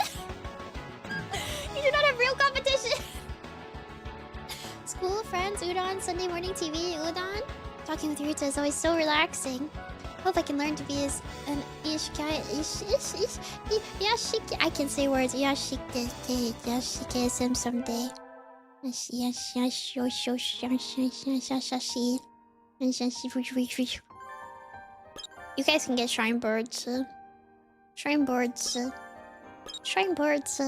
You do not have real competition. School, friends, udon, Sunday morning TV, udon. Talking with Ryota is always so relaxing. Hope I can learn to be as an yashiki. I can say words. Yashike someday. You guys can get shrine birds. Shrine birds. Shrine birds.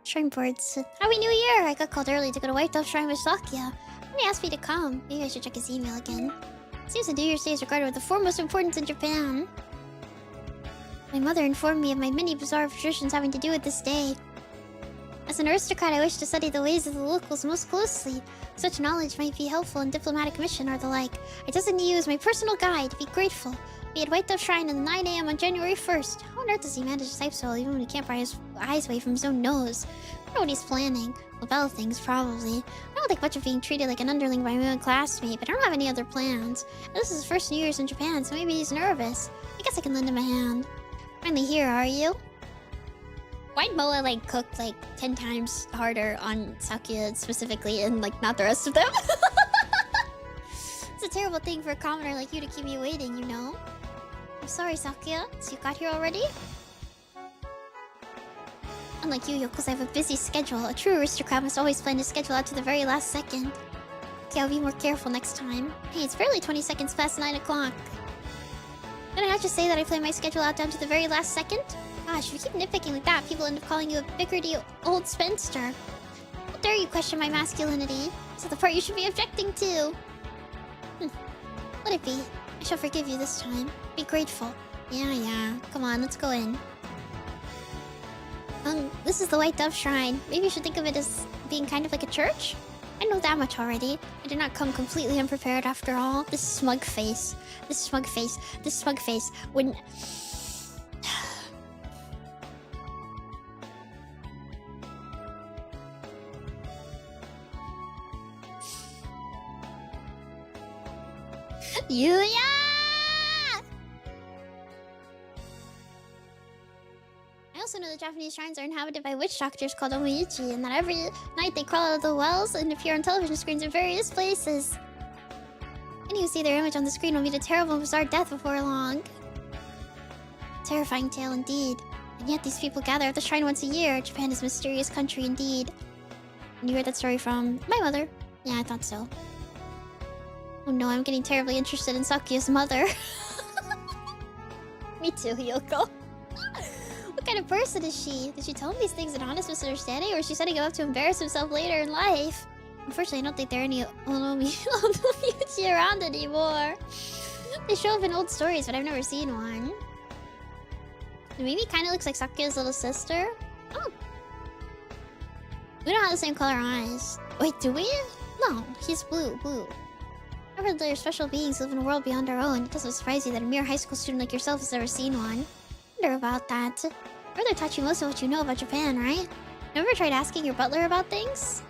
Shrine birds. Happy New Year! I got called early to go to White Dove Shrine with Sakya. And he asked me to come. Maybe I should check his email again. Seems that New Year's Day is regarded with the foremost importance in Japan. My mother informed me of my many bizarre traditions having to do with this day. As an aristocrat, I wish to study the ways of the locals most closely. Such knowledge might be helpful in diplomatic mission or the like. I designate you as my personal guide. Be grateful. Be at White Dove Shrine at 9 AM on January 1st. How on earth does he manage to type so well even when he can't pry his eyes away from his own nose? I don't know what he's planning. Labelle things, probably. I don't think much of being treated like an underling by my own classmate, but I don't have any other plans. And this is his first New Year's in Japan, so maybe he's nervous. I guess I can lend him a hand. Finally here, are you? Why'd Moa, like, cook, like, 10 times harder on Sakya specifically and, like, not the rest of them? It's a terrible thing for a commoner like you to keep me waiting, you know? I'm sorry, Sakya. So you got here already? Unlike you, Yokos, I have a busy schedule. A true aristocrat must always plan his schedule out to the very last second. Okay, I'll be more careful next time. Hey, it's barely 20 seconds past 9 o'clock. Didn't I just say that I plan my schedule out down to the very last second? Gosh, if you keep nitpicking like that, people end up calling you a bickerty old spinster. How dare you question my masculinity? Is that the part you should be objecting to? Let it be. I shall forgive you this time. Be grateful. Yeah. Come on, let's go in. This is the White Dove Shrine. Maybe you should think of it as being kind of like a church? I know that much already. I did not come completely unprepared after all. This smug face. This smug face. This smug face. When... Yuya! also know that Japanese shrines are inhabited by witch doctors called sumiyachi, and that every night they crawl out of the wells and appear on television screens in various places. Any who see their image on the screen will meet a terrible and bizarre death before long. Terrifying tale indeed. And yet these people gather at the shrine once a year. Japan is a mysterious country indeed. And you heard that story from my mother. Yeah, I thought so. Oh no, I'm getting terribly interested in Sakuya's mother. Me too, Yoko. What kind of person is she? Did she tell him these things in honest misunderstanding, or is she setting him up to embarrass himself later in life? Unfortunately, I don't think there are any Onomichi around anymore. They show up in old stories, but I've never seen one. Nemimi kind of looks like Sakuya's little sister. Oh. We don't have the same color eyes. Wait, do we? No, he's blue. I've heard there are special beings who live in a world beyond our own. It doesn't surprise you that a mere high school student like yourself has never seen one. I wonder about that. Brother taught you most of what you know about Japan, right? You ever tried asking your butler about things?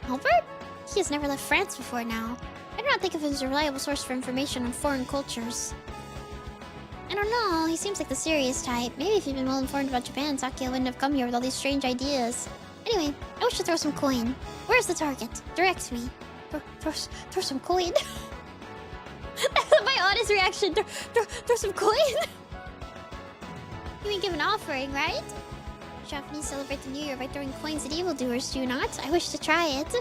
Albert? He has never left France before now. I do not think of him as a reliable source for information on foreign cultures. I don't know, he seems like the serious type. Maybe if he'd been well informed about Japan, Sakuya wouldn't have come here with all these strange ideas. Anyway, I wish to throw some coin. Where's the target? Direct me. Throw some coin. My honest reaction, throw some coin. You mean give an offering, right? Japanese celebrate the New Year by throwing coins at evildoers, do you not? I wish to try it.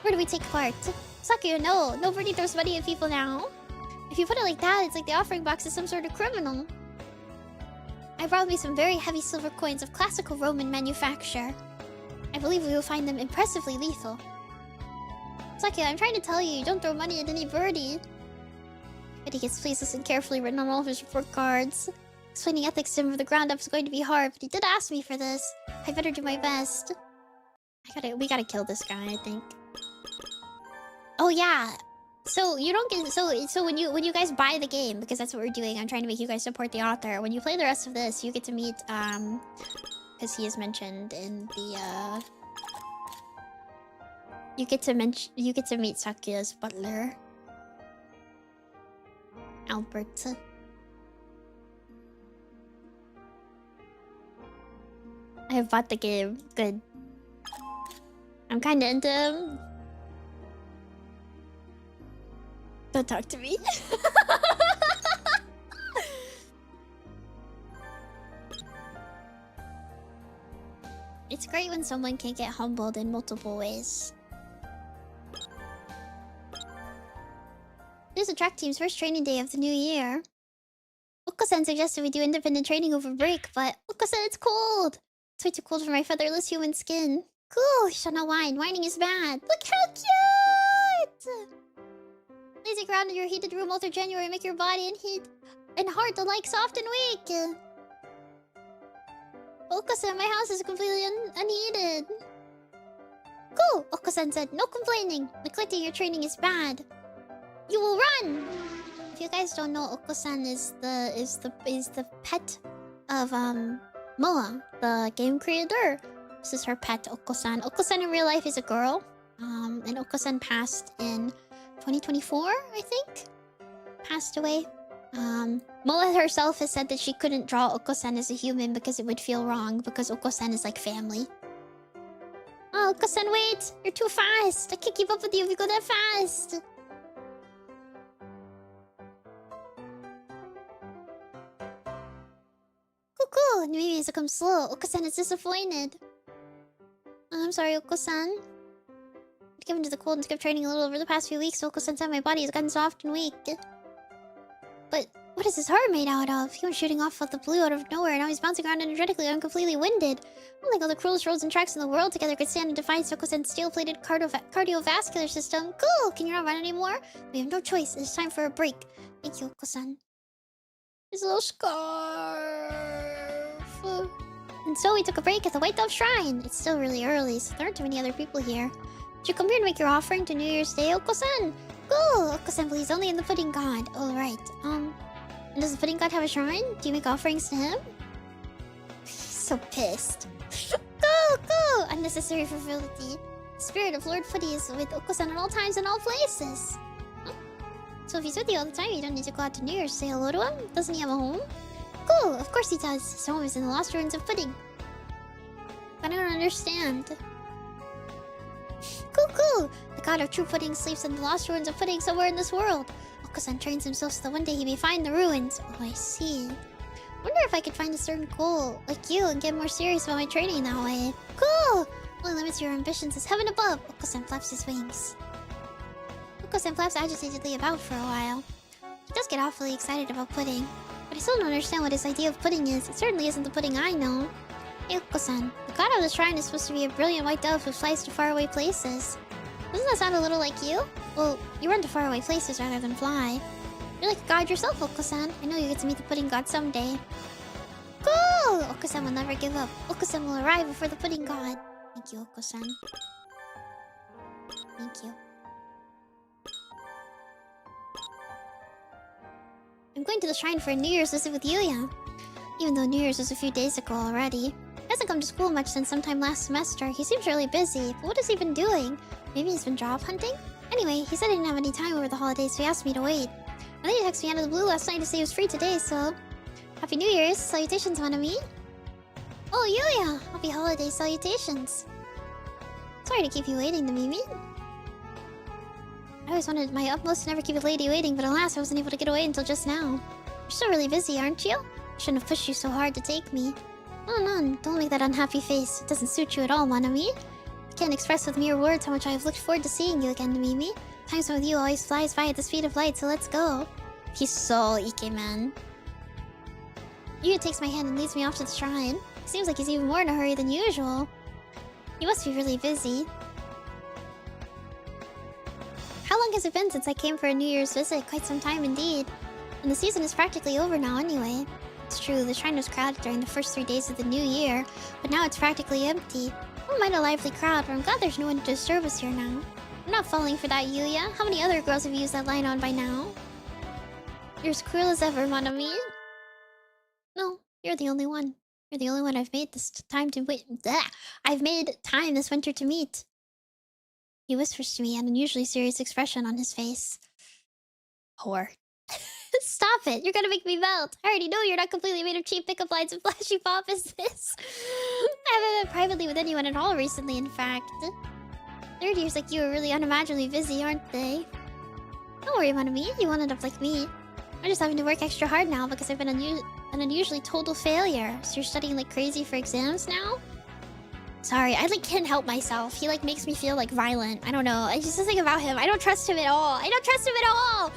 Where do we take part? Sakuya, no. Nobody throws money at people now. If you put it like that, it's like the offering box is some sort of criminal. I brought me some very heavy silver coins of classical Roman manufacture. I believe we will find them impressively lethal. Sakuya, I'm trying to tell you, don't throw money at any birdie. But he gets please listen carefully written on all of his report cards. Explaining ethics to him from the ground up is going to be hard, but he did ask me for this. I better do my best. We gotta kill this guy, I think. Oh yeah. So you don't get so when you guys buy the game, because that's what we're doing, I'm trying to make you guys support the author. When you play the rest of this, you get to meet because he is mentioned in the you get to meet Sakuya's butler, Albert. I have bought the game. Good. I'm kinda into him. Don't talk to me. It's great when someone can get humbled in multiple ways. This is the track team's first training day of the new year. Oko-san suggested we do independent training over break, but Oko said it's cold. It's way too cold for my featherless human skin. Cool, you shall not whine. Whining is bad. Look how cute! Lazing around in your heated room all through January make your body and heart alike soft and weak. Oko-san, my house is completely unheated. Cool, Oko-san said. No complaining. Neglecting your training is bad. You will run. If you guys don't know, Oko-san is the pet of Moa, the game creator. This is her pet, Oko-san. Oko-san in real life is a girl. And Oko-san passed in 2024, I think. Passed away. Moa herself has said that she couldn't draw Oko-san as a human because it would feel wrong, because Oko-san is like family. Oh, Oko-san, wait! You're too fast! I can't keep up with you if you go that fast! Cool, maybe it's come slow. Oko-san is disappointed. I'm sorry, Oko-san. Given to the cold and skipped training a little over the past few weeks, Oko-san's my body has gotten soft and weak. But what is his heart made out of? He went shooting off of the blue out of nowhere, and now he's bouncing around energetically. I'm completely winded. I don't think all the cruelest roads and tracks in the world together could stand in defiance of Oko-san's steel-plated cardiovascular system. Cool! Can you not run anymore? We have no choice. It's time for a break. Thank you, Oko-san. His little scarf. And so we took a break at the White Dove Shrine. It's still really early, so there aren't too many other people here. Did you come here to make your offering to New Year's Day, Oko-san? Cool! Oko-san believes only in the Pudding God. Oh, right. And does the Pudding God have a shrine? Do you make offerings to him? He's so pissed. Cool! Unnecessary frivolity. The spirit of Lord Putty is with Oko-san at all times and all places. Huh? So if he's with you all the time, you don't need to go out to New Year's to say hello to him? Doesn't he have a home? Cool, of course he does. His home is in the lost ruins of pudding. But I don't understand. Cool. The god of true pudding sleeps in the lost ruins of pudding somewhere in this world. Oko-san trains himself so that one day he may find the ruins. Oh, I see. Wonder if I could find a certain goal like you and get more serious about my training that way. Cool! Only limits your ambitions is heaven above. Oko-san flaps his wings. Oko-san flaps agitatedly about for a while. He does get awfully excited about pudding, but I still don't understand what his idea of pudding is. It certainly isn't the pudding I know. Hey, Oko-san, the god of the shrine is supposed to be a brilliant white dove who flies to faraway places. Doesn't that sound a little like you? Well, you run to faraway places rather than fly. You're like a god yourself, Oko-san. I know you get to meet the pudding god someday. Cool! Oko-san will never give up. Oko-san will arrive before the pudding god. Thank you, Oko-san. Thank you. I'm going to the shrine for a New Year's visit with Yuya. Even though New Year's was a few days ago already. He hasn't come to school much since sometime last semester. He seems really busy, but what has he been doing? Maybe he's been job hunting? Anyway, he said he didn't have any time over the holidays, so he asked me to wait. And then he texted me out of the blue last night to say he was free today, so... Happy New Year's! Salutations, Monami! Oh, Yuya! Happy holiday salutations! Sorry to keep you waiting, Nemimi. I always wanted my utmost to never keep a lady waiting, but alas, I wasn't able to get away until just now. You're still really busy, aren't you? I shouldn't have pushed you so hard to take me. No, don't make that unhappy face. It doesn't suit you at all, Monami. I can't express with mere words how much I have looked forward to seeing you again, Nemimi. Time spent with you always flies by at the speed of light, so let's go. He's so Ikemen. Yuya takes my hand and leads me off to the shrine. Seems like he's even more in a hurry than usual. He must be really busy. How long has it been since I came for a New Year's visit? Quite some time indeed. And the season is practically over now anyway. It's true, the shrine was crowded during the first 3 days of the new year, but now it's practically empty. We might a lively crowd, but I'm glad there's no one to disturb us here now. I'm not falling for that, Yuya. How many other girls have used that line on by now? You're as cruel as ever, Monami. No, you're the only one. You're the only one I've made this time to wait. I've made time this winter to meet. He whispers to me, an unusually serious expression on his face. Whore. Stop it! You're gonna make me melt! I already know you're not completely made of cheap pickup lines and flashy pop as this. I haven't met privately with anyone at all recently, in fact. Third years like you are really unimaginably busy, aren't they? Don't worry, Monami. You won't end up like me. I'm just having to work extra hard now because I've been an unusually total failure. So you're studying like crazy for exams now? Sorry, I can't help myself. He makes me feel violent. I don't know. I just think about him. I don't trust him at all. I don't trust him at all!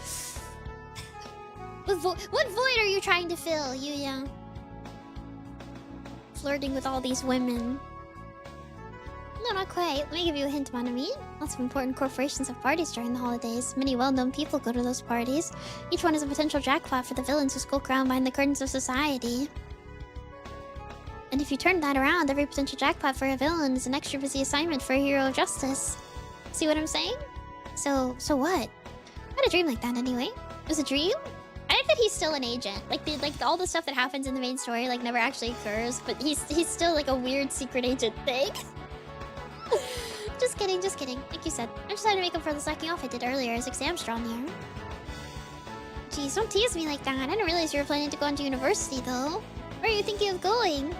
What void are you trying to fill, Yuya? Flirting with all these women. No, not quite. Let me give you a hint, Monami. Lots of important corporations have parties during the holidays. Many well-known people go to those parties. Each one is a potential jackpot for the villains who skulk around behind the curtains of society. And if you turn that around, every potential jackpot for a villain is an extra busy assignment for a hero of justice. See what I'm saying? So what? I had a dream like that anyway. It was a dream? I think that he's still an agent. All the stuff that happens in the main story never actually occurs, but he's still a weird secret agent thing. Just kidding. Like you said, I'm just trying to make up for the slacking off I did earlier as exams draw near. Jeez, don't tease me like that. I didn't realize you were planning to go on to university though. Where are you thinking of going?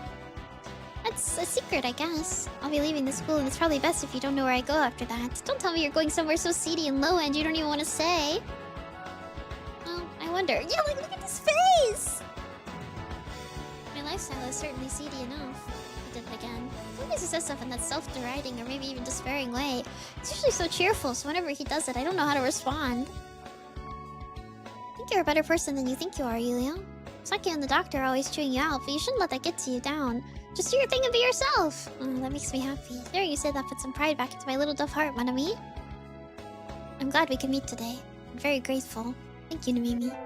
That's a secret, I guess. I'll be leaving the school and it's probably best if you don't know where I go after that. Don't tell me you're going somewhere so seedy and low-end you don't even want to say. Well, I wonder. Yeah, look at this face! My lifestyle is certainly seedy enough. I did it again. Sometimes he says stuff in that self-deriding or maybe even despairing way. It's usually so cheerful, so whenever he does it, I don't know how to respond. I think you're a better person than you think you are, Yulia. Saki and the doctor are always chewing you out, but you shouldn't let that get to you down. Just do your thing and be yourself! Oh, that makes me happy. There you say that put some pride back into my little tough heart, Monami. I'm glad we could meet today. I'm very grateful. Thank you, Nemimi.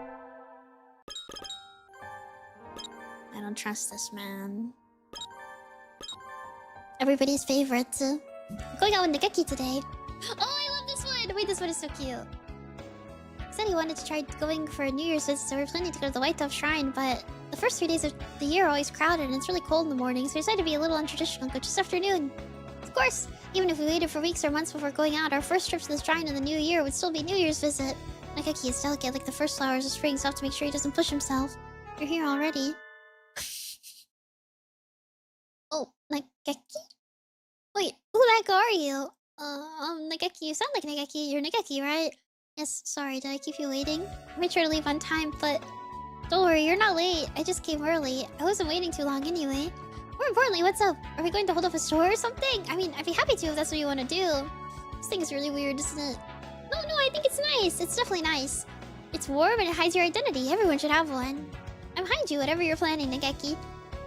I don't trust this man. Everybody's favorite. Going out with Nageki today. Oh, I love this one! Wait, this one is so cute. He said he wanted to try going for a New Year's visit, so we're planning to go to the White Dove Shrine, but the first 3 days of the year are always crowded and it's really cold in the morning, so we decided to be a little untraditional and go just afternoon. Of course, even if we waited for weeks or months before going out, our first trip to the shrine in the new year would still be New Year's visit. Nageki is delicate like the first flowers of spring, so I have to make sure he doesn't push himself. You're here already. Oh, Nageki? Wait, who the heck are you? Nageki, you sound like Nageki. You're Nageki, right? Yes, sorry, did I keep you waiting? I made sure to leave on time, but don't worry, you're not late. I just came early. I wasn't waiting too long anyway. More importantly, what's up? Are we going to hold up a store or something? I mean, I'd be happy to if that's what you want to do. This thing is really weird, isn't it? No, I think it's nice. It's definitely nice. It's warm and it hides your identity. Everyone should have one. I'm behind you, whatever you're planning, Nageki.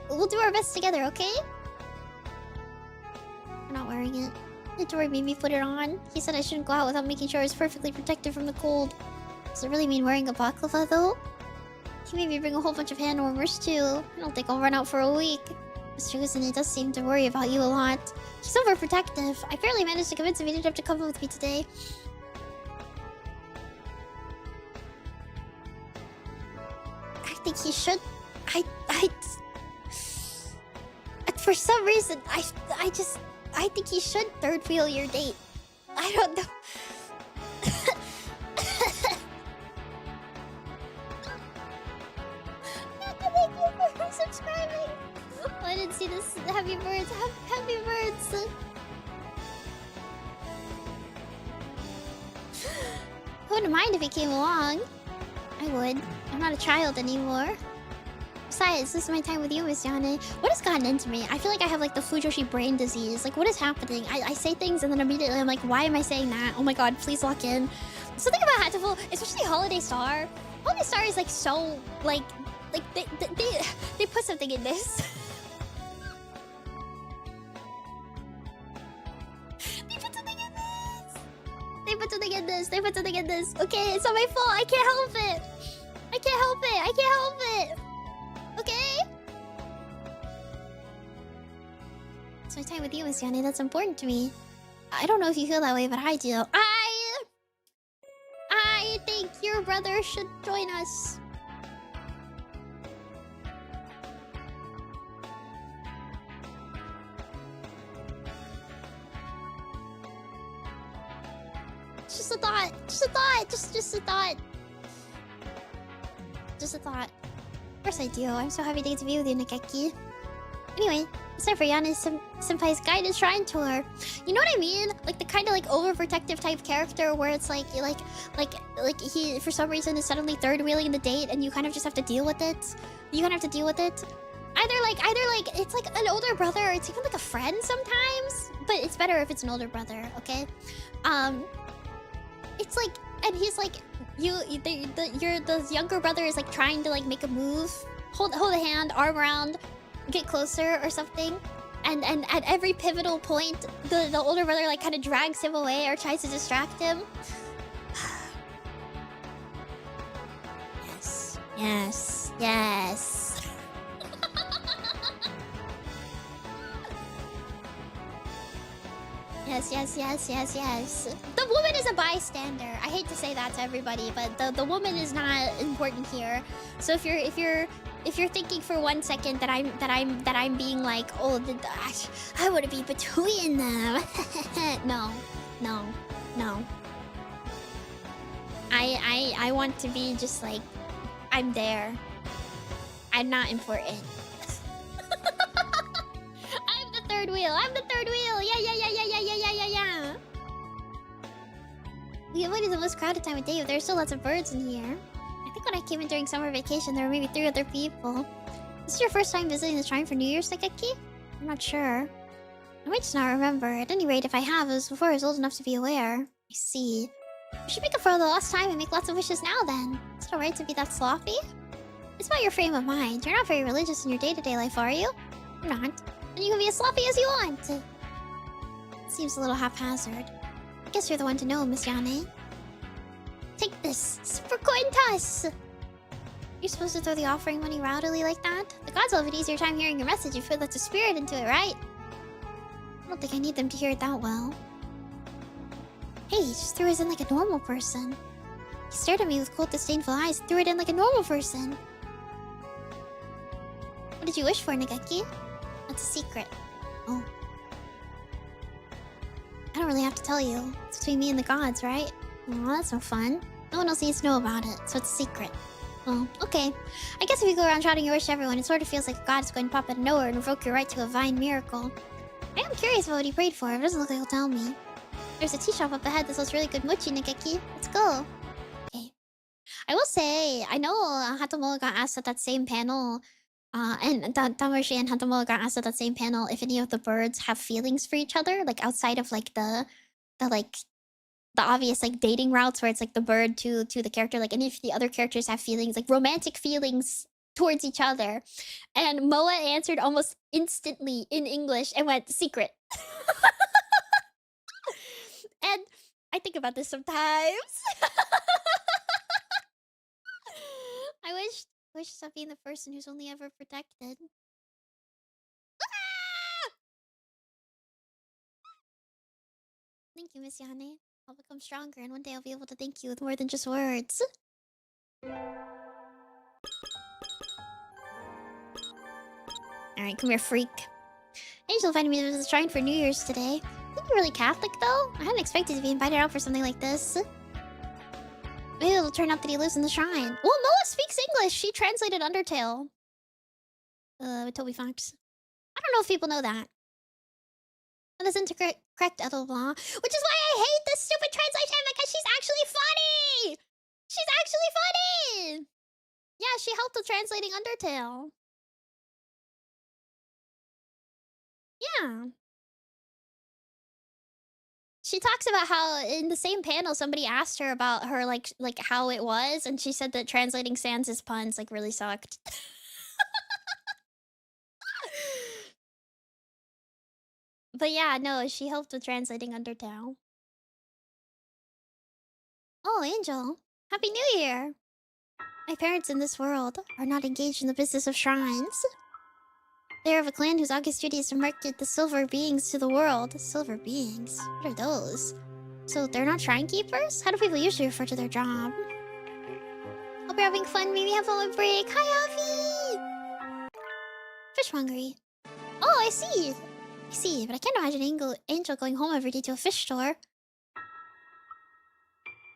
We'll do our best together, okay? I'm not wearing it. Tori made me put it on. He said I shouldn't go out without making sure I was perfectly protected from the cold. Does it really mean wearing a baklava, though? He made me bring a whole bunch of hand warmers, too. I don't think I'll run out for a week. It's true, and he does seem to worry about you a lot. She's overprotective. I barely managed to convince him he didn't have to come with me today. I think he should... For some reason, I think he should third wheel your date. I don't know. Thank you for subscribing. Oh, I didn't see this. Happy birds. Happy birds. I wouldn't mind if he came along. I would. I'm not a child anymore. Besides, this is my time with you, Miss Yane. What has gotten into me? I feel like I have like the Fujoshi brain disease. Like, what is happening? I say things and then immediately I'm like, why am I saying that? Oh my god, please lock in. Something about Hatoful, especially Holiday Star. Holiday Star is like so like they put something in this. They put something in this. They put something in this. They put something in this. Okay, it's not my fault. I can't help it. I can't help it. I can't help it. Okay? It's my time with you, Miss Yane. That's important to me. I don't know if you feel that way, but I do. I think your brother should join us. Just a thought. Just a thought. Just a thought. Just a thought. Of course I do. I'm so happy to get to be with you, Nageki. Anyway, it's time for Senpai's guided shrine tour. You know what I mean? Like the kind of like overprotective type character where it's like he for some reason is suddenly third wheeling the date and you kind of just have to deal with it. You kind of have to deal with it. Either like it's like an older brother or it's even like a friend sometimes. But it's better if it's an older brother, okay? It's like, and he's like, the younger brother is like trying to like make a move, hold a hand, arm around, get closer or something, and at every pivotal point, the older brother like kind of drags him away or tries to distract him. Yes. Yes. The woman is a bystander. I hate to say that to everybody, but the woman is not important here. So if you're thinking for 1 second that I'm being like, oh, I want to be between them. No. I want to be just like, I'm there. I'm not important. I'm the third wheel. Yeah. We avoided the most crowded time of day, but there's still lots of birds in here. I think when I came in during summer vacation, there were maybe 3 other people. This is your first time visiting the shrine for New Year's, Nageki? I'm not sure. I might just not remember. At any rate, if I have, it was before I was old enough to be aware. I see. We should make up for the lost time and make lots of wishes now, then. Is it alright to be that sloppy? It's about your frame of mind. You're not very religious in your day-to-day life, are you? I'm not. Then you can be as sloppy as you want. It seems a little haphazard. I guess you're the one to know, Miss Yane. Take this. Super coin toss. You're supposed to throw the offering money rowdily like that? The gods will have an easier time hearing your message if you put lots of spirit into it, right? I don't think I need them to hear it that well. Hey, he just threw his in like a normal person. He stared at me with cold, disdainful eyes and threw it in like a normal person. What did you wish for, Nageki? That's a secret. Oh. I don't really have to tell you. It's between me and the gods, right? Aw, that's no fun. No one else needs to know about it, so it's a secret. Well, okay. I guess if you go around shouting your wish to everyone, it sort of feels like a god is going to pop out of nowhere and revoke your right to a divine miracle. I am curious about what he prayed for. It doesn't look like he'll tell me. There's a tea shop up ahead that sells really good mochi, Nageki. Let's go. Okay. I will say, I know Hatomo got asked at that same panel, and Tamarashi and Hatomo got asked at that same panel if any of the birds have feelings for each other, like outside of like the obvious like dating routes where it's like the bird to the character, like any of the other characters have feelings, like romantic feelings towards each other. And Moa answered almost instantly in English and went secret. And I think about this sometimes. I wish to stop being the person who's only ever protected. Thank you, Miss Yane. I'll become stronger, and one day I'll be able to thank you with more than just words. Alright, come here, freak. Angel invited me to the shrine for New Year's today. I think you're really Catholic, though. I hadn't expected to be invited out for something like this. Maybe it'll turn out that he lives in the shrine. Well, Moa speaks English. She translated Undertale. With Toby Fox. I don't know if people know that. That isn't correct, Edelblah. Which is why I hate this stupid translation, because she's actually funny! She's actually funny! Yeah, she helped with translating Undertale. Yeah. She talks about how in the same panel somebody asked her about her like how it was, and she said that translating Sans' puns like really sucked. But yeah, no, she helped with translating Undertale. Oh, Angel. Happy New Year! My parents in this world are not engaged in the business of shrines. They are of a clan whose august duty is to market the silver beings to the world. Silver beings? What are those? So they're not shrine keepers? How do people usually refer to their job? Hope you're having fun. Maybe have a break. Hi, Avi! Fish hungry. Oh, I see. I see, but I can't imagine Angel going home every day to a fish store.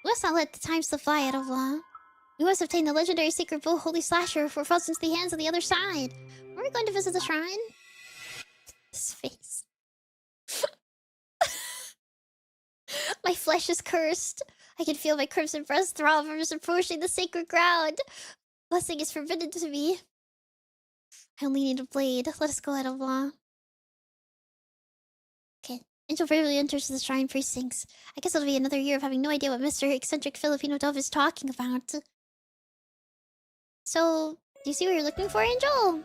We must not let the time slip by, Edelblah. We must obtain the legendary secret bow Holy Slasher before it falls into the hands of the other side. Are we going to visit the shrine? His face. My flesh is cursed. I can feel my crimson breast throb as approaching the sacred ground. Blessing is forbidden to me. I only need a blade. Let us go, Edelblah. Okay. Angel bravely enters the shrine precincts. I guess it'll be another year of having no idea what Mr. Eccentric Filipino Dove is talking about. So, do you see what you're looking for, Angel?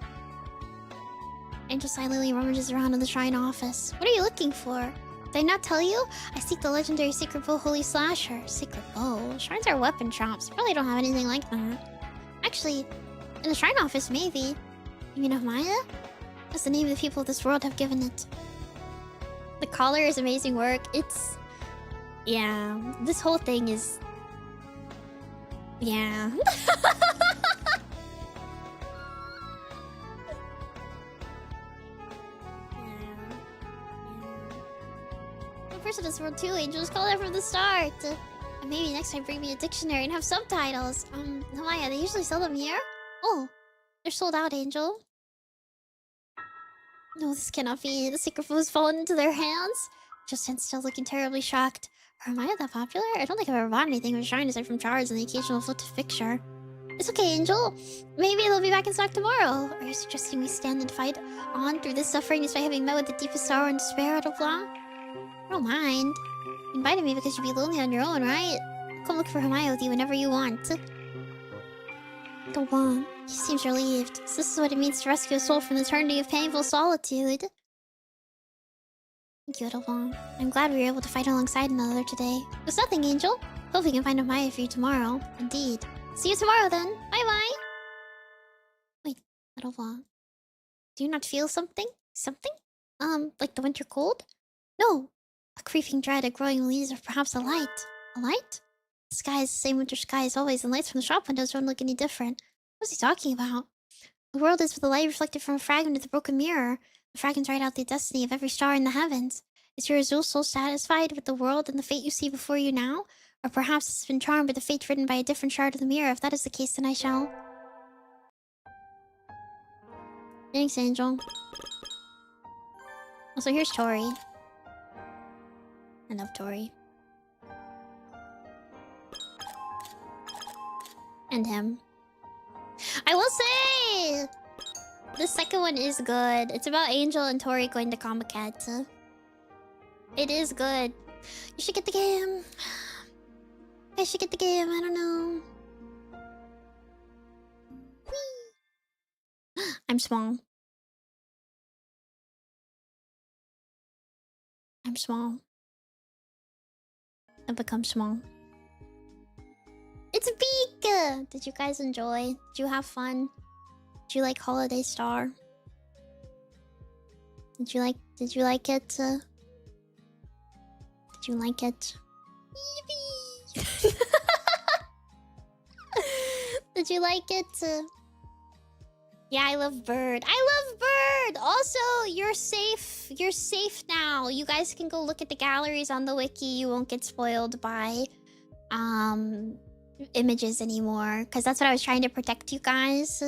Angel silently rummages around in the shrine office. What are you looking for? Did I not tell you? I seek the legendary secret bow Holy Slasher. Secret bow? Shrines are weapon shops. Probably don't have anything like that. Actually, in the shrine office, maybe. You mean of Maya? That's the name of the people of this world have given it. The collar is amazing work. It's... yeah. This whole thing is... yeah. Person of this world too, Angels. Call that from the start. And maybe next time bring me a dictionary and have subtitles. Namaya, they usually sell them here? Oh, they're sold out, Angel. No, this cannot be. The secret food has fallen into their hands. Just stands still looking terribly shocked. Are Maya that popular? I don't think I've ever bought anything with shrine aside from jars and the occasional floated picture. It's okay, Angel. Maybe they'll be back in stock tomorrow. Are you suggesting we stand and fight on through this suffering despite having met with the deepest sorrow and despair out of Blanc? I don't mind. You invited me because you'd be lonely on your own, right? I'll come look for Hamaya with you whenever you want. Go on. He seems relieved. So this is what it means to rescue a soul from the eternity of painful solitude. Thank you, Edelblah. I'm glad we were able to fight alongside one another today. It's nothing, Angel. Hope we can find Hamaya for you tomorrow. Indeed. See you tomorrow, then. Bye-bye. Wait, Edelblah. Do you not feel something? Something? Like the winter cold? No. A creeping dread, a growing unease, or perhaps a light. A light? The sky is the same winter sky as always, and lights from the shop windows don't look any different. What's he talking about? The world is but the light reflected from a fragment of the broken mirror. The fragments write out the destiny of every star in the heavens. Is your Azul soul satisfied with the world and the fate you see before you now? Or perhaps it's been charmed with a fate written by a different shard of the mirror. If that is the case, then I shall. Thanks, Angel. Also, here's Tori. I love Tori. And him. I will say! The second one is good. It's about Angel and Tori going to Comicata. It is good. You should get the game. I should get the game. I don't know. Whee! I'm small. I'm small. I've become small. It's Beak! Did you guys enjoy? Did you have fun? Did you like Holiday Star? Did you like it? Did you like it? Did you like it? Yeah, I love Bird. I love Bird! Also, you're safe. You're safe now. You guys can go look at the galleries on the wiki. You won't get spoiled by images anymore. Because that's what I was trying to protect you guys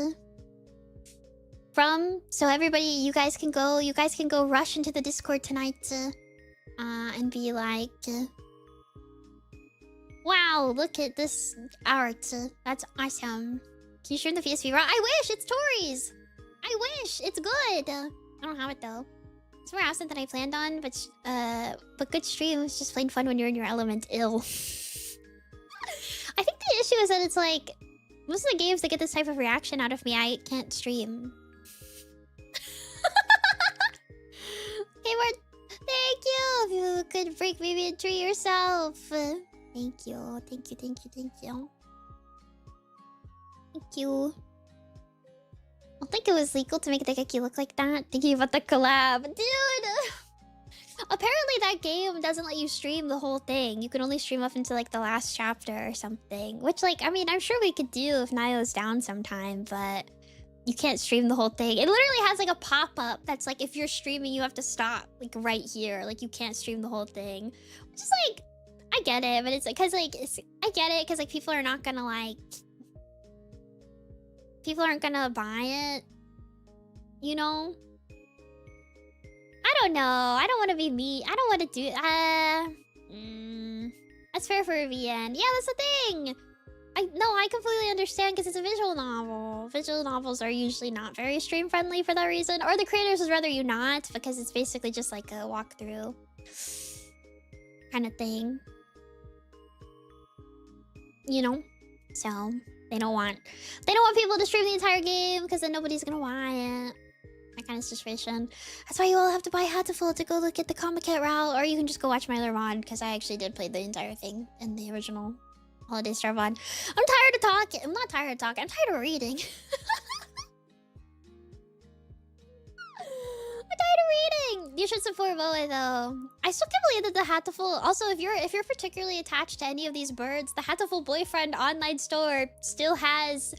from. So everybody, you guys can go rush into the Discord tonight and be like, wow, look at this art. That's awesome. Can you stream the PSP ROM? I wish! It's Tori's! I wish! It's good! I don't have it though. It's more absent than I planned on, but good stream. It's just plain fun when you're in your element. Ill. I think the issue is that it's like, most of the games that get this type of reaction out of me, I can't stream. Hayward, thank you! If you could break maybe a tree yourself. Thank you, thank you, thank you, thank you. Thank you. I don't think it was legal to make Degeki look like that. Thinking about the collab. Dude! Apparently that game doesn't let you stream the whole thing. You can only stream up into like the last chapter or something. Which like, I mean, I'm sure we could do if Nio's down sometime, but you can't stream the whole thing. It literally has like a pop-up that's like, if you're streaming, you have to stop like right here. Like you can't stream the whole thing. Which is like, I get it, but it's like, cause like, I get it, cause like people are not gonna like, people aren't gonna buy it, you know? I don't know. I don't want to be me. I don't want to do... That's fair for a VN. Yeah, that's the thing! I completely understand because it's a visual novel. Visual novels are usually not very stream-friendly for that reason. Or the creators would rather you not because it's basically just like a walkthrough kind of thing. You know? So... They don't want people to stream the entire game because then nobody's gonna buy it. That kind of situation. That's why you all have to buy Hatoful to go look at the Comic Kit route, or you can just go watch my other mod because I actually did play the entire thing in the original Holiday Star mod. I'm tired of talking. I'm not tired of talking. I'm tired of reading. I'm tired of reading. You should support Boa though. I still can't believe that the Hatoful. Also, if you're particularly attached to any of these birds, the Hatoful Boyfriend online store still has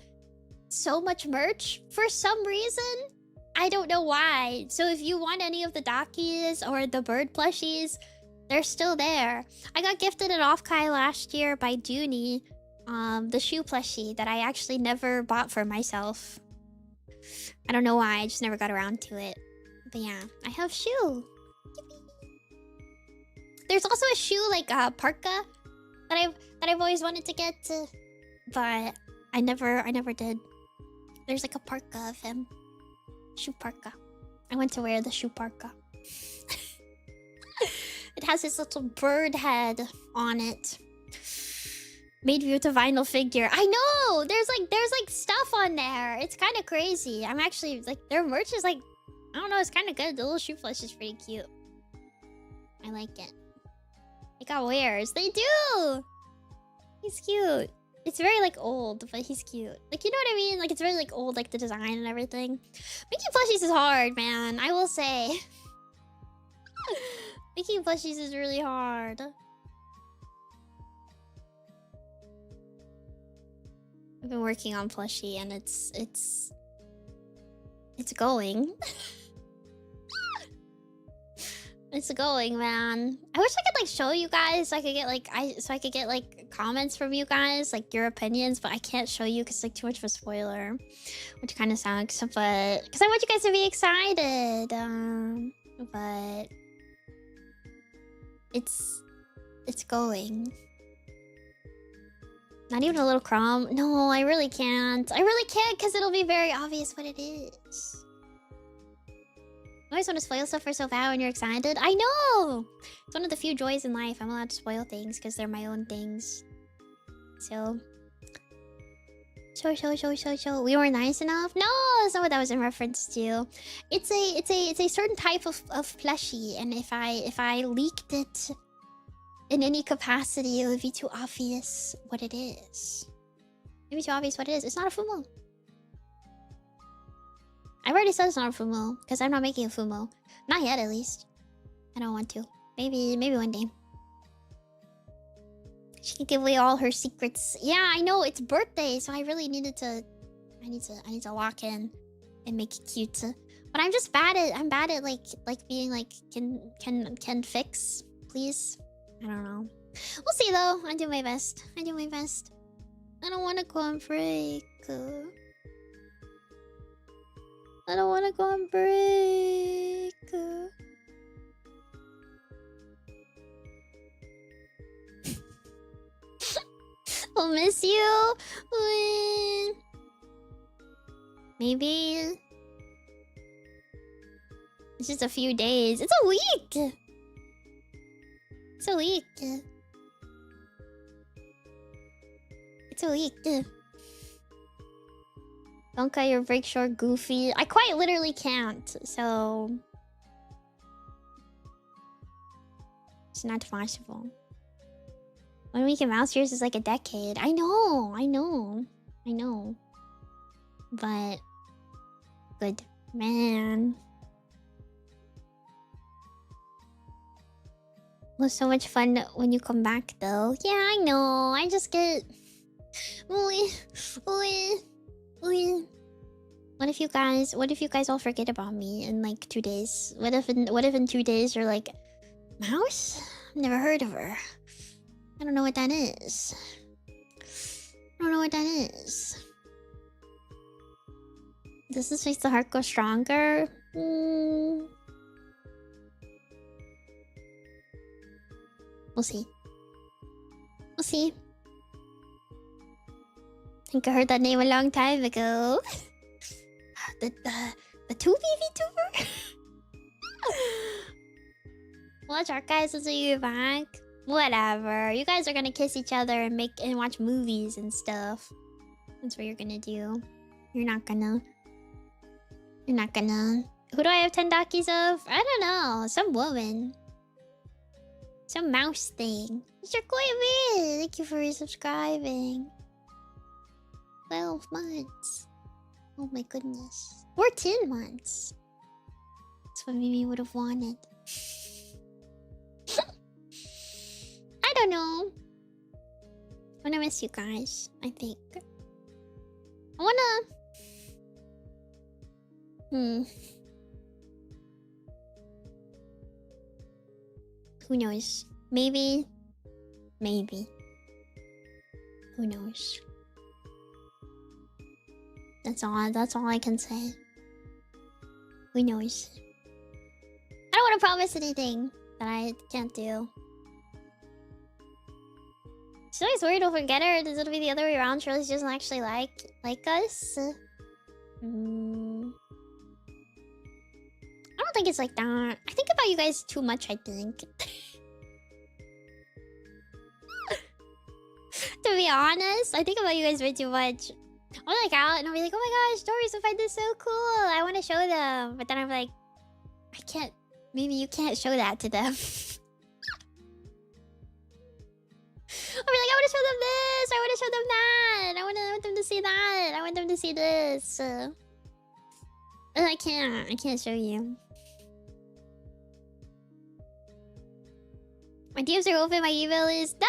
so much merch for some reason. I don't know why. So if you want any of the Dakis or the bird plushies, they're still there. I got gifted an Offkai last year by Junie, the shoe plushie that I actually never bought for myself. I don't know why. I just never got around to it. But yeah, I have shoe. There's also a shoe like parka that I've always wanted to get, but I never did. There's like a parka of him. Shoe parka. I went to wear the shoe parka. It has this little bird head on it. Made you with a vinyl figure. I know! There's like stuff on there. It's kind of crazy. I'm actually like, their merch is like, I don't know, it's kind of good. The little shoe plush is pretty cute. I like it. They got wares. They do! He's cute. It's very, like, old, but he's cute. Like, you know what I mean? Like, it's very, like, old, like, the design and everything. Making plushies is hard, man. I will say. Making plushies is really hard. I've been working on plushie, and it's going. It's going, man. I wish I could like show you guys so I could get like comments from you guys, like your opinions, but I can't show you because it's like too much of a spoiler, which kind of sucks. But because I want you guys to be excited, but it's going. Not even a little crumb. No, I really can't. I really can't because it'll be very obvious what it is. I always want to spoil stuff for so bad when you're excited. I know! It's one of the few joys in life. I'm allowed to spoil things because they're my own things. So... Show. We were nice enough? No, that's not what that was in reference to. It's a certain type of plushie, and if I leaked it in any capacity, it would be too obvious what it is. It would be too obvious what it is. It's not a Fumo. I've already said it's not a Fumo, because I'm not making a Fumo. Not yet, at least. I don't want to. Maybe one day. She can give away all her secrets. Yeah, I know, it's birthday, so I really needed to... I need to lock in and make it cute. But I'm just bad at like being like, can fix, please? I don't know. We'll see though. I do my best. I don't want to go on break. I don't want to go on break. I'll miss you. Maybe it's just a few days. It's a week. It's a week. It's a week. Don't cut your break short, Goofy. I quite literally can't, so... It's not possible. 1 week in mouse years is like a decade. I know. But... Good. Man. It was so much fun when you come back, though. Yeah, I know. I just get... What if you guys all forget about me in like 2 days? What if in 2 days you're like, Mouse? Never heard of her. I don't know what that is. Does this make the heart go stronger? We'll see. I think I heard that name a long time ago. the Vtuber? Watch our guys until you get back. Whatever. You guys are gonna kiss each other and watch movies and stuff. That's what you're gonna do. You're not gonna. Who do I have 10 Dakis of? I don't know. Some woman. Some mouse thing. Mr. Koyami! Thank you for resubscribing. 12 months. Oh my goodness. 14 months. That's what Mimi would have wanted. I don't know. I'm gonna miss you guys, I think. I wanna... Who knows? Maybe. Who knows? That's all I can say. Who knows? I don't want to promise anything that I can't do. She's always worried we'll forget her. Does it be the other way around? She doesn't actually like us. I don't think it's like that. I think about you guys too much, I think. To be honest, I think about you guys way too much. I'll like out and I'll be like, oh my gosh, Doris will find this so cool. I want to show them. But then I'm like, I can't. Maybe you can't show that to them. I'll be like, I want to show them this. I want to show them that. I want them to see that. I want them to see this. And I can't show you. My DMs are open. My email is no.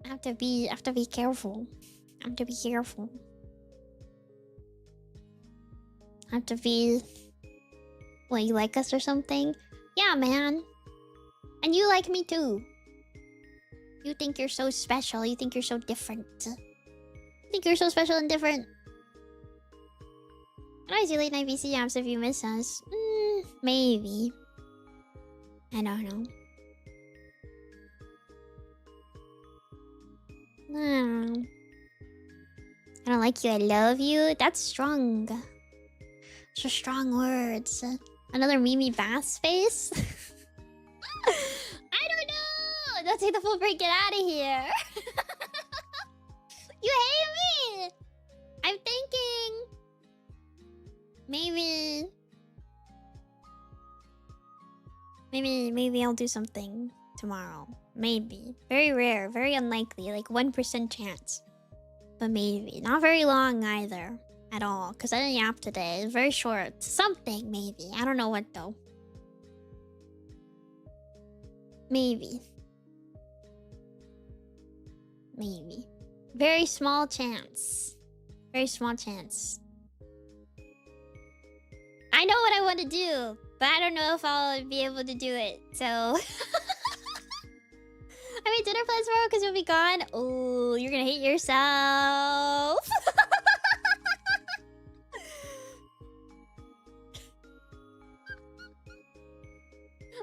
I have to be careful. I have to be... What, you like us or something? Yeah, man. And you like me too. You think you're so special. You think you're so different. You think you're so special and different. Can I see late night VC apps if you miss us? Maybe. I don't know. I don't like you. I love you. That's strong. Those are strong words. Another Mimi Bass face? I don't know! Don't take the full break. Get out of here. You hate me! I'm thinking... Maybe I'll do something tomorrow. Maybe. Very rare. Very unlikely. Like 1% chance. But maybe. Not very long either. At all. Because I didn't yap today. It's very short. Something, maybe. I don't know what though. Maybe. Maybe. Very small chance. Very small chance. I know what I want to do, but I don't know if I'll be able to do it. So... I mean, dinner plans tomorrow because you'll be gone. Oh, you're gonna hate yourself.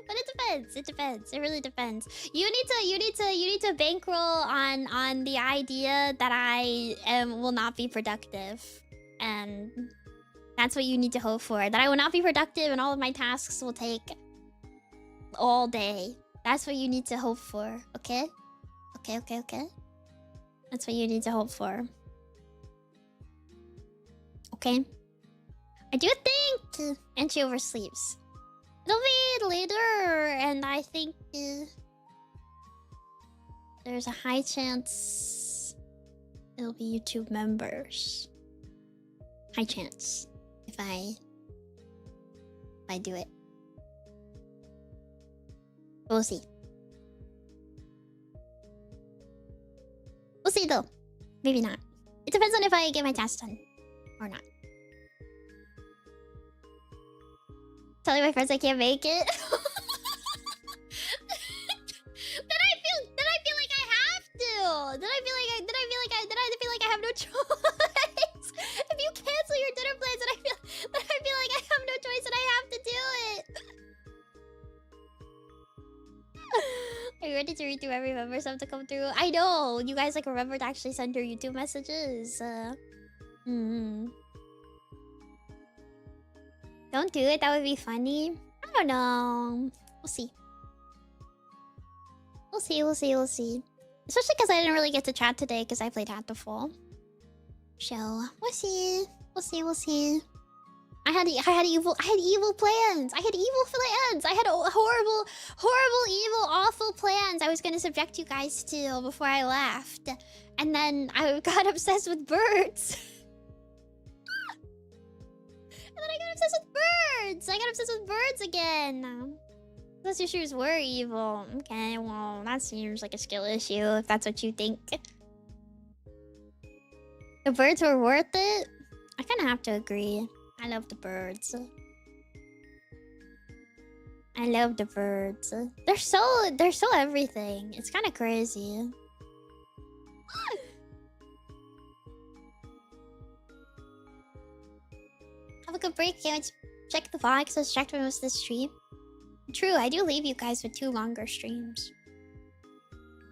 But it depends. It depends. It really depends. You need to bankroll on the idea that I will not be productive, and that's what you need to hope for. That I will not be productive, and all of my tasks will take all day. That's what you need to hope for. Okay? Okay. That's what you need to hope for. Okay? I do think... And she oversleeps. It'll be later, and I think... there's a high chance... it'll be YouTube members. High chance. If I do it. We'll see. We'll see though. Maybe not. It depends on if I get my task done or not. Telling my friends I can't make it. Then I feel like I have to. Then I feel like I have no choice. If you cancel your dinner plans, then I feel like I have no choice and I have to do it. Are you ready to read through every member sub to come through? I know! You guys like remember to actually send your YouTube messages. Don't do it, that would be funny. I don't know. We'll see. We'll see. Especially because I didn't really get to chat today because I played Hatoful. So, we'll see. I had evil plans. I had horrible, evil, awful plans I was gonna subject you guys to before I left. And then I got obsessed with birds. I got obsessed with birds again. Those issues were evil. Okay, well, that seems like a skill issue if that's what you think. The birds were worth it? I kind of have to agree. I love the birds. They're so everything. It's kind of crazy. Have a good break. Can't wait to check the vlog because I was distracted by most of this stream. True, I do leave you guys with 2 longer streams.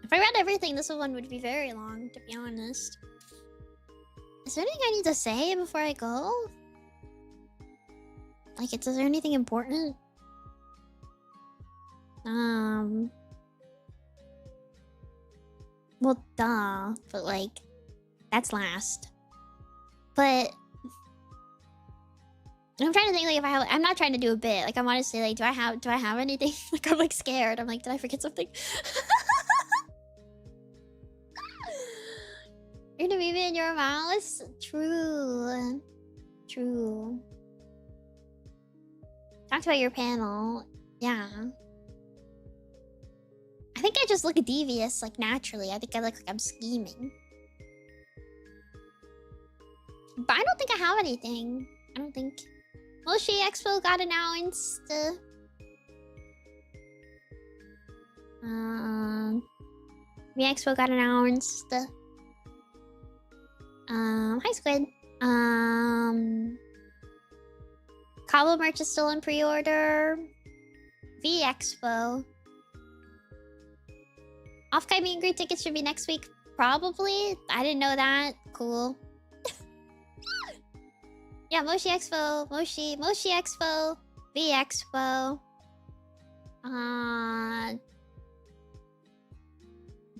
If I read everything, this one would be very long, to be honest. Is there anything I need to say before I go? Like, is there anything important? Well, duh. But, like, that's last. But... I'm trying to think, like, if I have... I'm not trying to do a bit. Like, I'm honestly, like, do I have anything? Like, I'm, like, scared. I'm like, did I forget something? You're Nemimi in your mouse? True. Talked about your panel. Yeah. I think I just look devious, like, naturally. I think I look like I'm scheming. But I don't think I have anything. I don't think... Moshi Expo got announced. The expo got announced. Hi Squid. Cabo merch is still in pre-order. V Expo. Off-Kai meet and greet tickets should be next week. Probably. I didn't know that. Cool. Yeah, Moshi Expo. Moshi Expo. V Expo.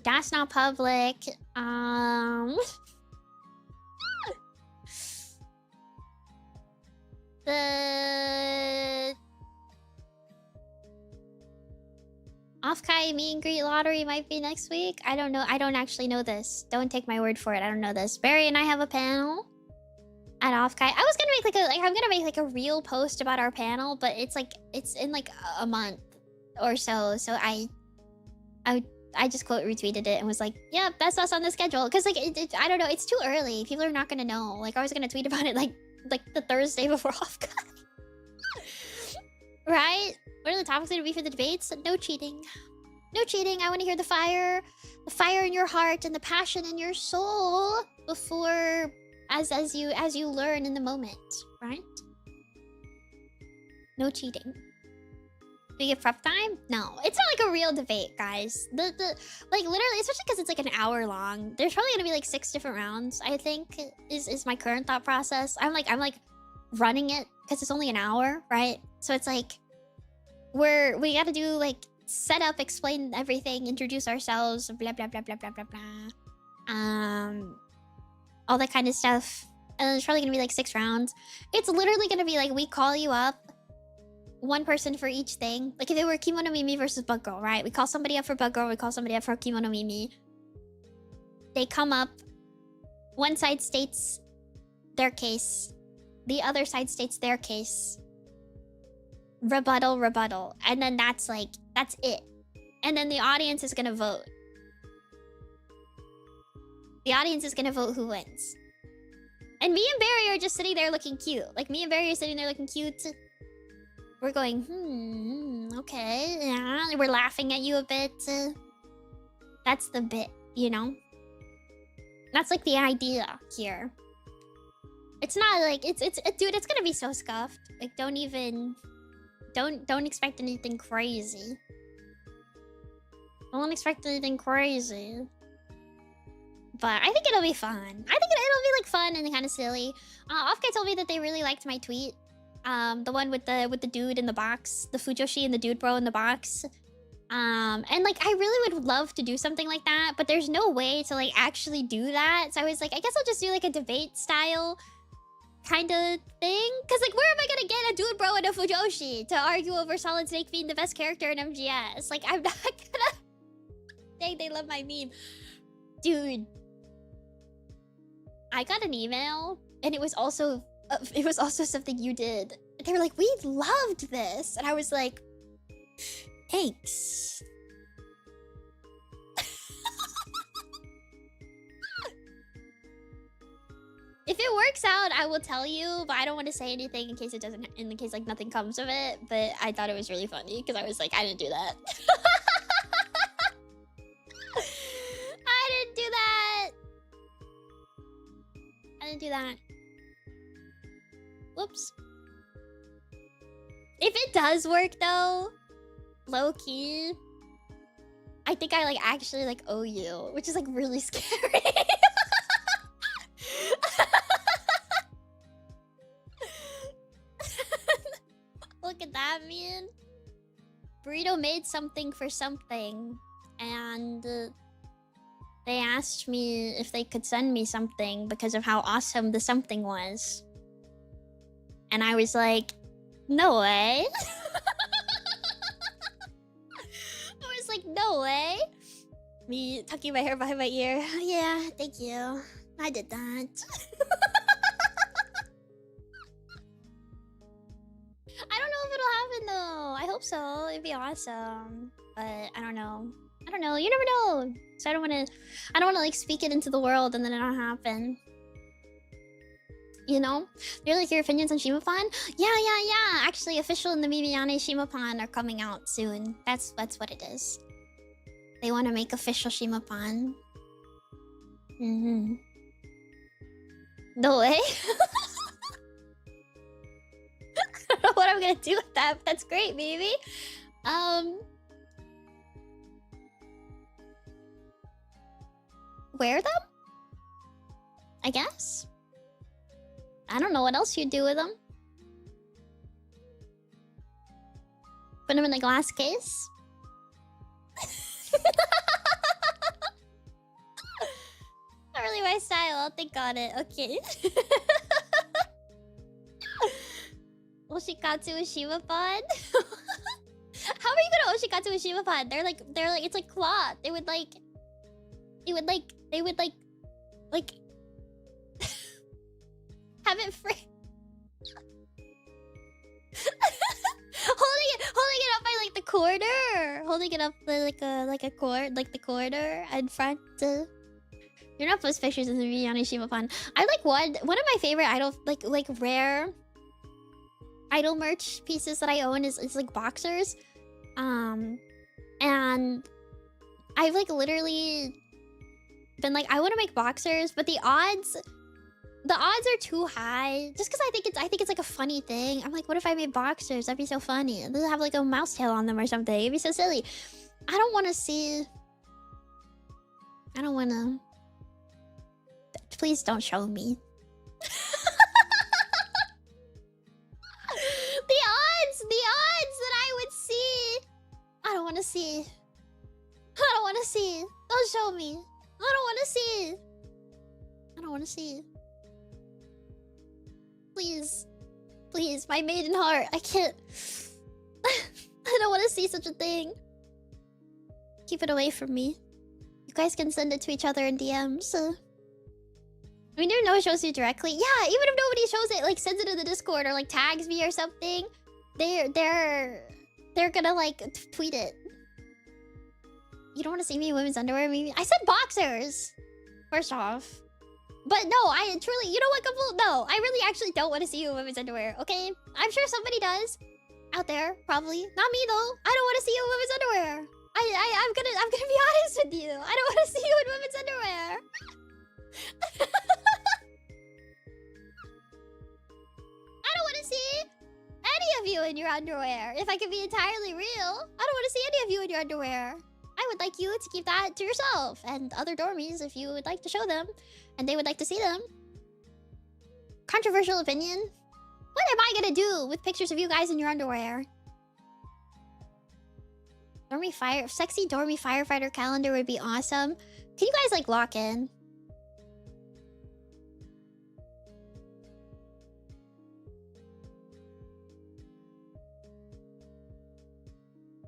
That's not public. The Off-Kai meet and greet lottery might be next week. I don't know. I don't actually know this. Don't take my word for it. I don't know this. Barry and I have a panel at Off-Kai. I was gonna make I'm gonna make like a real post about our panel, but it's in like a month or so. So I just quote retweeted it and was like, yeah, that's us on the schedule. Because like I don't know, it's too early. People are not gonna know. Like I was gonna tweet about it like the Thursday before Off-Kai. Right? What are the topics gonna be for the debates? No cheating. No cheating. I want to hear the fire in your heart and the passion in your soul before as you learn in the moment, right? No cheating. Do you get prep time? No, it's not like a real debate, guys. The like literally, especially because it's like an hour long. There's probably gonna be like 6 different rounds. I think is my current thought process. I'm like running it because it's only an hour, right? So it's like we got to do like set up, explain everything, introduce ourselves, blah blah blah blah blah blah blah. All that kind of stuff. And there's probably gonna be like 6 rounds. It's literally gonna be like we call you up. One person for each thing. Like if it were Kimono Mimi versus Bug Girl, right? We call somebody up for Bug Girl, we call somebody up for Kimono Mimi. They come up. One side states their case. The other side states their case. Rebuttal. And then that's it. And then the audience is gonna vote. The audience is gonna vote who wins. And me and Barry are just sitting there looking cute. Like me and Barry are sitting there looking cute. We're going, okay, yeah. We're laughing at you a bit. That's the bit, you know? That's like the idea here. It's not like, dude, it's gonna be so scuffed. Like, don't expect anything crazy. Don't expect anything crazy. But I think it'll be fun. I think it'll be like fun and kind of silly. Off-Kai told me that they really liked my tweet. The one with the dude in the box, the Fujoshi and the dude bro in the box. And like I really would love to do something like that, but there's no way to like actually do that. So I was like, I guess I'll just do like a debate style kind of thing. Cause like where am I gonna get a dude bro and a Fujoshi to argue over Solid Snake being the best character in MGS? Like I'm not gonna. Dang, they love my meme, dude. I got an email and it was also something you did. They were like, we loved this. And I was like, thanks. If it works out, I will tell you, but I don't want to say anything in case like nothing comes of it. But I thought it was really funny because I was like, I didn't do that. I didn't do that. I didn't do that. Whoops. If it does work though, low key, I think I like actually like owe you, which is like really scary. Look at that, man. Burrito made something for something, and they asked me if they could send me something because of how awesome the something was. And I was like, no way. I was like, no way. Me tucking my hair behind my ear. Yeah, thank you. I did that. I don't know if it'll happen though. I hope so. It'd be awesome. But I don't know. I don't know. You never know. So I don't want to like speak it into the world and then it not happen. You know? Do you like your opinions on Shimapon? Yeah. Actually, official and the Yane Shimapon are coming out soon. That's what it is. They want to make official Shimapan. Mm-hmm. No way. I don't know what I'm gonna do with that, but that's great, baby. Wear them? I guess. I don't know what else you'd do with them. Put them in a glass case? Not really my style. I'll think on it. Okay. Oshikatsu Ushimapan? How are you gonna Oshikatsu Ushimapan? They're like, it's like cloth. They would like have it free. holding it up by like the corner. Holding it up by like a cord, like the corner in front. You're not post pictures in the Yane Shimapan. I like one of my favorite idol like rare idol merch pieces that I own is like boxers. And I've like literally been like, I want to make boxers, but the odds are too high. Just because I think it's like a funny thing. I'm like, what if I made boxers? That'd be so funny. They'll have like a mouse tail on them or something. It'd be so silly. I don't want to see. I don't want to. Please don't show me. The odds that I would see. I don't want to see. I don't want to see. Don't show me. I don't want to see. I don't want to see. Please. Please, my maiden heart. I can't. I don't want to see such a thing. Keep it away from me. You guys can send it to each other in DMs. I mean, even though it shows you directly. Yeah, even if nobody shows it, like sends it in the Discord or like tags me or something, they're gonna like tweet it. You don't want to see me in women's underwear, maybe? I said boxers. First off. But no, I truly, you know what, couple? No, I really actually don't want to see you in women's underwear, okay? I'm sure somebody does. Out there, probably. Not me though. I don't want to see you in women's underwear. I'm gonna be honest with you. I don't want to see you in women's underwear. I don't want to see any of you in your underwear. If I can be entirely real, I don't want to see any of you in your underwear. I would like you to keep that to yourself and other dormies if you would like to show them and they would like to see them. Controversial opinion? What am I gonna do with pictures of you guys in your underwear? Sexy dormy firefighter calendar would be awesome. Can you guys like lock in?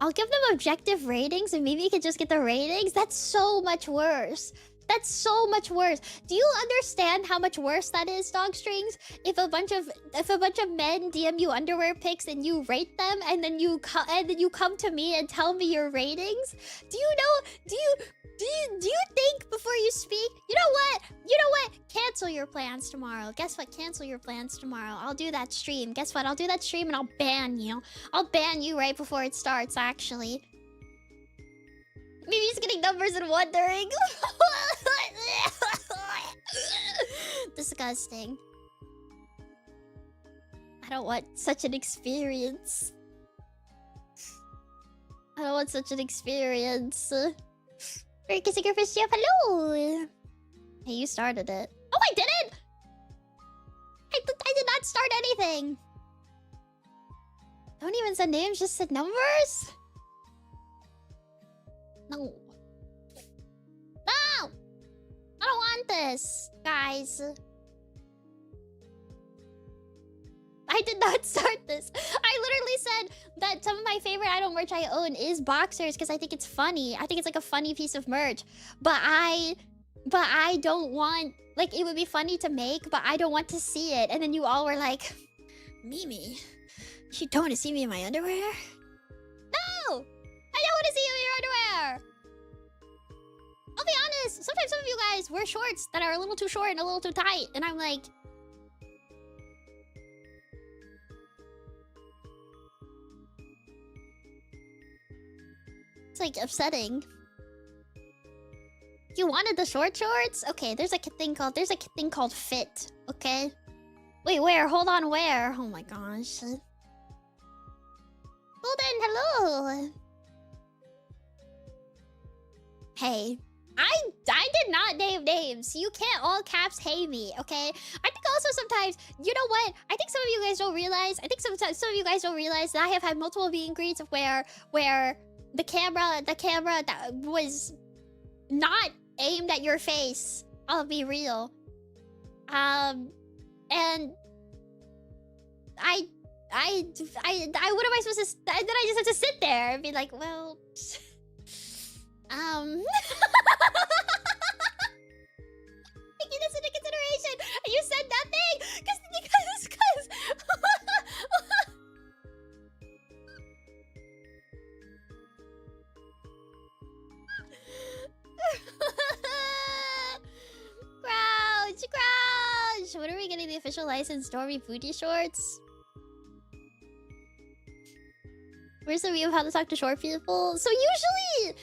I'll give them objective ratings and maybe you could just get the ratings. That's so much worse. That's so much worse. Do you understand how much worse that is, dog strings? If a bunch of men DM you underwear pics and you rate them and then you come to me and tell me your ratings? Do you know? Do you think before you speak? You know what? You know what? Cancel your plans tomorrow. Guess what? Cancel your plans tomorrow. I'll do that stream. Guess what? I'll do that stream and I'll ban you. I'll ban you right before it starts, actually. Maybe he's getting numbers and wondering. Disgusting. I don't want such an experience. I don't want such an experience. Very kissing your fish, Jeff. Hello. Hey, you started it. Oh, I didn't. I did not start anything. Don't even send names, just send numbers. No. No! I don't want this, guys. I did not start this. I literally said that some of my favorite idol merch I own is boxers because I think it's funny. I think it's like a funny piece of merch. But I don't want... Like, it would be funny to make, but I don't want to see it. And then you all were like, Mimi, you don't want to see me in my underwear? No! I don't want to see you in your underwear! I'll be honest, sometimes some of you guys wear shorts that are a little too short and a little too tight. And I'm like... It's like upsetting. You wanted the short shorts? Okay, there's a thing called fit, okay? Wait, where? Hold on, where? Oh my gosh. Golden, hello! Hey. I did not name names. You can't all caps hey me, okay? I think also sometimes, you know what? I think some of you guys don't realize. I think sometimes some of you guys don't realize that I have had multiple meet and greets where the camera that was not aimed at your face. I'll be real. And I what am I supposed to? Then I just have to sit there and be like, well, taking this into consideration, and you said nothing, because crouch. When are we getting the official licensed Stormy booty shorts? Where's the view of how to talk to short people? So usually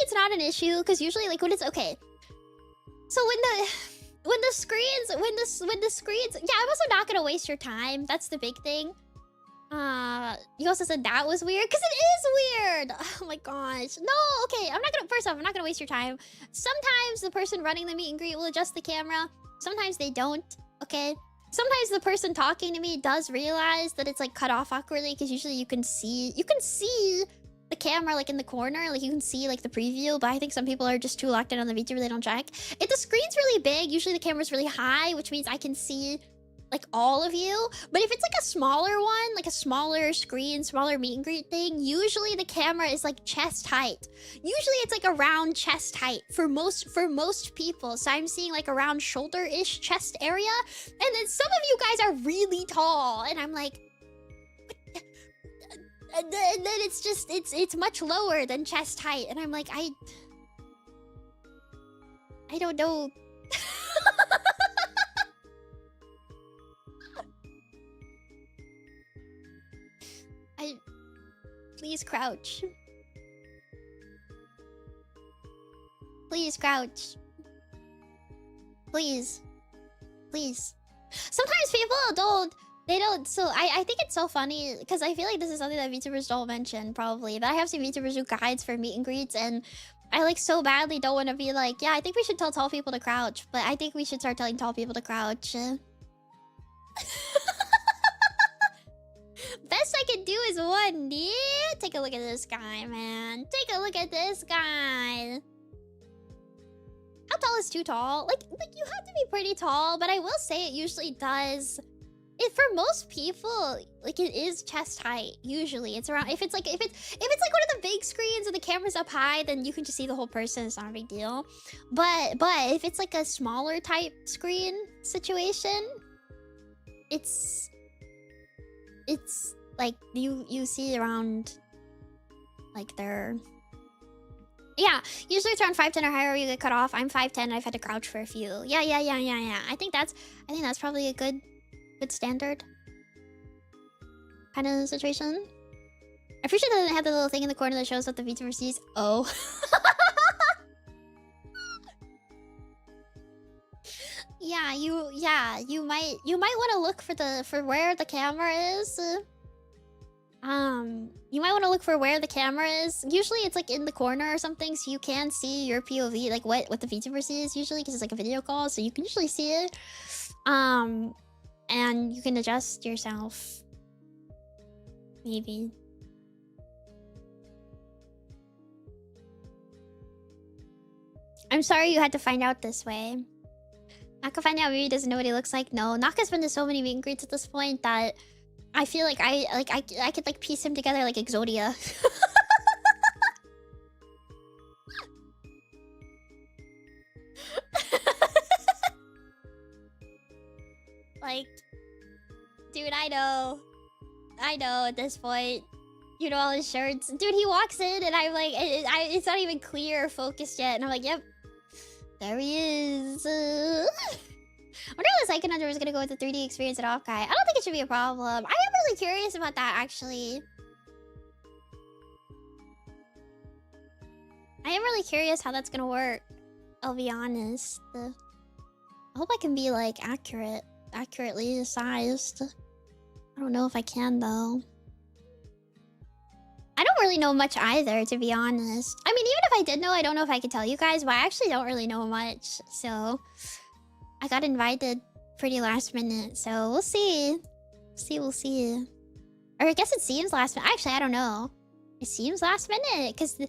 it's not an issue, because usually like when it's okay. So when the screens, yeah, I'm also not gonna waste your time. That's the big thing. You also said that was weird, because it is weird. Oh my gosh. No, okay, first off, I'm not gonna waste your time. Sometimes the person running the meet and greet will adjust the camera. Sometimes they don't, okay? Sometimes the person talking to me does realize that it's like cut off awkwardly, because usually you can see the camera like in the corner, like you can see like the preview, but I think some people are just too locked in on the Vtuber, they don't check. If the screen's really big, usually the camera's really high, which means I can see like all of you. But if it's like a smaller one, like a smaller screen, smaller meet and greet thing, usually the camera is like chest height. Usually it's like around chest height for most people. So I'm seeing like around shoulder-ish chest area. And then some of you guys are really tall, and I'm like, and then it's just it's much lower than chest height, and I'm like, I don't know. Please crouch. Please crouch. Please. Sometimes people they don't, so I think it's so funny, because I feel like this is something that VTubers don't mention, probably. But I have seen VTubers do guides for meet and greets, and I like so badly don't want to be like, yeah, I think we should tell tall people to crouch, but I think we should start telling tall people to crouch. Best I can do is one, yeah? Take a look at this guy, man. Take a look at this guy. How tall is too tall? Like you have to be pretty tall, but I will say it usually does. For most people, like it is chest height. Usually, it's around. If it's like one of the big screens and the camera's up high, then you can just see the whole person. It's not a big deal. But if it's like a smaller type screen situation, it's like you see around like their. Yeah, usually it's around 5'10" or higher you get cut off. I'm 5'10" and I've had to crouch for a few. Yeah. I think that's probably a good standard kind of situation. I'm pretty sure that doesn't have the little thing in the corner that shows what the VTuber sees. Oh. Yeah, you might want to look for where the camera is. You might want to look for where the camera is. Usually it's like in the corner or something, so you can see your POV, like what the VTuber sees usually, because it's like a video call, so you can usually see it. And you can adjust yourself. Maybe. I'm sorry you had to find out this way. Naka finding out maybe doesn't know what he looks like. No, Naka's been to so many meet and greets at this point that I feel like I could like piece him together like Exodia. Like, dude, I know at this point. You know all his shirts. Dude, he walks in and I'm like, it's not even clear or focused yet. And I'm like, yep, there he is. I wonder how the second hunter is gonna go with the 3D experience at off guy. I don't think it should be a problem. I am really curious about that, actually. I am really curious how that's gonna work. I'll be honest. I hope I can be like accurately sized. I don't know if I can though. I don't really know much either, to be honest. I mean, even if I did know, I don't know if I could tell you guys, but I actually don't really know much. So I got invited pretty last minute, so we'll see. We'll see. Or I guess it seems last minute. Actually, I don't know. It seems last minute because I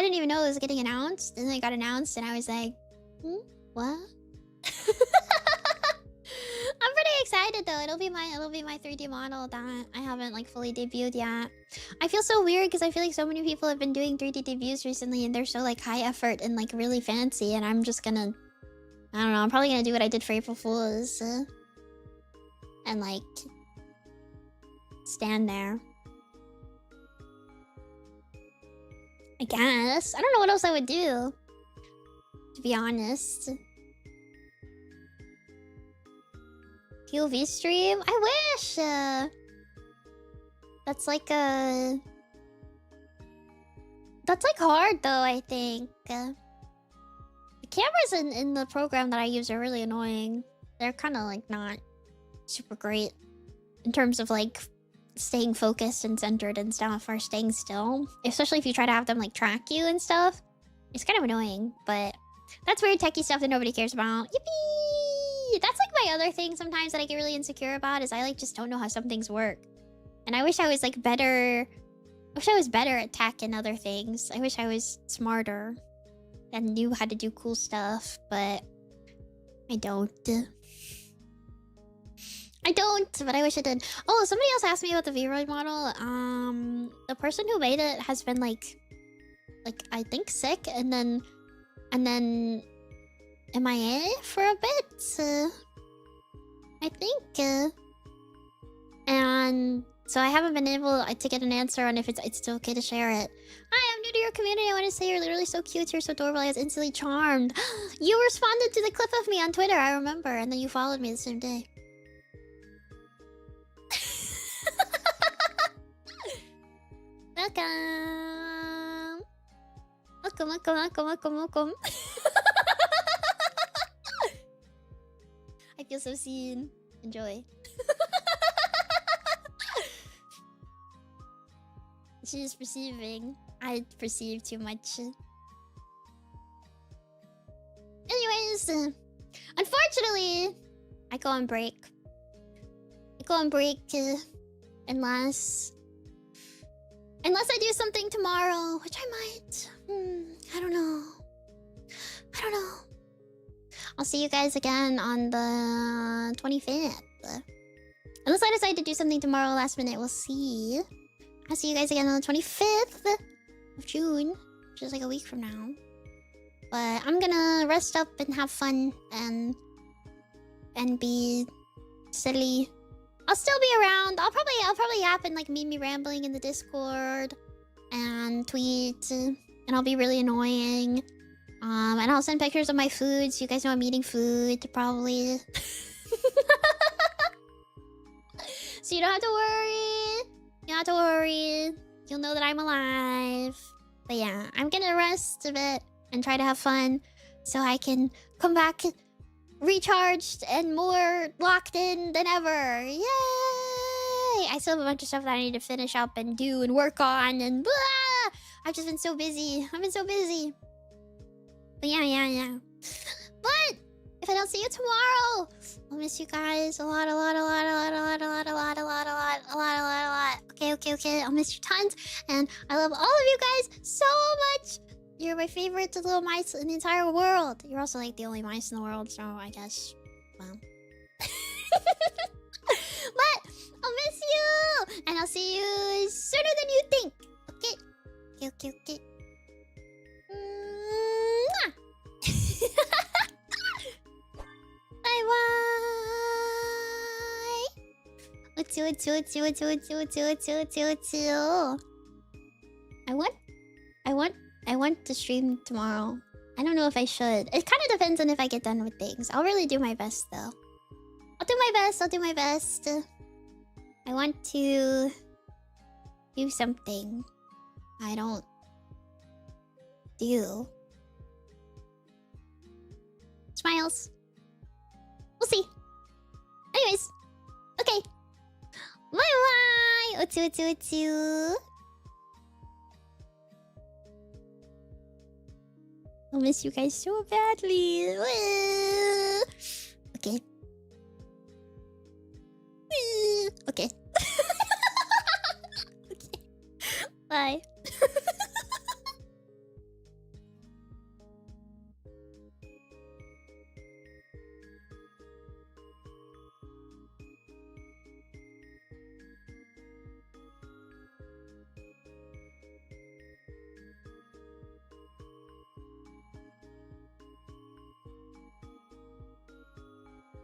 didn't even know it was getting announced, and then it got announced, and I was like, what? I'm pretty excited though. It'll be my 3D model that I haven't like fully debuted yet. I feel so weird because I feel like so many people have been doing 3D debuts recently, and they're so like high effort and like really fancy, and I'm just gonna, I don't know. I'm probably gonna do what I did for April Fools, and like stand there. I guess. I don't know what else I would do, to be honest. POV stream? I wish! That's like that's like hard though, I think. The cameras in the program that I use are really annoying. They're kind of like not super great in terms of like staying focused and centered and stuff, or staying still. Especially if you try to have them like track you and stuff. It's kind of annoying, but that's weird techie stuff that nobody cares about. Yippee! That's like my other thing sometimes that I get really insecure about, is I like just don't know how some things work. And I wish I was like better. I wish I was better at tech and other things. I wish I was smarter and knew how to do cool stuff, but I don't. I don't, but I wish I did. Oh, somebody else asked me about the Vroid model. The person who made it has been like I think sick, and then MIA for a bit. I think, and so I haven't been able to get an answer on if it's still okay to share it. Hi, I'm new to your community. I want to say you're literally so cute. You're so adorable. I was instantly charmed. You responded to the clip of me on Twitter, I remember, and then you followed me the same day. Welcome. Welcome. I feel so seen. Enjoy. She's perceiving. I perceive too much. Anyways, unfortunately, I go on break. Unless I do something tomorrow, which I might. I don't know. I'll see you guys again on the 25th. Unless I decide to do something tomorrow last minute, we'll see. I'll see you guys again on the 25th of June, which is like a week from now. But I'm gonna rest up and have fun and be silly. I'll still be around. I'll probably yap and like Mimi rambling in the Discord and tweet, and I'll be really annoying. And I'll send pictures of my food so you guys know I'm eating food probably. So you don't have to worry. You don't have to worry. You'll know that I'm alive. But yeah, I'm gonna rest a bit and try to have fun so I can come back recharged and more locked in than ever. Yay! I still have a bunch of stuff that I need to finish up and do and work on, and blah! I've just been so busy. I've been so busy. But yeah. But if I don't see you tomorrow, I'll miss you guys a lot. Okay. I'll miss you tons, and I love all of you guys so much. You're my favorite little mice in the entire world. You're also like the only mice in the world, so I guess, well. But I'll miss you, and I'll see you sooner than you think. Okay. Mwah. Bye. I want to stream tomorrow. I don't know if I should. It kind of depends on if I get done with things. I'll really do my best though. I'll do my best. I want to do something I don't do. Smiles. We'll see. Anyways. Okay. Bye-bye! Utsu, utsu, utsu. I'll miss you guys so badly. Okay. Okay. Okay. Bye.